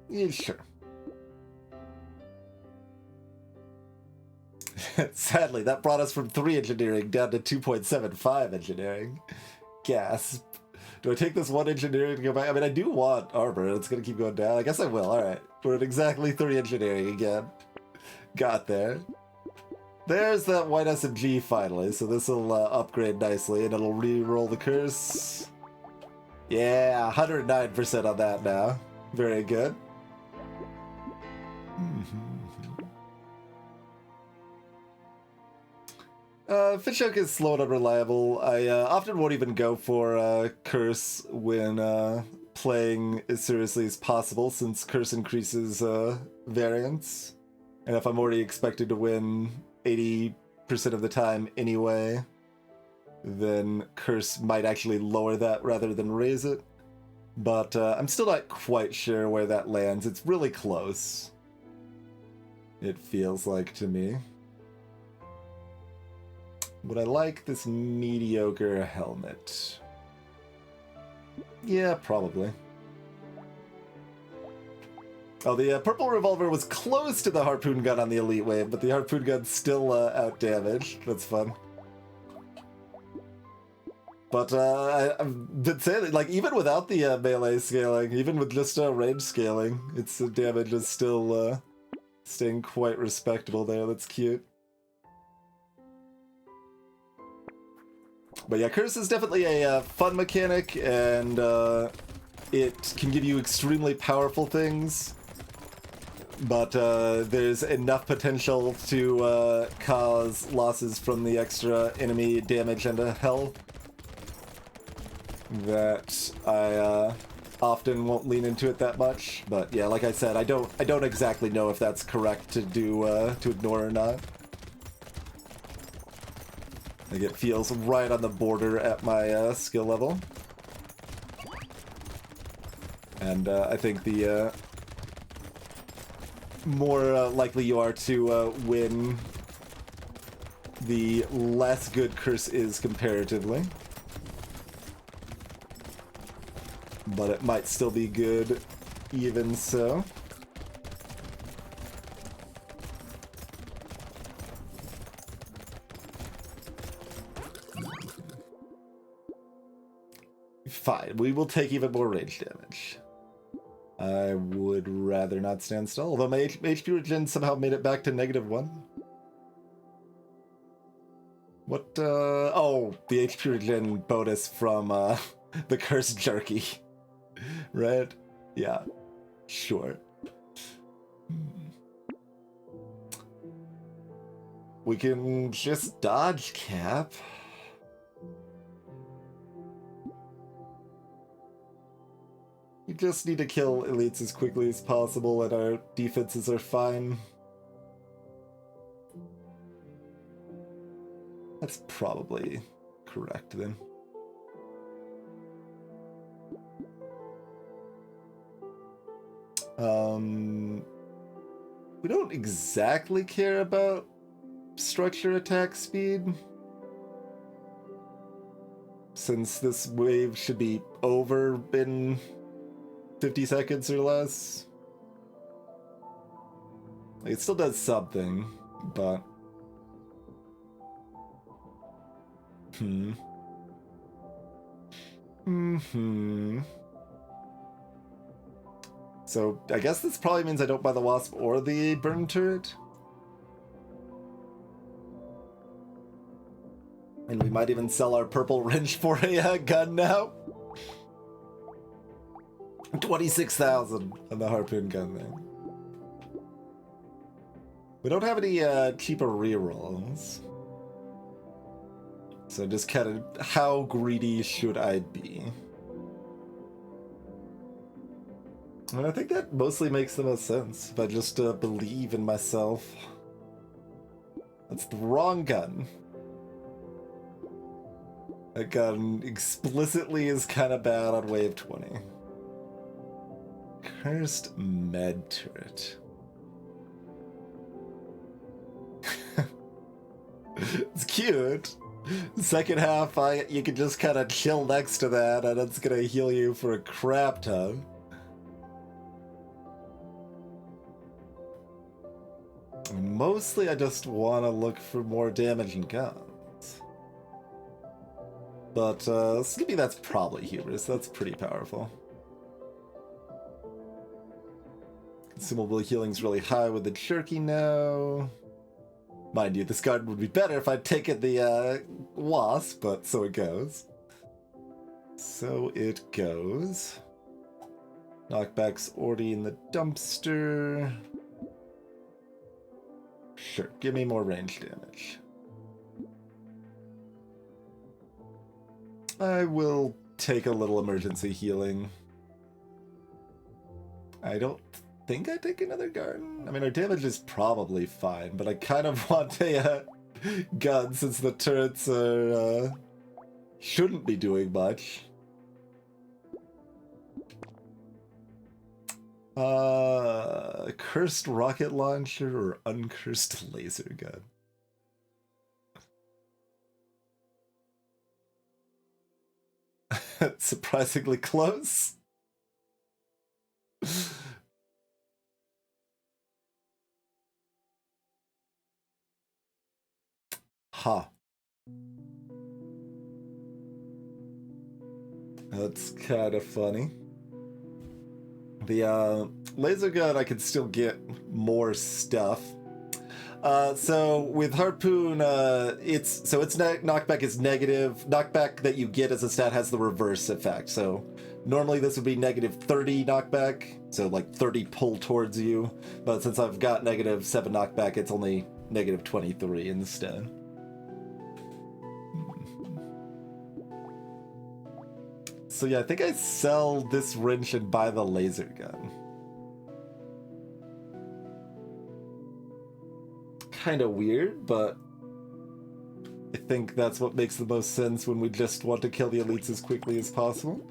Yeah, sure. Sadly, that brought us from 3 engineering down to 2.75 engineering. Gasp. Do I take this 1 engineering to go back? I mean, I do want armor. It's going to keep going down. I guess I will. All right. We're at exactly 3 engineering again. Got there. There's that white SMG finally, so this will upgrade nicely, and it'll re-roll the curse. Yeah, 109% on that now. Very good. Fishhook is slow and unreliable. I often won't even go for curse when playing as seriously as possible, since curse increases variance. And if I'm already expected to win 80% of the time anyway, then curse might actually lower that rather than raise it. But I'm still not quite sure where that lands. It's really close, it feels like to me. Would I like this mediocre helmet? Yeah, probably. Oh, the purple revolver was close to the harpoon gun on the elite wave, but the harpoon gun's still out-damaged. That's fun. But I've been saying that, like, even without the melee scaling, even with just range scaling, its damage is still staying quite respectable there. That's cute. But yeah, curse is definitely a fun mechanic, and it can give you extremely powerful things. But there's enough potential to cause losses from the extra enemy damage and health that I often won't lean into it that much. But yeah, like I said, I don't exactly know if that's correct to do to ignore or not. Like, it feels right on the border at my skill level. And I think the more likely you are to win, the less good curse is comparatively. But it might still be good even so. Fine, we will take even more range damage. I would rather not stand still, although my HP regen somehow made it back to -1. What, oh, the HP regen bonus from, the cursed jerky. Right? Yeah, sure. We can just dodge cap. We just need to kill elites as quickly as possible, and our defenses are fine. That's probably correct, then. We don't exactly care about structure attack speed, since this wave should be over in 50 seconds or less. Like, it still does something, but... So, I guess this probably means I don't buy the Wasp or the Burn Turret. And we might even sell our purple wrench for a gun now. 26,000 on the harpoon gun then. We don't have any cheaper rerolls. So just kind of, how greedy should I be? And I think that mostly makes the most sense if I just believe in myself. That's the wrong gun. That gun explicitly is kind of bad on wave 20. Cursed med turret. It's cute. Second half, you can just kind of chill next to that, and it's gonna heal you for a crap ton. Mostly, I just want to look for more damaging guns. But Sleepy, that's probably Hubris. That's pretty powerful. Consumable healing's really high with the Jerky now. Mind you, this garden would be better if I'd taken the Wasp, but so it goes. So it goes. Knockback's already in the dumpster. Sure, give me more range damage. I will take a little emergency healing. I don't think I take another garden. I mean, our damage is probably fine, but I kind of want a gun since the turrets are shouldn't be doing much. Cursed rocket launcher or uncursed laser gun? Surprisingly close. Huh. That's kind of funny. The laser gun, I could still get more stuff. So with Harpoon, its knockback is negative. Knockback that you get as a stat has the reverse effect. So normally this would be negative 30 knockback, so like 30 pull towards you. But since I've got negative 7 knockback, it's only negative 23 instead. So yeah, I think I sell this wrench and buy the laser gun. Kind of weird, but I think that's what makes the most sense when we just want to kill the elites as quickly as possible.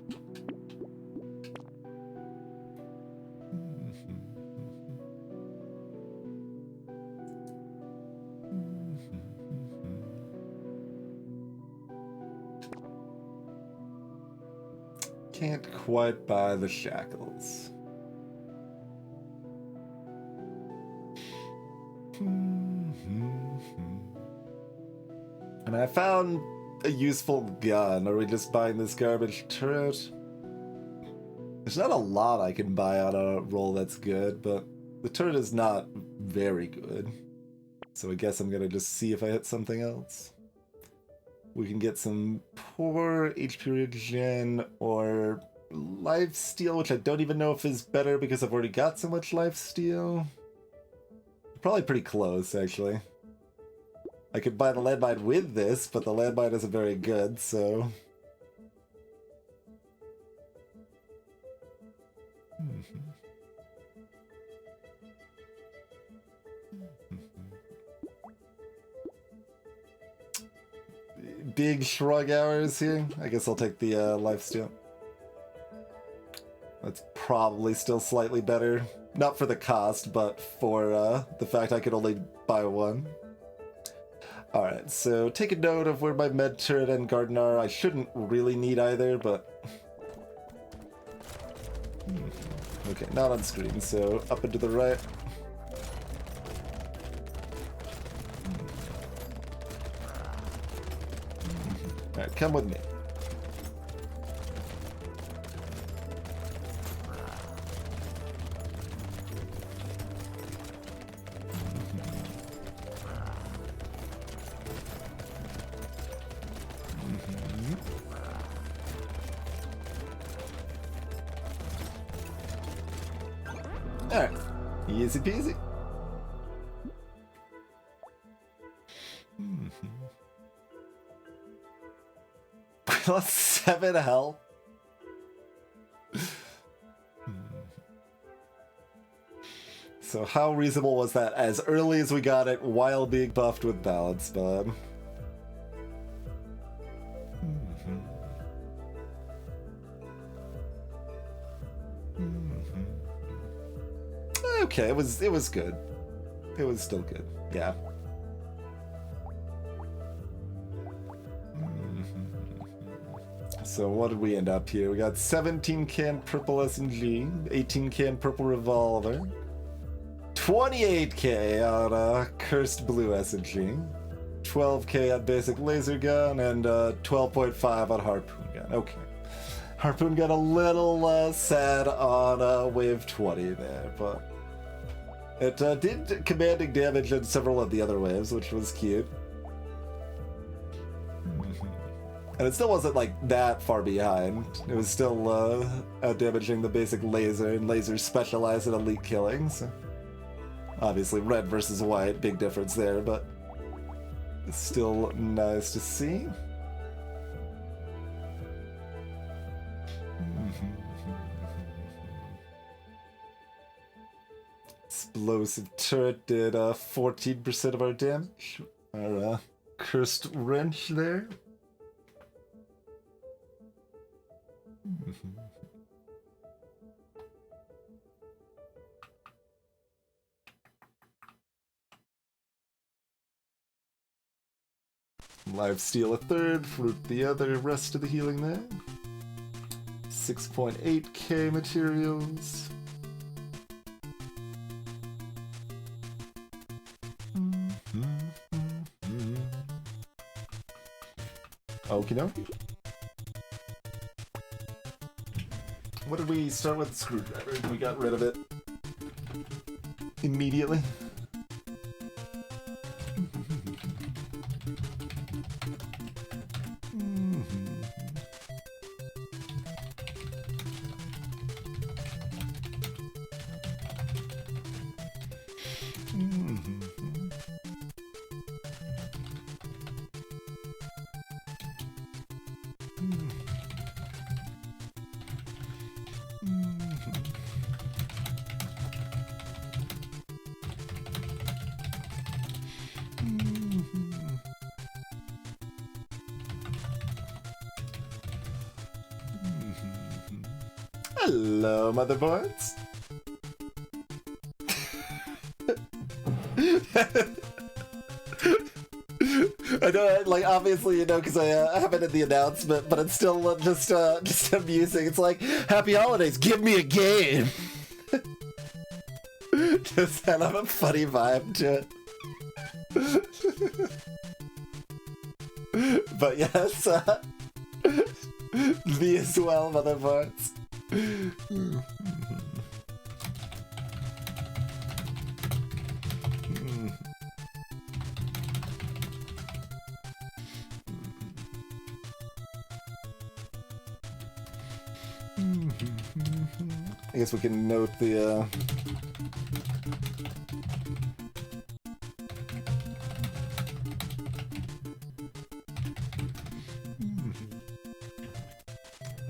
Can't quite buy the shackles. And I found a useful gun. Are we just buying this garbage turret? There's not a lot I can buy on a roll that's good, but the turret is not very good. So I guess I'm gonna just see if I hit something else. We can get some poor HP regen or lifesteal, which I don't even know if is better because I've already got so much lifesteal. Probably pretty close, actually. I could buy the landmine with this, but the landmine isn't very good, so... Big shrug hours here. I guess I'll take the lifesteal. That's probably still slightly better. Not for the cost, but for the fact I could only buy one. Alright, so take a note of where my med turret and garden are. I shouldn't really need either, but... Okay, not on screen, so up and to the right. Alright, come with me. Alright, easy peasy. Plus 7 health. So how reasonable was that as early as we got it while being buffed with balance, bud? okay. It was good. It was still good. Yeah. So what did we end up here? We got 17 can purple SMG, 18 can purple revolver, 28k on a cursed blue SMG, 12k on basic laser gun, and 12.5 on harpoon gun. Okay. Harpoon got a little sad on wave 20 there, but it did commanding damage in several of the other waves, which was cute. And it still wasn't like that far behind. It was still damaging the basic laser, and lasers specialize in elite killing. So obviously red versus white, big difference there, but it's still nice to see. Explosive turret did 14% of our damage. Our cursed wrench there. Lifesteal a third, fruit the other, rest of the healing there. 6.8k materials. Okie dokie. What did we start with? The screwdriver. We got rid of it immediately. Hello, motherboards. I know, like, obviously, you know, because I have it in the announcement, but it's still just amusing. It's like, happy holidays, give me a game. Just kind of a funny vibe to it. But yes, me as well, motherboards. I guess we can note the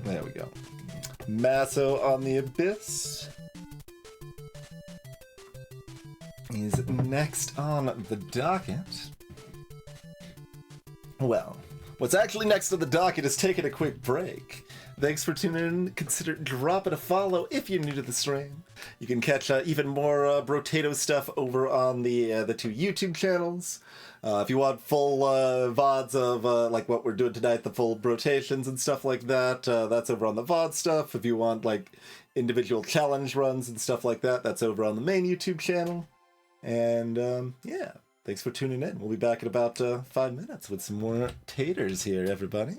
there we go. Masso on the Abyss is next on the docket. Well, what's actually next on the docket is taking a quick break. Thanks for tuning in. Consider dropping a follow if you're new to the stream. You can catch even more Brotato stuff over on the two YouTube channels. If you want full VODs of like what we're doing tonight, the full Brotations and stuff like that, that's over on the VOD stuff. If you want like individual challenge runs and stuff like that, that's over on the main YouTube channel. And yeah, thanks for tuning in. We'll be back in about 5 minutes with some more taters here, everybody.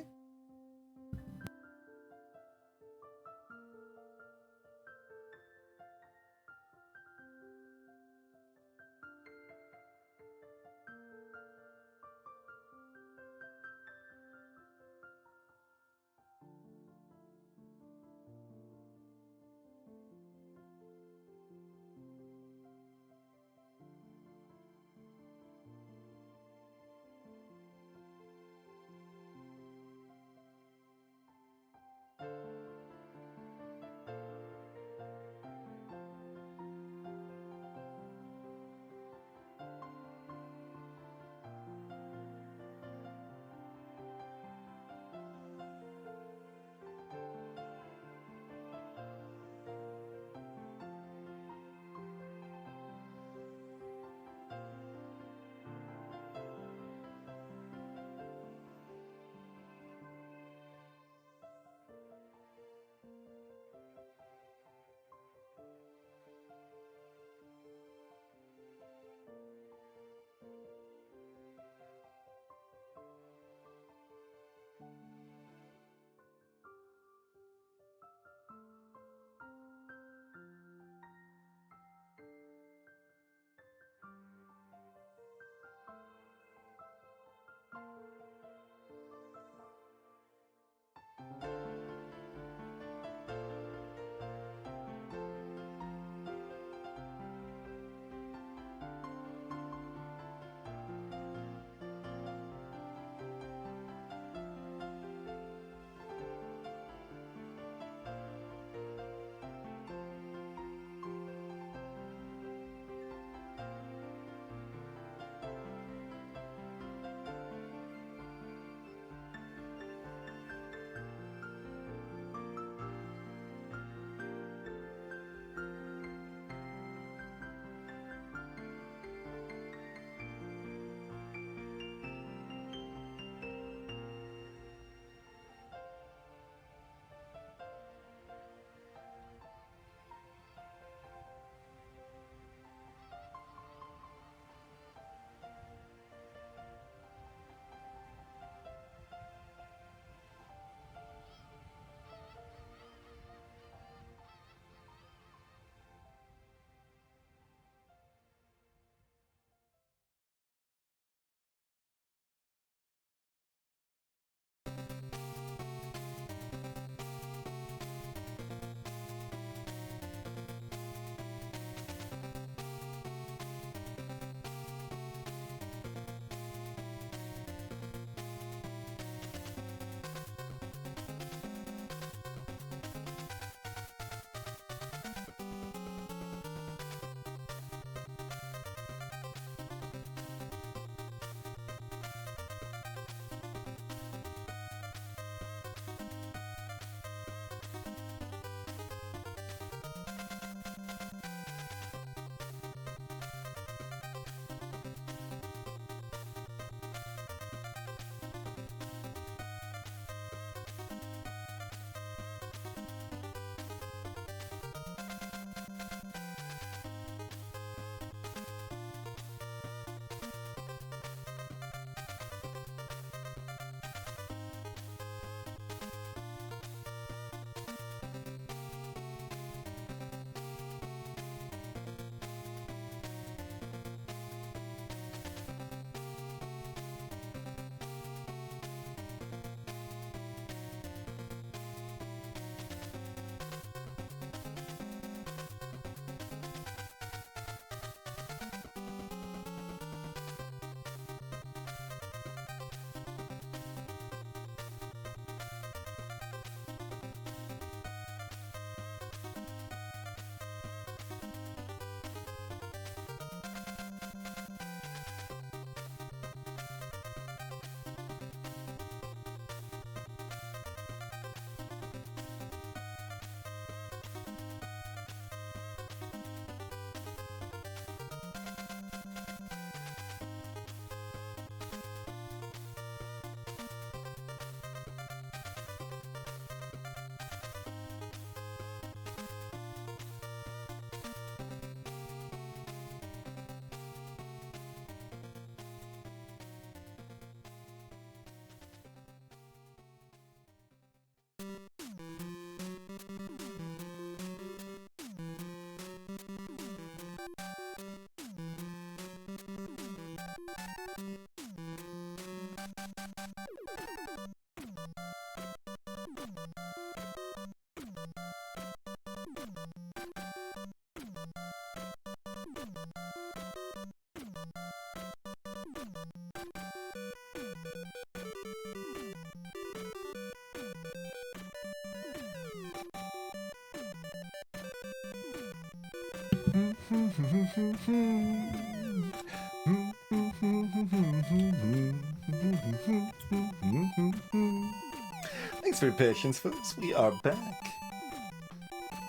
Thanks for your patience, folks. We are back.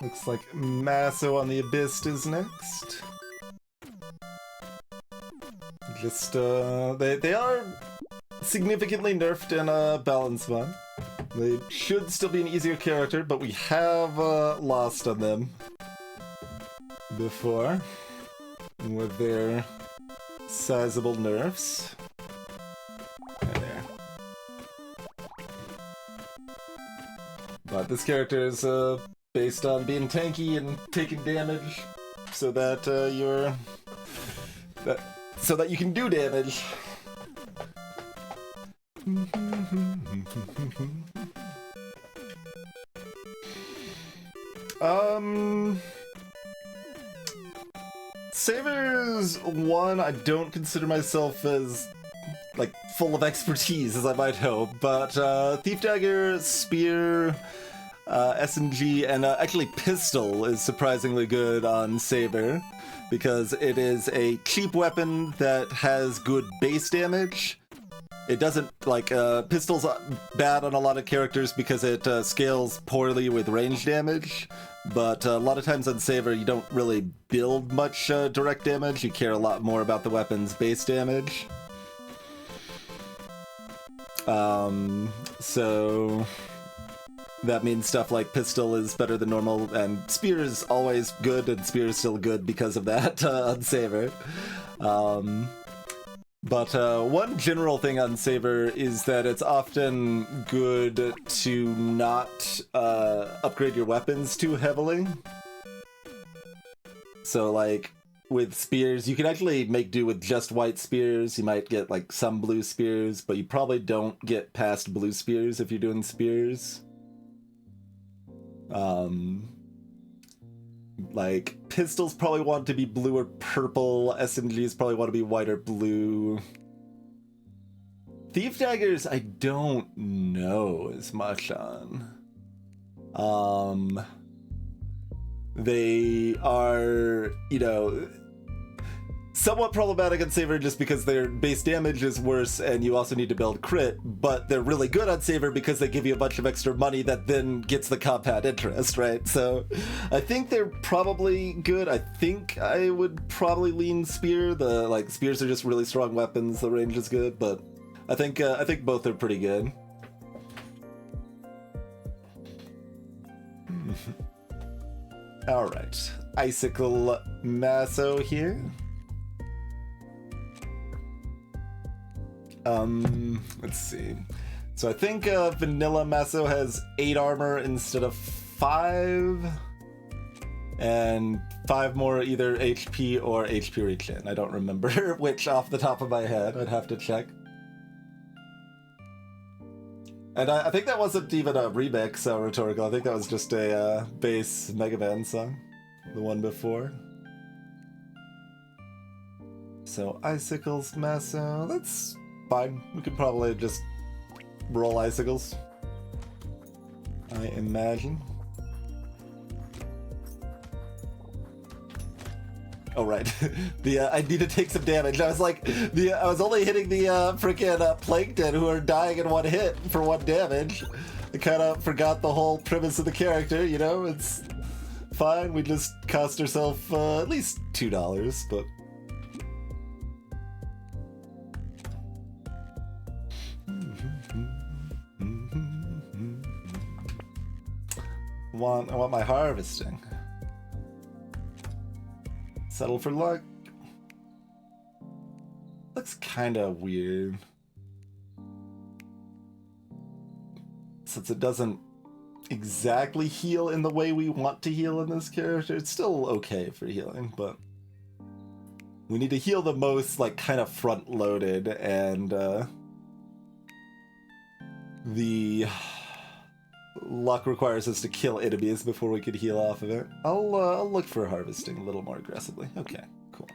Looks like Masso on the Abyss is next. Just, they are significantly nerfed in Balance One. They should still be an easier character, but we have lost on them before with their sizable nerfs. There. But this character is based on being tanky and taking damage, so that so that you can do damage. Savers 1, I don't consider myself as, like, full of expertise as I might hope, but Thief Dagger, Spear, SMG, and actually Pistol is surprisingly good on Saber, because it is a cheap weapon that has good base damage. It doesn't, like, Pistol's bad on a lot of characters because it scales poorly with range damage, but a lot of times on Saber you don't really build much direct damage, you care a lot more about the weapon's base damage. So that means stuff like Pistol is better than normal, and Spear is always good, and Spear is still good because of that on Saber. But one general thing on Saber is that it's often good to not upgrade your weapons too heavily. So, like, with spears, you can actually make do with just white spears. You might get, like, some blue spears, but you probably don't get past blue spears if you're doing spears. Like, pistols probably want to be blue or purple, SMGs probably want to be white or blue. Thief Daggers, I don't know as much on. They are, you know, somewhat problematic on Saber just because their base damage is worse and you also need to build crit, but they're really good on Saber because they give you a bunch of extra money that then gets the compound interest, right? So I think they're probably good. I think I would probably lean Spear. Spears are just really strong weapons, the range is good, but I think both are pretty good. Alright, Icicle Masso here. Let's see. So I think Vanilla Masso has 8 armor instead of 5. And 5 more either HP or HP regen. I don't remember which off the top of my head. I'd have to check. And I think that wasn't even a remix, Rhetorical. I think that was just a base Mega Man song. The one before. So Icicles Masso, that's fine. We could probably just roll Icicles, I imagine. Oh right, I need to take some damage. I was like, I was only hitting the freaking Plankton who are dying in one hit for 1 damage. I kind of forgot the whole premise of the character, you know? It's fine, we just cost ourselves at least $2, but... I want my harvesting. Settle for luck. Looks kind of weird. Since it doesn't exactly heal in the way we want to heal in this character, it's still okay for healing, but we need to heal the most, like, kind of front-loaded, and luck requires us to kill enemies before we could heal off of it. I'll look for harvesting a little more aggressively. Okay, cool.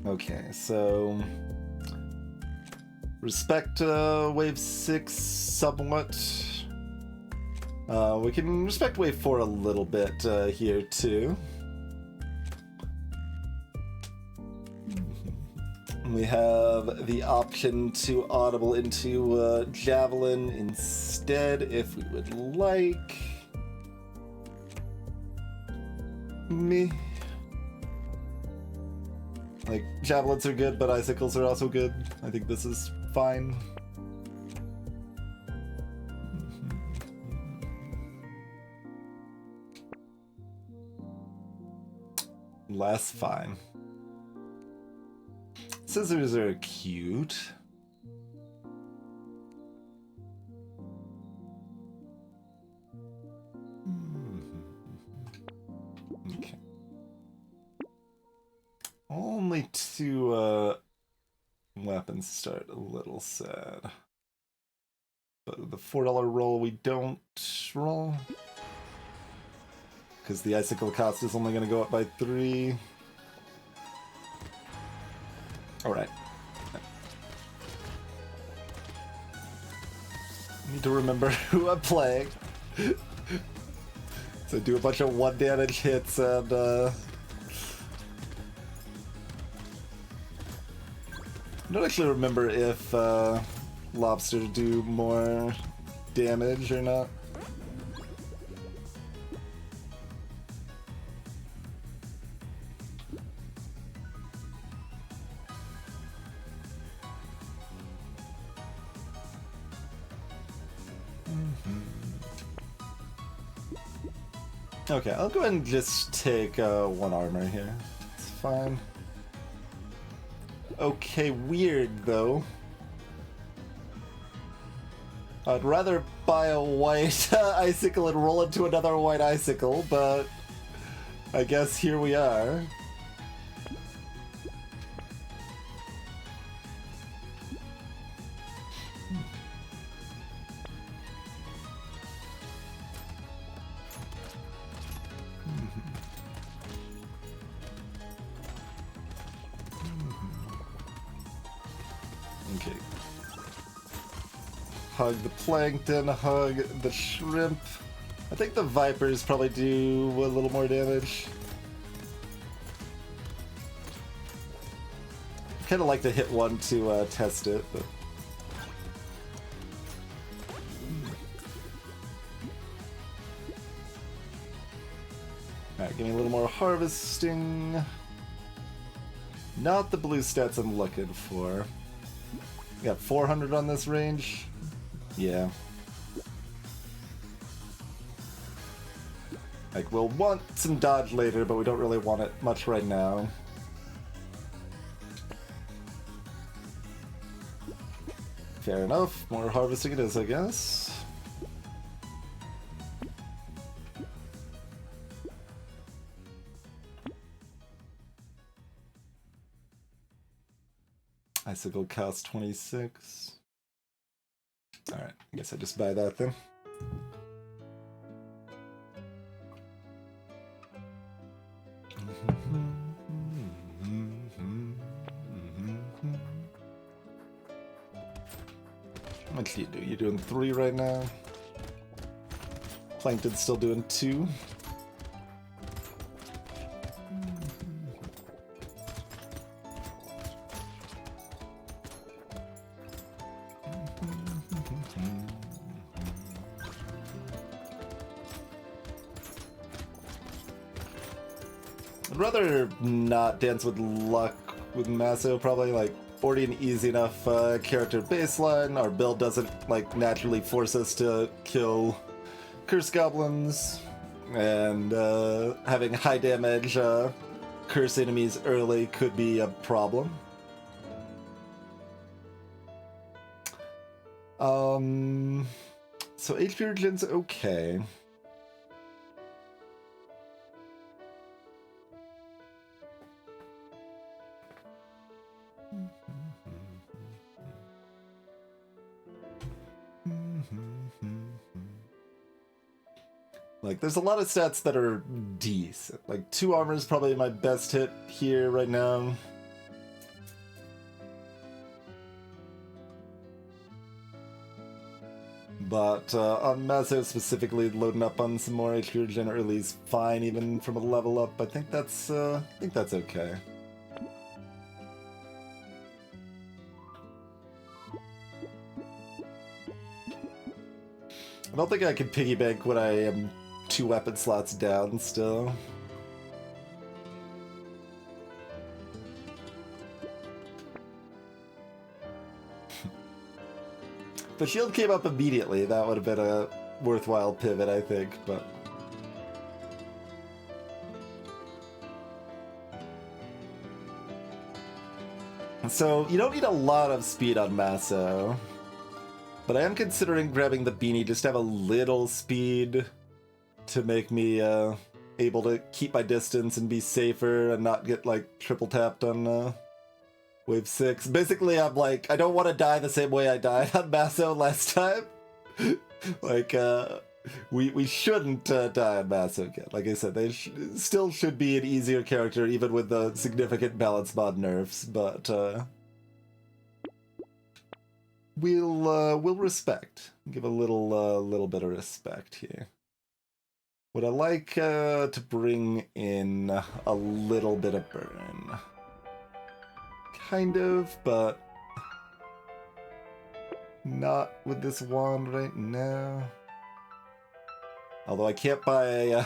Okay, so respect wave 6 somewhat. We can respect wave 4 a little bit here too. We have the option to audible into Javelin instead if we would like. Me. Like, Javelins are good, but Icicles are also good. I think this is fine. Less fine. Scissors are cute. Okay. Only 2 weapons start a little sad. But the $4 roll we don't roll. Because the icicle cost is only going to go up by 3. Alright. Need to remember who I'm playing. So do a bunch of 1 damage hits and I don't actually remember if lobster do more damage or not. Okay, I'll go ahead and just take 1 armor here. It's fine. Okay, weird though. I'd rather buy a white icicle and roll into another white icicle, but I guess here we are. Okay. Hug the plankton, hug the shrimp. I think the vipers probably do a little more damage. I kind of like to hit one to test it, but... Alright, give me a little more harvesting. Not the blue stats I'm looking for. Got 400 on this range? Yeah. Like, we'll want some dodge later, but we don't really want it much right now. Fair enough. More harvesting it is, I guess. Icicle cost 26. Alright, I guess I just buy that then. How much do you do? You're doing 3 right now. Plankton's still doing 2. I'd rather not dance with luck with Masso, probably. Like, 40 an easy enough character baseline. Our build doesn't like naturally force us to kill curse goblins, and having high damage curse enemies early could be a problem. So HP regen's okay. Like, there's a lot of stats that are decent. Like, 2 armor is probably my best hit here right now. But on Mazo specifically, loading up on some more HP regen early is fine, even from a level up. I think that's okay. I don't think I can piggy bank when I am 2 weapon slots down still. If the shield came up immediately, that would have been a worthwhile pivot, I think, but... So, you don't need a lot of speed on Maso, but I am considering grabbing the beanie just to have a little speed to make me able to keep my distance and be safer and not get, like, triple tapped on Wave 6. Basically, I'm like, I don't want to die the same way I died on Maso last time. Like, we shouldn't die on Maso again. Like I said, they still should be an easier character, even with the significant balance mod nerfs, but we'll respect. Give a little bit of respect here. Would I like to bring in a little bit of burn? Kind of, but not with this wand right now. Although I can't buy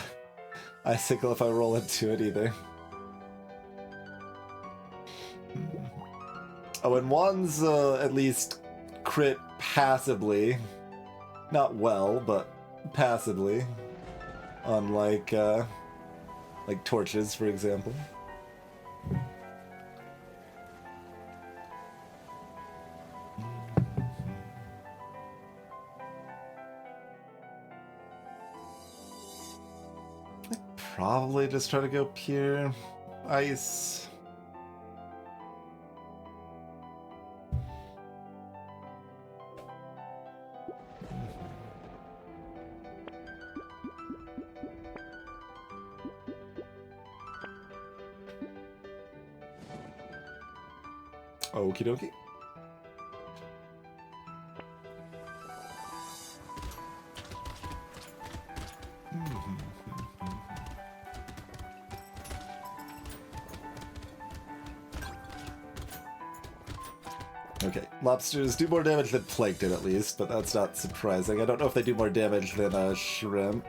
Icicle if I roll into it either. Oh, and wands at least crit passively. Not well, but passively. Unlike like torches, for example. Probably just try to go pure ice. Okie dokie. Okay, lobsters do more damage than plankton at least, but that's not surprising. I don't know if they do more damage than shrimp.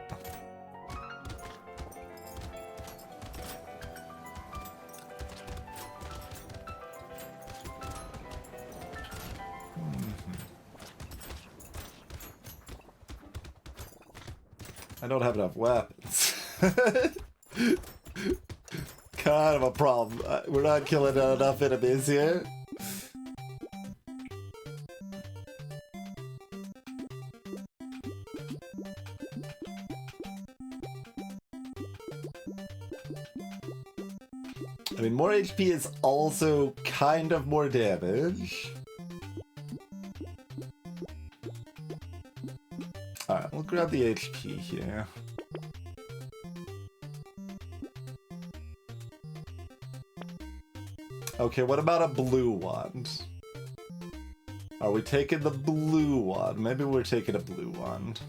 I don't have enough weapons. Kind of a problem. We're not killing enough enemies here. I mean, more HP is also kind of more damage. Alright, we'll grab the HP here. Okay, what about a blue wand? Are we taking the blue wand? Maybe we're taking a blue wand.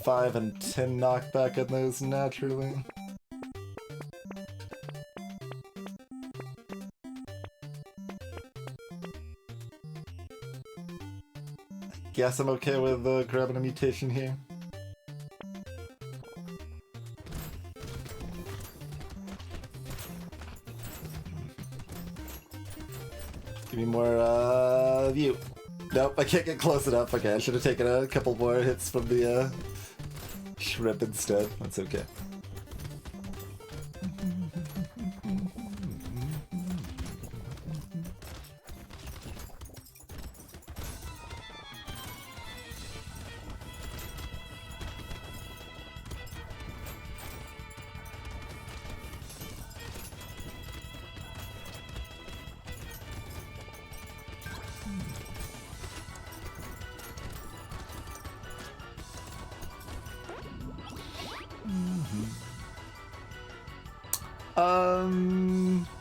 Five and 10 knockback on those naturally. Guess I'm okay with grabbing a mutation here. Give me more view. Nope, I can't get close enough. Okay, I should have taken a couple more hits from the shrimp instead. That's okay.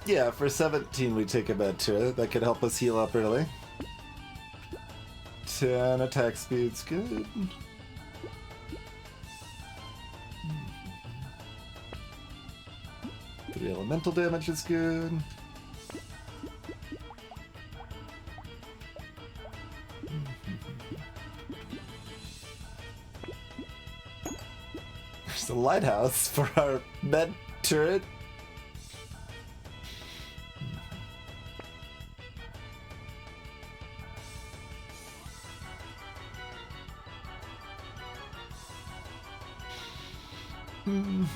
Yeah, for 17 we take a med to it. That could help us heal up early. 10 attack speed's good. 3 elemental damage is good. There's a lighthouse for our med turret. And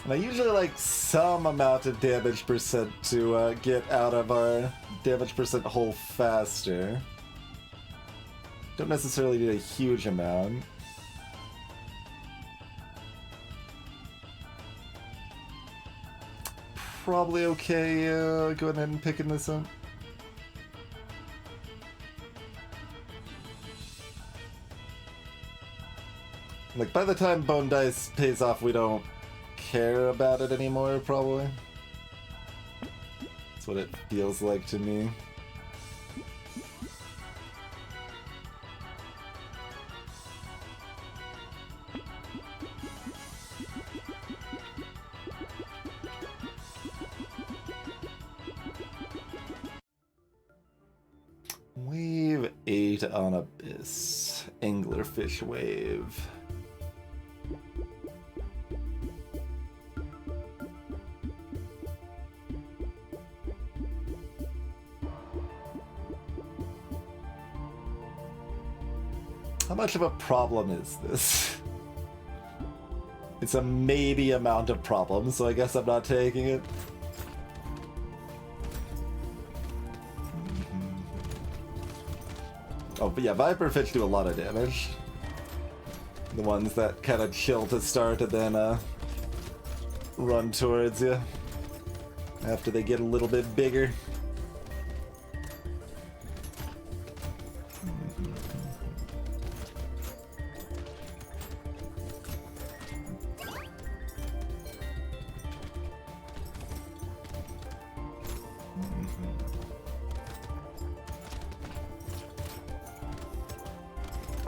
I usually like some amount of damage percent to get out of our damage percent hole faster. Don't necessarily need a huge amount. Probably okay going ahead and picking this up. Like, by the time Bone Dice pays off, we don't care about it anymore, probably. That's what it feels like to me. Wave 8 on Abyss. Anglerfish wave. How much of a problem is this? It's a maybe amount of problem, so I guess I'm not taking it. Oh, but yeah, Viperfish do a lot of damage. The ones that kind of chill to start and then run towards you after they get a little bit bigger.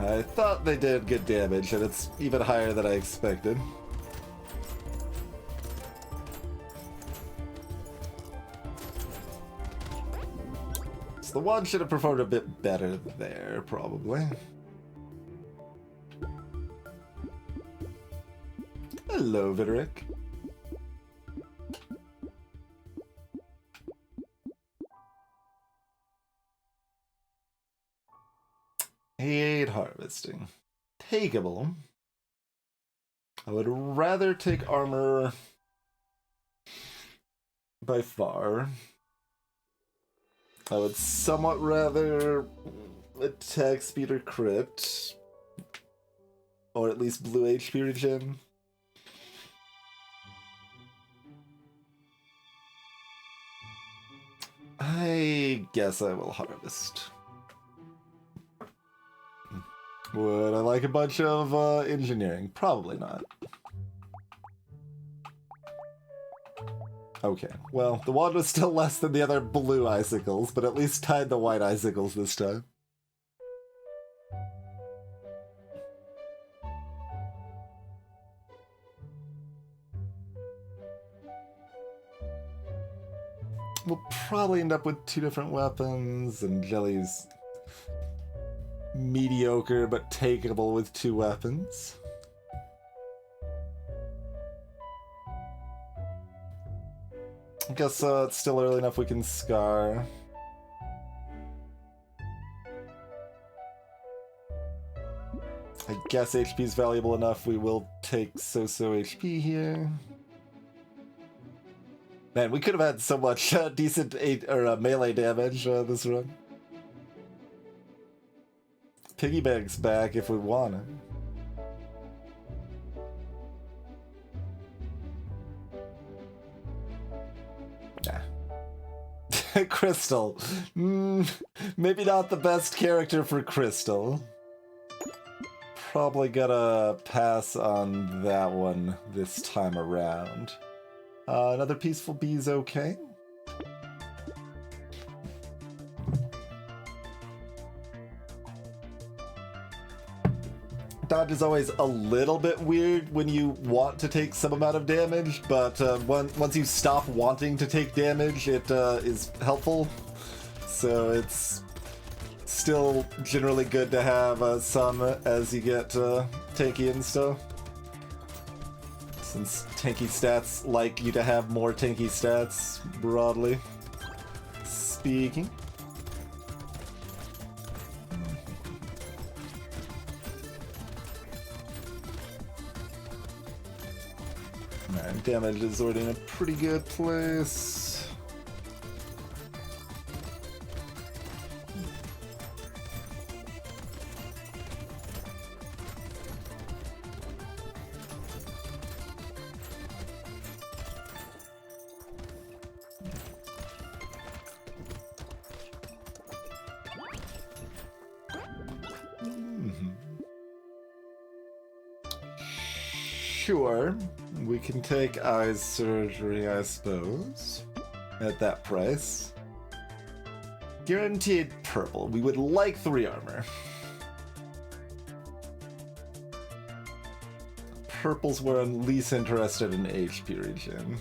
I thought they did good damage, and it's even higher than I expected. So the wand should have performed a bit better there, probably. Hello, Viderick. Hate harvesting. Takeable. I would rather take armor by far. I would somewhat rather attack speed or crit. Or at least blue HP regen. I guess I will harvest. Would I like a bunch of engineering? Probably not. Okay, well, the wand was still less than the other blue icicles, but at least tied the white icicles this time. We'll probably end up with 2 different weapons, and Jelly's mediocre but takeable with 2 weapons. I guess it's still early enough we can scar. I guess HP is valuable enough we will take so-so HP here. Man, we could have had so much decent melee damage this run. Piggyback's back if we want it. Yeah. Crystal. Maybe not the best character for Crystal. probably gonna pass on that one this time around. Another Peaceful Bee's okay. Dodge is always a little bit weird when you want to take some amount of damage, but once you stop wanting to take damage, it is helpful. So it's still generally good to have some as you get tanky and stuff. Since tanky stats like you to have more tanky stats, broadly speaking. Alright, damage is already in a pretty good place. Sure, we can take eye surgery, I suppose, at that price. Guaranteed purple. We would like 3 armor. Purple's where I'm least interested in HP regen.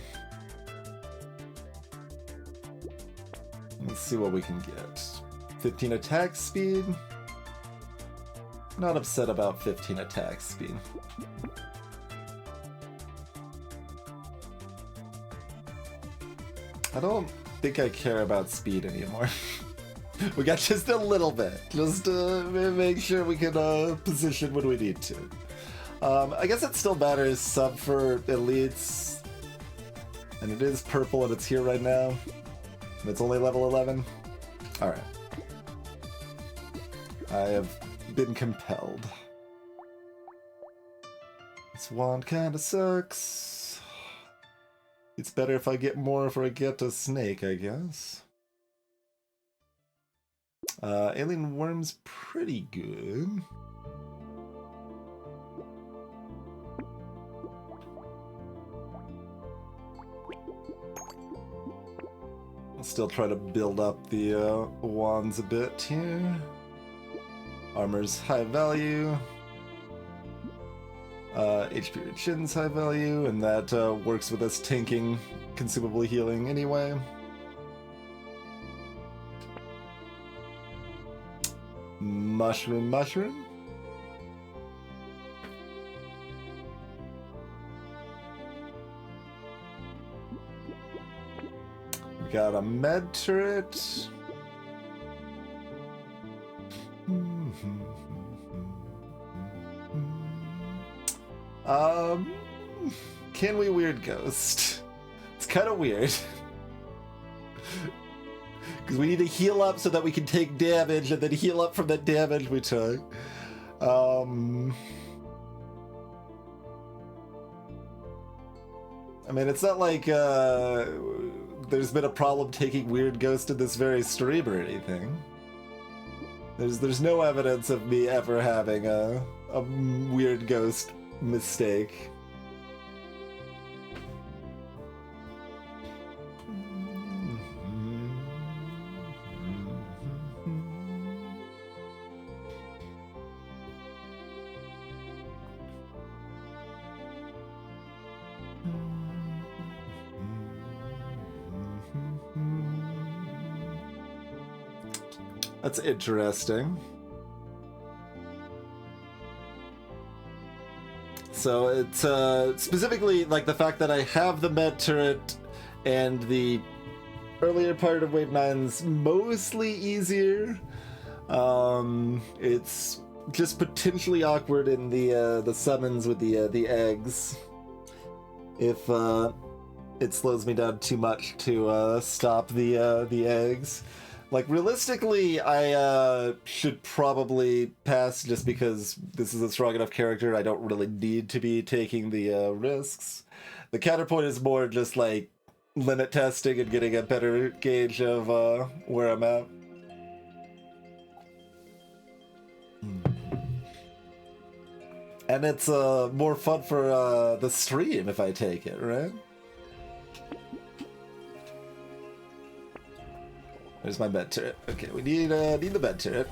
Let's see what we can get. 15 attack speed? Not upset about 15 attack speed. I don't think I care about speed anymore. We got just a little bit. Just to make sure we can position when we need to. I guess it still matters sub for elites. And it is purple and it's here right now. And it's only level 11. Alright. I have been compelled. This wand kinda sucks. It's better if I get more if I get a snake, I guess. Alien Worm's pretty good. I'll still try to build up the wands a bit here. Armor's high value. HP regen's high value, and that works with us tanking consumable healing anyway. Mushroom. We got a med turret. Can we weird ghost? It's kind of weird. Because we need to heal up so that we can take damage and then heal up from that damage we took. I mean, it's not like there's been a problem taking weird ghost in this very stream or anything. There's no evidence of me ever having a weird ghost mistake. That's interesting. So it's specifically like the fact that I have the med turret and the earlier part of Wave 9's mostly easier. It's just potentially awkward in the summons with the eggs. If it slows me down too much to stop the eggs. Like, realistically, I should probably pass just because this is a strong enough character. I don't really need to be taking the risks. The counterpoint is more just, like, limit testing and getting a better gauge of where I'm at. And it's more fun for the stream if I take it, right? There's my bed turret. Okay, we need the bed turret.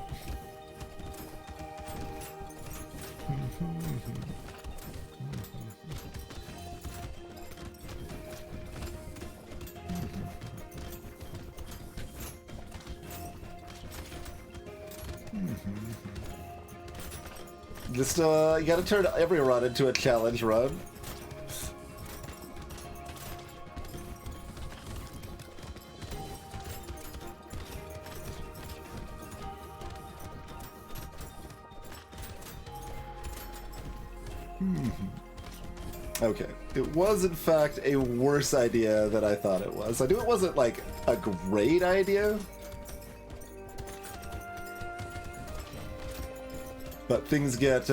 Just, you gotta turn every run into a challenge run. Okay, it was in fact a worse idea than I thought it was. I knew it wasn't, like, a great idea. But things get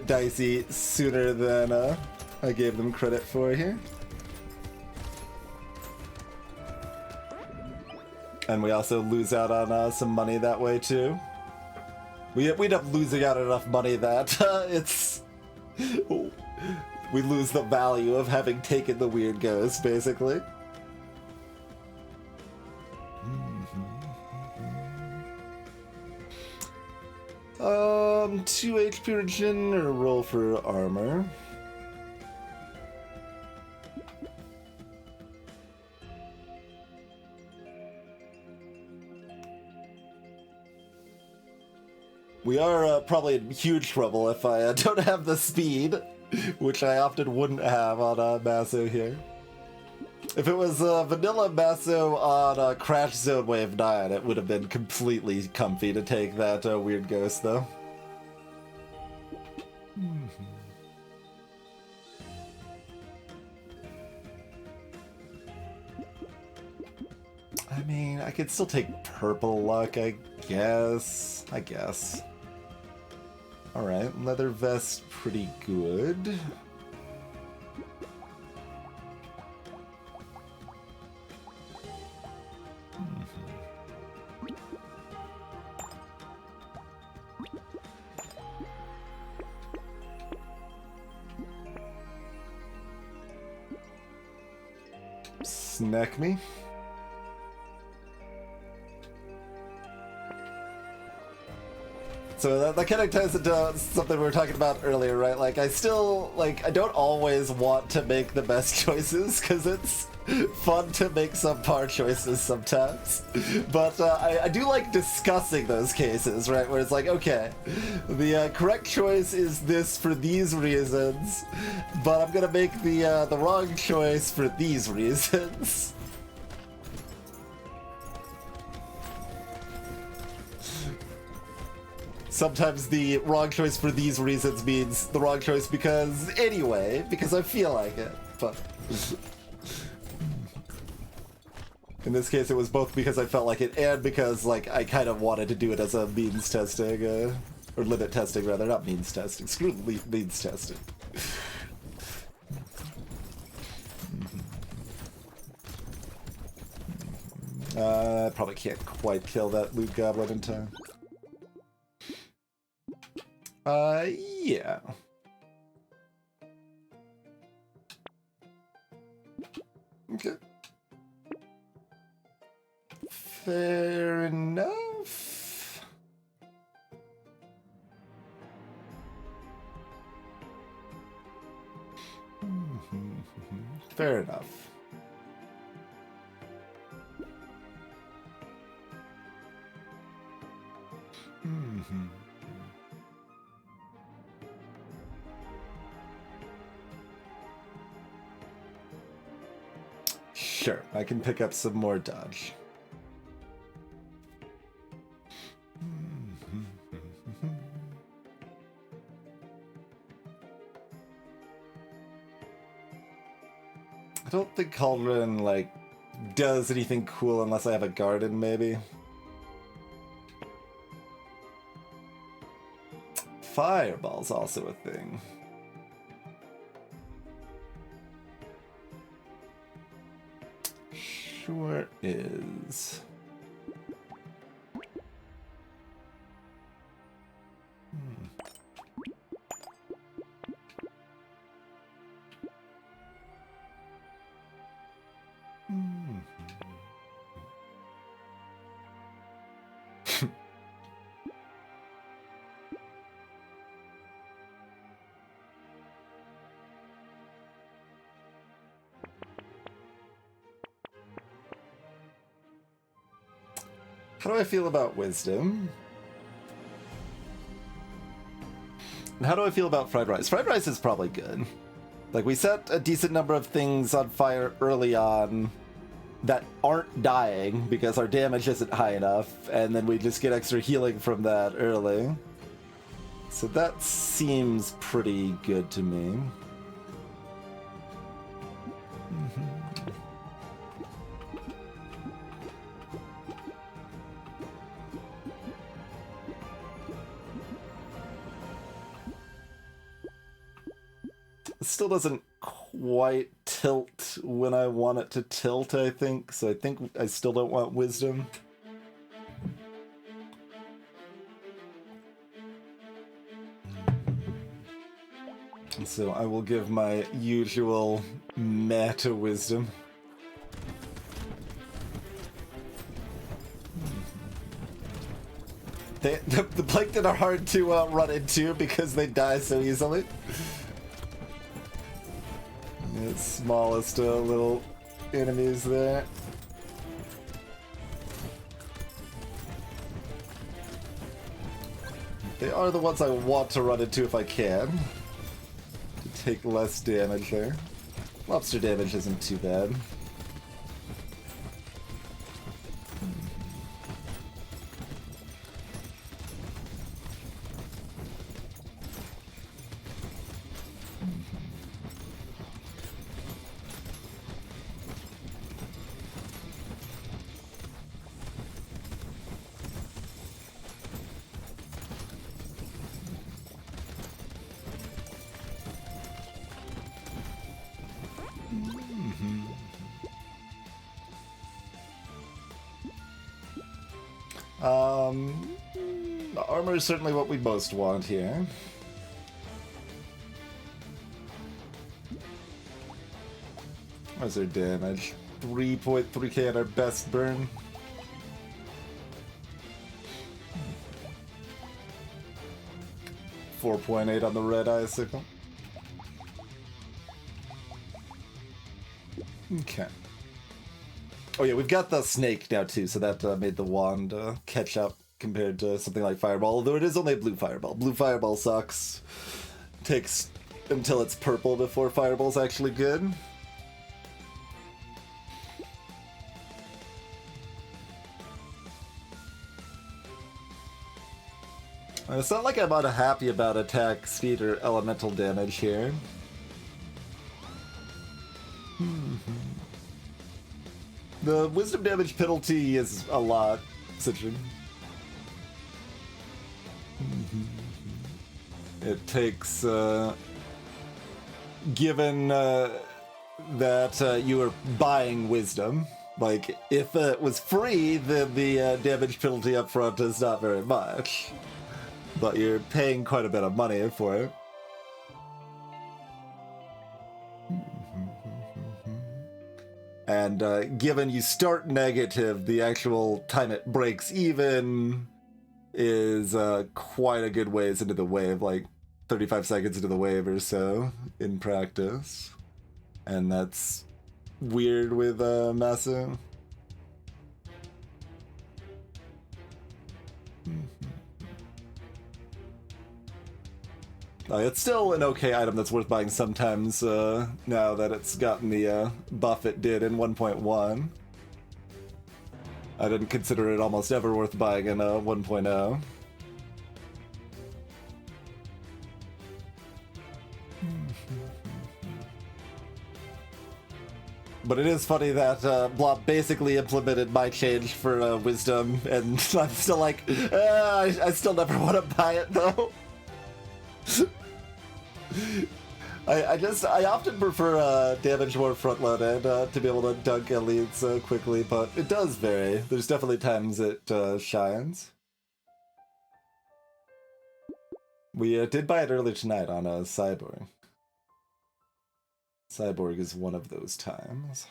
dicey sooner than I gave them credit for here. And we also lose out on some money that way too. We end up losing out enough money that it's... we lose the value of having taken the weird ghost, basically. 2 HP regen or roll for armor. We are probably in huge trouble if I don't have the speed, which I often wouldn't have on Masso here. If it was vanilla Masso on Crash Zone Wave 9, it would have been completely comfy to take that weird ghost, though. I mean, I could still take purple luck, I guess. Alright, leather vest, pretty good. Snack me. So that kind of ties into something we were talking about earlier, right? Like, I still, like, I don't always want to make the best choices, because it's fun to make subpar choices sometimes. But I do like discussing those cases, right? Where it's like, okay, the correct choice is this for these reasons, but I'm gonna make the wrong choice for these reasons. Sometimes the wrong choice for these reasons means the wrong choice because I feel like it. But in this case, it was both because I felt like it and because, like, I kind of wanted to do it as a means testing, or limit testing rather, not means testing. Screw means testing. I probably can't quite kill that loot goblin in time. Yeah. Okay. Fair enough. Fair enough. Sure, I can pick up some more dodge. I don't think Cauldron, like, does anything cool unless I have a garden, maybe. Fireball's also a thing. Sure is. How do I feel about wisdom? And how do I feel about fried rice? Fried rice is probably good. Like, we set a decent number of things on fire early on that aren't dying because our damage isn't high enough, and then we just get extra healing from that early. So that seems pretty good to me. It still doesn't quite tilt when I want it to tilt, I think. So I think I still don't want wisdom. So I will give my usual meta wisdom. The plankton are hard to run into because they die so easily. The smallest little enemies there. They are the ones I want to run into if I can. To take less damage there. Lobster damage isn't too bad. Armor is certainly what we most want here. What's our damage? 3.3k at our best burn. .8 on the red eye signal. Okay. Oh yeah, we've got the snake now too, so that made the wand catch up compared to something like Fireball, although it is only a blue Fireball. Blue Fireball sucks. Takes until it's purple before Fireball's actually good. It's not like I'm unhappy about attack, speed, or elemental damage here. The wisdom damage penalty is a lot, Citron. It takes, given that you are buying wisdom, like, if it was free, then the damage penalty up front is not very much. But you're paying quite a bit of money for it. And given you start negative, the actual time it breaks even is quite a good ways into the wave, like 35 seconds into the wave or so in practice. And that's weird with Masu. It's still an okay item that's worth buying sometimes now that it's gotten the buff it did in 1.1. I didn't consider it almost ever worth buying in 1.0. But it is funny that Blob basically implemented my change for wisdom, and I'm still like, I still never want to buy it though. I often prefer damage more front-loaded to be able to dunk elites quickly, but it does vary. There's definitely times it shines. We did buy it earlier tonight on Cyborg. Cyborg is one of those times.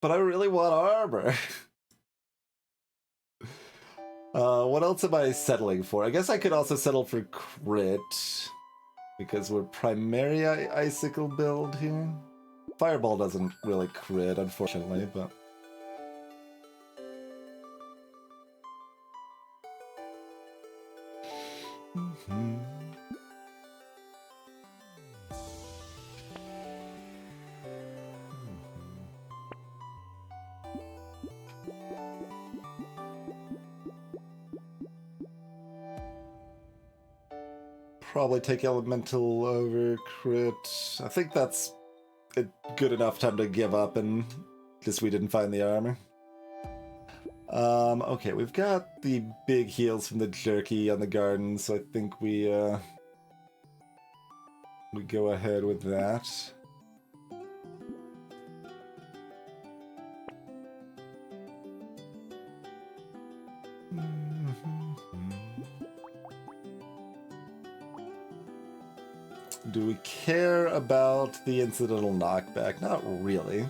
But I really want armor. What else am I settling for? I guess I could also settle for crit, because we're primary icicle build here. Fireball doesn't really crit, unfortunately, but... Probably take elemental over crit. I think that's a good enough time to give up and just we didn't find the armor. Okay, we've got the big heals from the jerky on the garden, so I think we go ahead with that. Do we care about the incidental knockback? Not really.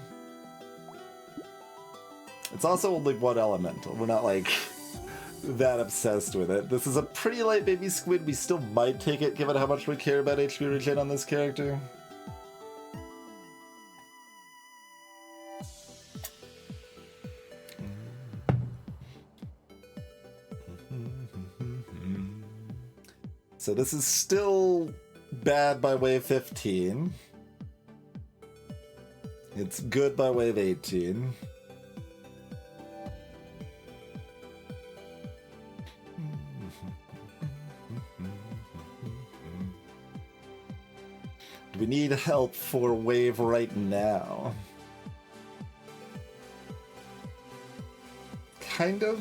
It's also only one elemental. We're not, like, that obsessed with it. This is a pretty light baby squid. We still might take it, given how much we care about HP regen on this character. So this is still bad by wave 15. It's good by wave 18. Do we need help for wave right now? Kind of.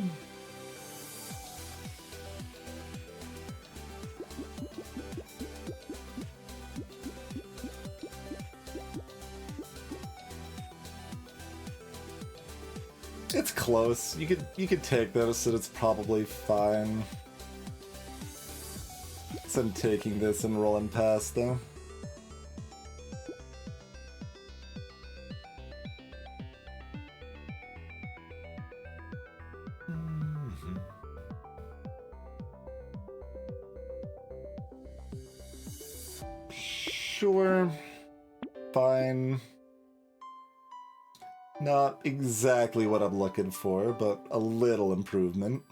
It's close. You could take this and it's probably fine. So I'm taking this and rolling past though. Sure. Fine. Not exactly what I'm looking for, but a little improvement.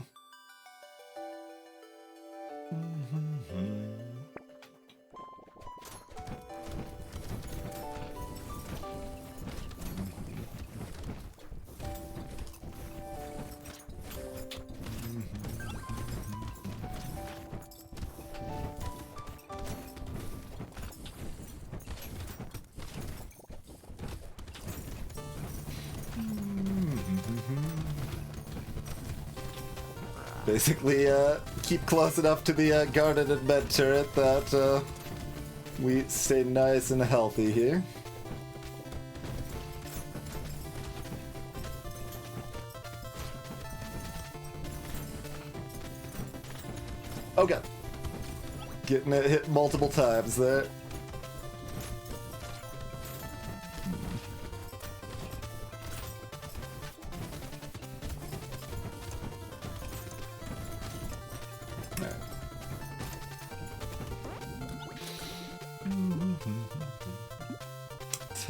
Basically, keep close enough to the guarded and med turret that we stay nice and healthy here. Okay. Getting it hit multiple times there.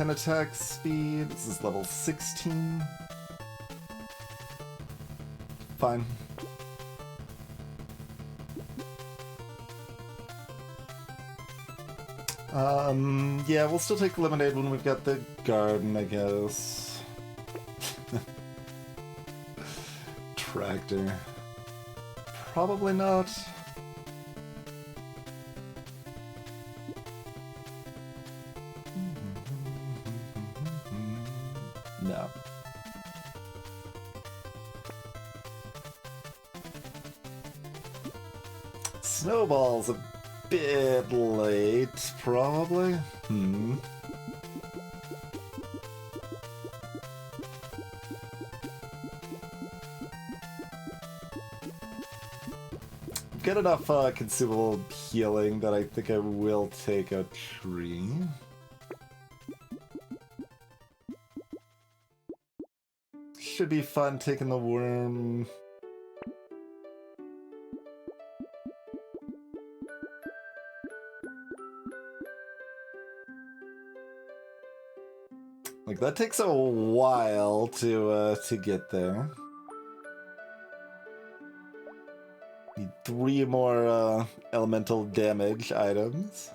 Attack speed. This is level 16. Fine. Yeah, we'll still take lemonade when we've got the garden, I guess. Tractor. Probably not. No. Snowball's a bit late, probably. Get enough consumable healing that I think I will take a tree. Should be fun taking the worm. Like, that takes a while to get there. Need 3 more elemental damage items.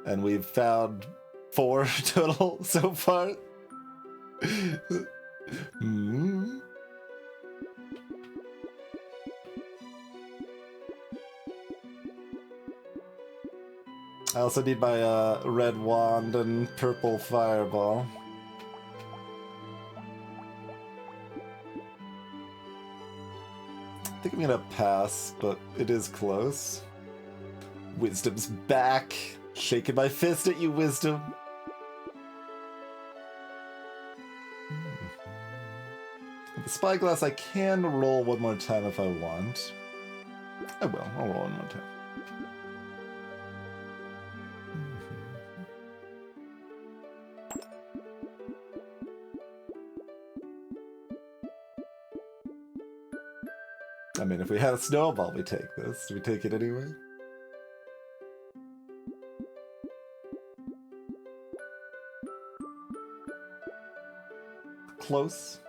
And we've found 4 total so far. Hmm. I also need my red wand and purple fireball. I think I'm gonna pass, but it is close. Wisdom's back. Shaking my fist at you, Wisdom. The spyglass I can roll one more time if I want. I will. I'll roll one more time. I mean, if we had a snowball, we take this. Do we take it anyway? Close.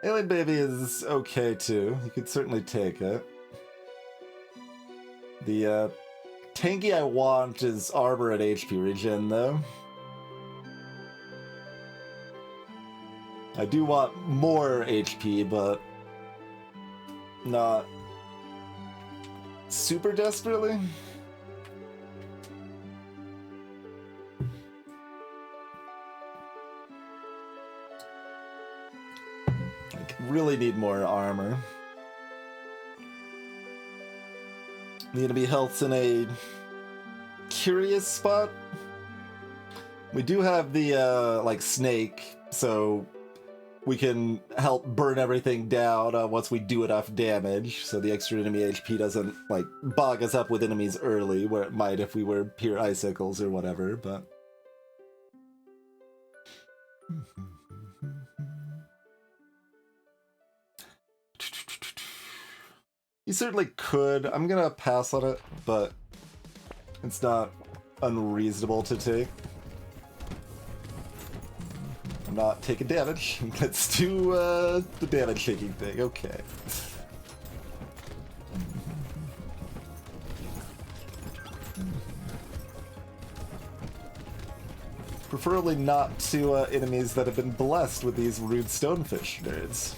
Alien Baby is okay too. You could certainly take it. The tanky I want is armor and HP regen though. I do want more HP, but not super desperately. I really need more armor. The enemy health's in a curious spot. We do have the like snake, so we can help burn everything down once we do enough damage, so the extra enemy HP doesn't like bog us up with enemies early, where it might if we were pure icicles or whatever, but... You certainly could. I'm gonna pass on it, but it's not unreasonable to take. I'm not taking damage. Let's do the damage taking thing. Okay. Preferably not to enemies that have been blessed with these rude stonefish nerds.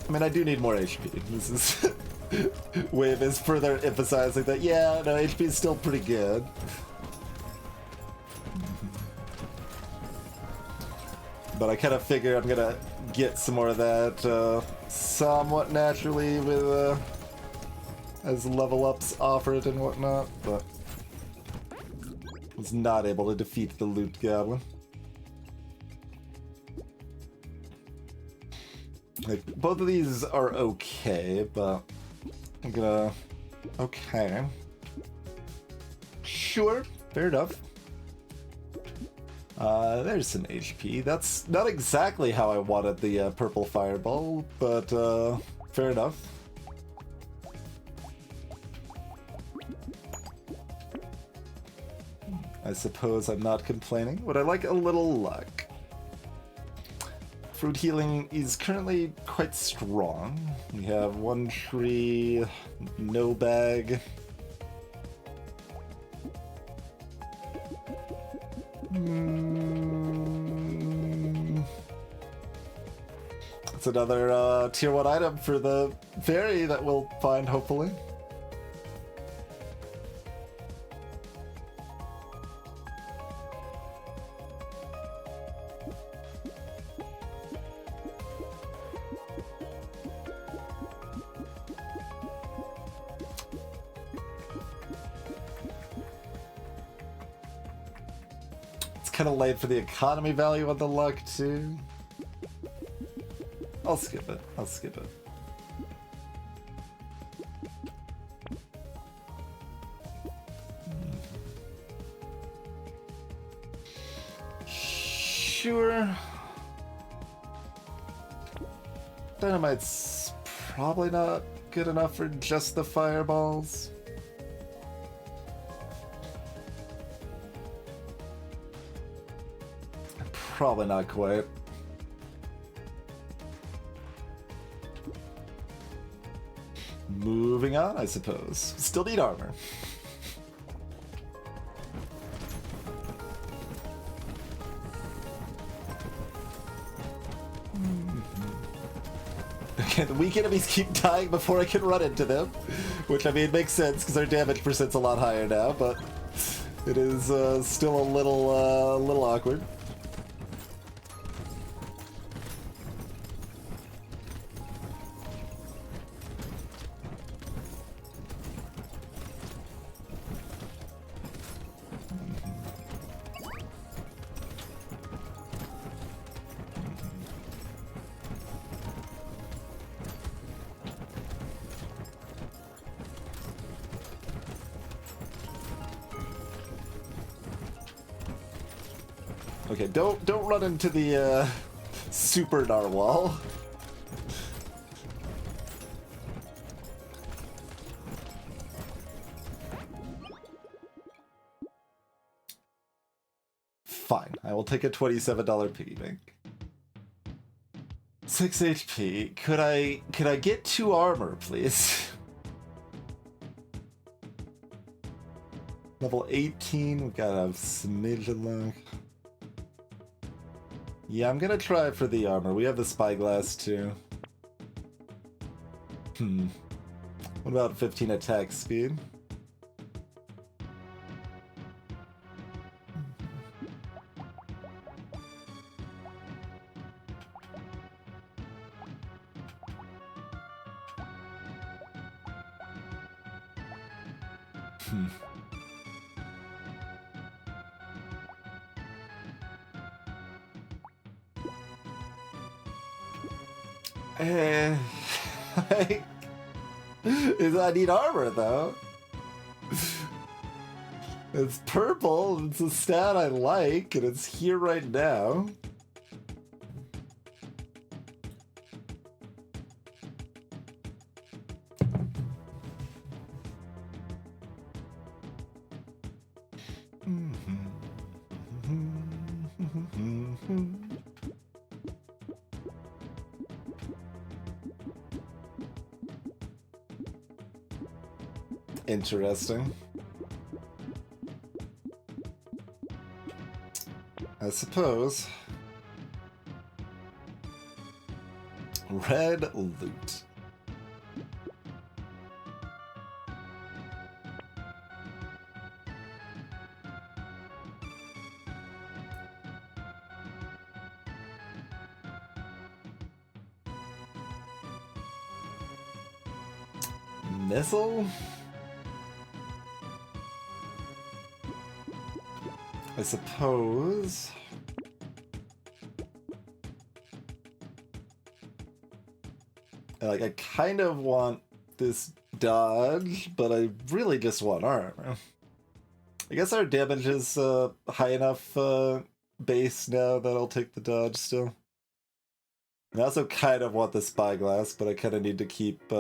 I mean, I do need more HP. This is... Wave is further emphasizing that, yeah, no, HP is still pretty good. But I kind of figure I'm gonna get some more of that somewhat naturally with as level ups offered and whatnot, but was not able to defeat the loot goblin. Like, both of these are okay, but I'm gonna... Okay. Sure, fair enough. There's some HP. That's not exactly how I wanted the purple fireball, but fair enough. I suppose I'm not complaining. Would I like a little luck? Fruit healing is currently quite strong. We have 1 tree, no bag. It's another tier 1 item for the fairy that we'll find, hopefully. Kind of late for the economy value on the luck too. I'll skip it. I'll skip it. Sure. Dynamite's probably not good enough for just the fireballs. Probably not quite. Moving on, I suppose. Still need armor. Okay, the weak enemies keep dying before I can run into them, which I mean makes sense because our damage percent's a lot higher now, but it is still a little awkward. Okay, don't run into the super narwhal. Fine, I will take a $27 piggy bank. 6 HP. Could I get 2 armor, please? Level 18, we've got a smidge of luck. Yeah, I'm gonna try for the armor. We have the spyglass too. What about 15 attack speed? I need armor though. It's purple, it's a stat I like, and it's here right now. Interesting. I suppose. Red loot. Missile? I suppose. Like, I kind of want this dodge, but I really just want armor. I guess our damage is high enough base now that I'll take the dodge still. I also kind of want the spyglass, but I kind of need to keep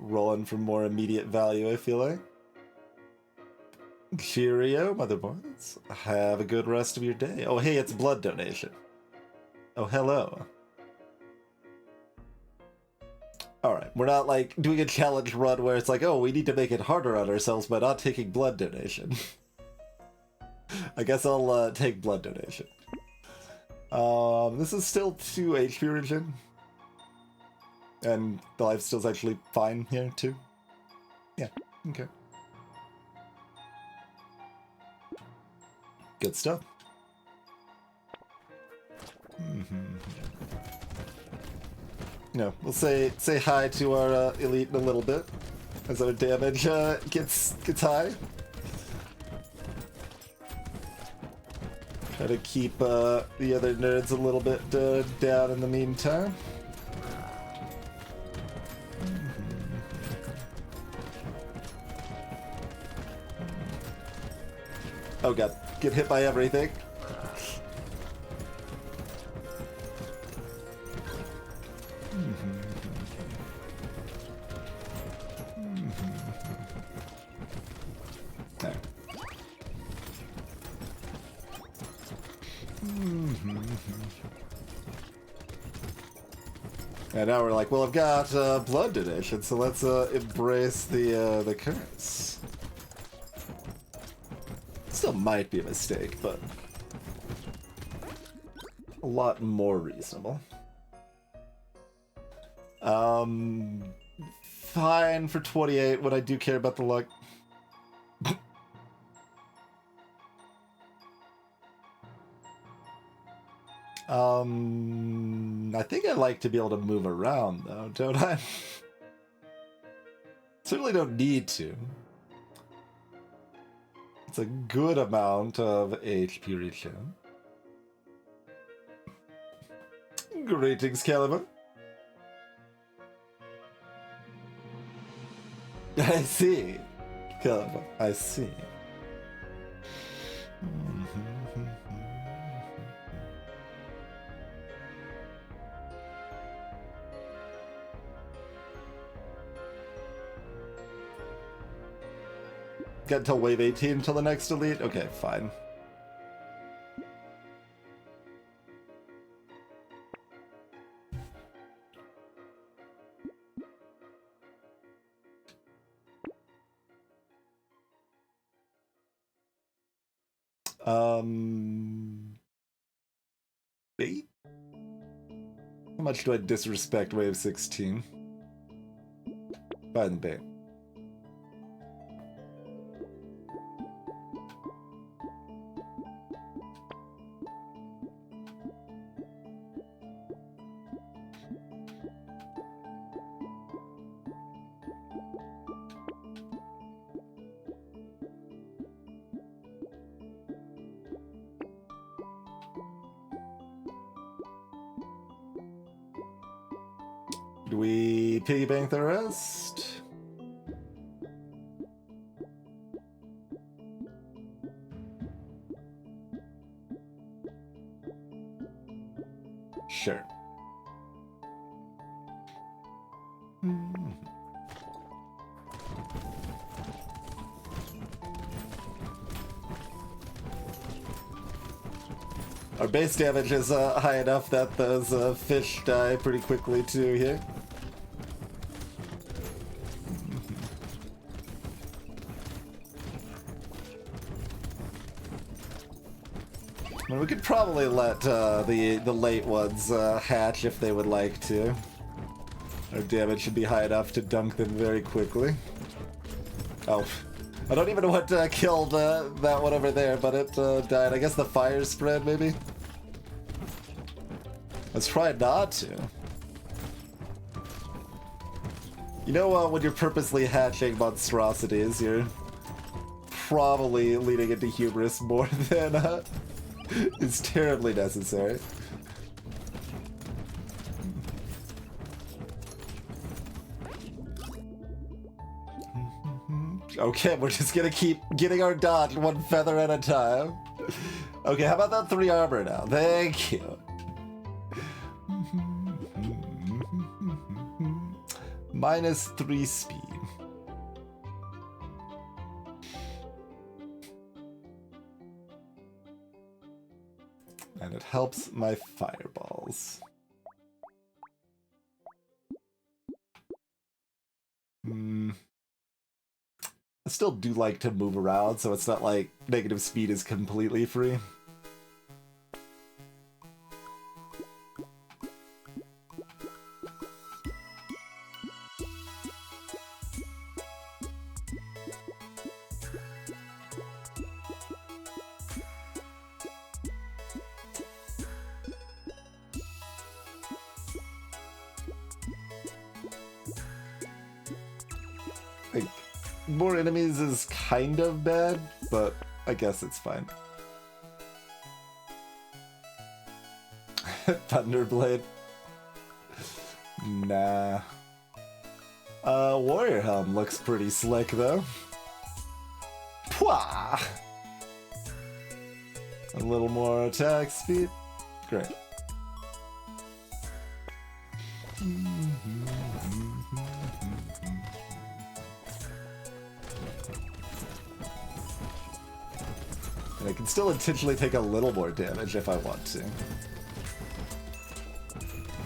rolling for more immediate value, I feel like. Cheerio, motherboards. Have a good rest of your day. Oh, hey, it's blood donation. Oh, hello. Alright, we're not, like, doing a challenge run where it's like, oh, we need to make it harder on ourselves by not taking blood donation. I guess I'll take blood donation. This is still 2 HP regen. And the lifesteal's actually fine here, too. Yeah, okay. Good stuff. No, we'll say hi to our elite in a little bit as our damage gets high. Try to keep the other nerds a little bit down in the meantime. Oh god, get hit by everything. There. And now we're like, well, I've got blood donation, so let's embrace the curse. Still might be a mistake, but a lot more reasonable. Fine for 28 when I do care about the luck. I think I like to be able to move around, though, don't I? Certainly don't need to. It's a good amount of HP return. Greetings, Caliban. I see. Caliban, I see. Get until wave 18 until the next elite? Okay, fine. Bait? How much do I disrespect wave 16? Fine, bait. Do we piggy bank the rest? Sure. Our base damage is high enough that those fish die pretty quickly too here. I mean, we could probably let the late ones hatch if they would like to. Our damage should be high enough to dunk them very quickly. Oh, I don't even know what killed that one over there, but it died. I guess the fire spread, maybe? Let's try not to. You know, when you're purposely hatching monstrosities, you're probably leading into hubris more than is terribly necessary. Okay, we're just gonna keep getting our dodge one feather at a time. Okay, how about that 3 armor now? Thank you. -3 speed. And it helps my fireballs. I still do like to move around, so it's not like negative speed is completely free. Like, more enemies is kind of bad, but I guess it's fine. Thunderblade. Nah. Warrior Helm looks pretty slick though. Pwah! A little more attack speed. Great. And I can still intentionally take a little more damage if I want to.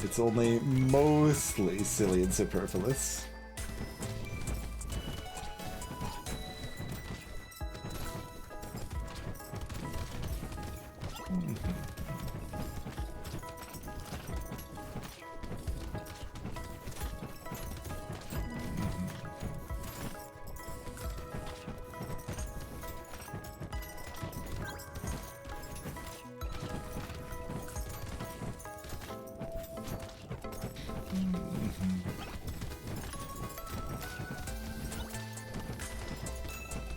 It's only mostly silly and superfluous.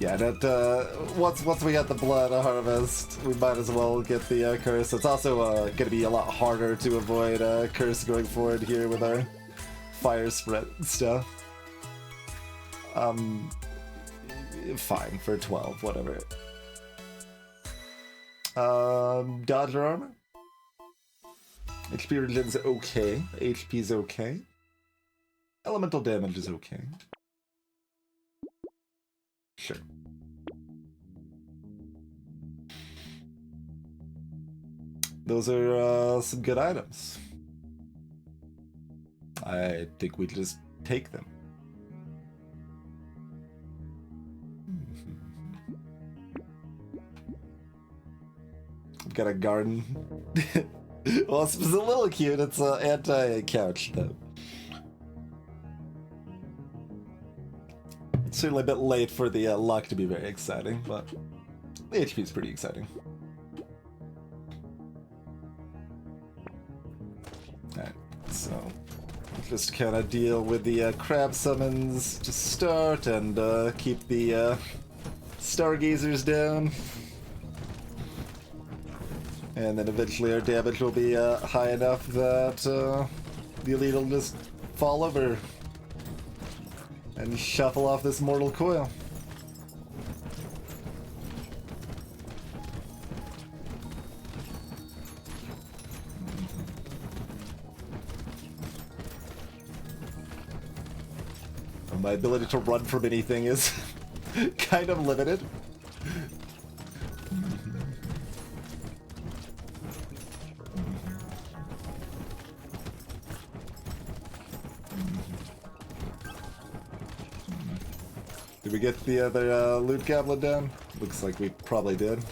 Yeah, that once we get the blood harvest, we might as well get the curse. It's also gonna be a lot harder to avoid curse going forward here with our fire spread stuff. Fine for 12, whatever. Dodger armor. HP regen's okay. HP's okay. Elemental damage is okay. Sure. Those are some good items. I think we just take them. I've got a garden. Well, it's a little cute. It's an anti-couch, though. It's certainly a bit late for the luck to be very exciting, but the HP is pretty exciting. Alright, so just kind of deal with the crab summons to start and keep the stargazers down. And then eventually our damage will be high enough that the elite will just fall over and shuffle off this mortal coil. My ability to run from anything is kind of limited. Did we get the other loot goblin down? Looks like we probably did.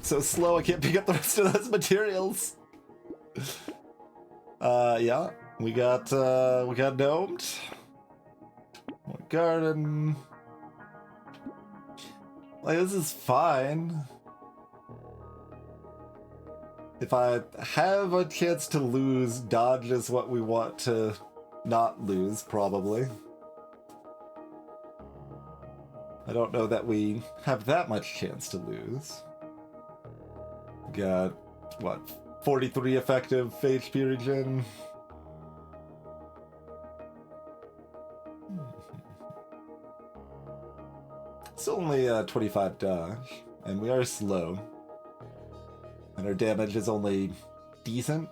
So slow I can't pick up the rest of those materials. Yeah, we got domed. More garden. Like, this is fine. If I have a chance to lose, dodge is what we want to not lose, probably. I don't know that we have that much chance to lose. Got, what, 43 effective HP regen? It's only 25 dodge, and we are slow. And our damage is only decent.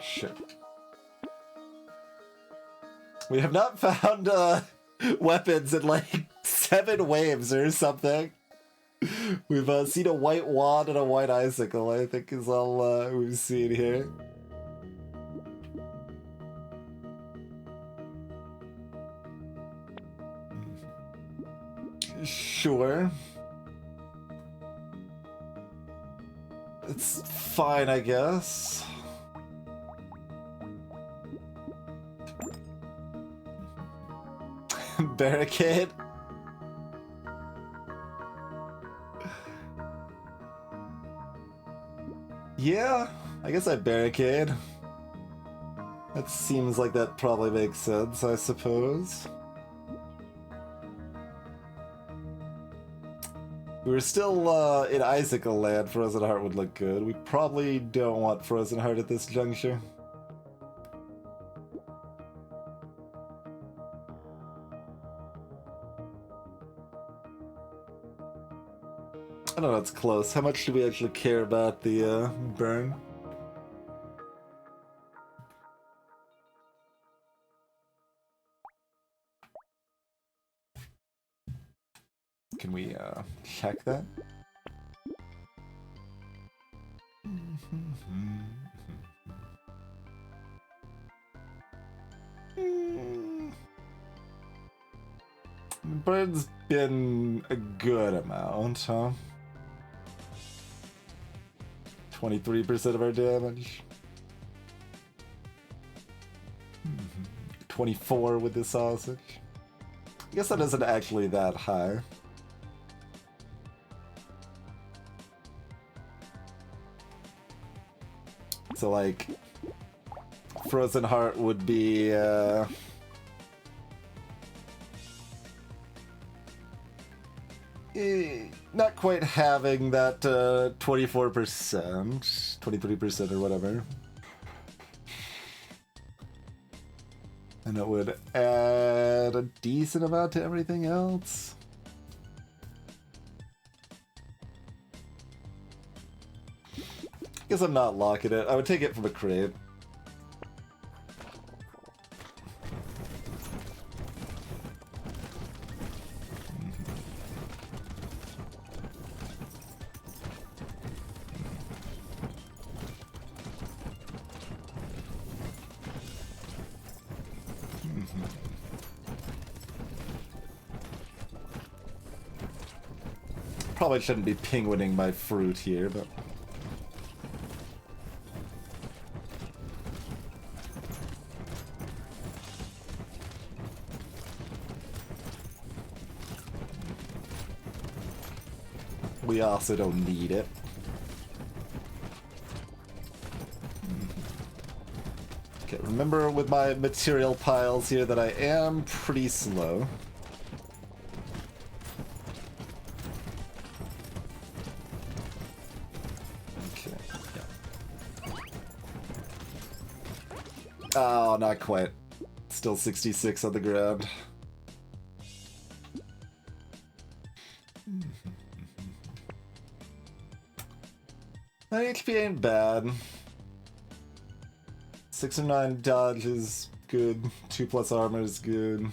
Sure. We have not found weapons in like 7 waves or something. We've seen a white wand and a white icicle, I think is all we've seen here. Sure. It's fine, I guess. Barricade? Yeah, I guess I barricade. That seems like that probably makes sense, I suppose. If we were still in Icicle Land, Frozen Heart would look good. We probably don't want Frozen Heart at this juncture. I don't know, it's close. How much do we actually care about the burn? Can we check that? Burn's been a good amount, huh? 23% of our damage. 24 with the sausage. I guess that isn't actually that high. So like, Frozen Heart would be not quite having that 24%, 23% or whatever. And it would add a decent amount to everything else. Guess I'm not locking it. I would take it from a crate. Probably shouldn't be penguining my fruit here, but... we also don't need it. Okay, remember with my material piles here that I am pretty slow. Okay, yeah. Oh, not quite. Still 66 on the ground. That HP ain't bad. 6 or 9 dodge is good. 2+ armor is good.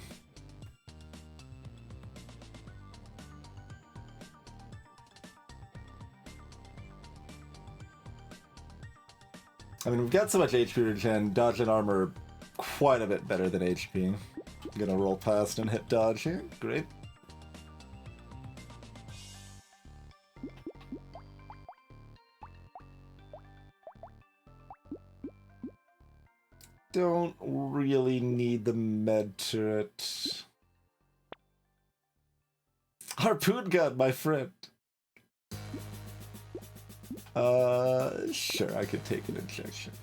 I mean, we've got so much HP regen. Dodge and armor are quite a bit better than HP. I'm gonna roll past and hit dodge here. Great. Don't really need the med turret. Harpoon gun, my friend. Sure, I could take an injection.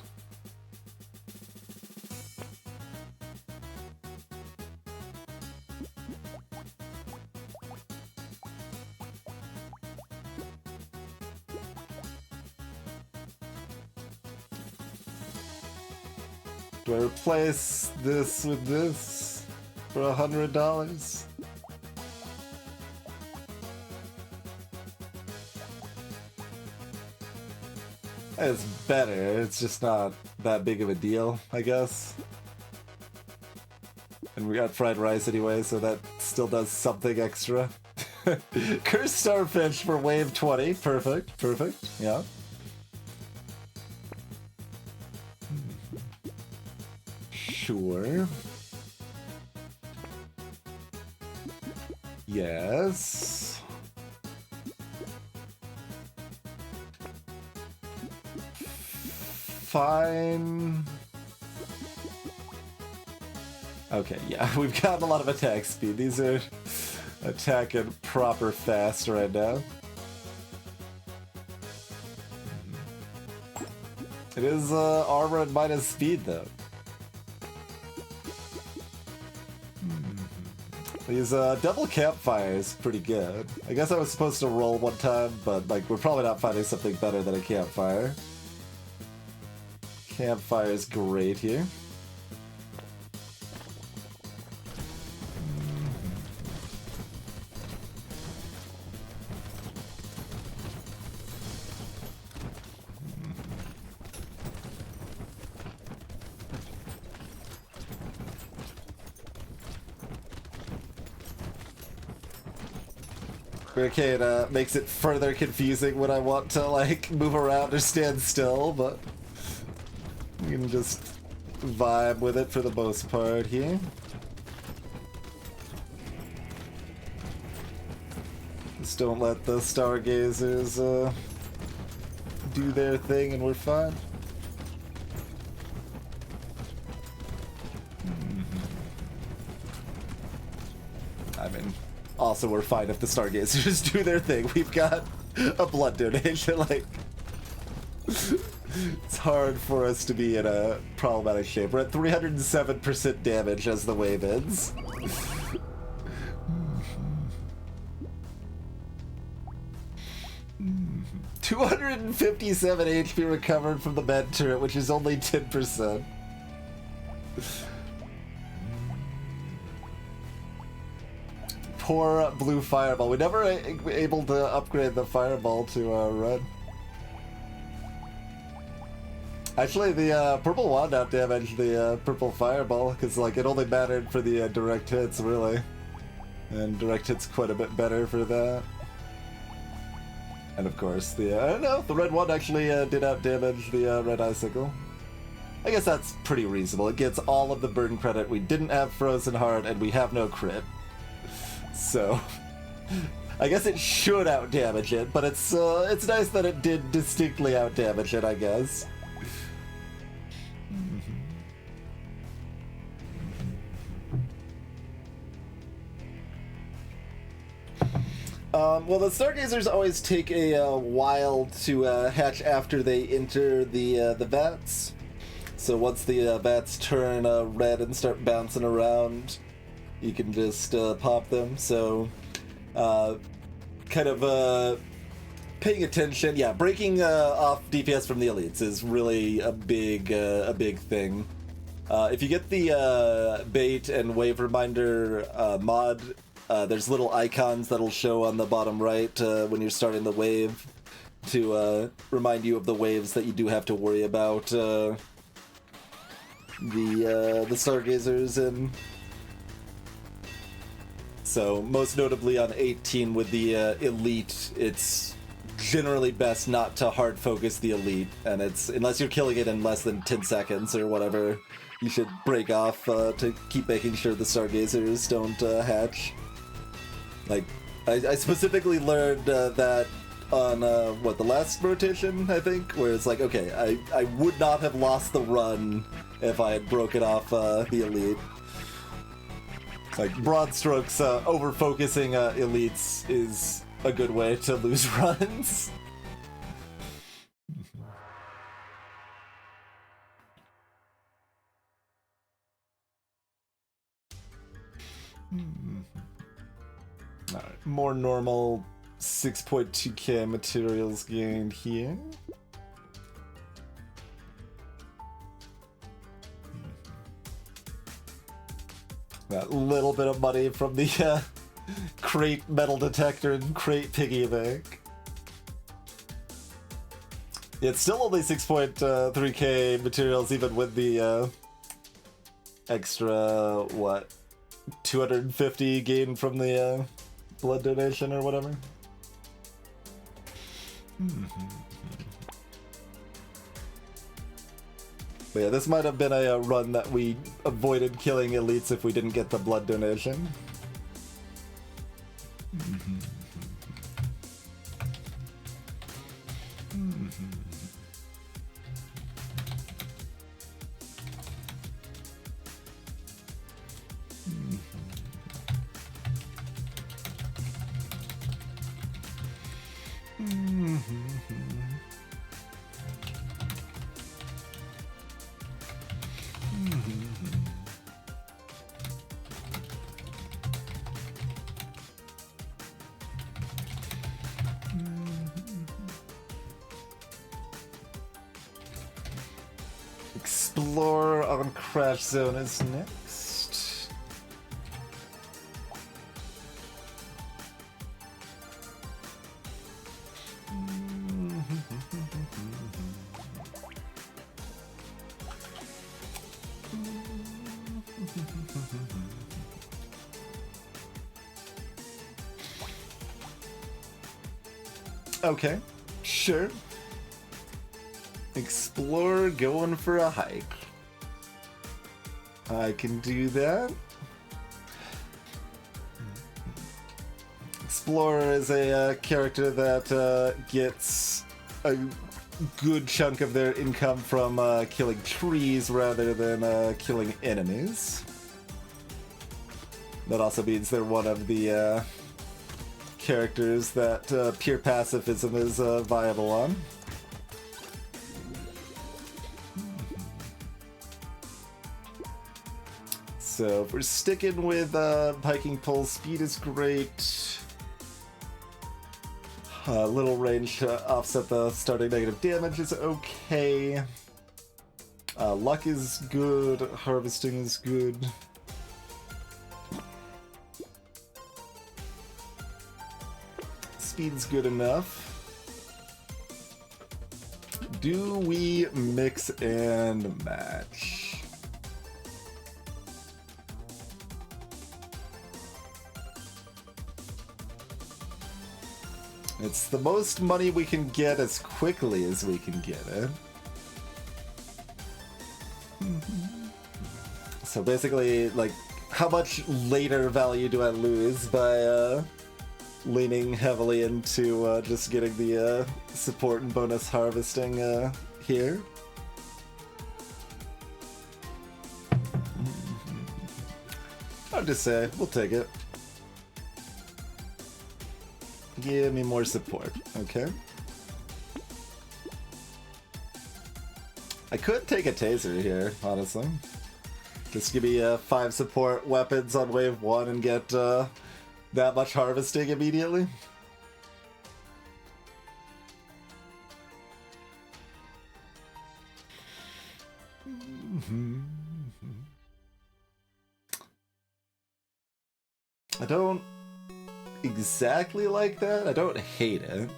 Do I replace this with this for $100? It's better, it's just not that big of a deal, I guess. And we got fried rice anyway, so that still does something extra. Cursed Starfish for wave 20, perfect, perfect, yeah. Sure. Yes. Fine. Okay, yeah, we've got a lot of attack speed. These are attacking proper fast right now. It is armor and minus speed, though. These double campfires pretty good. I guess I was supposed to roll one time, but like we're probably not finding something better than a campfire. Campfire is great here. Barricade makes it further confusing when I want to like move around or stand still, but you can just vibe with it for the most part here. Just don't let the stargazers do their thing and we're fine. I mean, also we're fine if the stargazers do their thing. We've got a blood donation, like it's hard for us to be in a problematic shape. We're at 307% damage as the wave ends. 257 HP recovered from the med turret, which is only 10%. Poor blue fireball. We never able to upgrade the fireball to red. Actually, the purple wand out damaged the purple fireball because like it only mattered for the direct hits, really, and direct hits quite a bit better for that. And of course, the I don't know, the red wand actually did out damage the red icicle. I guess that's pretty reasonable. It gets all of the burn credit. We didn't have frozen heart, and we have no crit. So, I guess it should out-damage it, but it's nice that it did distinctly out-damage it, I guess. Well, the stargazers always take a while to hatch after they enter the vats. So once the vats turn red and start bouncing around, you can just pop them. So, kind of paying attention. Yeah, breaking off DPS from the elites is really a big thing. If you get the bait and wave reminder mod, there's little icons that'll show on the bottom right when you're starting the wave to remind you of the waves that you do have to worry about. The stargazers in. So, most notably on 18 with the elite, it's generally best not to hard focus the elite, and it's, unless you're killing it in less than 10 seconds or whatever, you should break off to keep making sure the stargazers don't hatch. Like, I specifically learned that on, the last rotation, I think, where it's like, okay, I would not have lost the run if I had broken off the elite. Like, broad strokes, over-focusing elites is a good way to lose runs. Alright, more normal 6.2k materials gained here. That little bit of money from the crate metal detector and crate piggy bank. It's still only 6.3k materials even with the extra, what, 250 gained from the blood donation or whatever. But yeah, this might have been a run that we avoided killing elites if we didn't get the blood donation. Explorer on Crash Zone is next. Okay, sure. Explorer going for a hike. I can do that. Explorer is a character that gets a good chunk of their income from killing trees rather than killing enemies. That also means they're one of the characters that pure pacifism is viable on. So if we're sticking with hiking pole, speed is great. Little range offset the starting negative damage is okay. Luck is good, harvesting is good. Speed's good enough. Do we mix and match? It's the most money we can get as quickly as we can get it. So basically, like, how much later value do I lose by leaning heavily into just getting the support and bonus harvesting here? Hard to say. We'll take it. Give me more support, okay? I could take a taser here, honestly. Just give me 5 support weapons on wave 1 and get that much harvesting immediately. I don't exactly like that. I don't hate it.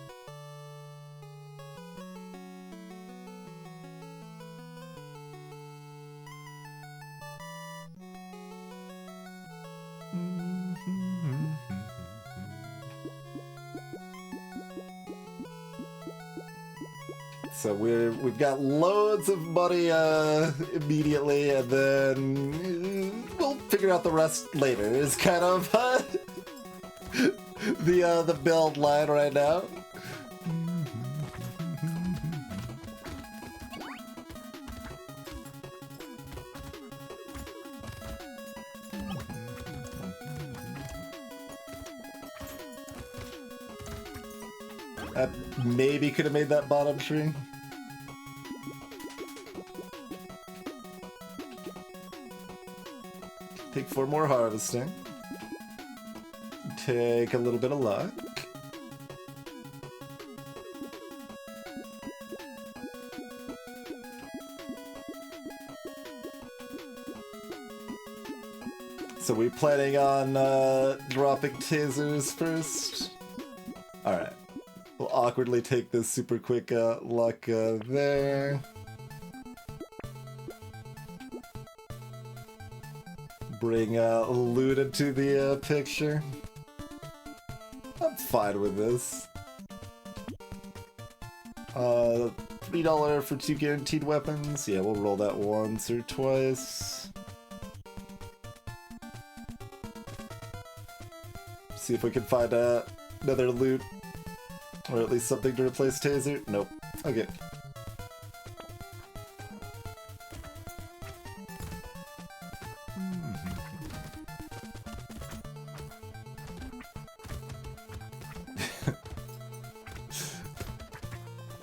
So we've got loads of money immediately, and then we'll figure out the rest later. Is kind of the build line right now. I maybe could have made that bottom tree. Take 4 more harvesting. Take a little bit of luck. So we planning on dropping tasers first? Alright. We'll awkwardly take this super quick luck there. Bring loot into the picture. I'm fine with this. $3 for 2 guaranteed weapons. Yeah, we'll roll that once or twice. See if we can find another loot. Or at least something to replace taser. Nope. Okay.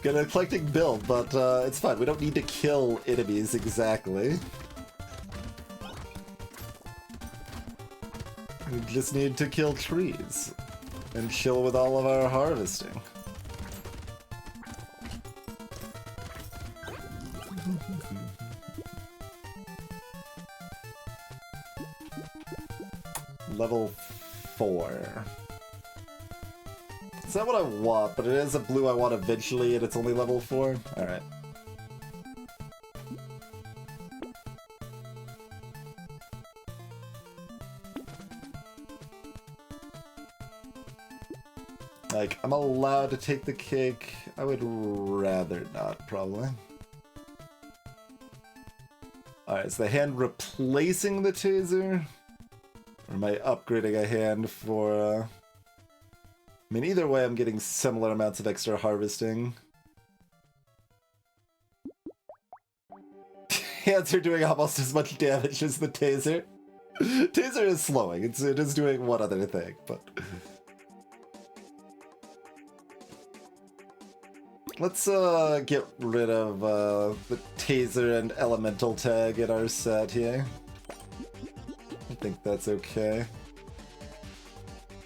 Got an eclectic build, but it's fine. We don't need to kill enemies exactly. We just need to kill trees and chill with all of our harvesting. Level 4. It's not what I want, but it is a blue I want eventually, and it's only level 4. Alright. Like, I'm allowed to take the cake. I would rather not, probably. Alright, is the hand replacing the taser? Or am I upgrading a hand for, I mean, either way, I'm getting similar amounts of extra harvesting. Hands are doing almost as much damage as the taser. Taser is slowing. It is doing one other thing, but... Let's get rid of the taser and elemental tag in our set here. I think that's okay.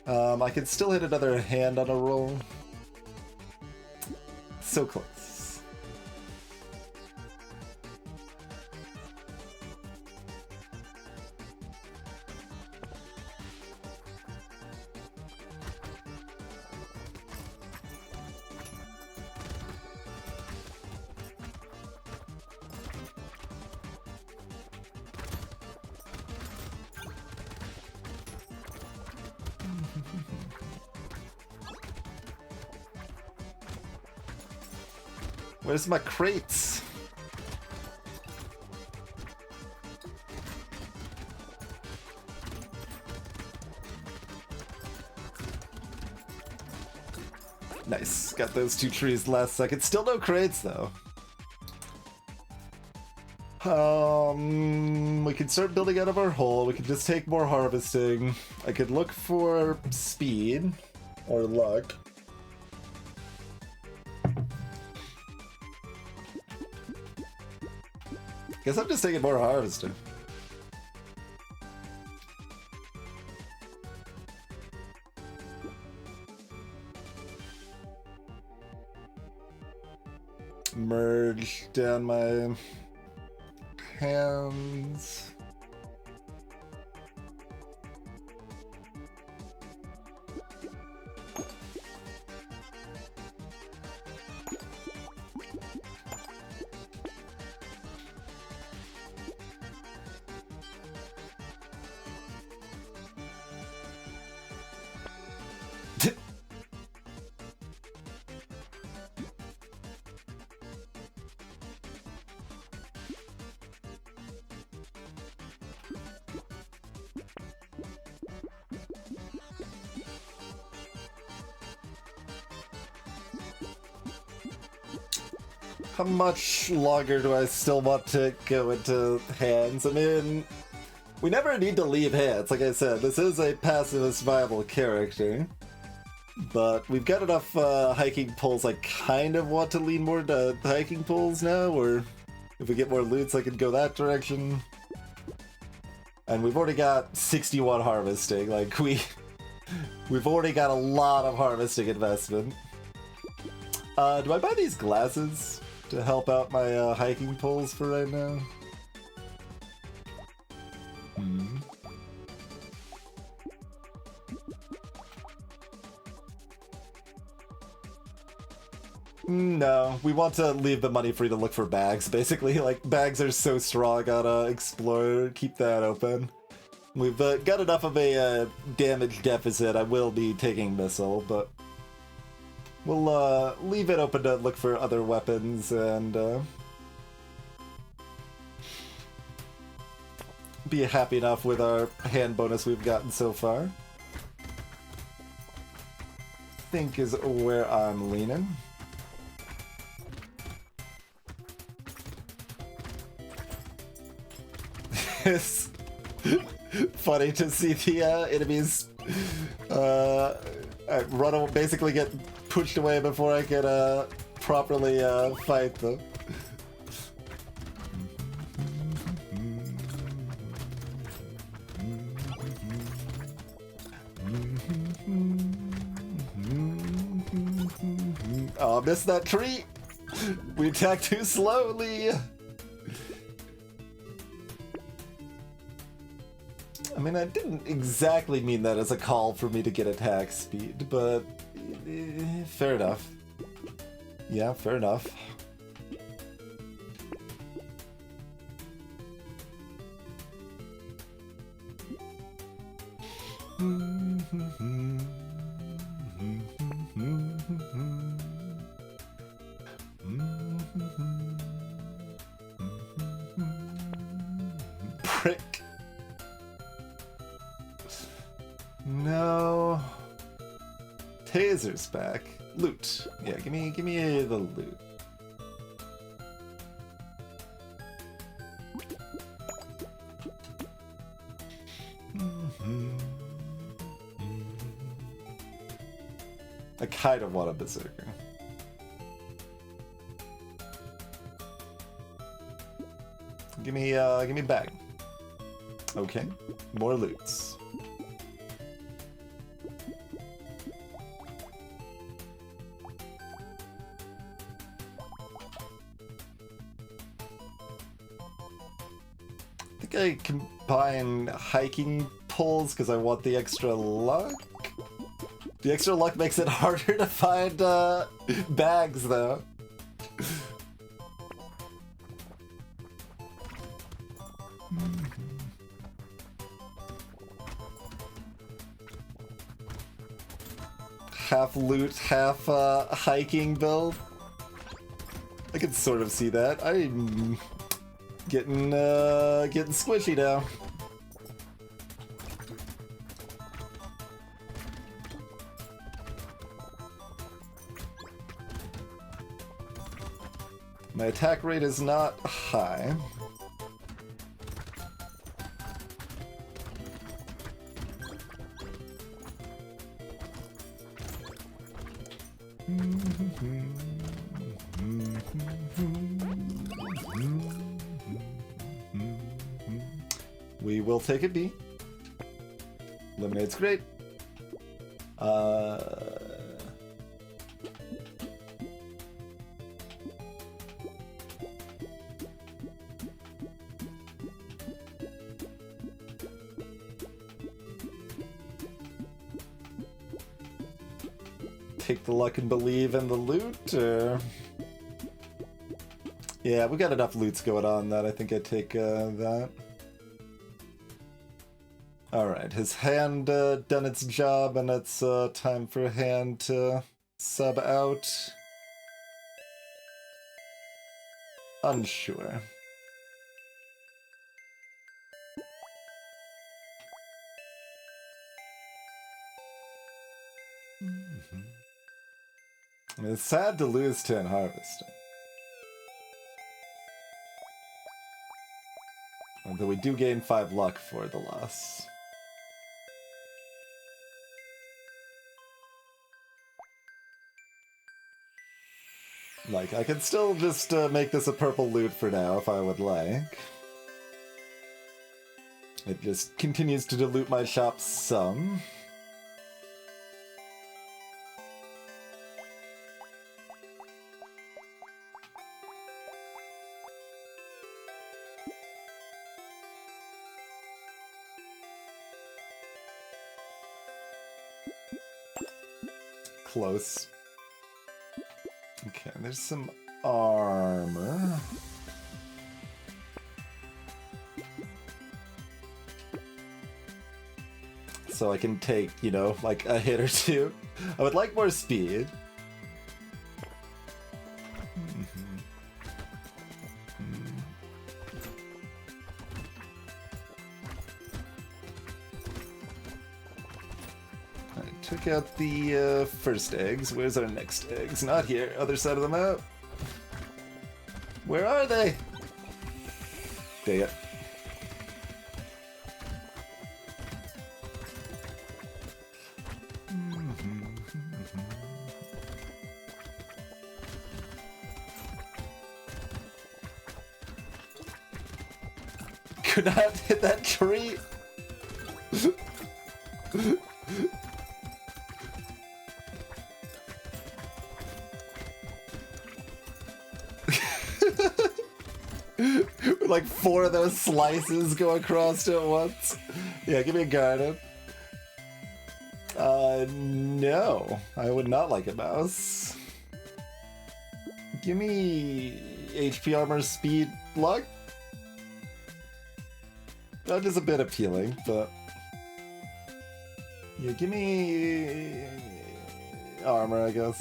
I can still hit another hand on a roll. So close. Where's my crates? Nice. Got those 2 trees last second. Still no crates, though. We can start building out of our hole. We can just take more harvesting. I could look for speed or luck. Guess I'm just taking more harvesting. Merge down my hands. How much longer do I still want to go into hands? I mean, we never need to leave hands. Like I said, this is a pacifist viable character. But we've got enough hiking poles. I kind of want to lean more to hiking poles now, or if we get more loots, I could go that direction. And we've already got 61 harvesting. Like, we've already got a lot of harvesting investment. Do I buy these glasses to help out my hiking poles for right now? No, we want to leave the money free to look for bags, basically. Like, bags are so strong on Explorer, keep that open. We've got enough of a damage deficit. I will be taking missile, but we'll leave it open to look for other weapons and be happy enough with our hand bonus we've gotten so far. I think is where I'm leaning. It's funny to see the enemies basically get pushed away before I can properly fight them. Oh, missed that tree! We attacked too slowly! I mean, I didn't exactly mean that as a call for me to get attack speed, but fair enough. Yeah, fair enough. Prick. No. Taser's back. Loot. Yeah, give me the loot. I kind of want a berserker. Give me a bag. Okay, more loots. I think I combine hiking poles because I want the extra luck. The extra luck makes it harder to find bags, though. Half loot, half hiking build. I can sort of see that. I'm getting squishy now. My attack rate is not high. We will take a B. Lemonade's great. Take the luck and believe in the loot, or... Yeah, we got enough loots going on that I think I'd take that. Alright, his hand done its job, and it's time for a hand to sub out. Unsure. It's sad to lose 10 harvesting. Although we do gain 5 luck for the loss. Like, I could still just make this a purple loot for now if I would like. It just continues to dilute my shop some. Close. Okay, there's some armor. So I can take, you know, like a hit or two. I would like more speed. Took out the first eggs. Where's our next eggs? Not here. Other side of the map. Where are they? Dang it. Could not hit that tree. Like 4 of those slices go across at once. Yeah, give me a garden. No. I would not like a mouse. Give me HP, armor, speed, luck. That is a bit appealing, but... Yeah, give me... armor, I guess.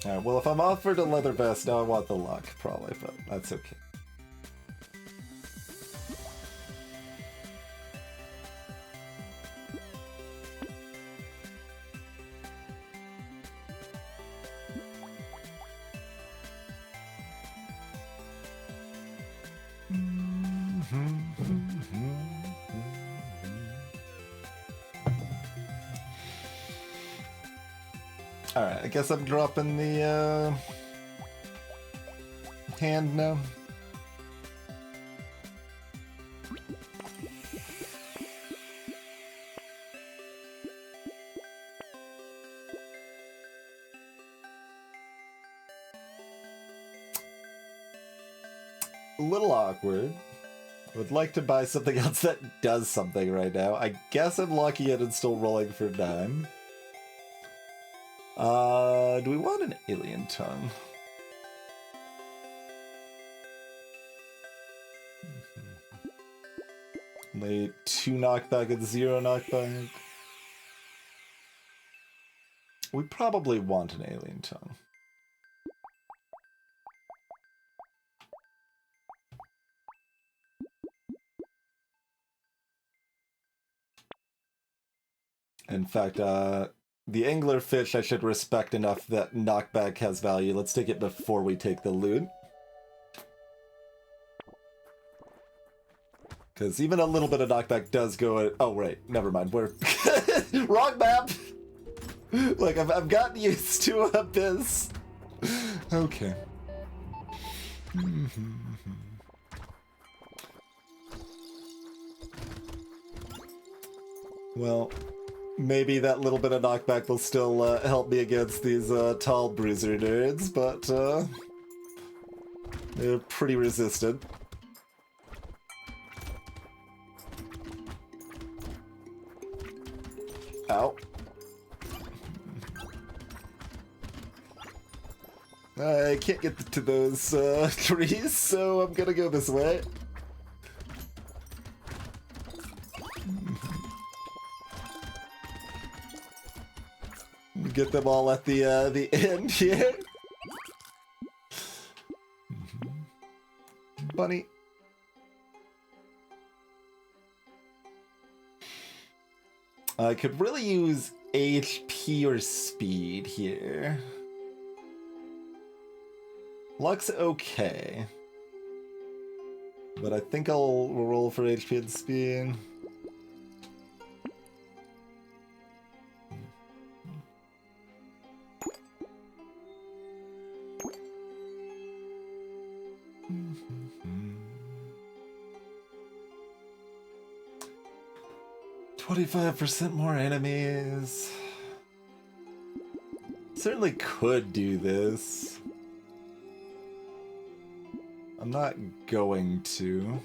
Alright, well, if I'm offered a leather vest, now I want the luck, probably, but that's okay. Alright, I guess I'm dropping the hand now. A little awkward. I would like to buy something else that does something right now. I guess I'm locking it and still rolling for 9. Do we want an alien tongue? Lay 2 knockback and 0 knockback. We probably want an alien tongue. In fact, the anglerfish I should respect enough that knockback has value. Let's take it before we take the loot. Because even a little bit of knockback does go... Oh, right. Never mind. We're... Wrong map! Like, I've gotten used to Abyss. Okay. Well... Maybe that little bit of knockback will still help me against these tall bruiser nerds, but they're pretty resistant. Ow. I can't get to those trees, so I'm gonna go this way. Get them all at the end here. Bunny. I could really use HP or speed here. Luck's okay. But I think I'll roll for HP and speed. "25% more enemies." Certainly could do this. I'm not going to.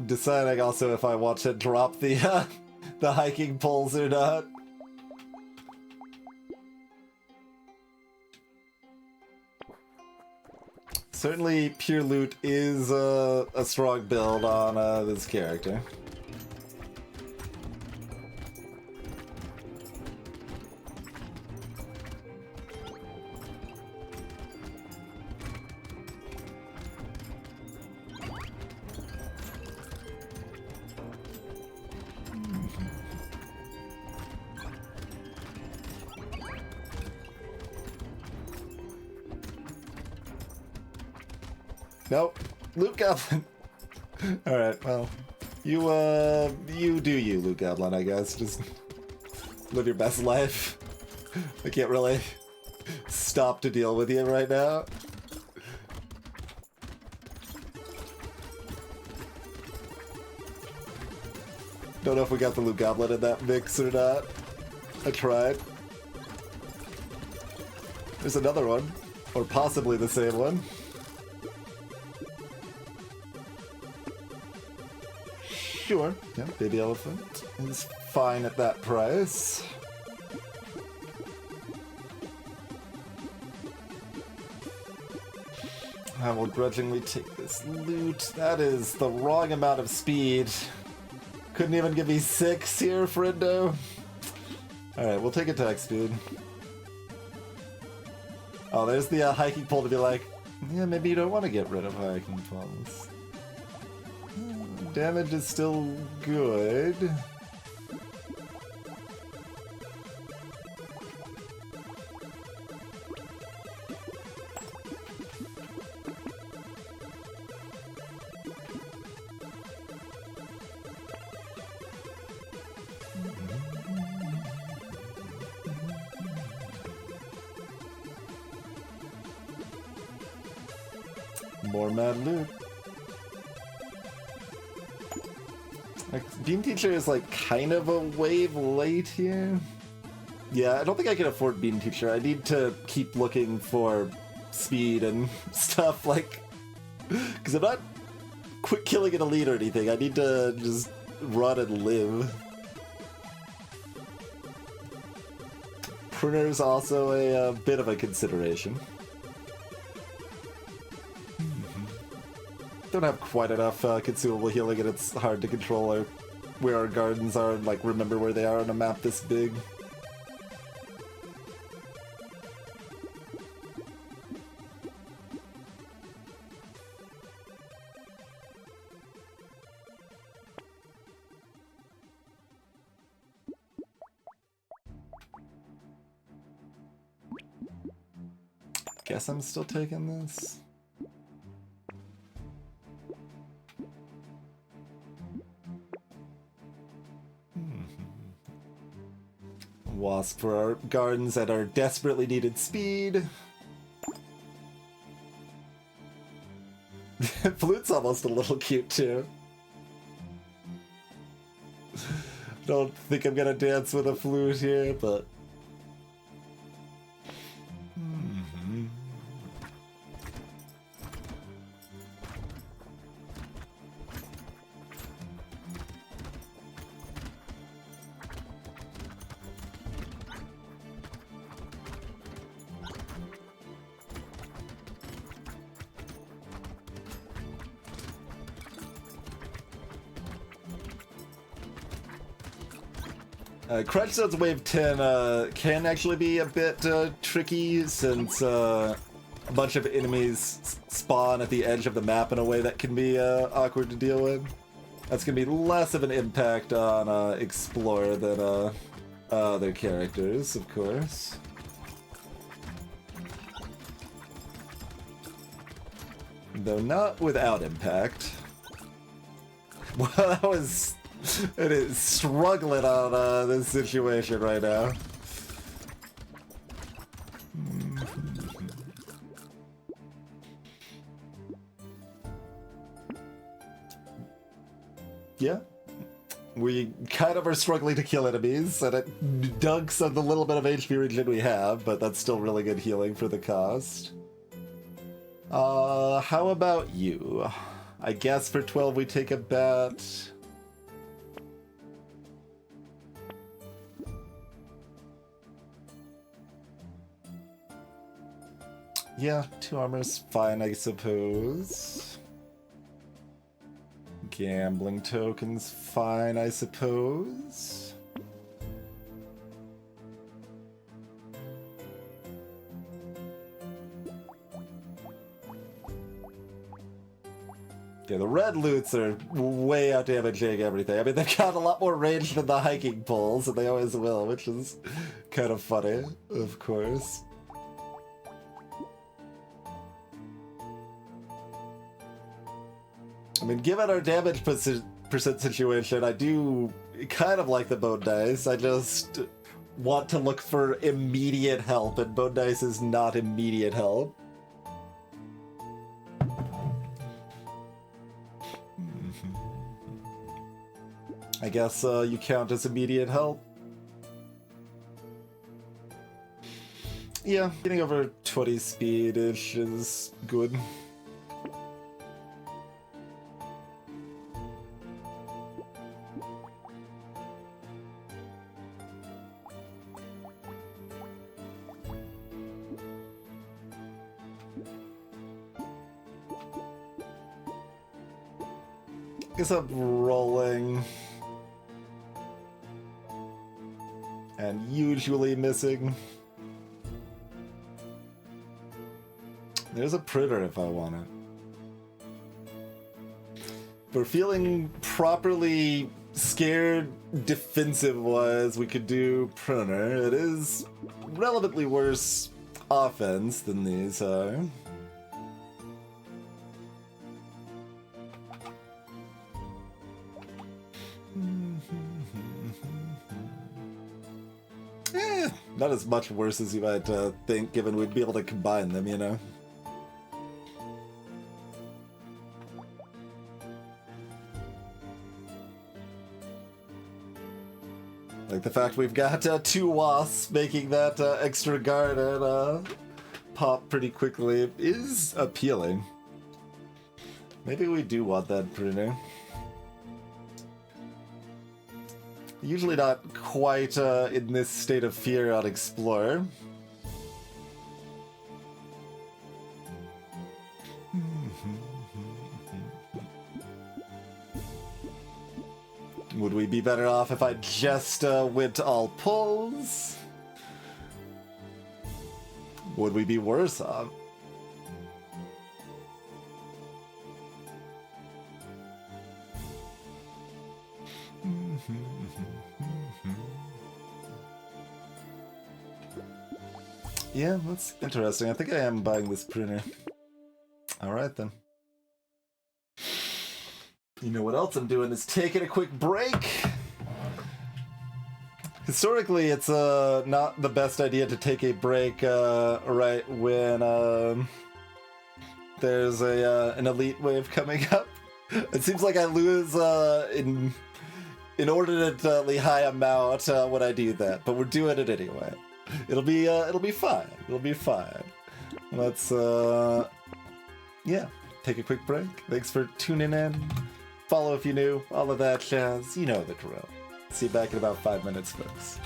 Deciding also if I want to drop the the hiking poles or not. Certainly, pure loot is a strong build on this character. Nope. Loot Goblin. Alright, well. You do you, Loot Goblin, I guess. Just live your best life. I can't really stop to deal with you right now. Don't know if we got the Loot Goblin in that mix or not. I tried. There's another one. Or possibly the same one. Sure. Yeah, baby elephant is fine at that price. I will grudgingly take this loot. That is the wrong amount of speed. Couldn't even give me 6 here, friendo. Alright, we'll take attack speed. Oh, there's the hiking pole to be like, yeah, maybe you don't want to get rid of hiking poles. Damage is still good. More mad loot. Like, Bean Teacher is like kind of a wave late here. Yeah, I don't think I can afford Bean Teacher. I need to keep looking for speed and stuff, like, because I'm not quick killing an elite or anything. I need to just run and live. Pruner's also a bit of a consideration. Don't have quite enough consumable healing, and it's hard to control where our gardens are and like remember where they are on a map this big. Guess I'm still taking this. Wasp for our gardens that are desperately needed speed. Flute's almost a little cute too. Don't think I'm gonna dance with a flute here, but Crunchstone's Wave 10 can actually be a bit tricky since a bunch of enemies spawn at the edge of the map in a way that can be awkward to deal with. That's going to be less of an impact on Explorer than other characters, of course. Though not without impact. Well, that was... It is struggling on this situation right now. Yeah. We kind of are struggling to kill enemies, and it dunks on the little bit of HP regen we have, but that's still really good healing for the cost. How about you? I guess for 12 we take a bet. Yeah, 2 armor's fine, I suppose. Gambling tokens fine, I suppose. Yeah, the red loots are way out damaging everything. I mean, they've got a lot more range than the hiking poles, and they always will, which is kind of funny, of course. I mean, given our damage percent situation, I do kind of like the bone dice. I just want to look for immediate help, and Bone Dice is not immediate help. I guess you count as immediate help. Yeah, getting over 20 speed-ish is good. Guess I'm rolling. And usually missing. There's a printer if I want it. If we're feeling properly scared defensive-wise, we could do printer. It is relevantly worse offense than these are. Not as much worse as you might think, given we'd be able to combine them, you know? Like the fact we've got 2 wasps making that extra guard and pop pretty quickly is appealing. Maybe we do want that printer. Usually not quite in this state of fear on Explorer. Would we be better off if I just went to all pulls? Would we be worse off? Yeah, that's interesting. I think I am buying this printer. Alright then. You know what else I'm doing is taking a quick break. Historically, it's not the best idea to take a break right when there's an elite wave coming up. It seems like I lose in inordinately high amount when I do that, but we're doing it anyway. It'll be fine. It'll be fine. Let's yeah, take a quick break. Thanks for tuning in. Follow if you're new, all of that jazz. You know the drill. See you back in about 5 minutes, folks.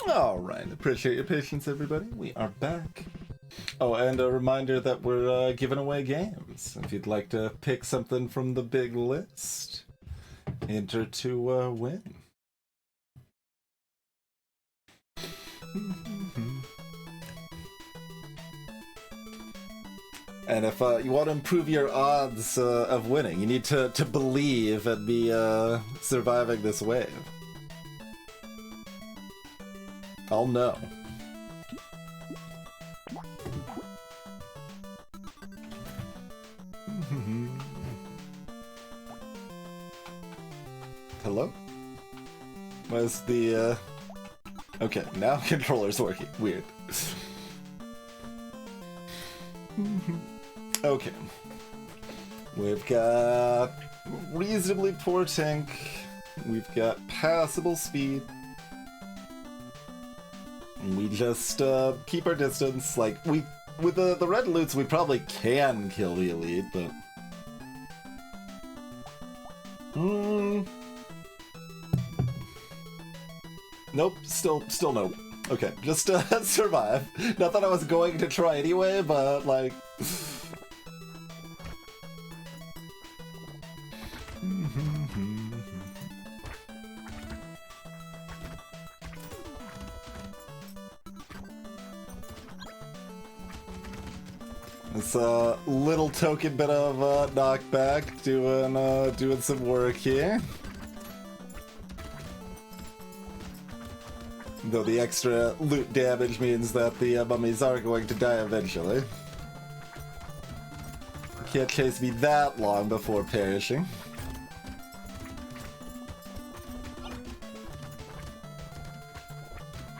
All right, appreciate your patience, everybody. We are back. Oh, and a reminder that we're giving away games. If you'd like to pick something from the big list, enter to win. And if you want to improve your odds of winning, you need to believe and be surviving this wave. I'll know. Hello? Where's the, Okay, now controller's working. Weird. Okay. We've got reasonably poor tank. We've got passable speed. We just keep our distance. Like, with the red loots, we probably can kill the elite, but... Nope, still nope. Okay, just survive. Not that I was going to try anyway, but, like... This little token bit of knockback, doing some work here. Though the extra loot damage means that the mummies are going to die eventually. Can't chase me that long before perishing.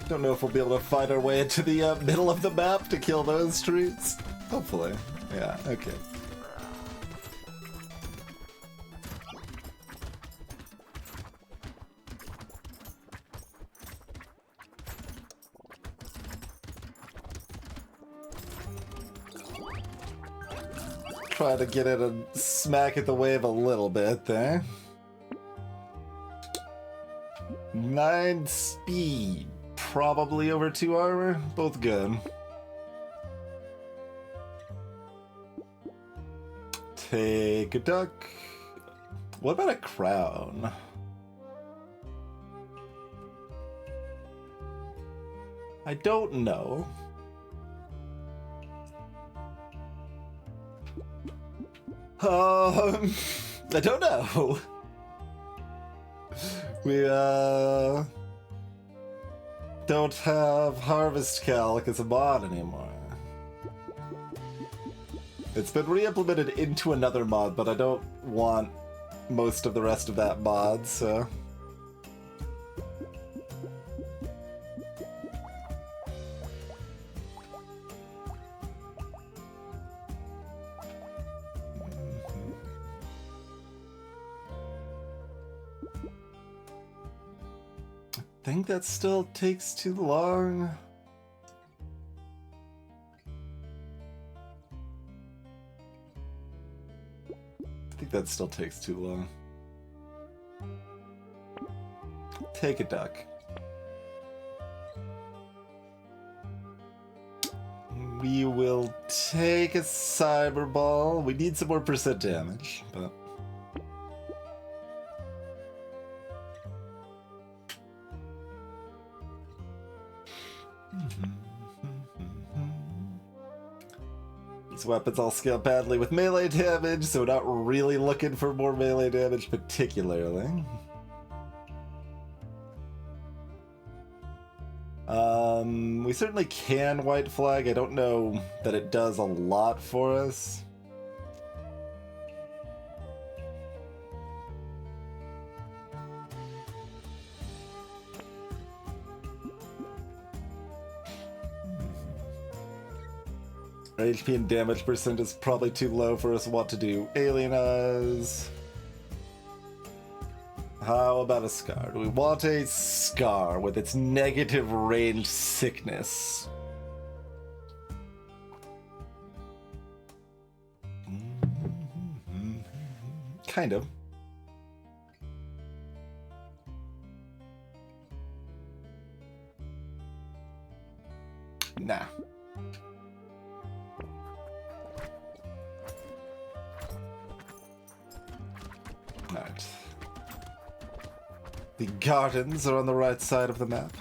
Don't know if we'll be able to find our way into the middle of the map to kill those trees. Hopefully. Yeah, okay. Try to get it and smack at the wave a little bit there. 9 speed. Probably over 2 armor. Both good. Take a duck. What about a crown? I don't know. I don't know. We, don't have Harvest Calc as a mod anymore. It's been re-implemented into another mod, but I don't want most of the rest of that mod, so... I think that still takes too long. I think that still takes too long. Take a duck. We will take a cyber ball. We need some more percent damage, but... These weapons all scale badly with melee damage, so not really looking for more melee damage particularly. We certainly can white flag. I don't know that it does a lot for us. Our HP and damage percent is probably too low for us to want to do Alienize. How about a scar? Do we want a scar with its negative range sickness? Kind of. The gardens are on the right side of the map.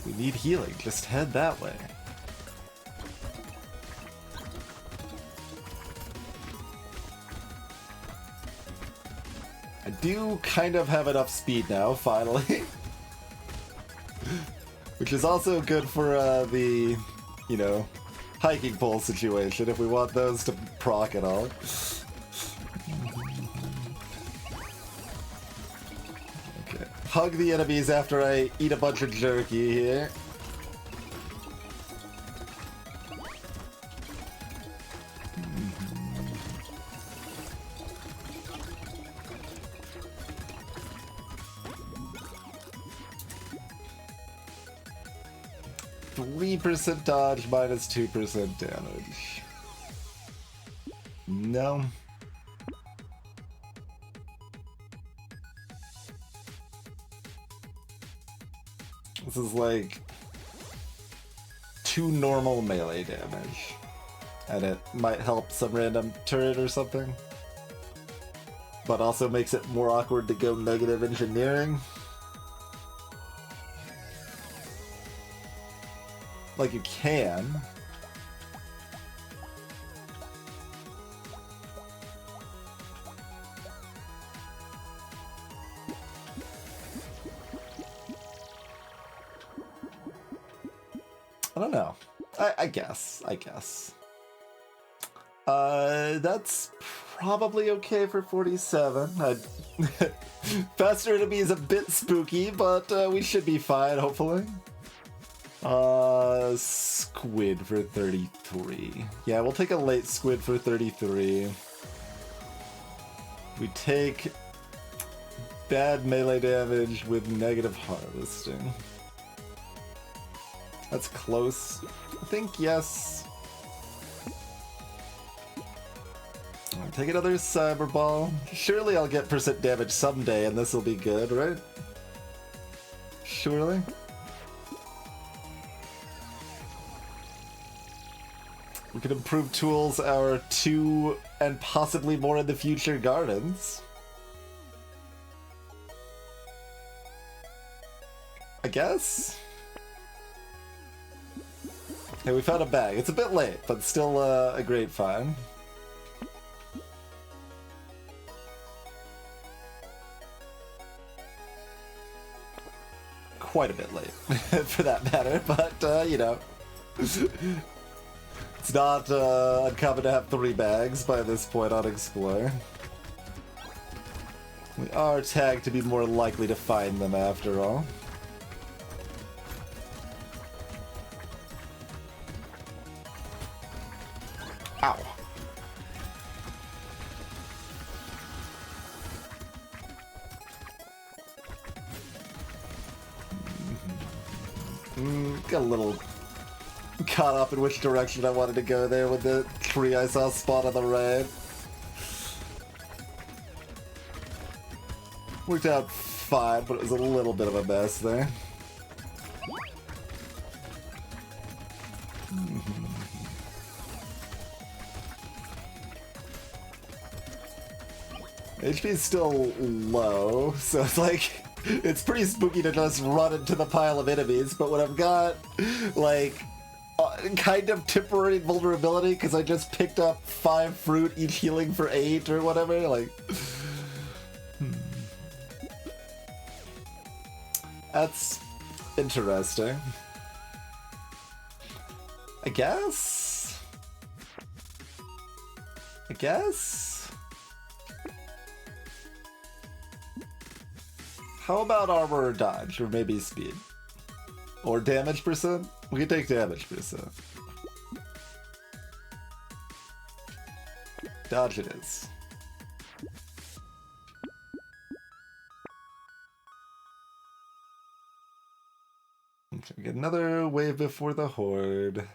We need healing, just head that way. I do kind of have enough speed now, finally. Which is also good for the, you know, hiking pole situation, if we want those to proc at all. Okay. Hug the enemies after I eat a bunch of jerky here. 3% dodge, minus 2% damage. No. This is like 2 normal melee damage. And it might help some random turret or something. But also makes it more awkward to go negative engineering. Like you can. I don't know. I guess. That's probably okay for 47. Faster enemy is a bit spooky, but we should be fine, hopefully. Squid for 33. Yeah, we'll take a late squid for 33. We take bad melee damage with negative harvesting. That's close. I think yes. I'll take another cyber ball. Surely I'll get percent damage someday and this will be good, right? Surely. We can improve tools our 2 and possibly more in the future gardens. I guess? Hey, we found a bag. It's a bit late, but still a great find. Quite a bit late, for that matter, but, you know. It's not uncommon to have 3 bags by this point on Explore. We are tagged to be more likely to find them after all. Ow. Got a little caught up in which direction I wanted to go there with the tree I saw spot on the right. Worked out fine, but it was a little bit of a mess there. HP is still low, so it's like, it's pretty spooky to just run into the pile of enemies, but when I've got, like, kind of temporary vulnerability, because I just picked up 5 fruit, each healing for 8 or whatever, like... That's interesting. I guess? How about armor or dodge, or maybe speed? Or damage percent? We can take damage percent. Dodge it is. Okay, we get another wave before the horde.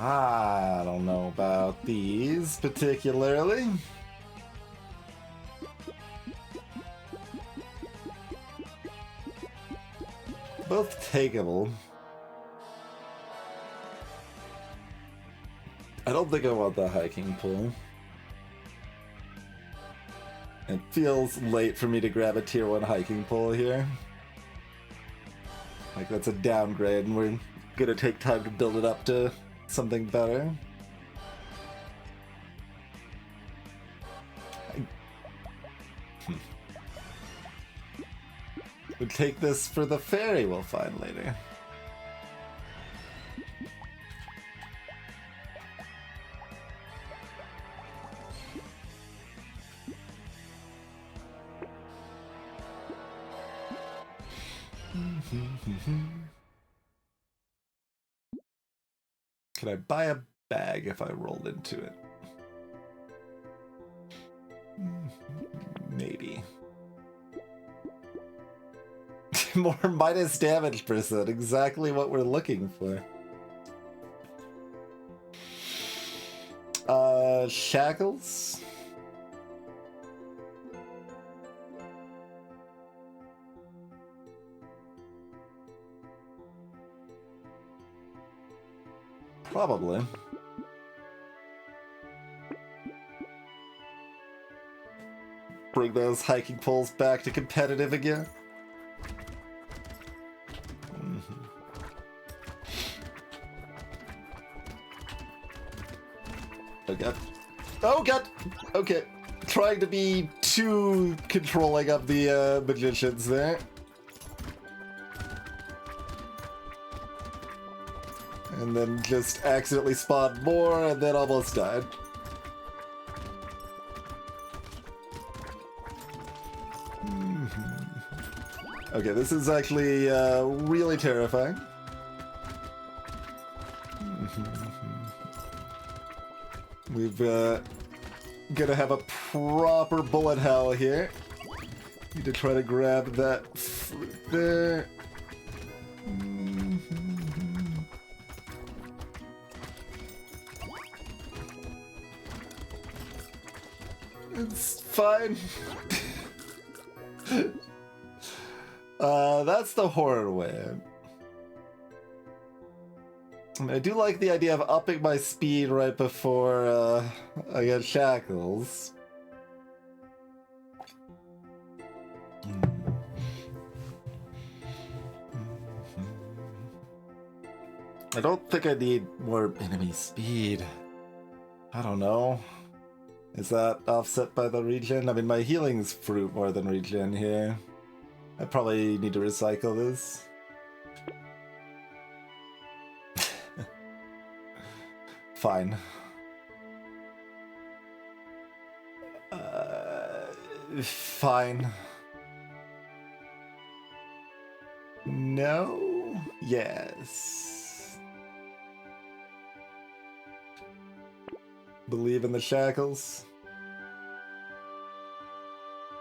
I don't know about these particularly. Both takeable. I don't think I want the hiking pole. It feels late for me to grab a tier 1 hiking pole here. Like, that's a downgrade, and we're gonna take time to build it up to something better. We'll take this for the ferry we'll find later. Could I buy a bag if I rolled into it? Maybe. More minus damage percent, exactly what we're looking for. Shackles? Probably. Bring those hiking poles back to competitive again. Oh god. Oh god! Okay. Trying to be too controlling of the magicians there. And then just accidentally spawned more and then almost died. Okay, this is actually really terrifying. We've gonna have a proper bullet hell here. Need to try to grab that fruit there. It's fine. That's the horror way. I mean, I do like the idea of upping my speed right before I get shackles. I don't think I need more enemy speed. I don't know. Is that offset by the regen? I mean, my healing's fruit more than regen here. I probably need to recycle this. Fine. Fine. No? Yes. Believe in the shackles?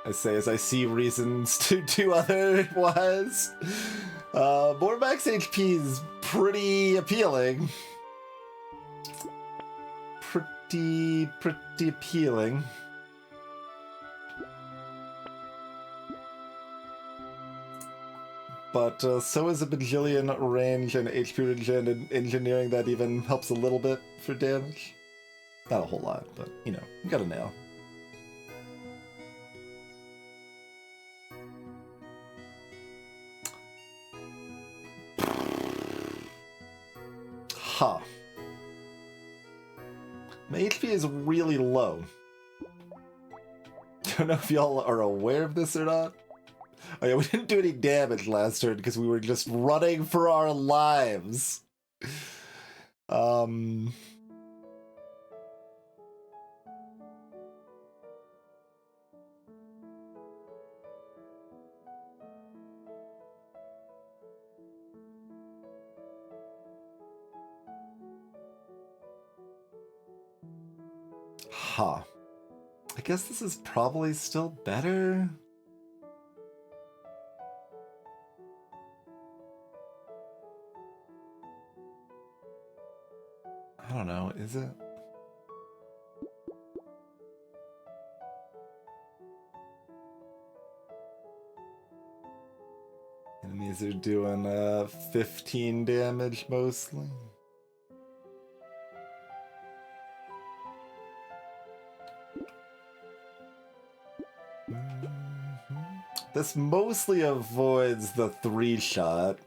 I say as I see reasons to do otherwise. More max HP is pretty appealing. Pretty appealing. But so is a bajillion range and HP regen, and engineering that even helps a little bit for damage. Not a whole lot, but you know, you got a nail. Huh. My HP is really low. Don't know if y'all are aware of this or not. Oh yeah, we didn't do any damage last turn because we were just running for our lives. Huh. I guess this is probably still better. I don't know, is it? Enemies are doing 15 damage mostly. This mostly avoids the 3-shot.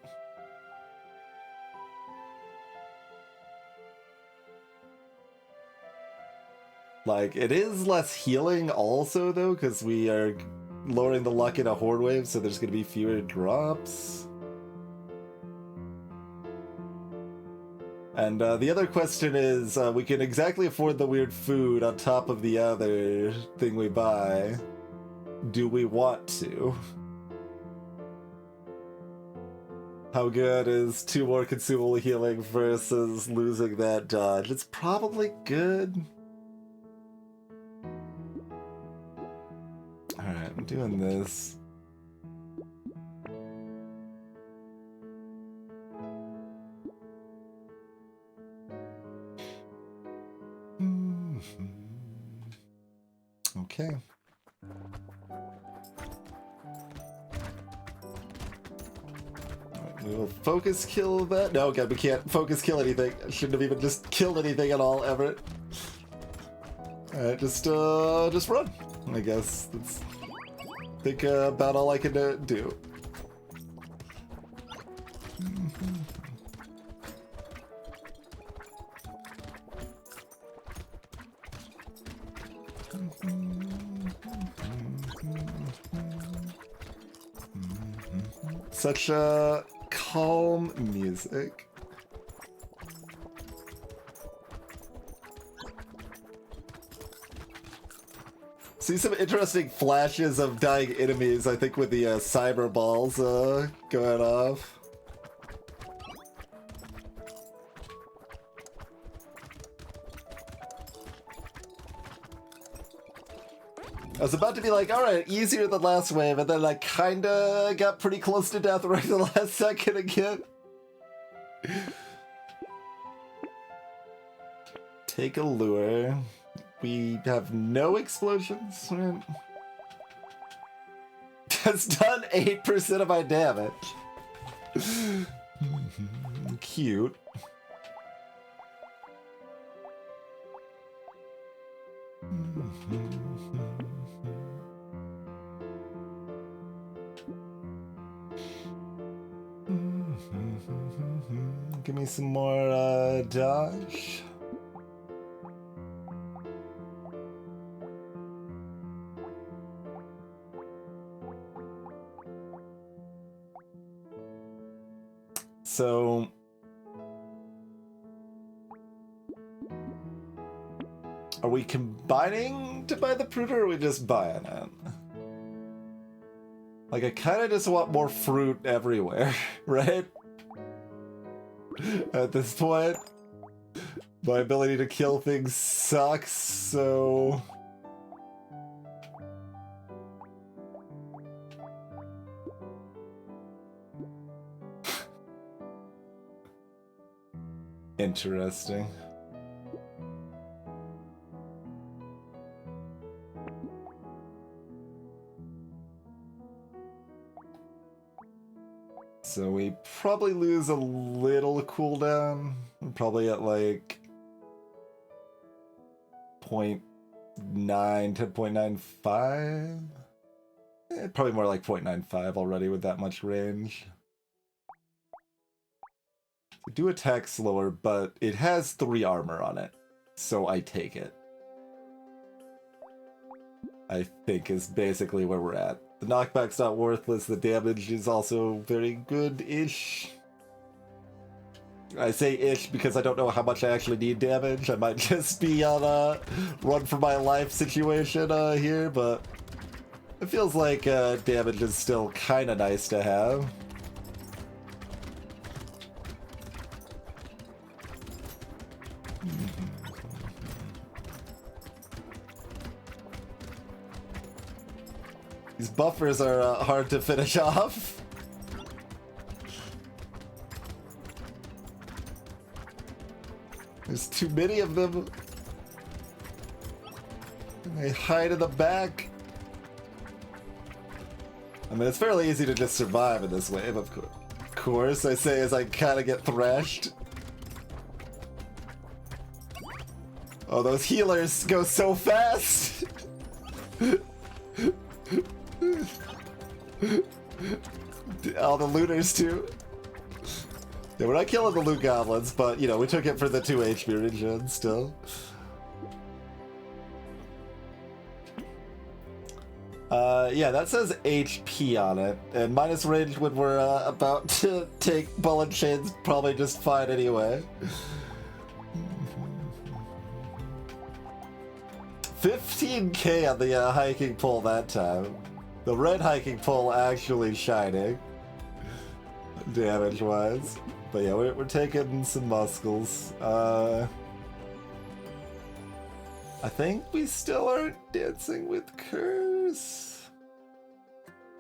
Like, it is less healing also, though, because we are lowering the luck in a horde wave, so there's going to be fewer drops. And the other question is, we can exactly afford the weird food on top of the other thing we buy. Do we want to? How good is 2 more consumable healing versus losing that dodge? It's probably good. Alright, I'm doing this. Okay. We will focus kill that. No, God, we can't focus kill anything. I shouldn't have even just killed anything at all, ever. Alright, just run. I guess that's think about all I can do. Such calm music. See some interesting flashes of dying enemies, I think, with the cyber balls going off. I was about to be like, alright, easier than last wave, and then I kinda got pretty close to death right at the last second again. Take a lure. We have no explosions, right? That's done 8% of my damage. Cute. Give me some more dodge. So are we combining to buy the fruit, or are we just buying it? Like, I kind of just want more fruit everywhere, right? At this point, my ability to kill things sucks, so... Interesting. So we probably lose a little cooldown. We're probably at like 0.9 to 0.95. Probably more like 0.95 already with that much range. We do attack slower, but it has 3 armor on it, so I take it. I think is basically where we're at. The knockback's not worthless, the damage is also very good-ish. I say ish because I don't know how much I actually need damage. I might just be on a run for my life situation here, but it feels like damage is still kind of nice to have. These buffers are hard to finish off. There's too many of them. And they hide in the back. I mean, it's fairly easy to just survive in this wave, of course. I say as I kind of get thrashed. Oh, those healers go so fast! All the looters, too. Yeah, we're not killing the loot goblins, but, you know, we took it for the 2 HP regen still. Yeah, that says HP on it, and minus range when we're about to take bullet chains, probably just fine anyway. 15k on the hiking pole that time. The red hiking pole actually shining, damage-wise. But yeah, we're taking some muscles. I think we still aren't dancing with Curse.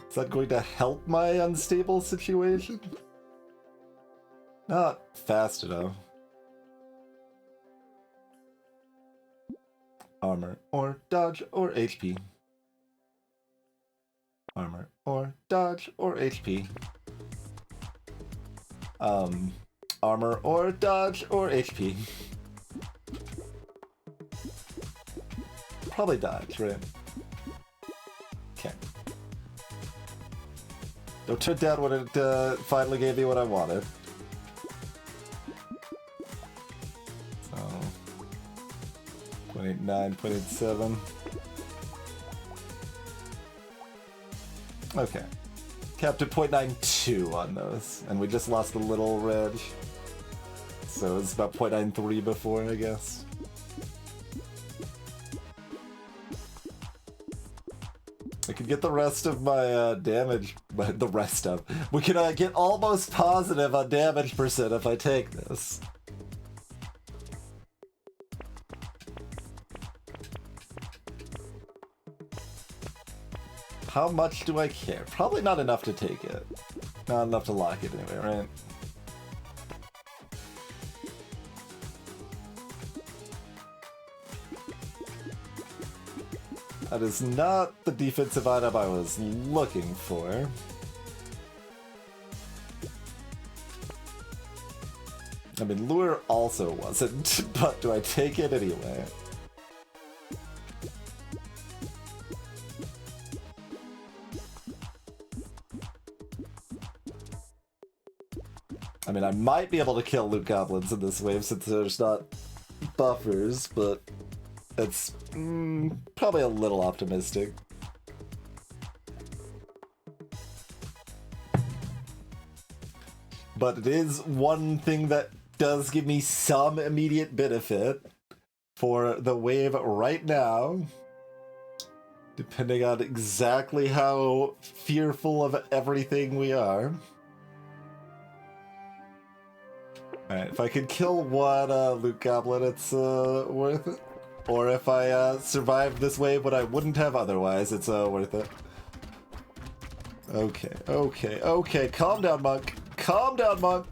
Is that going to help my unstable situation? Not fast enough. Armor or dodge or HP. Armor or dodge or HP. Armor or dodge or HP. Probably dodge, right? Okay. Don't turn down when it finally gave me what I wanted. So 0.89, 0.87. Okay. Capped at 0.92 on those, and we just lost a little reg. So it's about 0.93 before, I guess. I could get the rest of my damage, the rest of. We could get almost positive on damage percent if I take this. How much do I care? Probably not enough to take it. Not enough to lock it anyway, right? That is not the defensive item I was looking for. I mean, Lure also wasn't, but do I take it anyway? I mean, I might be able to kill loot goblins in this wave since there's not buffers, but it's probably a little optimistic. But it is one thing that does give me some immediate benefit for the wave right now, depending on exactly how fearful of everything we are. Alright, if I could kill one loot goblin, it's worth it. Or if I survive this wave when I wouldn't have otherwise, it's worth it. Okay, okay, okay. Calm down, monk. Calm down, monk.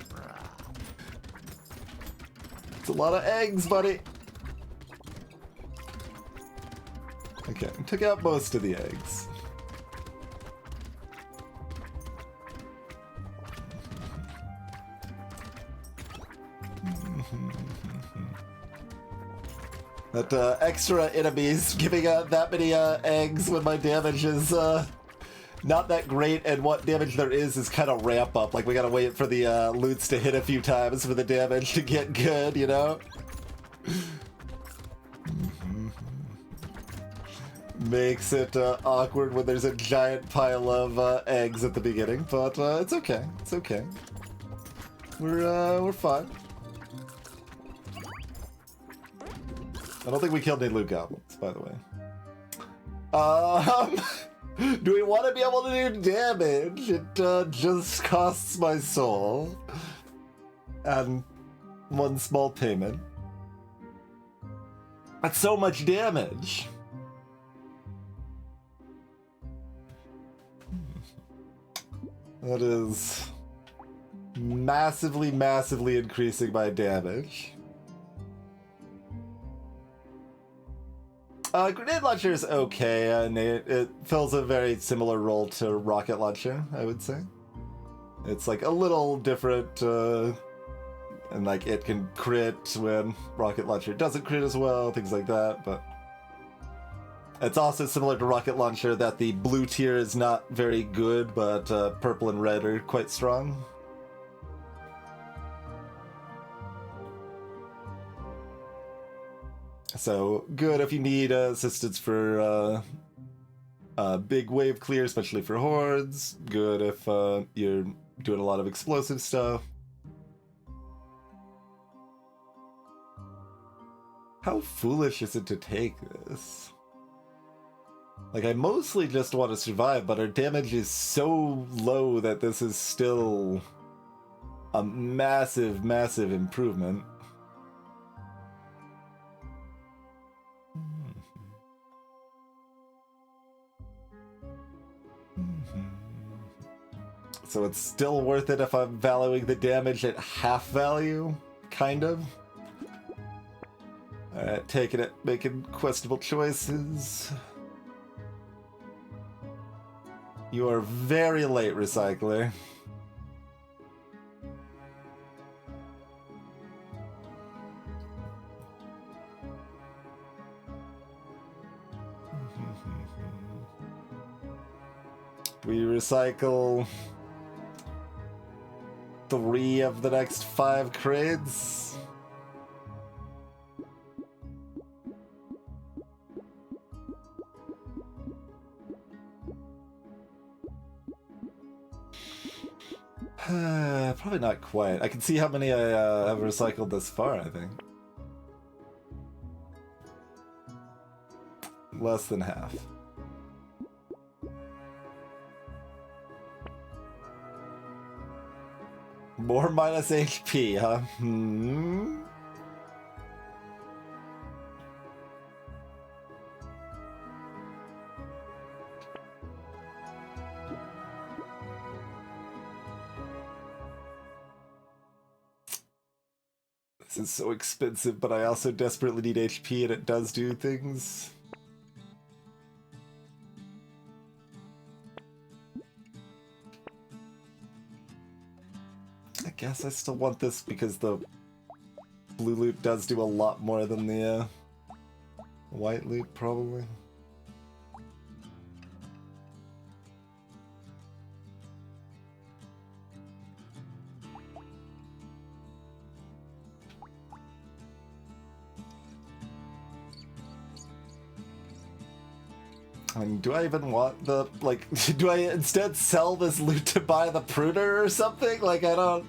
It's a lot of eggs, buddy. Okay, took out most of the eggs. That extra enemies giving out that many eggs when my damage is not that great, and what damage there is kind of ramp up. Like, we gotta wait for the loots to hit a few times for the damage to get good, you know? Makes it awkward when there's a giant pile of eggs at the beginning, but it's okay. It's okay. We're fine. I don't think we killed any loot goblins, by the way. Do we want to be able to do damage? It just costs my soul. And one small payment. That's so much damage. That is massively, massively increasing my damage. Grenade launcher is okay, and it fills a very similar role to rocket launcher, I would say. It's like a little different, and like it can crit when rocket launcher doesn't crit as well, things like that, but it's also similar to rocket launcher that the blue tier is not very good, but purple and red are quite strong. So good if you need assistance for big wave clear, especially for hordes. Good if you're doing a lot of explosive stuff. How foolish is it to take this? Like, I mostly just want to survive, but our damage is so low that this is still a massive, massive improvement. So it's still worth it if I'm valuing the damage at half value? Kind of. Alright, taking it, making questionable choices. You are very late, Recycler. We recycle 3 of the next 5 crates. Probably not quite. I can see how many I have recycled this far, I think. Less than half. More minus HP, huh? This is so expensive, but I also desperately need HP and it does do things. I guess I still want this because the blue loot does do a lot more than the white loot, probably. I mean, do I even want the, like, do I instead sell this loot to buy the pruner or something? Like, I don't...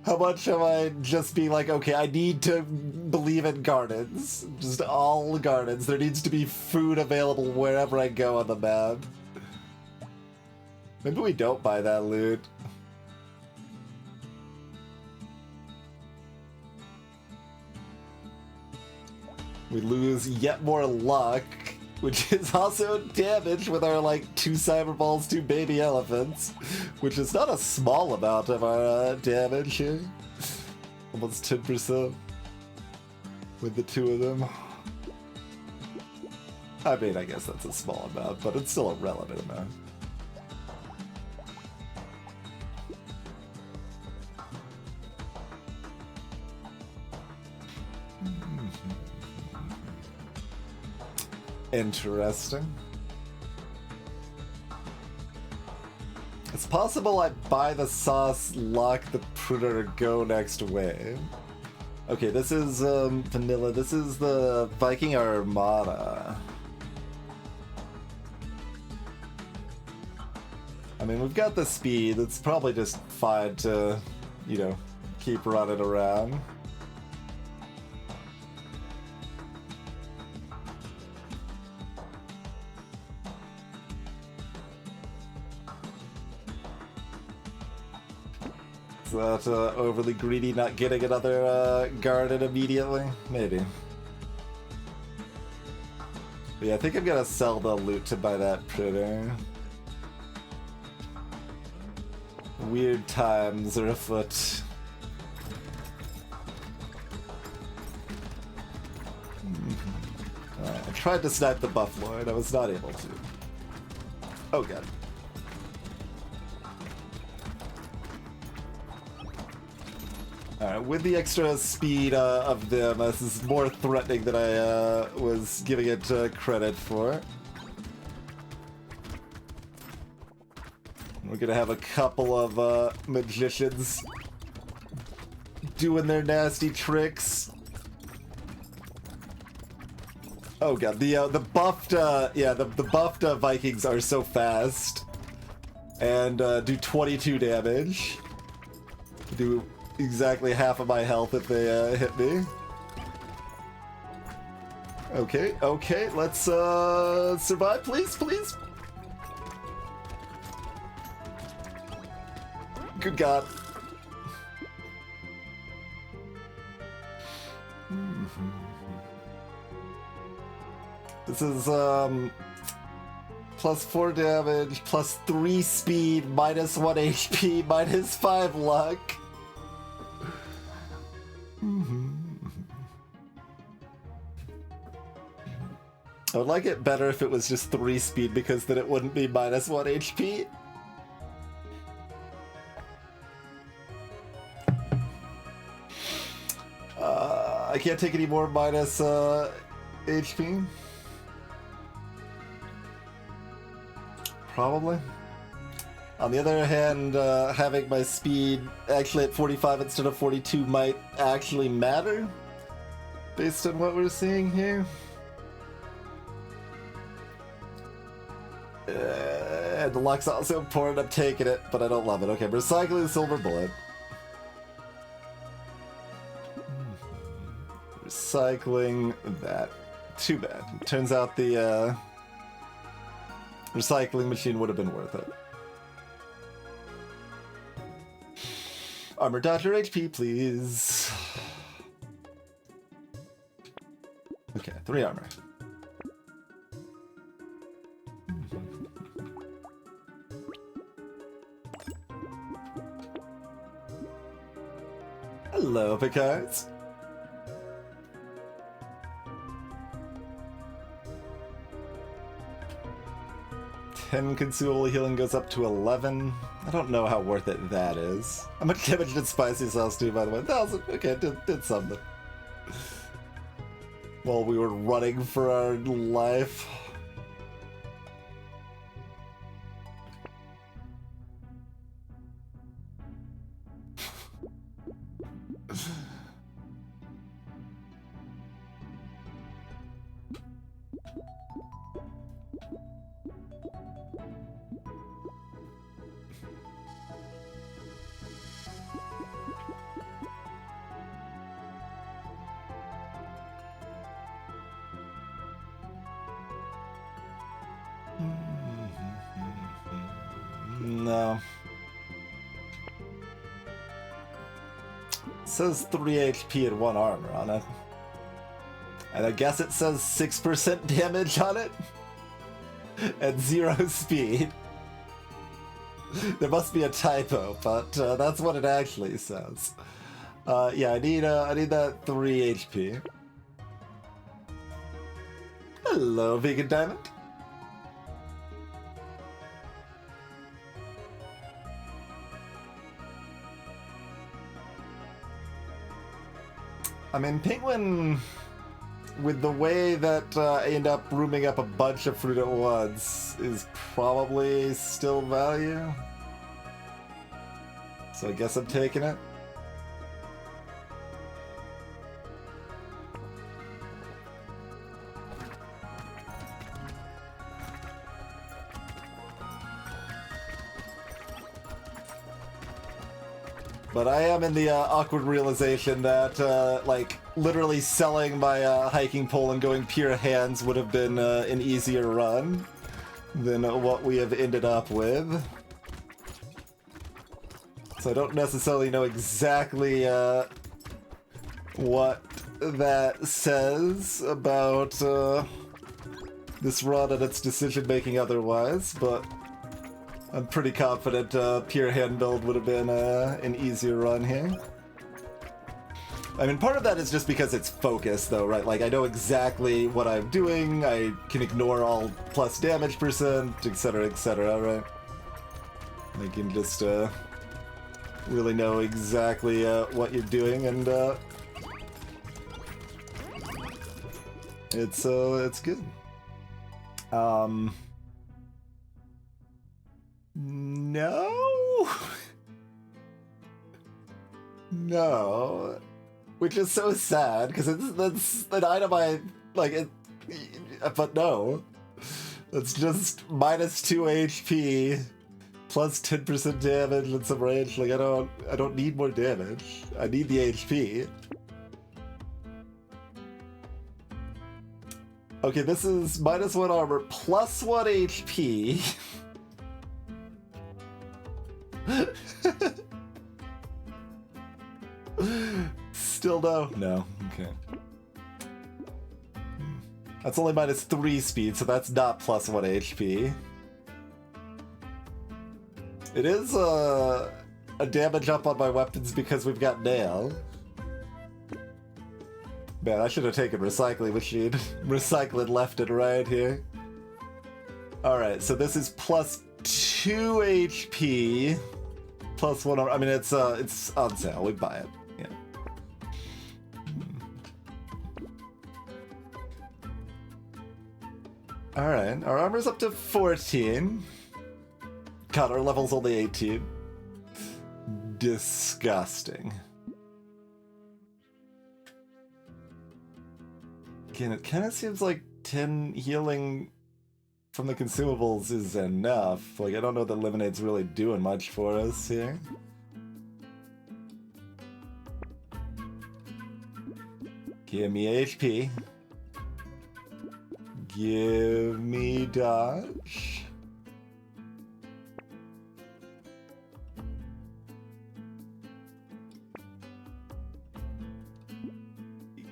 How much am I just being like, okay, I need to believe in gardens. Just all gardens. There needs to be food available wherever I go on the map. Maybe we don't buy that loot. We lose yet more luck, which is also damage with our, like, 2 cyber balls, 2 baby elephants, which is not a small amount of our damage here. Almost 10% with the 2 of them. I mean, I guess that's a small amount, but it's still a relevant amount. Interesting. It's possible I buy the sauce, lock the pruner, go next wave. Okay, this is vanilla. This is the Viking Armada. I mean, we've got the speed. It's probably just fine to, you know, keep running around. Is that overly greedy, not getting another garden immediately? Maybe. But yeah, I think I'm gonna sell the loot to buy that printer. Weird times are afoot. tried to snipe the buffalo and I was not able to. Oh god. Alright, with the extra speed of them, this is more threatening than I was giving it credit for. We're gonna have a couple of magicians doing their nasty tricks. Oh god, the buffed, the buffed Vikings are so fast and do 22 damage. Do exactly half of my health if they hit me. Okay, okay, let's survive, please, please. Good god. This is plus 4 damage, plus 3 speed, minus 1 HP, minus 5 luck. I would like it better if it was just 3 speed, because then it wouldn't be minus 1 HP. I can't take any more minus HP. Probably. On the other hand, having my speed actually at 45 instead of 42 might actually matter, based on what we're seeing here. And the luck's also important, I'm taking it, but I don't love it. Okay, I'm recycling the silver bullet. Recycling that. Too bad. Turns out the recycling machine would have been worth it. Armor Dodger HP, please. Okay, 3 armor. Hello, Picards. Consumable healing goes up to 11. I don't know how worth it that is. How much damage did spicy sauce do, by the way? 1,000. Okay, did something. While we were running for our life. No. It says 3 HP and 1 armor on it. And I guess it says 6% damage on it. And 0 speed. There must be a typo, but that's what it actually says. Yeah, I need that 3 HP. Hello, Vegan Diamond. I mean, Penguin, with the way that I end up rooming up a bunch of fruit at once, is probably still value. So I guess I'm taking it. But I am in the awkward realization that, like, literally selling my hiking pole and going pure hands would have been an easier run than what we have ended up with. So I don't necessarily know exactly what that says about this run and its decision-making otherwise, but I'm pretty confident pure hand build would have been an easier run here. I mean, part of that is just because it's focused, though, right? Like, I know exactly what I'm doing, I can ignore all plus damage percent, etc., right? I can just, really know exactly, what you're doing, and, it's good. No? No. Which is so sad, because that's an item I, like, but no. It's just minus 2 HP, plus 10% damage and some range. Like, I don't need more damage. I need the HP. Okay, this is minus 1 armor, plus 1 HP. Still no? No, okay. That's only minus 3 speed, so that's not plus 1 HP. It is a damage up on my weapons because we've got nail. Man, I should have taken recycling machine. Recycling left and right here. Alright, so this is plus 2 HP. Plus 1 armor. I mean, it's on sale. We buy it. Yeah. Alright, our armor's up to 14. God, our level's only 18. Disgusting. Again, it kind of seems like 10 healing from the consumables is enough. Like, I don't know that Lemonade's really doing much for us here. Give me HP. Give me dodge.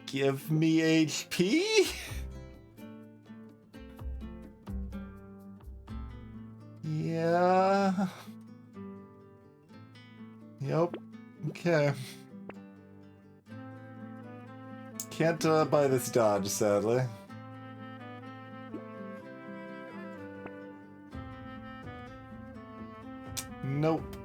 Give me HP? Yeah. Yep. Okay. Can't buy this dodge, sadly. Nope.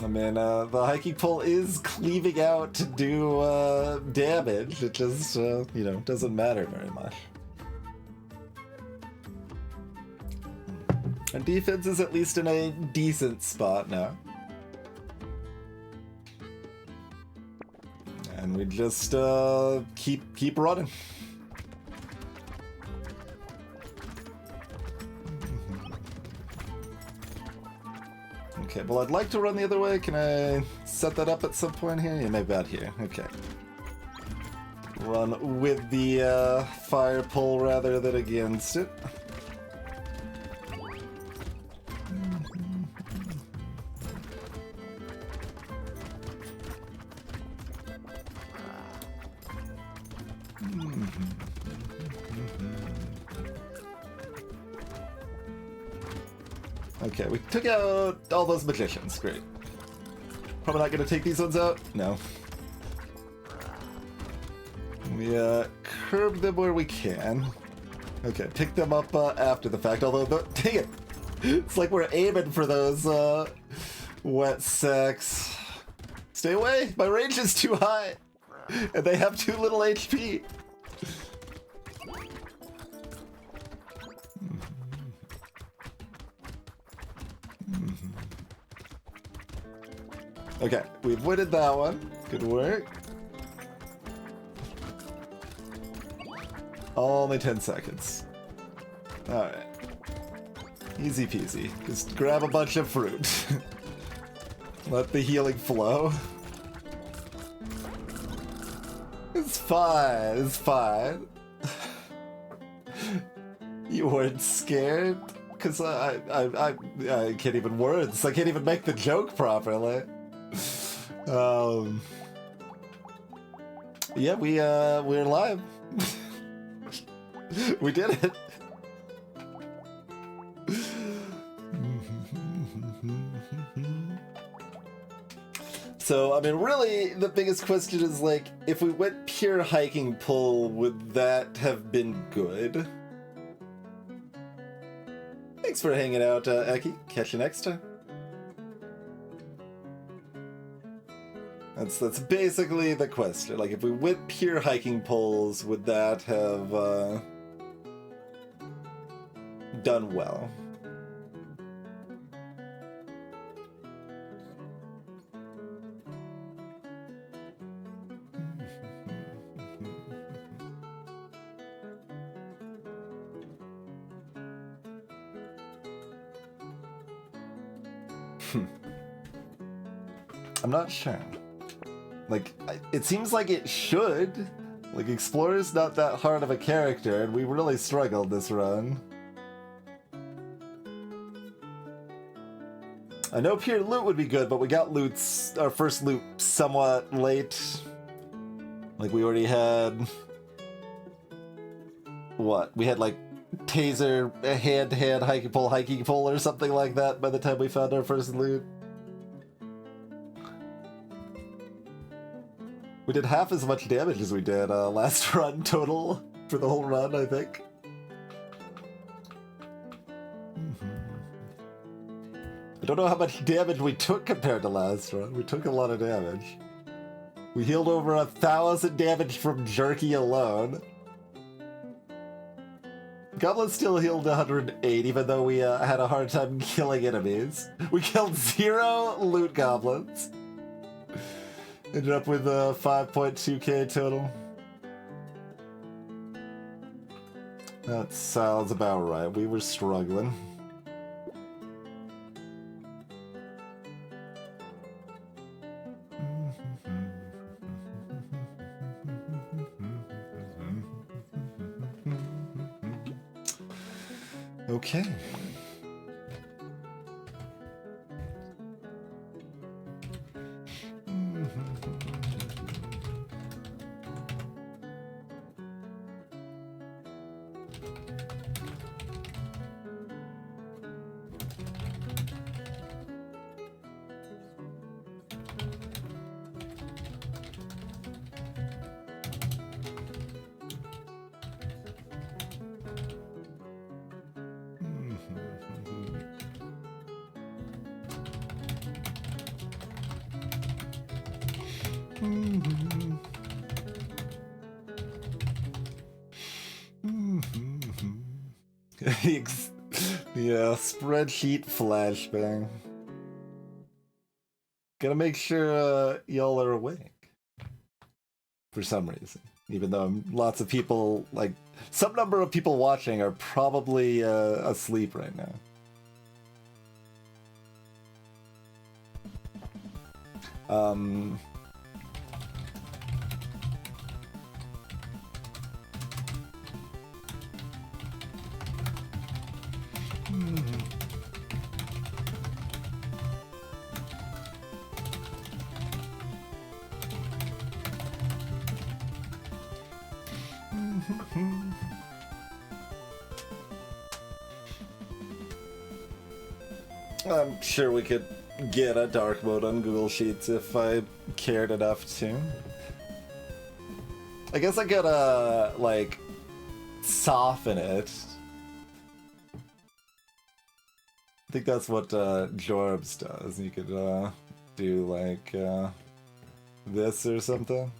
I mean, the hiking pole is cleaving out to do damage. It just, you know, doesn't matter very much. And defense is at least in a decent spot now. And we just keep running. Okay, well, I'd like to run the other way. Can I set that up at some point here? Yeah, maybe out here. Okay. Run with the fire pole rather than against it. Okay, we took out all those magicians. Great. Probably not going to take these ones out. No. We curb them where we can. Okay, pick them up after the fact. Although, dang it, it's like we're aiming for those wet sacks. Stay away. My range is too high, and they have too little HP. Okay, we avoided that one. Good work. Only 10 seconds. Alright. Easy peasy. Just grab a bunch of fruit. Let the healing flow. It's fine. It's fine. You weren't scared? Because I can't even words. I can't even make the joke properly. Yeah, we're live. We did it. So, I mean, really, the biggest question is, like, if we went pure hiking pull, would that have been good? Thanks for hanging out, Eki. Catch you next time. That's basically the question. Like, if we went pure hiking poles, would that have done well? I'm not sure. Like, it seems like it should. Like, Explorer's not that hard of a character, and we really struggled this run. I know pure loot would be good, but we got our first loot somewhat late. Like, we already had... What? We had, like, taser, hand-to-hand, hiking pole, or something like that by the time we found our first loot. We did half as much damage as we did last run total for the whole run, I think. I don't know how much damage we took compared to last run. We took a lot of damage. We healed over 1,000 damage from Jerky alone. Goblin still healed 108, even though we had a hard time killing enemies. We killed 0 loot goblins. Ended up with 5.2k total. That sounds about right. We were struggling. Okay. Yeah, spreadsheet flashbang. Gotta make sure y'all are awake. For some reason. Even though lots of people, like, some number of people watching are probably asleep right now. I'm sure we could get a dark mode on Google Sheets if I cared enough to. I guess I could, like, soften it. I think that's what Jorbs does. You could do, like, this or something.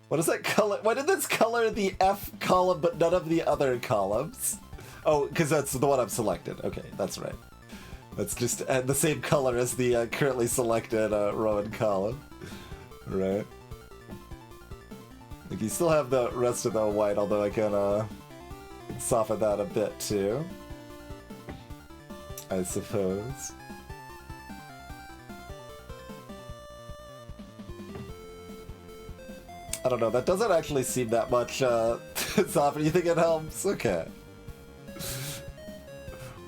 What does that color? Why did this color the F column but none of the other columns? Oh, because that's the one I've selected. Okay, that's right. That's just the same color as the currently selected row and column. Right. Like, you still have the rest of the white, although I can soften that a bit too. I suppose. I don't know, that doesn't actually seem that much soften. You think it helps? Okay.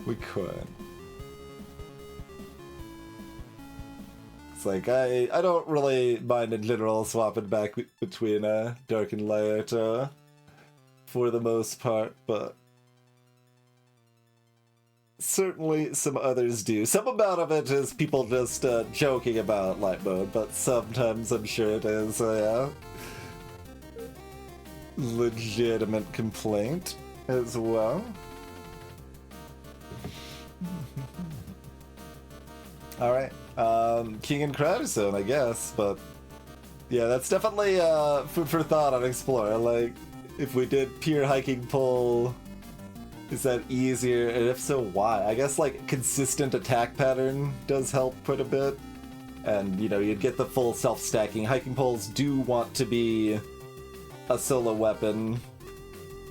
We could. It's like, I don't really mind in general swapping back between dark and light for the most part, but certainly some others do. Some amount of it is people just joking about light mode, but sometimes I'm sure it is a legitimate complaint as well. Alright, King and Crowder Zone, I guess, but yeah, that's definitely food for thought on Explorer. Like, if we did pure hiking pole, is that easier? And if so, why? I guess, like, consistent attack pattern does help quite a bit. And, you know, you'd get the full self-stacking. Hiking poles do want to be a solo weapon.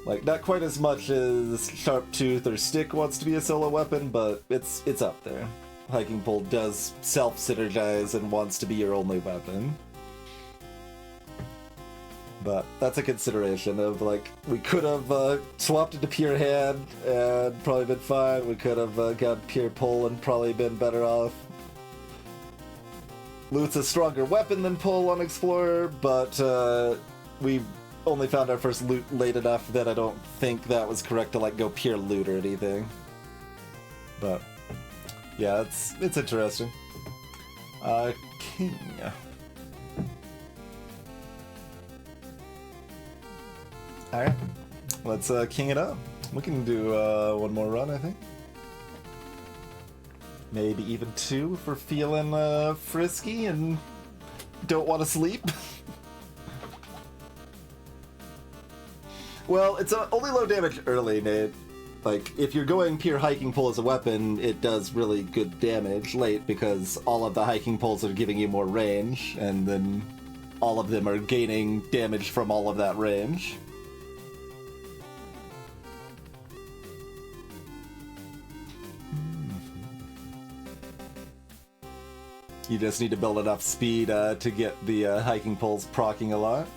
Like, not quite as much as Sharp Tooth or Stick wants to be a solo weapon, but it's up there. Hiking pole does self-synergize and wants to be your only weapon. But that's a consideration of, like, we could have swapped it to pure hand and probably been fine. We could have got pure pole and probably been better off. Loot's a stronger weapon than pole on Explorer, but we only found our first loot late enough that I don't think that was correct to, like, go pure loot or anything. But yeah, it's interesting. King. Alright, let's king it up. We can do one more run, I think. Maybe even two if we're feeling frisky and don't want to sleep. Well, it's only low damage early, Nate. Like, if you're going pure hiking pole as a weapon, it does really good damage late because all of the hiking poles are giving you more range, and then all of them are gaining damage from all of that range. You just need to build enough speed to get the hiking poles proccing a lot.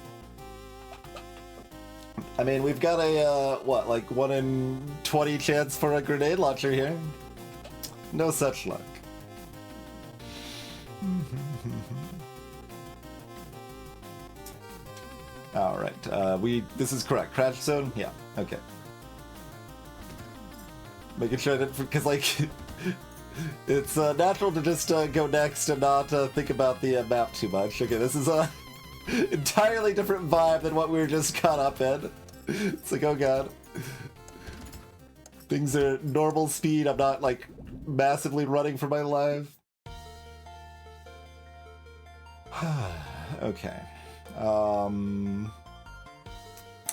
I mean, we've got a, what, like 1 in 20 chance for a grenade launcher here? No such luck. Alright, this is correct. Crash zone? Yeah, okay. Making sure that, because, like, it's natural to just go next and not think about the map too much. Okay, this is a entirely different vibe than what we were just caught up in. It's like, oh god. Things are normal speed, I'm not, like, massively running for my life. Okay. I'm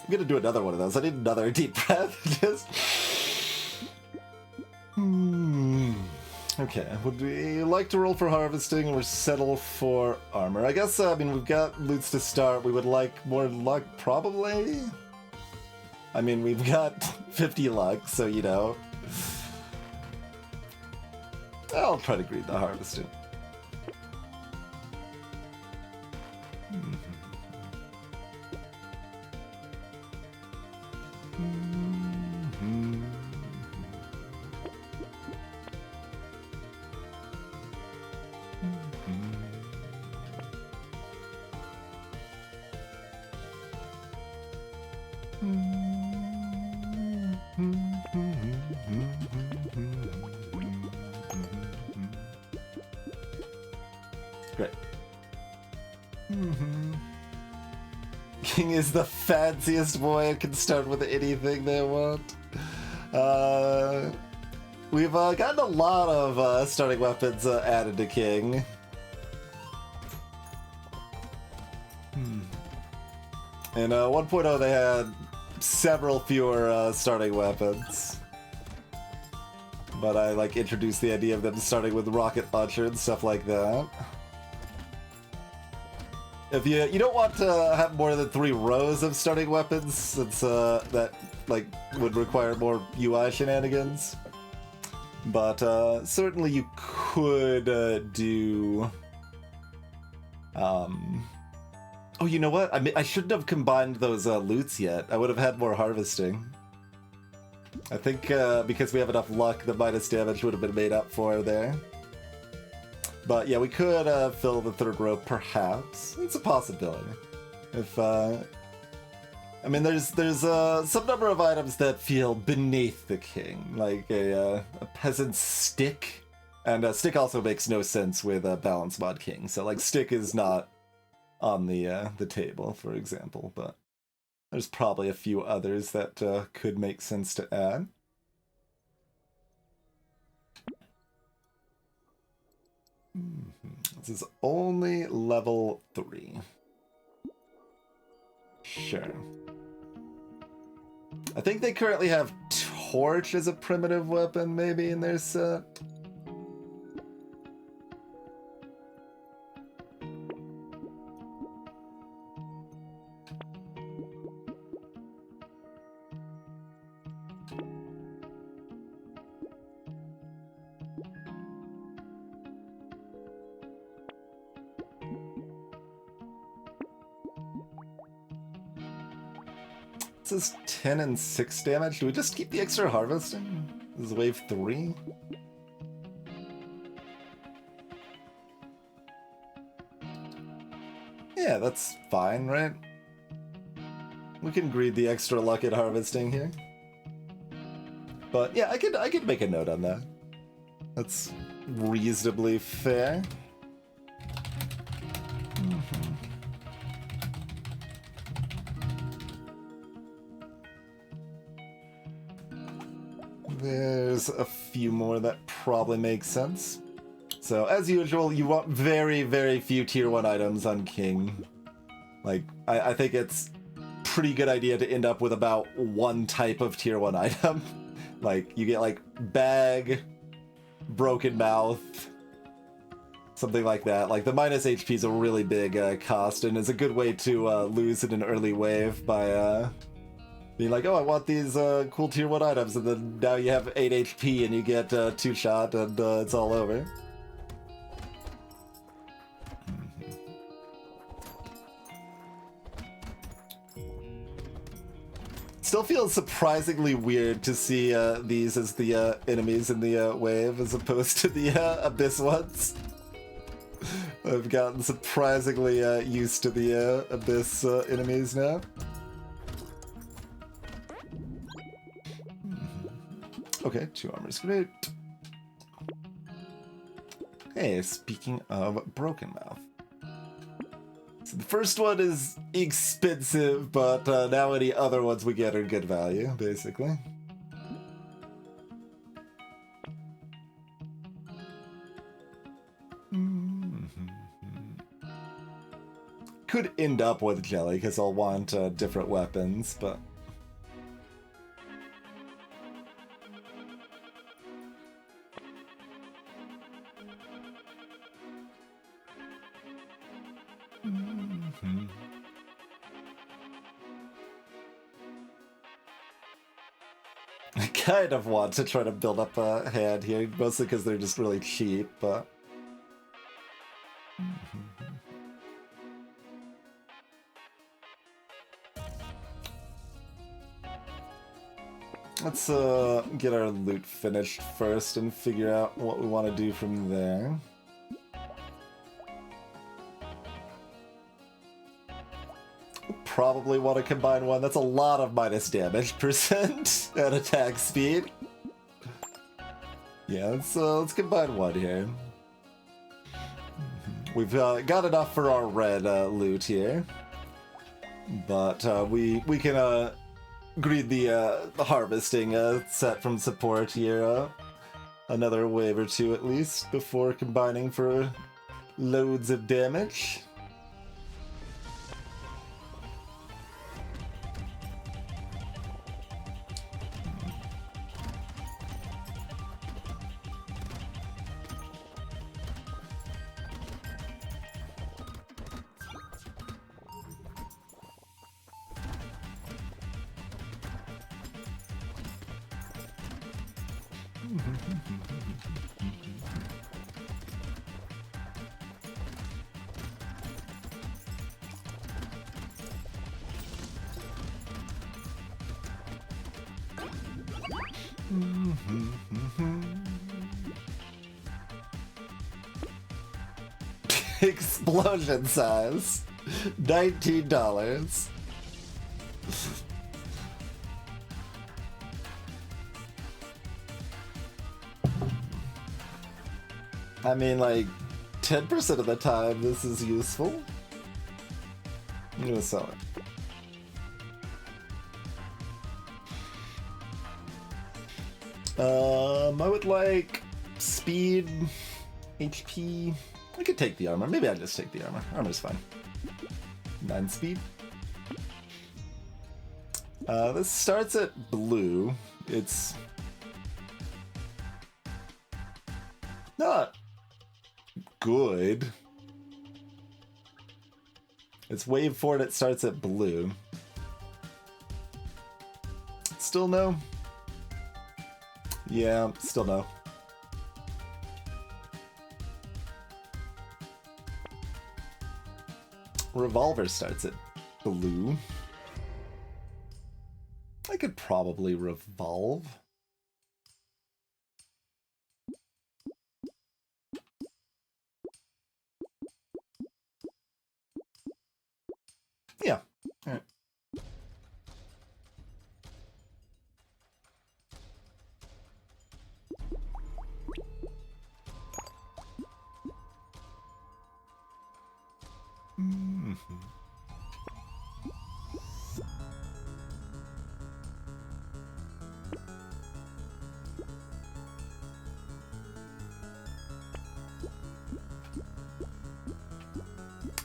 gonna do another one of those. I need another deep breath. Just... Okay, would we like to roll for harvesting or settle for armor? I guess, I mean, we've got loots to start. We would like more luck, probably? I mean, we've got 50 luck, so, you know. I'll try to greet the harvesting. Great. King is the fanciest boy and can start with anything they want. We've gotten a lot of starting weapons added to King. In 1.0 they had several fewer starting weapons. But I like introduced the idea of them starting with rocket launcher and stuff like that. If you don't want to have more than 3 rows of starting weapons, since that like would require more UI shenanigans. But certainly you could do. Oh, you know what? I shouldn't have combined those loots yet. I would have had more harvesting. I think because we have enough luck, the minus damage would have been made up for there. But yeah, we could fill the 3rd row, perhaps. It's a possibility. If I mean, there's some number of items that feel beneath the king, like a peasant's stick, and stick also makes no sense with a balance mod king. So like stick is not on the table, for example, but there's probably a few others that could make sense to add. This is only level 3. Sure. I think they currently have Torch as a primitive weapon, maybe, in their set. This is 10 and 6 damage. Do we just keep the extra harvesting? This is wave 3? Yeah, that's fine, right? We can greed the extra luck at harvesting here. But yeah, I could make a note on that. That's reasonably fair. There's a few more that probably make sense. So, as usual, you want very, very few tier 1 items on King. Like, I think it's pretty good idea to end up with about one type of tier 1 item. Like, you get, like, bag, broken mouth, something like that. Like, the minus HP is a really big cost, and is a good way to lose in an early wave by being like, oh, I want these cool tier 1 items, and then now you have 8 HP and you get 2 shot, and it's all over. Still feels surprisingly weird to see these as the enemies in the wave as opposed to the Abyss ones. I've gotten surprisingly used to the Abyss enemies now. Okay, 2 armor's great. Hey, speaking of Broken Mouth. So the first one is expensive, but now any other ones we get are good value, basically. Could end up with Jelly, because I'll want different weapons, but... I kind of want to try to build up a hand here, mostly because they're just really cheap, but... Let's get our loot finished first and figure out what we want to do from there. Probably want to combine one. That's a lot of minus damage percent and attack speed. Yeah, let's combine one here. We've got enough for our red loot here, but we can greed the harvesting set from support here. Another wave or two at least before combining for loads of damage. Explosion size, $19. I mean, like, 10% of the time this is useful. I'm gonna sell it. I would like speed, HP. I could take the armor. Maybe I'll just take the armor. Armor's fine. 9 speed. This starts at blue. It's not good. It's wave 4 and it starts at blue. Still no? Yeah, still no. Revolver starts at blue. I could probably revolve. Yeah. All right.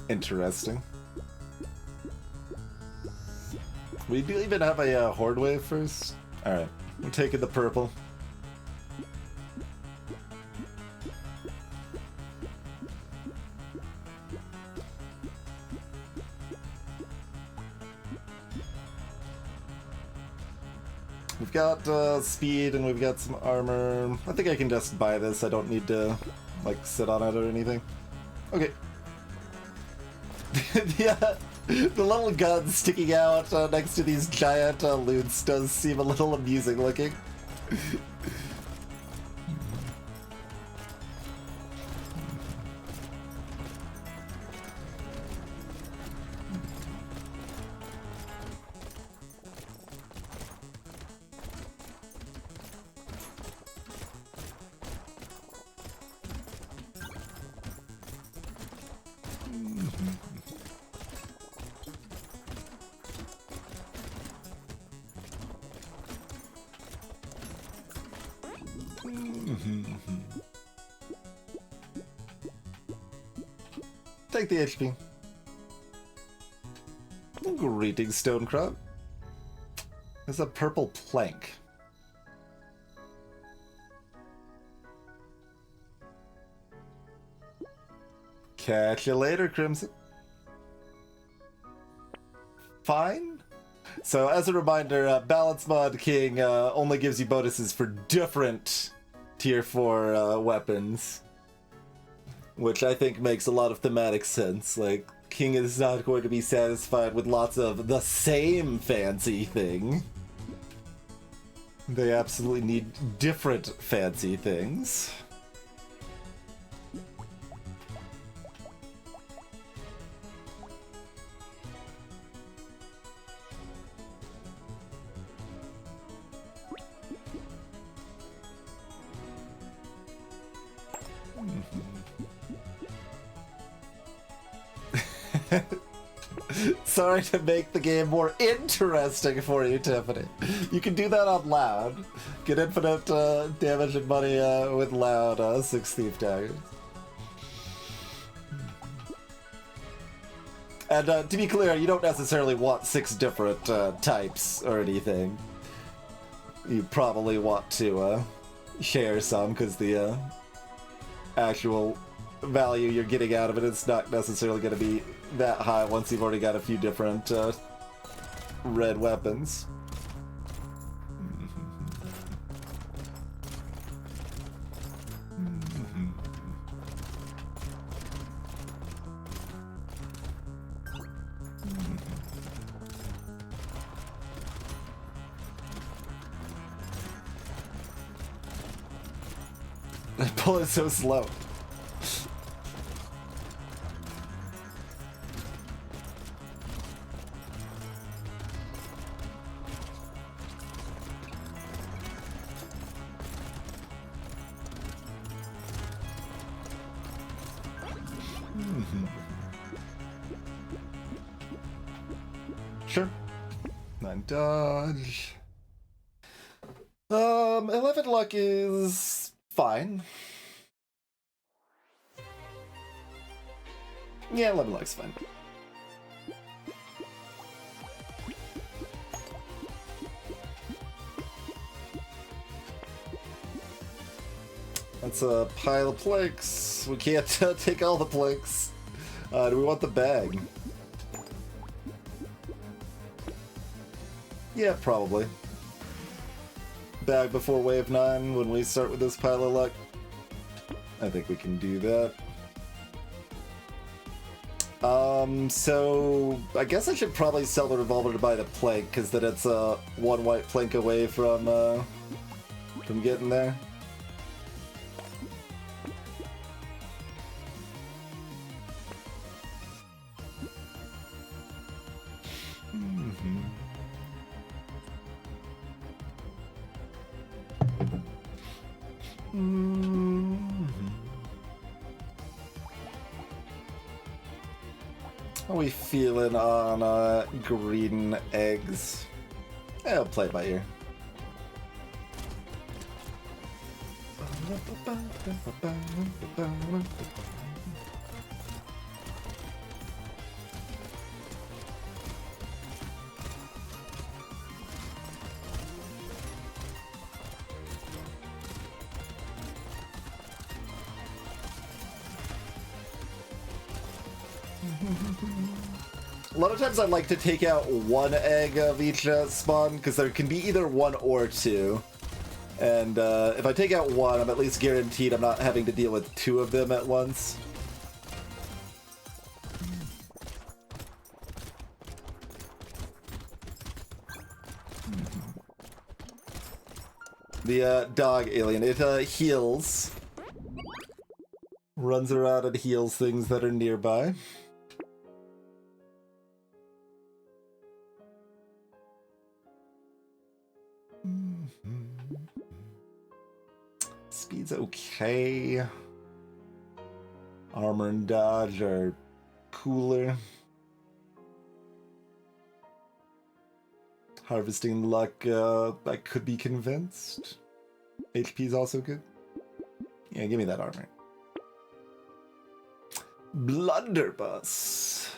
Interesting. We do even have a horde wave first? Alright, I'm taking the purple. We've got speed and we've got some armor. I think I can just buy this. I don't need to, like, sit on it or anything. Okay. Yeah, the little gun sticking out next to these giant loots does seem a little amusing looking. Take the HP. Greetings, Stonecrop. There's a purple plank. Catch you later, Crimson. Fine. So, as a reminder, Balance Mod King only gives you bonuses for different Tier 4 weapons. Which I think makes a lot of thematic sense. Like, King is not going to be satisfied with lots of the same fancy thing. They absolutely need different fancy things. Sorry to make the game more interesting for you, Tiffany. You can do that on loud. Get infinite damage and money with loud 6 Thief Daggers. And to be clear, you don't necessarily want 6 different types or anything. You probably want to share some, because the actual value you're getting out of it is not necessarily going to be that high once you've already got a few different red weapons. That bullet is so slow. Sure. 9 dodge. 11 luck is fine. Yeah, 11 luck's fine. That's a pile of planks. We can't take all the planks. Do we want the bag? Yeah, probably. Bag before wave 9 when we start with this pile of luck. I think we can do that. So I guess I should probably sell the revolver to buy the plank, because then it's one white plank away from getting there. How are we feeling on green eggs? I'll play it by ear. A lot of times I like to take out one egg of each spawn, because there can be either one or two. And if I take out one, I'm at least guaranteed I'm not having to deal with two of them at once. The dog alien, it heals. Runs around and heals things that are nearby. Speed's okay. Armor and dodge are cooler. Harvesting luck, I could be convinced. HP's also good. Yeah, give me that armor. Blunderbuss.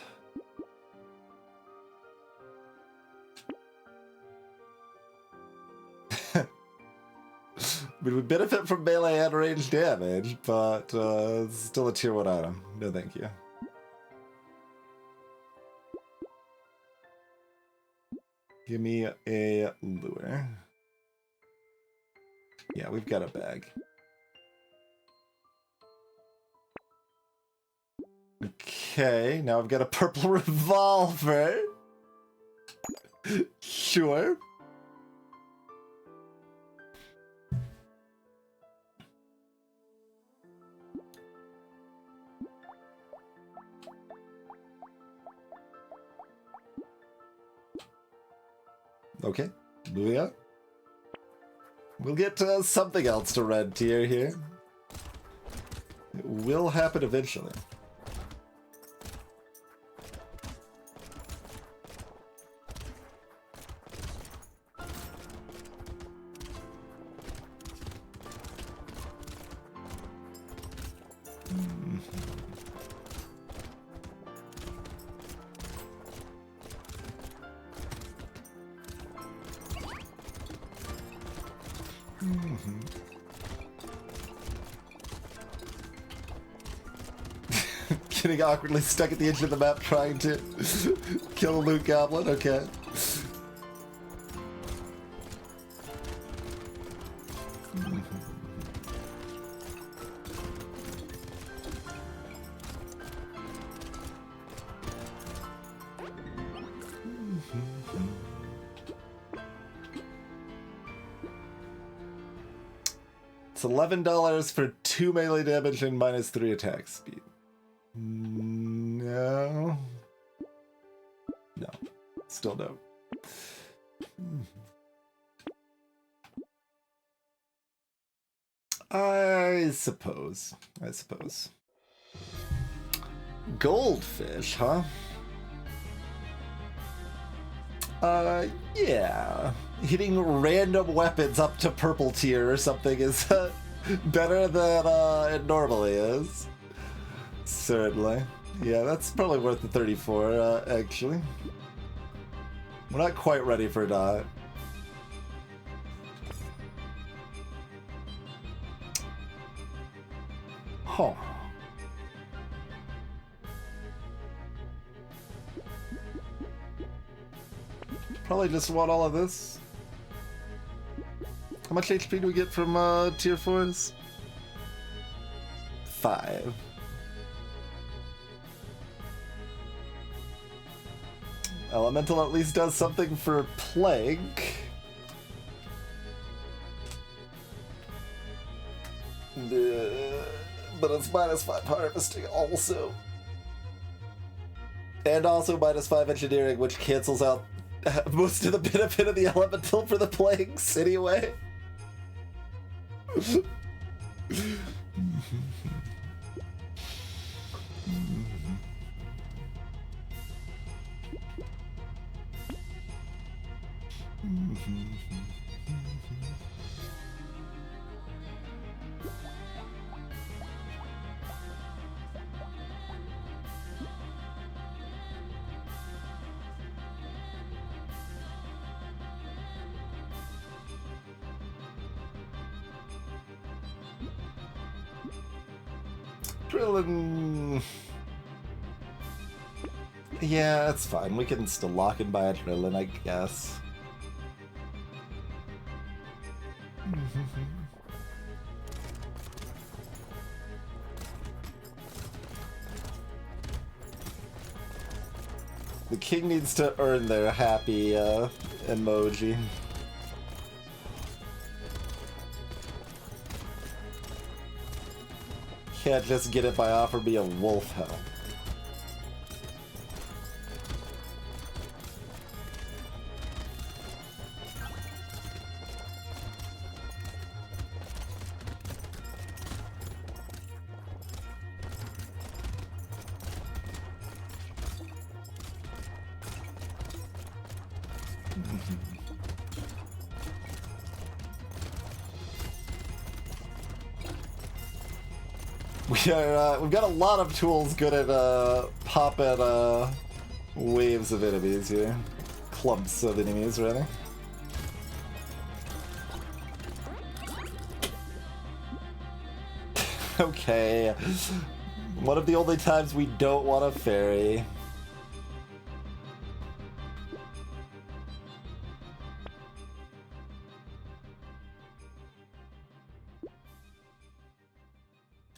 I mean, we benefit from melee and range damage, but it's still a tier 1 item. No thank you. Give me a lure. Yeah, we've got a bag. Okay, now I've got a purple revolver. Sure. Okay, moving on. We'll get something else to red tier here. It will happen eventually. Getting awkwardly stuck at the edge of the map trying to kill a loot goblin, okay. It's $11 for 2 melee damage and -3 attack speed. No. No. Still no. I suppose. Goldfish, huh? Yeah. Hitting random weapons up to purple tier or something is better than it normally is. Certainly. Yeah, that's probably worth the 34, actually. We're not quite ready for that. Huh. Probably just want all of this. How much HP do we get from tier 4s? 5. Elemental at least does something for Plague. But it's -5 harvesting also. And also -5 engineering, which cancels out most of the benefit of the elemental for the plagues anyway. Drillin'. Yeah, that's fine. We can still lock and buy a Drillin', I guess. The king needs to earn their happy emoji. Can't just get it by offering me a wolf helm. We've got a lot of tools good at popping waves of enemies here. Clumps of enemies, rather. Okay. One of the only times we don't want a fairy.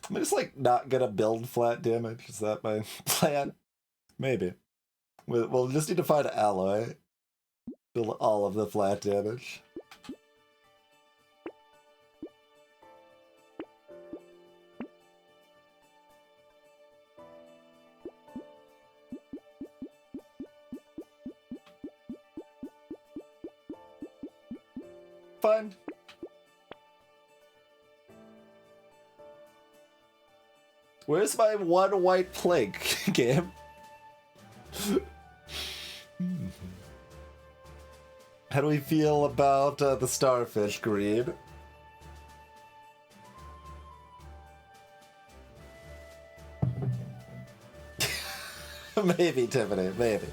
I'm just like not gonna build flat damage. Is that my plan? Maybe. We'll just need to find alloy. Build all of the flat damage. Fine. Where's my one white plague game? How do we feel about the starfish greed? Maybe, Tiffany, maybe.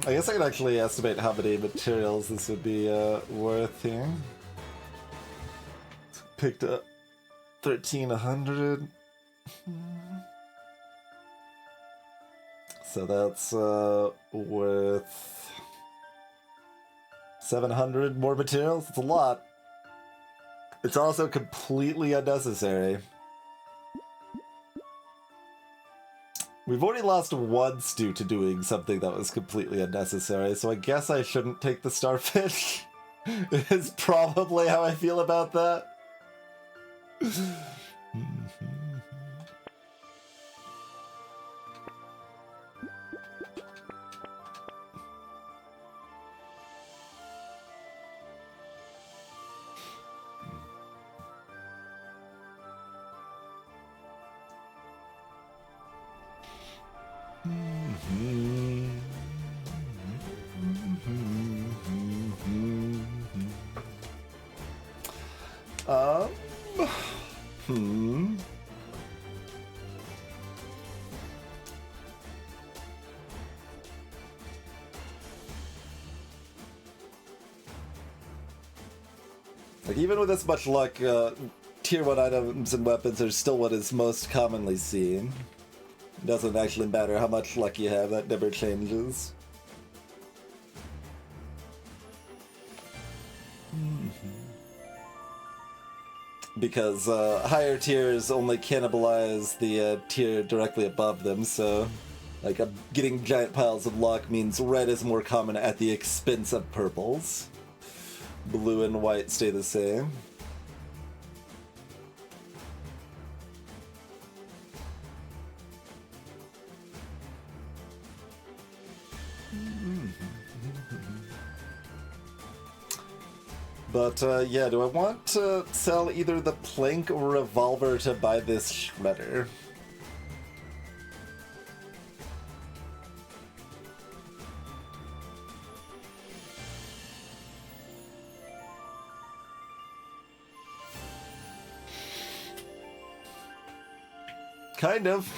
I guess I can actually estimate how many materials this would be worth here. Picked up 1,300. So that's worth 700 more materials. It's a lot. It's also completely unnecessary. We've already lost once due to doing something that was completely unnecessary, so I guess I shouldn't take the starfish. Is probably how I feel about that. Like, even with this much luck, tier 1 items and weapons are still what is most commonly seen. It doesn't actually matter how much luck you have, that never changes. Because higher tiers only cannibalize the tier directly above them, so like getting giant piles of luck means red is more common at the expense of purples. Blue and white stay the same. But yeah, do I want to sell either the plank or revolver to buy this shredder? Kind of.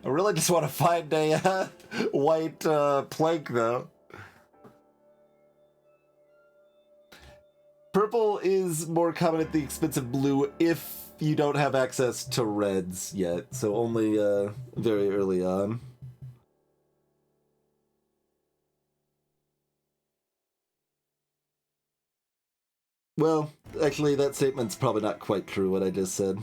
I really just want to find a white plank, though. Purple is more common at the expense of blue if you don't have access to reds yet, so only very early on. Well, actually, that statement's probably not quite true, what I just said.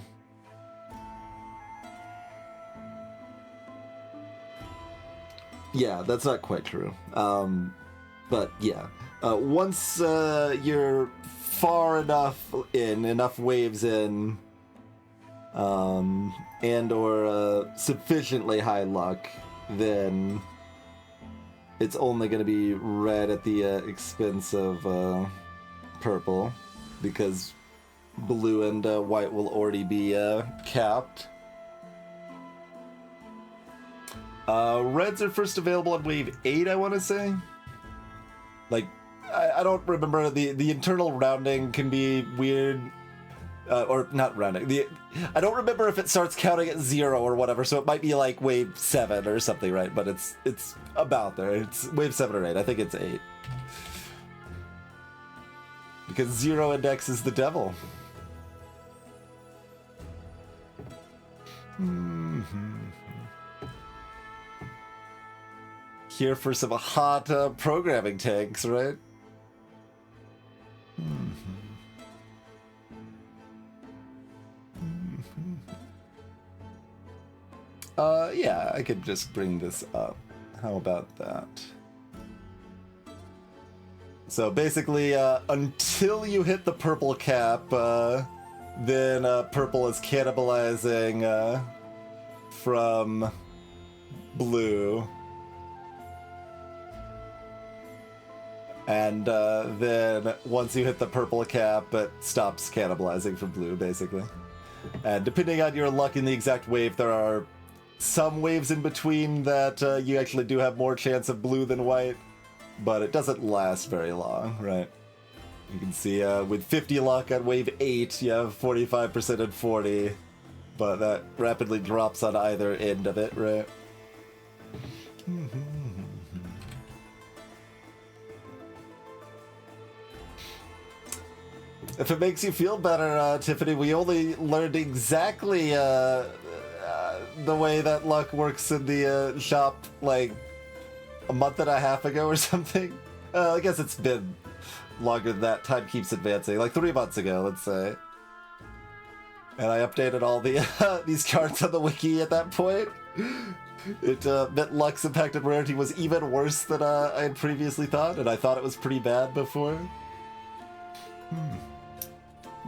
Yeah, that's not quite true. But yeah, once you're far enough in, enough waves in, and or sufficiently high luck, then it's only going to be red at the expense of purple, because blue and white will already be capped. Reds are first available on wave 8, I want to say. Like, I don't remember, the internal rounding can be weird. Or not rounding. I don't remember if it starts counting at 0 or whatever, so it might be like wave 7 or something, right? But it's about there. It's wave 7 or 8. I think it's 8. Because 0 index is the devil. Here for some hot programming tanks, right? Yeah, I could just bring this up. How about that? So basically, until you hit the purple cap, then purple is cannibalizing from blue. And then once you hit the purple cap, it stops cannibalizing from blue, basically. And depending on your luck in the exact wave, there are some waves in between that you actually do have more chance of blue than white, but it doesn't last very long, right? You can see with 50 luck on wave 8, you have 45% and 40, but that rapidly drops on either end of it, right? If it makes you feel better, Tiffany, we only learned exactly the way that luck works in the shop like a month and a half ago or something. I guess it's been longer than that. Time keeps advancing. Like 3 months ago, let's say. And I updated all the these charts on the wiki at that point. It meant Lux impacted rarity was even worse than I had previously thought, and I thought it was pretty bad before.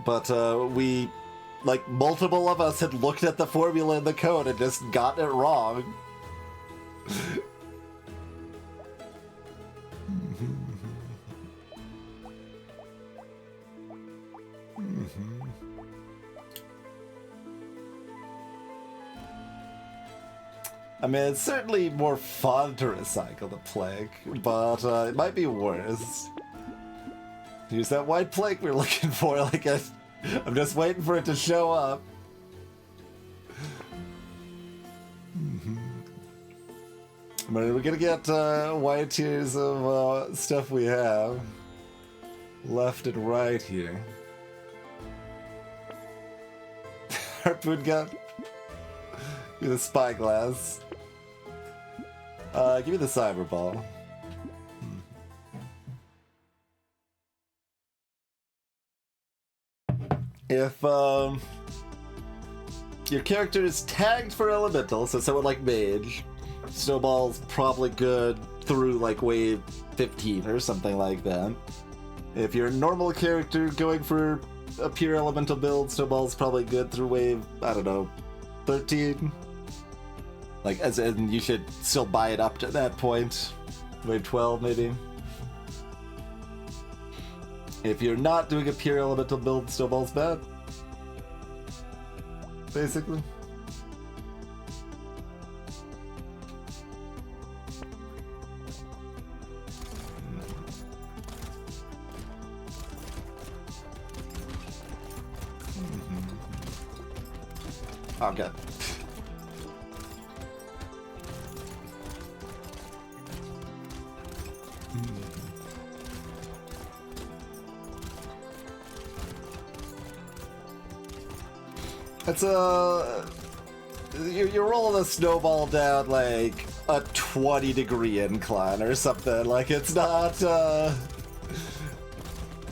But we, like, multiple of us had looked at the formula in the code and just gotten it wrong. I mean, it's certainly more fun to recycle the plague, but it might be worse. Use that white plague we're looking for, like I'm just waiting for it to show up. But we're gonna get wide tiers of stuff we have. Left and right here. Harpoon gun. Give me the spyglass. Give me the cyber ball. If your character is tagged for elemental, so someone like mage, snowball's probably good through like wave 15 or something like that. If you're a normal character going for a pure elemental build, snowball's probably good through wave, I don't know, 13. Like, as in, you should still buy it up to that point. Wave 12, maybe. If you're not doing a pure elemental build, snowball's bad. Basically. Oh, good. It's you're rolling a snowball down like a 20-degree incline or something. Like, it's not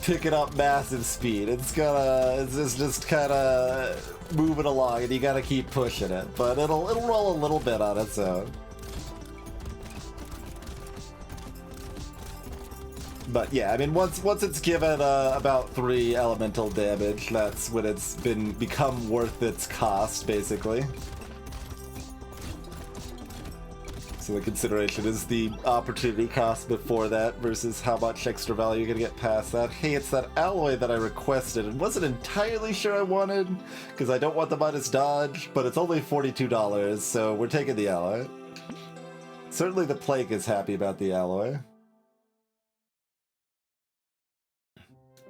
picking up massive speed. It's just kind of moving along, and you gotta keep pushing it. But it'll roll a little bit on its own. But yeah, I mean, once it's given about 3 elemental damage, that's when it's become worth its cost, basically. So the consideration is the opportunity cost before that versus how much extra value you're gonna get past that. Hey, it's that alloy that I requested and wasn't entirely sure I wanted, because I don't want the minus dodge, but it's only $42, so we're taking the alloy. Certainly the plague is happy about the alloy.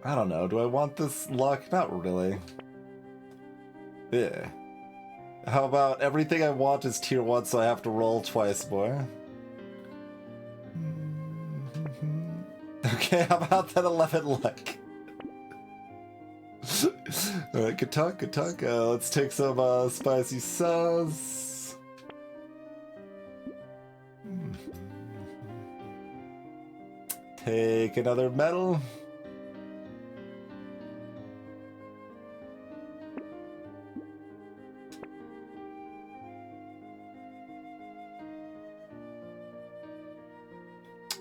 I don't know, do I want this luck? Not really. Yeah. How about everything I want is tier 1, so I have to roll twice more? Okay, how about that 11 luck? Alright, good talk, good talk. Let's take some spicy sauce. Take another medal.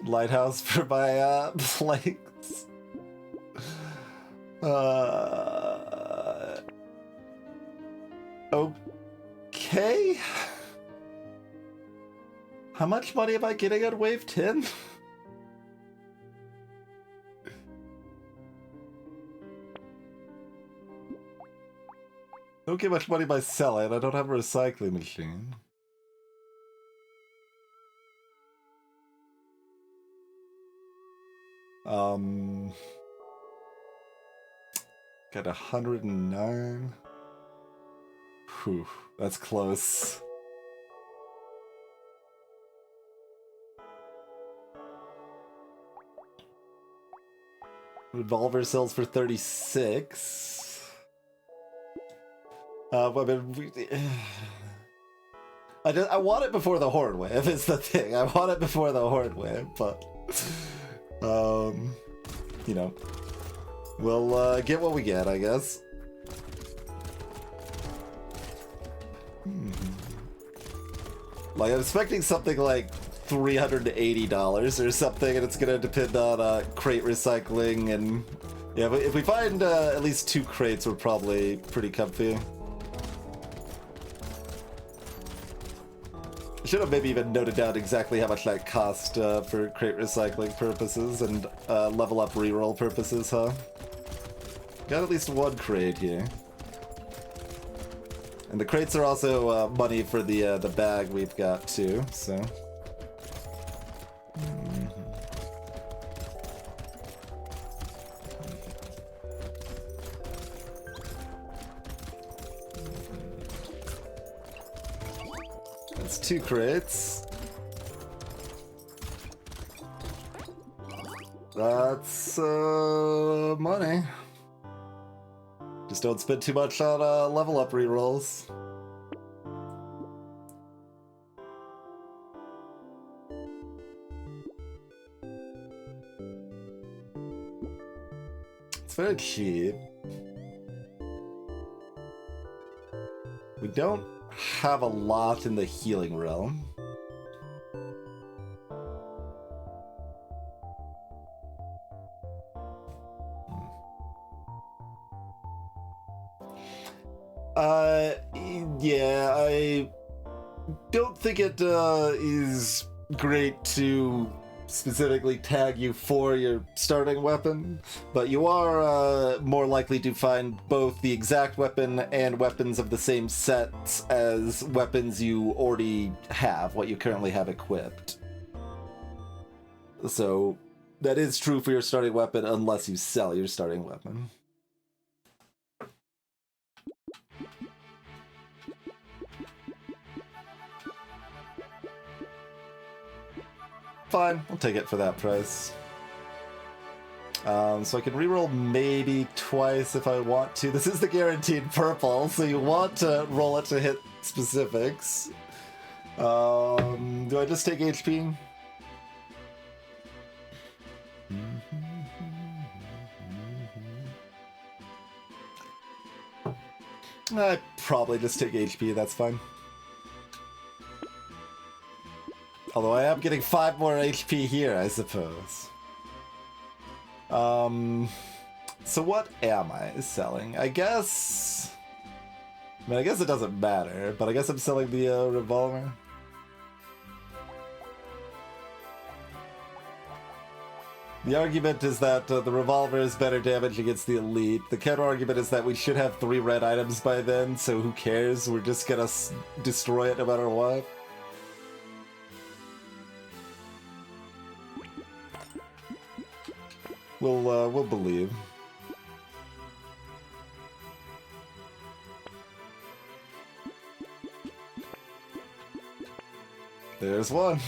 Lighthouse for my plagues. Okay. How much money am I getting on wave 10? Don't get much money by selling. I don't have a recycling machine. Got 109. Whew, that's close. Revolver sells for 36. I want it before the horde wave. It's the thing. I want it before the horde wave, but you know, we'll get what we get, I guess. Like, I'm expecting something like $380 or something, and it's gonna depend on crate recycling, and yeah, but if we find at least 2 crates, we're probably pretty comfy. I should have maybe even noted down exactly how much that cost for crate recycling purposes and level up reroll purposes, huh? Got at least 1 crate here. And the crates are also money for the bag we've got too, so. That's 2 crates. That's money. Just don't spend too much on level up rerolls. It's very cheap. We don't have a lot in the healing realm. Yeah, I don't think it is great to specifically tag you for your starting weapon, but you are more likely to find both the exact weapon and weapons of the same sets as weapons you already have, what you currently have equipped. So that is true for your starting weapon unless you sell your starting weapon. Fine, I'll take it for that price. So I can reroll maybe twice if I want to. This is the guaranteed purple, so you want to roll it to hit specifics. Do I just take HP? I probably just take HP, that's fine. Although I am getting 5 more HP here, I suppose. So what am I selling? I guess... I mean, I guess it doesn't matter, but I guess I'm selling the revolver. The argument is that the revolver is better damage against the elite. The counter-argument is that we should have 3 red items by then, so who cares? We're just gonna destroy it no matter what. We'll believe. There's one.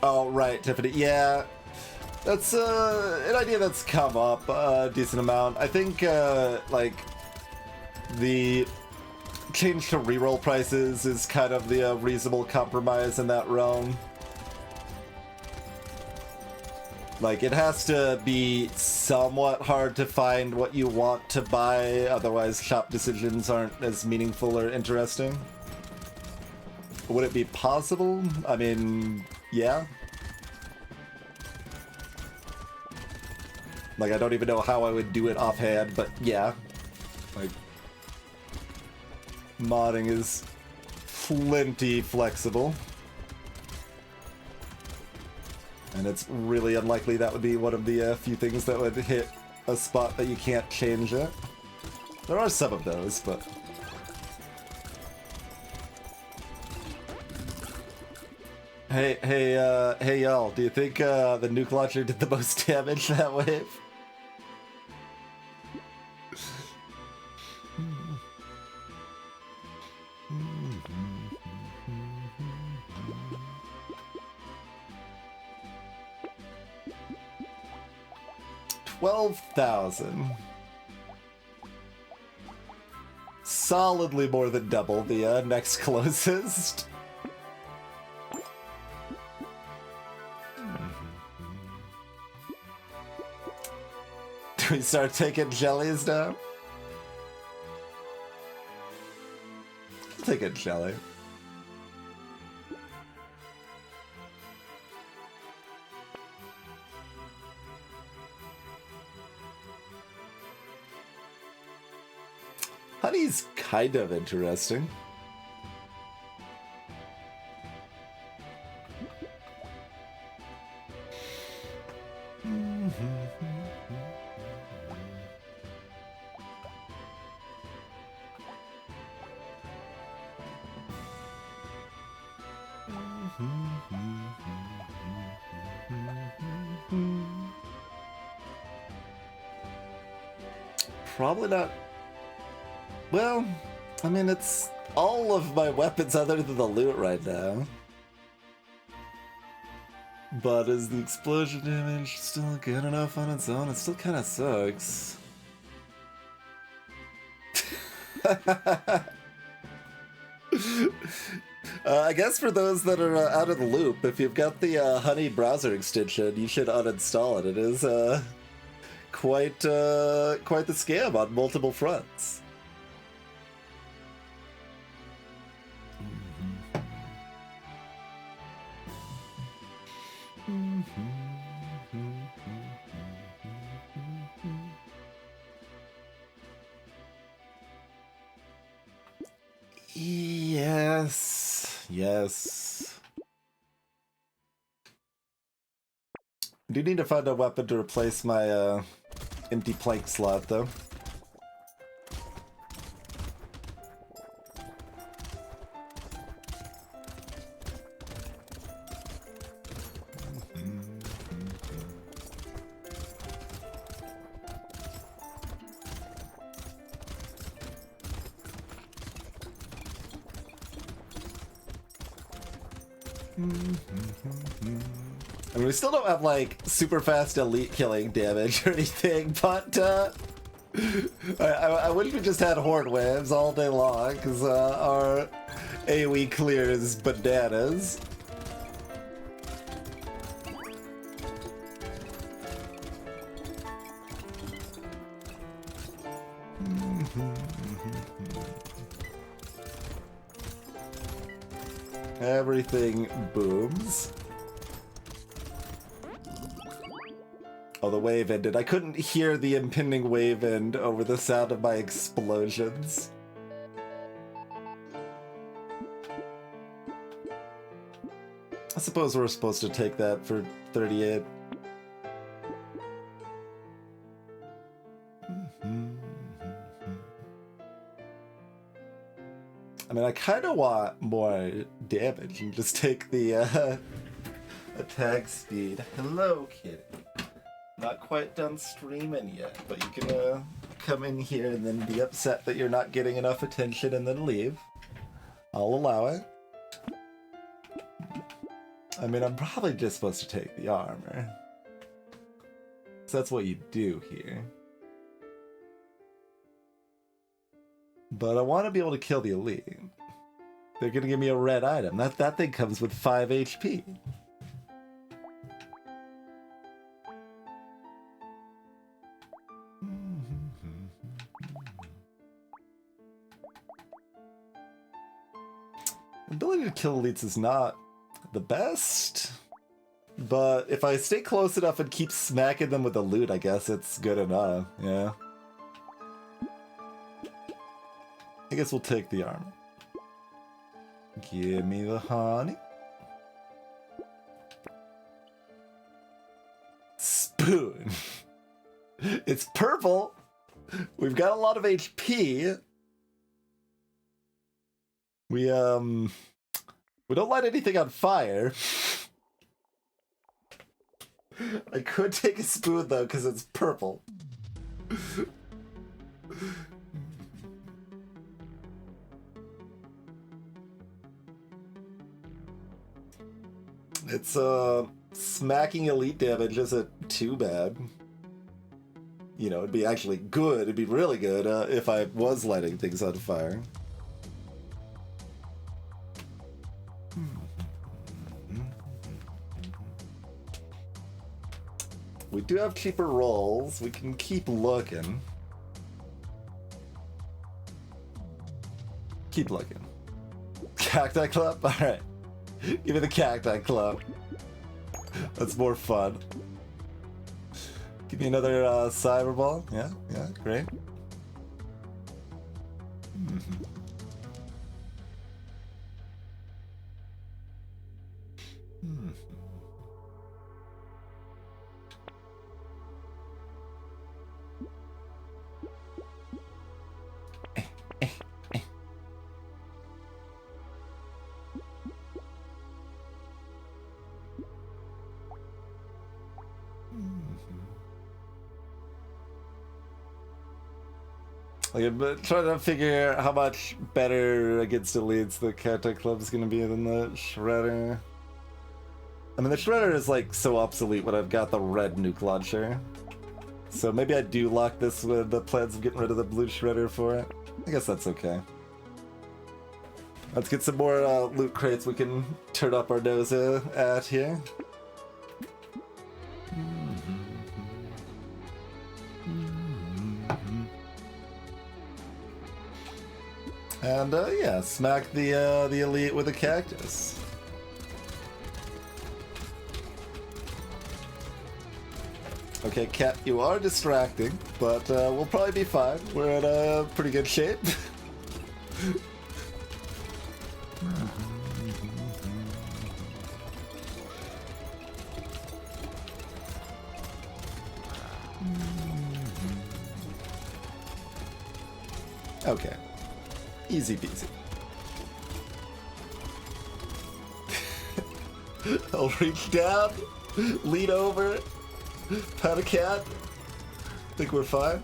Oh, right, Tiffany. Yeah. That's an idea that's come up a decent amount. I think, like, the change to reroll prices is kind of the reasonable compromise in that realm. Like, it has to be somewhat hard to find what you want to buy, otherwise shop decisions aren't as meaningful or interesting. Would it be possible? I mean, yeah. Like, I don't even know how I would do it offhand, but yeah. Like, modding is plenty flexible. And it's really unlikely that would be one of the few things that would hit a spot that you can't change it. There are some of those, but... Hey y'all, do you think the nuke launcher did the most damage that wave? 12,000. Solidly more than double the next closest. Do we start taking jellies now? I'll take a jelly. Honey's kind of interesting. Probably not. Well, I mean, it's all of my weapons other than the loot right now. But is the explosion damage still good enough on its own? It still kind of sucks. I guess for those that are out of the loop, if you've got the Honey browser extension, you should uninstall it. It is quite the scam on multiple fronts. Yes. I do need to find a weapon to replace my empty plank slot, though. I mean, we still don't have, like, super fast elite killing damage or anything, but, I wish we just had horde waves all day long, because, our AoE clear is bananas. Everything booms. Oh, the wave ended. I couldn't hear the impending wave end over the sound of my explosions. I suppose we're supposed to take that for 38. I mean, I kind of want more damage and just take the attack speed. Hello, kitty. Not quite done streaming yet, but you can come in here and then be upset that you're not getting enough attention and then leave. I'll allow it. I mean, I'm probably just supposed to take the armor. So that's what you do here. But I want to be able to kill the elite. They're going to give me a red item. That thing comes with 5 HP. Ability to kill elites is not the best, but if I stay close enough and keep smacking them with the loot, I guess it's good enough, yeah. I guess we'll take the armor. Give me the honey. Spoon. It's purple. We've got a lot of HP. We don't light anything on fire. I could take a spoon though, because it's purple. It's smacking elite damage isn't too bad. You know, it'd be actually good. It'd be really good if I was lighting things on fire. We do have cheaper rolls. We can keep looking. Keep looking. Cacti Club? Alright. Give me the Cacti Club. That's more fun. Give me another Cyber Ball. Yeah, great. Like, I'm trying to figure how much better against elites the Cacti Club is going to be than the Shredder. I mean, the Shredder is like so obsolete when I've got the red nuke launcher. So maybe I do lock this with the plans of getting rid of the blue Shredder for it. I guess that's okay. Let's get some more loot crates we can turn up our nose at here. And yeah, smack the elite with a cactus. Okay, Cat, you are distracting, but we'll probably be fine. We're in a pretty good shape. Okay. Easy peasy. I'll reach down, lean over, pat a cat. Think we're fine.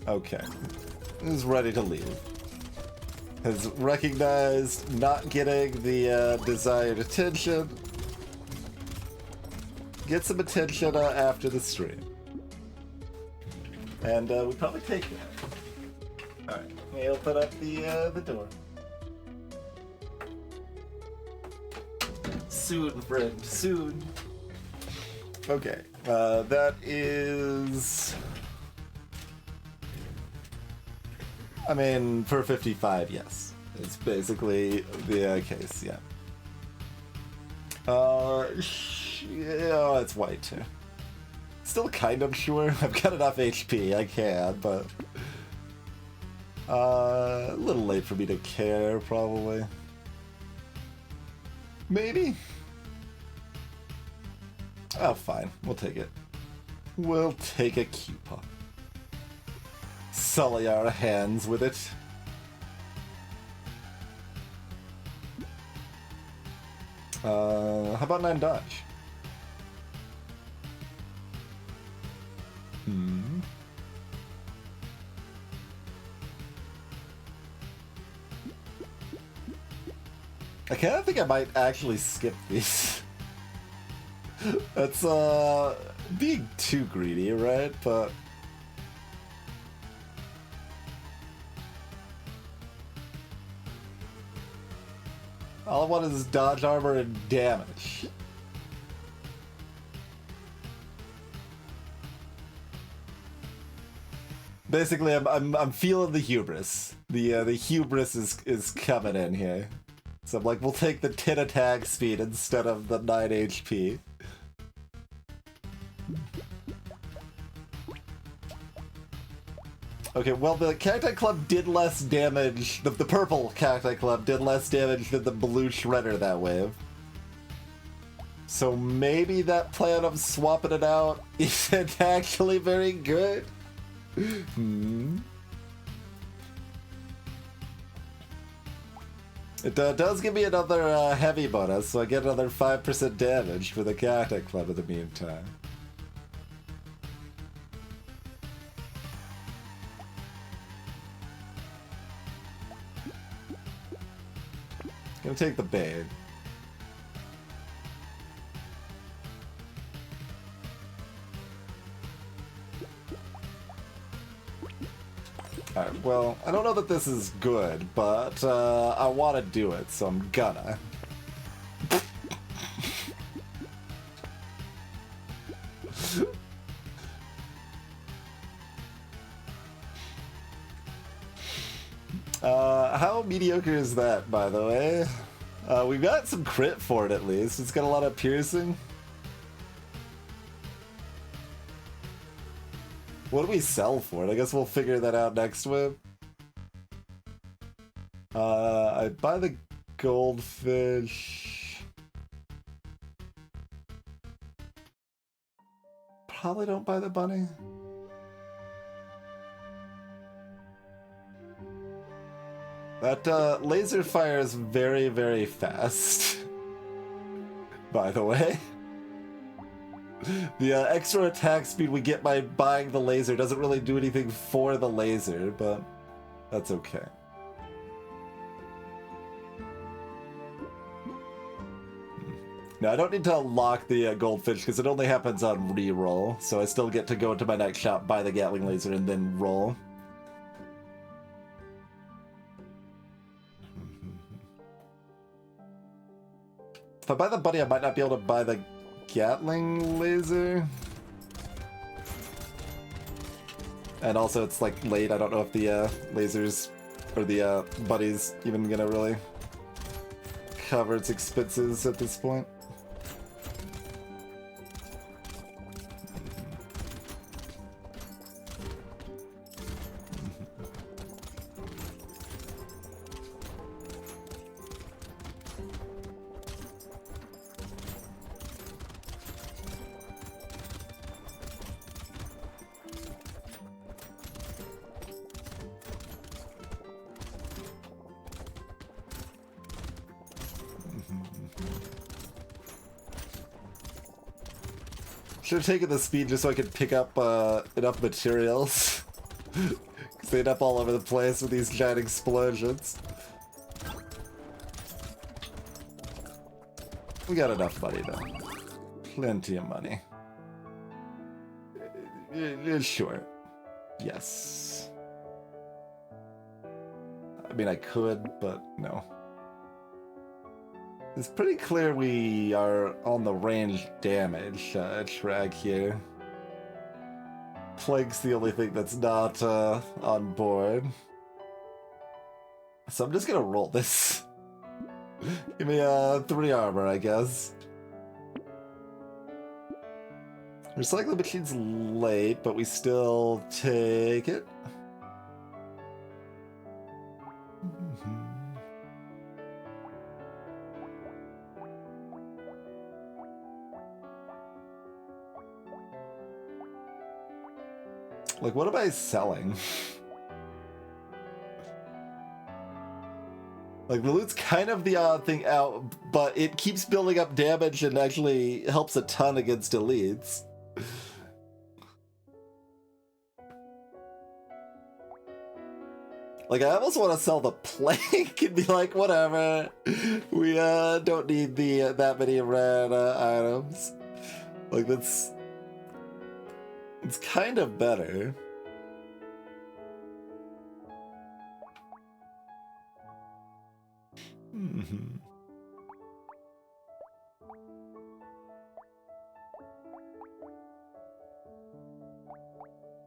Okay. He's ready to leave. Has recognized not getting the desired attention. Get some attention after the stream. And we probably take that. Alright, let me open up the door. Soon, friend, soon. Okay, that is... I mean, for 55, yes. It's basically the case, yeah. Yeah, it's white too. Still kind of sure. I've got enough HP, I can, but... a little late for me to care, probably. Maybe? Oh, fine. We'll take it. We'll take a coupon. Sully our hands with it. How about 9 dodge? I kind of think I might actually skip these. That's being too greedy, right? But all I want is dodge armor and damage. Basically, I'm feeling the hubris. The hubris is coming in here. So I'm like, we'll take the 10 attack speed instead of the 9 HP. Okay, well, the Cacti Club did less damage. The purple Cacti Club did less damage than the blue Shredder that wave. So maybe that plan of swapping it out isn't actually very good. It does give me another heavy bonus, so I get another 5% damage for the Cacti Club in the meantime. Gonna take the bait. Alright, Well, I don't know that this is good, but I want to do it, so I'm gonna. How mediocre is that, by the way? We've got some crit for it, at least. It's got a lot of piercing. What do we sell for it? I guess we'll figure that out next whip. I buy the goldfish. Probably don't buy the bunny. That laser fire is very, very fast. By the way. The extra attack speed we get by buying the laser doesn't really do anything for the laser, but that's okay. Now, I don't need to unlock the goldfish because it only happens on reroll, so I still get to go into my next shop, buy the Gatling laser, and then roll. If I buy the bunny, I might not be able to buy the Gatling laser. And also, it's like late. I don't know if the lasers or the bunny's even gonna really cover its expenses at this point. Should have taken the speed just so I could pick up enough materials. Because they end up all over the place with these giant explosions. We got enough money though. Plenty of money. Sure. Yes. I mean, I could, but no. It's pretty clear we are on the range damage track here. Plague's the only thing that's not on board. So I'm just gonna roll this. Give me 3 armor, I guess. Recycling machine's late, but we still take it. Like, what am I selling? Like, the loot's kind of the odd thing out, but it keeps building up damage and actually helps a ton against elites. Like, I almost want to sell the plank and be like, whatever. We don't need the that many red items. Like, that's... It's kind of better.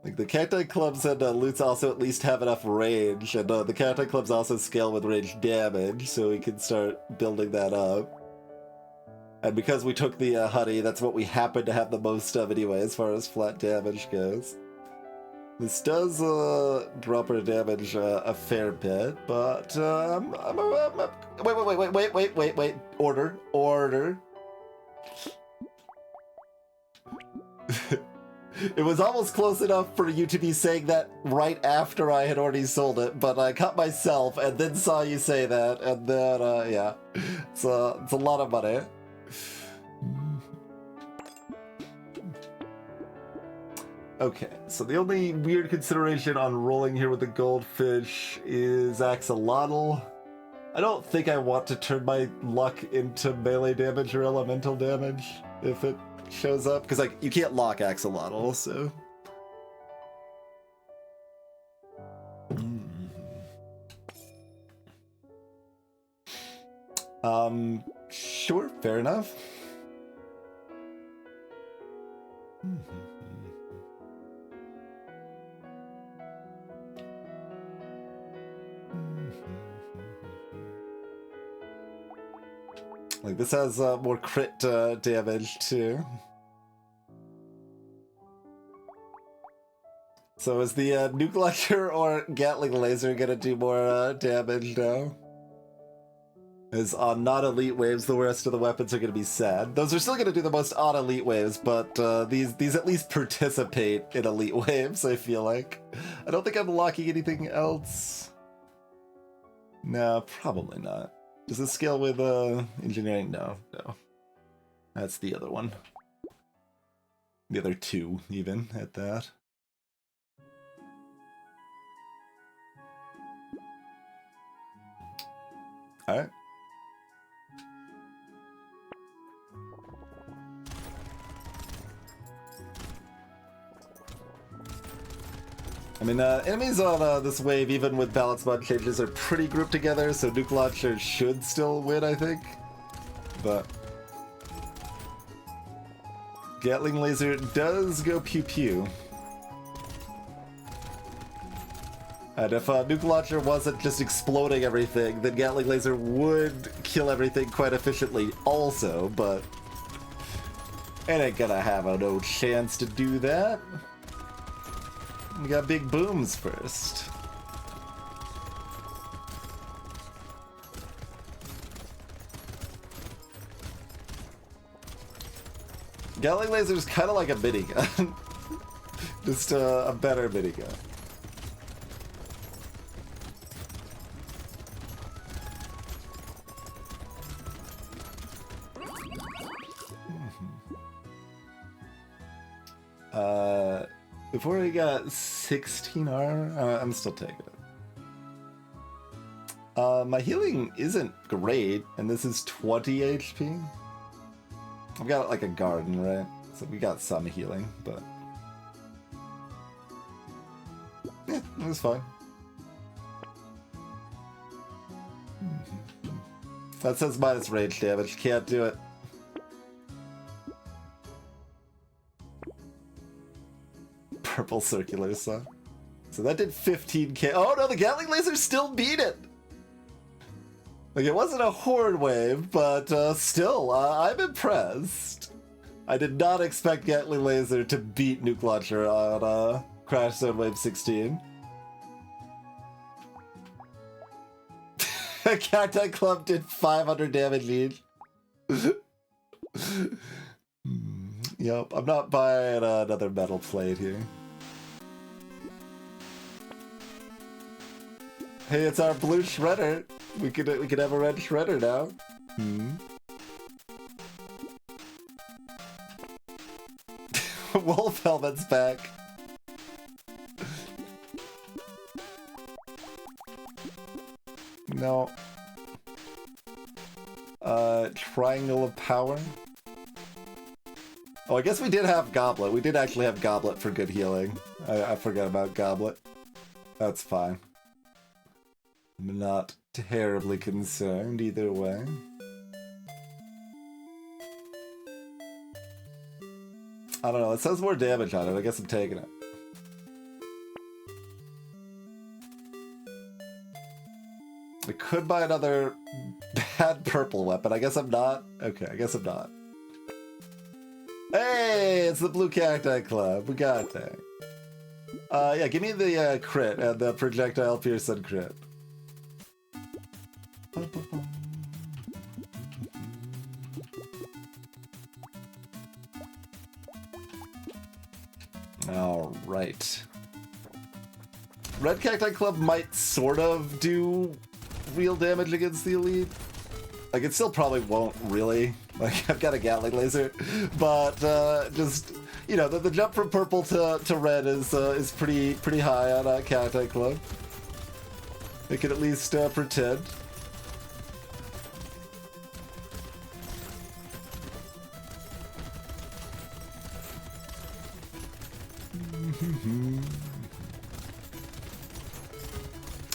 Like, the Cacti Clubs and loots also at least have enough range, and the Cacti Clubs also scale with range damage, so we can start building that up. And because we took the honey, that's what we happen to have the most of anyway, as far as flat damage goes. This does drop our damage a fair bit, but wait. Order. It was almost close enough for you to be saying that right after I had already sold it, but I cut myself and then saw you say that, and then, yeah. It's a lot of money. Okay, so the only weird consideration on rolling here with the goldfish is axolotl. I don't think I want to turn my luck into melee damage or elemental damage if it shows up, because like you can't lock axolotl, so. Sure, fair enough. Like, this has more crit damage, too. So is the nuke launcher or Gatling laser gonna do more damage now? Is on non-elite waves, the rest of the weapons are gonna be sad. Those are still gonna do the most on elite waves, but these at least participate in elite waves, I feel like. I don't think I'm unlocking anything else. No, probably not. Does this scale with engineering? No, no. That's the other one. The other two, even, at that. Alright. I mean, enemies on this wave, even with balance mod changes, are pretty grouped together, so nuke launcher should still win, I think. But Gatling laser does go pew pew. And if nuke launcher wasn't just exploding everything, then Gatling laser would kill everything quite efficiently also, but it ain't gonna have no chance to do that. We got big booms first. Gatling laser is kind of like a minigun. Just a better minigun. Before we got 16 armor, I'm still taking it. My healing isn't great, and this is 20 HP. I've got like a garden, right? So we got some healing, but yeah, it was fine. That says minus range damage. Can't do it. Purple circular sun. So that did 15k. Oh no, the Gatling laser still beat it! Like, it wasn't a horde wave, but still, I'm impressed. I did not expect Gatling laser to beat nuke launcher on Crash Zone Wave 16. Cacti Club did 500 damage each. Yep, I'm not buying another metal plate here. Hey, it's our blue shredder. We could have a red shredder now. Wolf helmet's back. No. Triangle of power. Oh, I guess we did have Goblet. We did actually have Goblet for good healing. I forgot about Goblet. That's fine. I'm not terribly concerned either way. I don't know, it says more damage on it. I guess I'm taking it. I could buy another bad purple weapon. I guess I'm not. Okay, I guess I'm not. Hey, it's the Blue Cacti Club. We got that. Yeah, give me the crit and the projectile Pearson crit. All right. Red Cacti Club might sort of do real damage against the elite. Like, it still probably won't really. Like, I've got a Gatling laser, but just, you know, the jump from purple to red is pretty high on Cacti Club. They can at least pretend.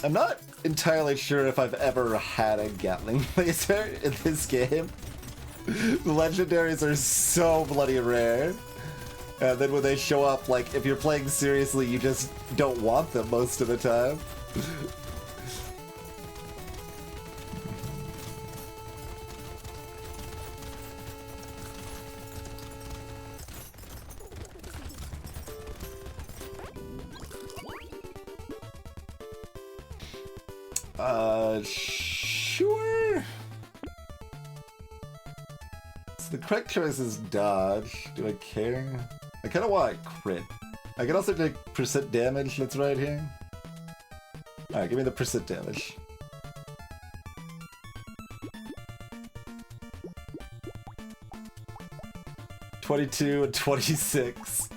I'm not entirely sure if I've ever had a Gatling laser in this game. The legendaries are so bloody rare. And then when they show up, like, if you're playing seriously, you just don't want them most of the time. Sure. So the correct choice is dodge. Do I care? I kind of want crit. I can also take percent damage that's right here. Alright, give me the percent damage. $22 and 26.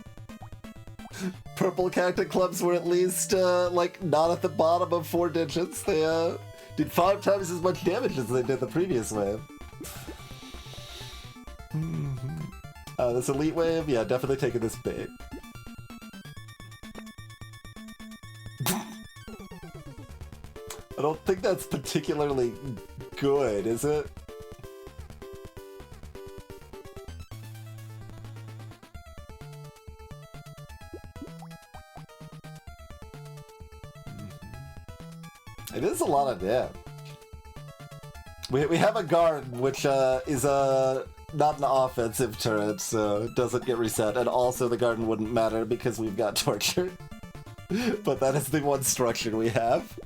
Purple Cacti Clubs were at least, like, not at the bottom of 4 digits. They, did 5 times as much damage as they did the previous wave. This elite wave, yeah, definitely taking this bait. I don't think that's particularly good, is it? It is a lot of damage. We have a guard, which is not an offensive turret, so it doesn't get reset, and also the garden wouldn't matter because we've got torture. But that is the one structure we have.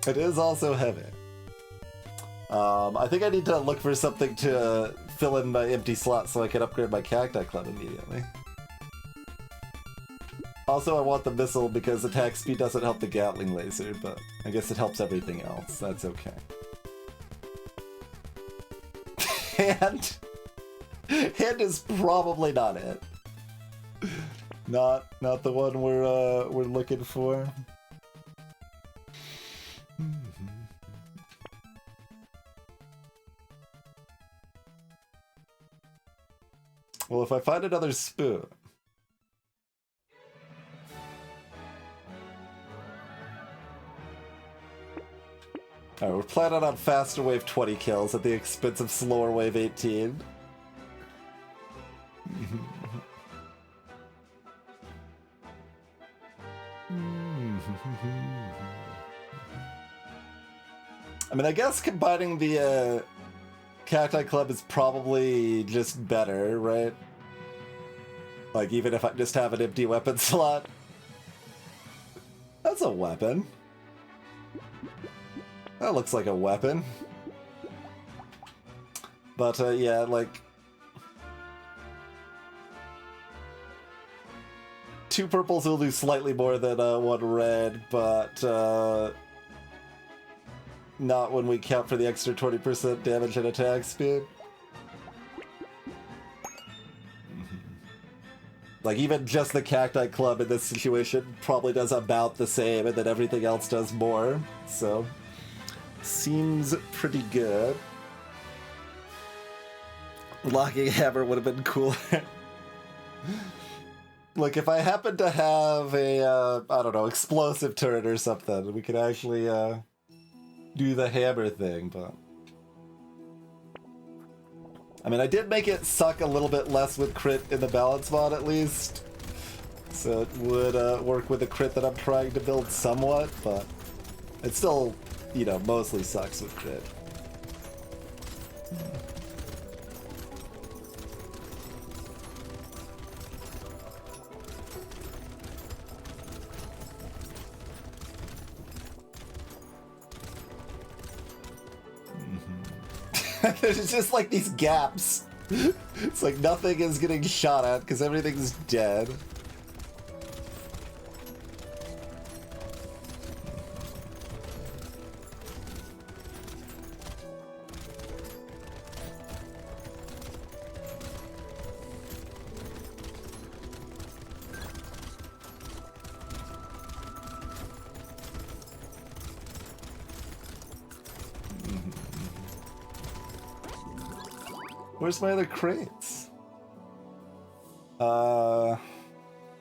It is also heavy. I think I need to look for something to fill in my empty slot so I can upgrade my Cacti Club immediately. Also, I want the missile because attack speed doesn't help the Gatling laser, but I guess it helps everything else. That's okay. Hand is probably not it. Not the one we're looking for. Well, if I find another spoon. Alright, we're planning on faster wave 20 kills at the expense of slower wave 18. I mean, I guess combining the Cacti Club is probably just better, right? Like, even if I just have an empty weapon slot. That's a weapon. That looks like a weapon. But, yeah, like... 2 purples will do slightly more than 1 red, but, not when we count for the extra 20% damage and attack speed. Like, even just the Cacti Club in this situation probably does about the same, and then everything else does more, so... Seems pretty good. Locking Hammer would have been cooler. Like, if I happen to have a, I don't know, explosive turret or something, we could actually, do the hammer thing, but... I mean, I did make it suck a little bit less with crit in the balance mod, at least. So it would, work with the crit that I'm trying to build somewhat, but... It still... you know, mostly sucks with crit. There's just like these gaps. It's like nothing is getting shot at because everything's dead. Where's my other crates?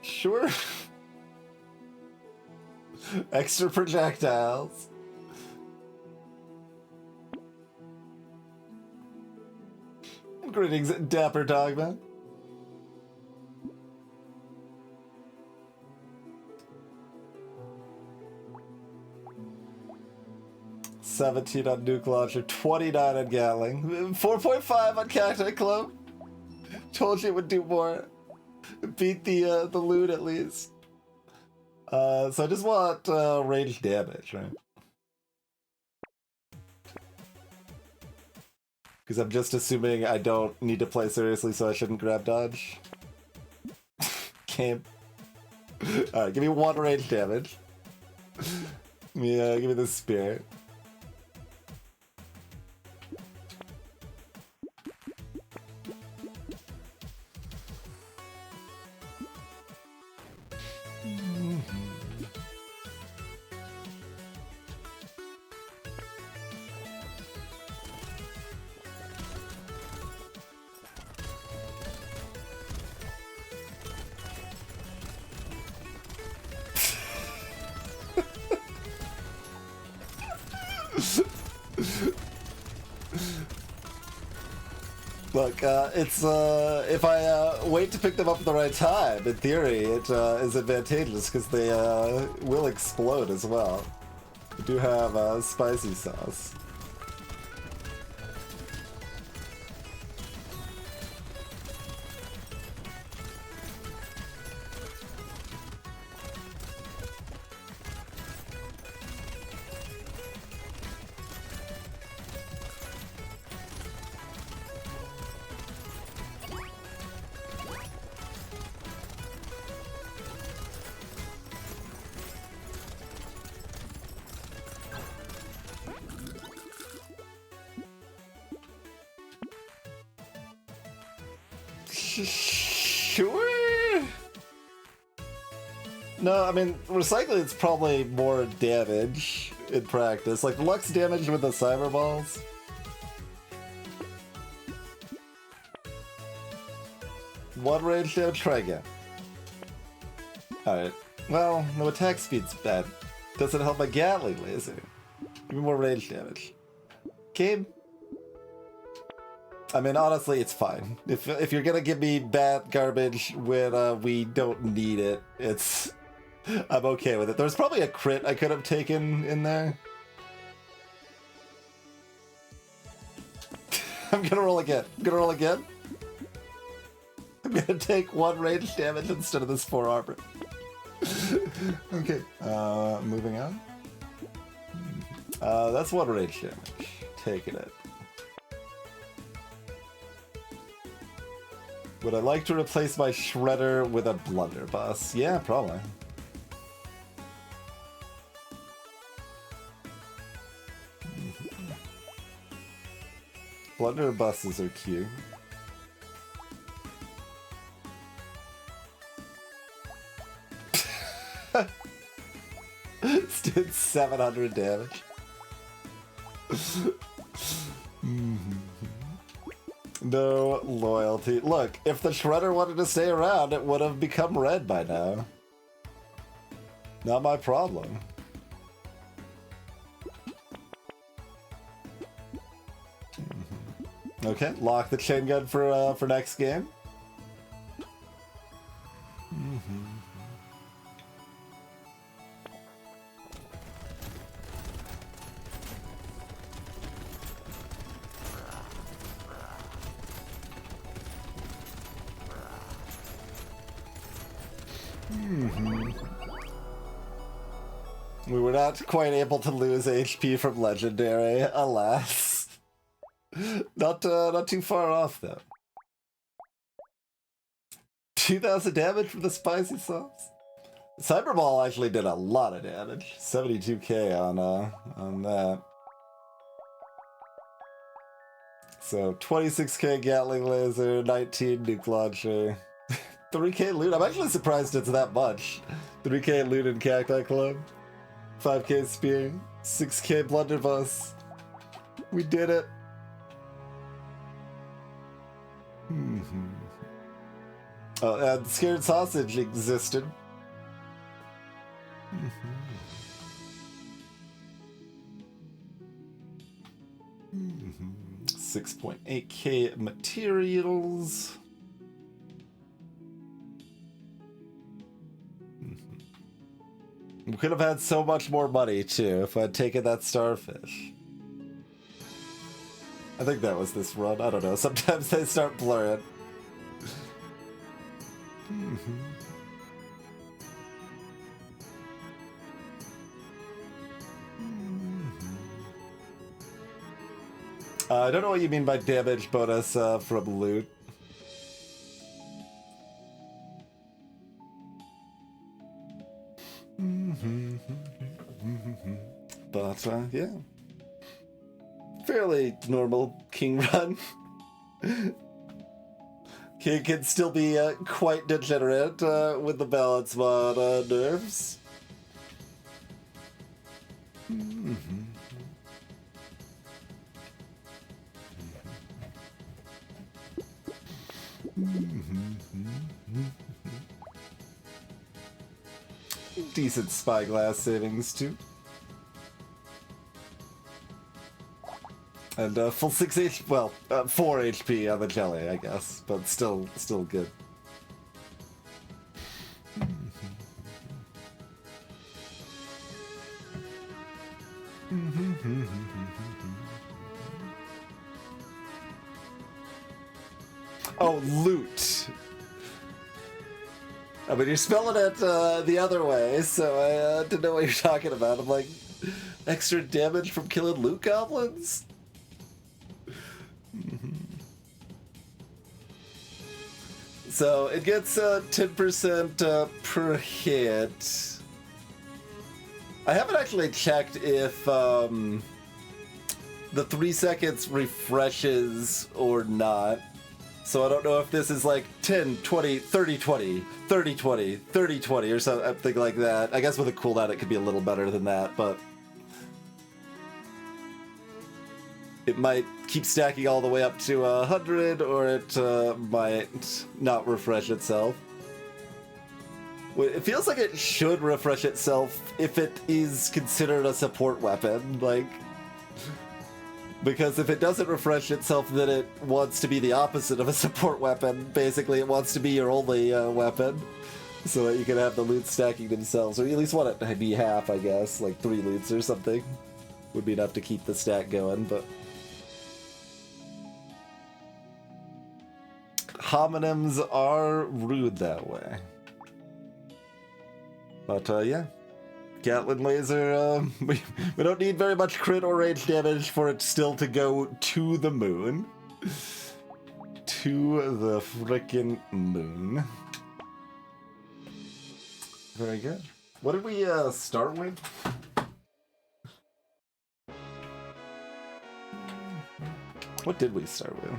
Sure. Extra projectiles. Greetings, Dapper Dogman. $17 on Nuke Launcher, 29 on Gatling, 4.5 on Cacti Club. Told you it would do more. Beat the loot at least. So I just want range damage, right? Because I'm just assuming I don't need to play seriously, so I shouldn't grab dodge. Game. Alright, give me 1 range damage. Give me the spirit. Look, it's, if I wait to pick them up at the right time, in theory, it is advantageous because they will explode as well. We do have spicy sauce. Sure. No, I mean, recycling is probably more damage in practice. Like, Lux damage with the cyber balls. One range damage, try again. Alright. Well, no attack speed's bad. Doesn't help my Gatling laser. Give me more range damage. Game. I mean, honestly, it's fine. If you're gonna give me bad garbage when we don't need it, I'm okay with it. There's probably a crit I could have taken in there. I'm gonna roll again. I'm gonna take 1 range damage instead of this 4 armor. Okay, moving on. That's 1 range damage. Taking it. Would I like to replace my Shredder with a Blunderbuss? Yeah, probably. Blunderbusses are cute. This did 700 damage. No loyalty. Look, if the Shredder wanted to stay around, it would have become red by now. Not my problem. Okay, lock the chain gun for next game. We were not quite able to lose HP from Legendary, alas. Not too far off, though. 2,000 damage from the spicy sauce. Cyberball actually did a lot of damage. 72k on that. So 26k Gatling laser, 19 nuke launcher, 3k loot. I'm actually surprised it's that much. 3k loot in Cacti Club, 5k spear, 6k blunderbuss. We did it. Oh, and scared sausage existed. $6.8K materials. We could have had so much more money too if I'd taken that starfish. I think that was this run. I don't know. Sometimes they start blurring. I don't know what you mean by damage bonus from loot. But, yeah. Fairly normal king run. King can still be quite degenerate with the balance mod nerfs. Decent spyglass savings too. And full 6 HP, well, 4 HP on the jelly, I guess, but still good. Oh, loot. I mean, you're spelling it the other way, so I didn't know what you're talking about. I'm like, extra damage from killing loot goblins? So it gets 10% per hit. I haven't actually checked if the 3 seconds refreshes or not. So I don't know if this is like 10, 20, 30, 20, 30, 20, 30, 20 or something like that. I guess with a cooldown it could be a little better than that, but it might keep stacking all the way up to 100, or it might not refresh itself. It feels like it should refresh itself if it is considered a support weapon, like, because if it doesn't refresh itself, then it wants to be the opposite of a support weapon. Basically, it wants to be your only weapon, so that you can have the loot stacking themselves, or you at least want it to be half, I guess, like 3 loots or something would be enough to keep the stack going, but homonyms are rude that way. But yeah, Gatling laser, we don't need very much crit or range damage for it still to go to the moon. To the frickin' moon. Very good. What did we start with? What did we start with?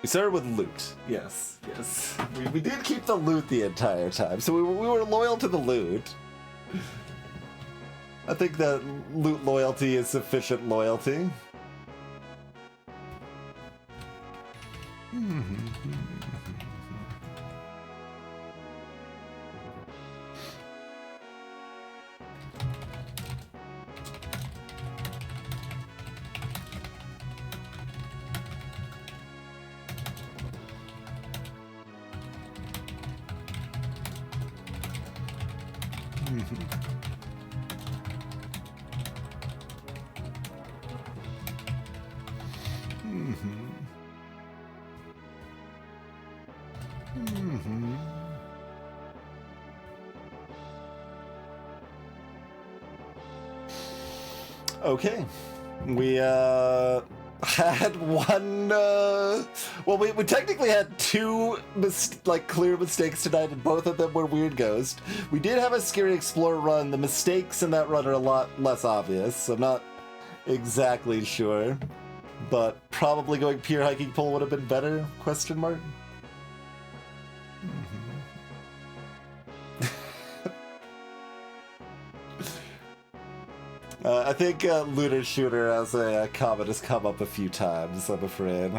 We started with loot. Yes. We did keep the loot the entire time, so we were loyal to the loot. I think that loot loyalty is sufficient loyalty. Okay, we had one. Well, we technically had 2 clear mistakes tonight, and both of them were Weird Ghost. We did have a Scary Explorer run. The mistakes in that run are a lot less obvious, so I'm not exactly sure, but probably going Pier Hiking Pole would have been better? Question mark. I think Looter Shooter as a comment has come up a few times, I'm afraid.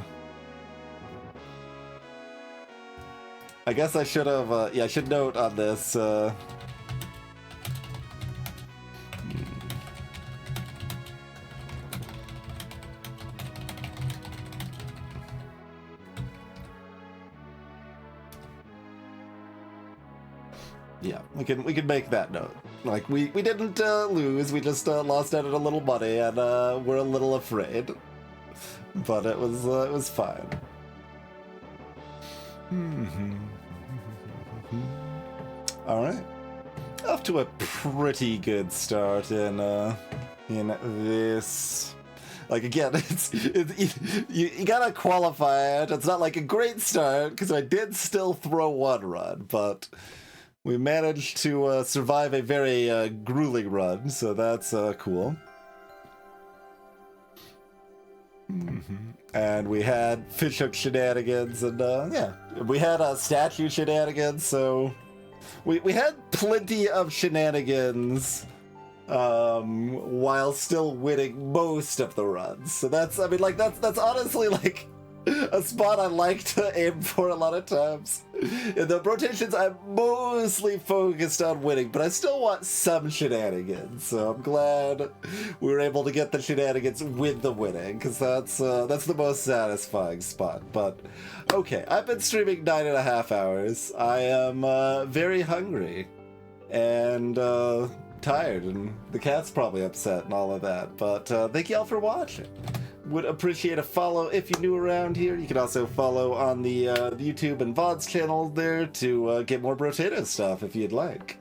I guess I should have, yeah, I should note on this, yeah, we can make that note. Like, we didn't lose, we just lost out on a little money, and we're a little afraid. But it was fine. Alright. Off to a pretty good start in this. Like, again, you gotta qualify it. It's not like a great start, because I did still throw one run, but we managed to survive a very grueling run, so that's cool. And we had fishhook shenanigans, and yeah, we had statue shenanigans, so we had plenty of shenanigans while still winning most of the runs. So that's, I mean, like, that's honestly, like, a spot I like to aim for a lot of times. In the Brotations, I'm mostly focused on winning, but I still want some shenanigans. So I'm glad we were able to get the shenanigans with the winning, because that's the most satisfying spot. But okay, I've been streaming 9.5 hours. I am very hungry and tired, and the cat's probably upset and all of that. But thank you all for watching. Would appreciate a follow if you're new around here. You can also follow on the YouTube and VODs channel there to get more Brotato stuff if you'd like.